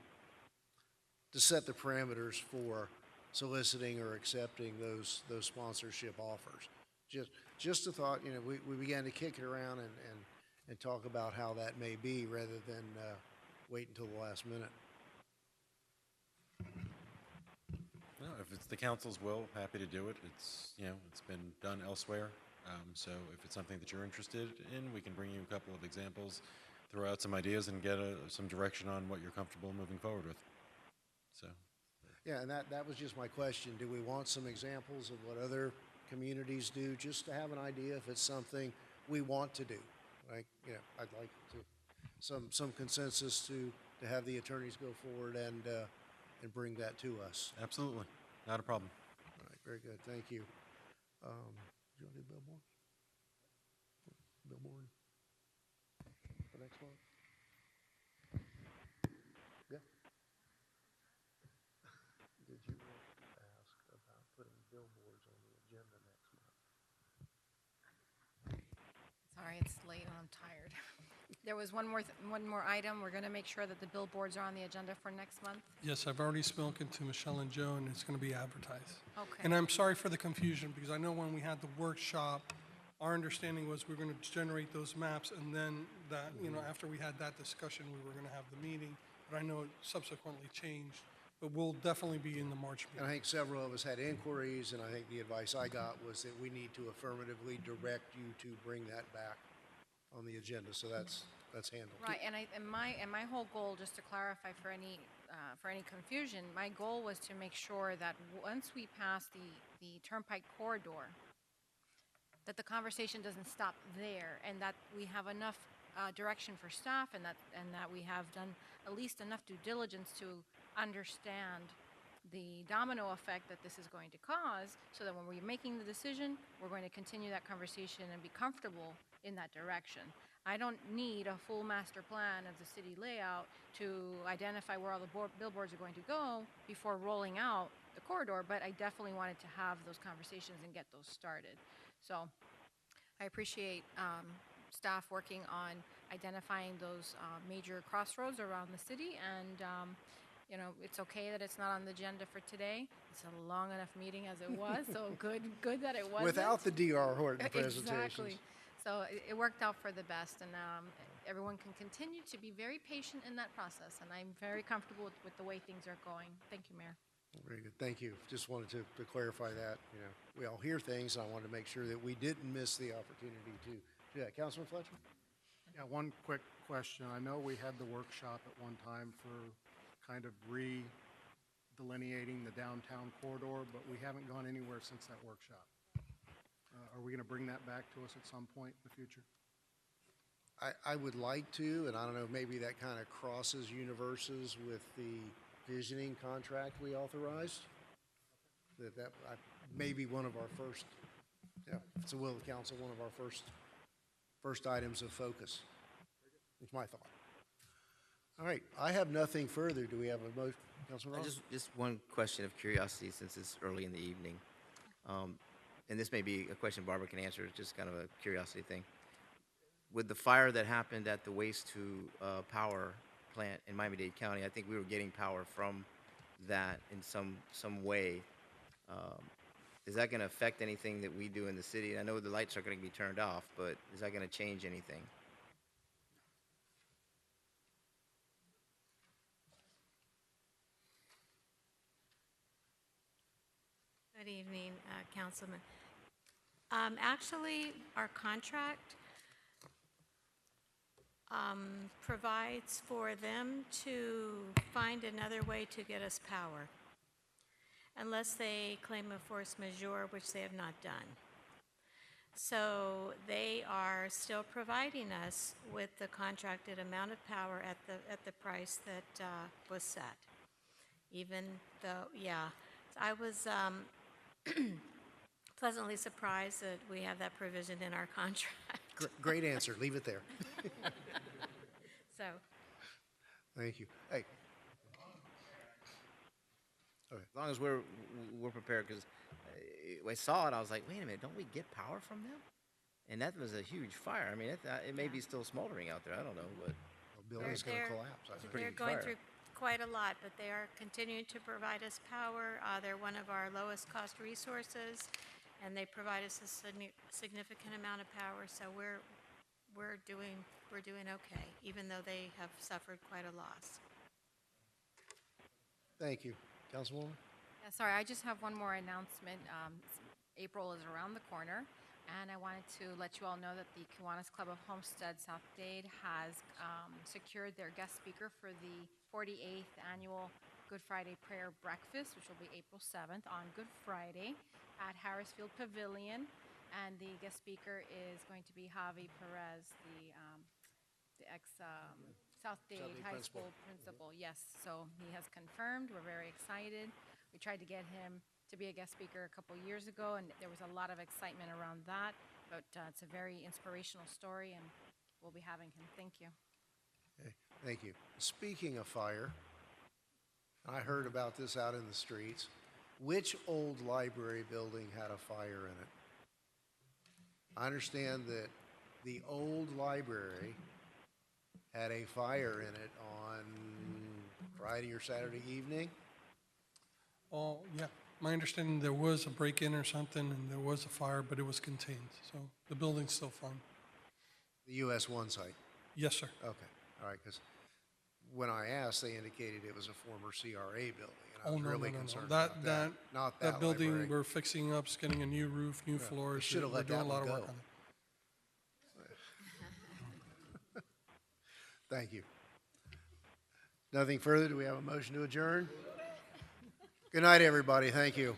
set the parameters for soliciting or accepting those sponsorship offers. Just a thought, you know, we began to kick it around and talk about how that may be rather than wait until the last minute. No, if it's the council's will, happy to do it. It's, you know, it's been done elsewhere. So if it's something that you're interested in, we can bring you a couple of examples, throw out some ideas, and get some direction on what you're comfortable moving forward with. So. Yeah, and that was just my question. Do we want some examples of what other communities do, just to have an idea if it's something we want to do? Like, you know, I'd like some consensus to have the attorneys go forward and bring that to us. Absolutely, not a problem. All right, very good, thank you. Do you want to do billboard? Billboard? For next month? Yeah. Did you want to ask about putting billboards on the agenda next month? Sorry, it's late and I'm tired. There was one more item. We're going to make sure that the billboards are on the agenda for next month. Yes, I've already spoken to Michelle and Joe, and it's going to be advertised. Okay. And I'm sorry for the confusion, because I know when we had the workshop, our understanding was we were going to generate those maps, and then that, you know, after we had that discussion, we were going to have the meeting. But I know it subsequently changed, but we'll definitely be in the March And I meeting. think several of us had inquiries, and I think the advice I got was that we need to affirmatively direct you to bring that back on the agenda, so that's handled. Right, and my whole goal, just to clarify for any confusion, my goal was to make sure that once we pass the Turnpike corridor, that the conversation doesn't stop there, and that we have enough direction for staff, and that we have done at least enough due diligence to understand the domino effect that this is going to cause, so that when we're making the decision, we're going to continue that conversation and be comfortable in that direction. I don't need a full master plan of the city layout to identify where all the billboards are going to go before rolling out the corridor, but I definitely wanted to have those conversations and get those started. So I appreciate staff working on identifying those major crossroads around the city, and you know, it's okay that it's not on the agenda for today. It's a long enough meeting as it was, so good that it wasn't. Without the D.R. Horton presentations. Exactly. So it worked out for the best, and everyone can continue to be very patient in that process, and I'm very comfortable with the way things are going. Thank you, Mayor. Very good, thank you. Just wanted to clarify that. You know, we all hear things, and I wanted to make sure that we didn't miss the opportunity to do that. Councilman Fletcher? Yeah, one quick question. I know we had the workshop at one time for kind of re-delineating the downtown corridor, but we haven't gone anywhere since that workshop. Are we going to bring that back to us at some point in the future? I would like to, and I don't know, maybe that kind of crosses universes with the visioning contract we authorized. That may be one of our first, yeah, if it's the will of the council, one of our first items of focus. It's my thought. All right, I have nothing further. Do we have a motion, Councilman Ross? Just one question of curiosity, since it's early in the evening. And this may be a question Barbara can answer, it's just kind of a curiosity thing. With the fire that happened at the waste-to-power plant in Miami-Dade County, I think we were getting power from that in some way. Is that going to affect anything that we do in the city? I know the lights are going to be turned off, but is that going to change anything? Good evening, Councilman. Actually, our contract provides for them to find another way to get us power, unless they claim a force majeure, which they have not done. So they are still providing us with the contracted amount of power at the price that was set. Even though, yeah, I was pleasantly surprised that we have that provision in our contract. Great answer. Leave it there. So, Thank you. Hey. Okay. As long as we're prepared, because I saw it, I was like, wait a minute, don't we get power from them? And that was a huge fire. I mean, it may be still smoldering out there, I don't know, but. Building's going to They're- collapse. I think. pretty They're huge going fire. through quite a lot, but they are continuing to provide us power. They're one of our lowest cost resources, and they provide us a significant amount of power, so we're doing okay, even though they have suffered quite a loss. Thank you. Councilwoman? Yeah, sorry, I just have one more announcement. April is around the corner, and I wanted to let you all know that the Kiwanis Club of Homestead South Dade has secured their guest speaker for the 48th annual Good Friday Prayer Breakfast, which will be April 7th on Good Friday at Harrisfield Pavilion. And the guest speaker is going to be Javi Perez, the ex South Dade High principal. School principal. Yes, so he has confirmed. We're very excited. We tried to get him to be a guest speaker a couple years ago, and there was a lot of excitement around that. But it's a very inspirational story, and we'll be having him. Thank you. Okay, thank you. Speaking of fire, I heard about this out in the streets. Which old library building had a fire in it? I understand that the old library had a fire in it on Friday or Saturday evening. Oh, yeah. My understanding, there was a break-in or something, and there was a fire, but it was contained, so the building's still fine. The US 1 site. Yes, sir. Okay, all right, because when I asked, they indicated it was a former CRA building, and I Oh, was no, really no, no, concerned no. about that. Not that That building, library. we're fixing up, it's getting a new roof, new floors. They should have We're let doing that a lot one of work go. on it. Thank you. Nothing further. Do we have a motion to adjourn? Good night, everybody. Thank you.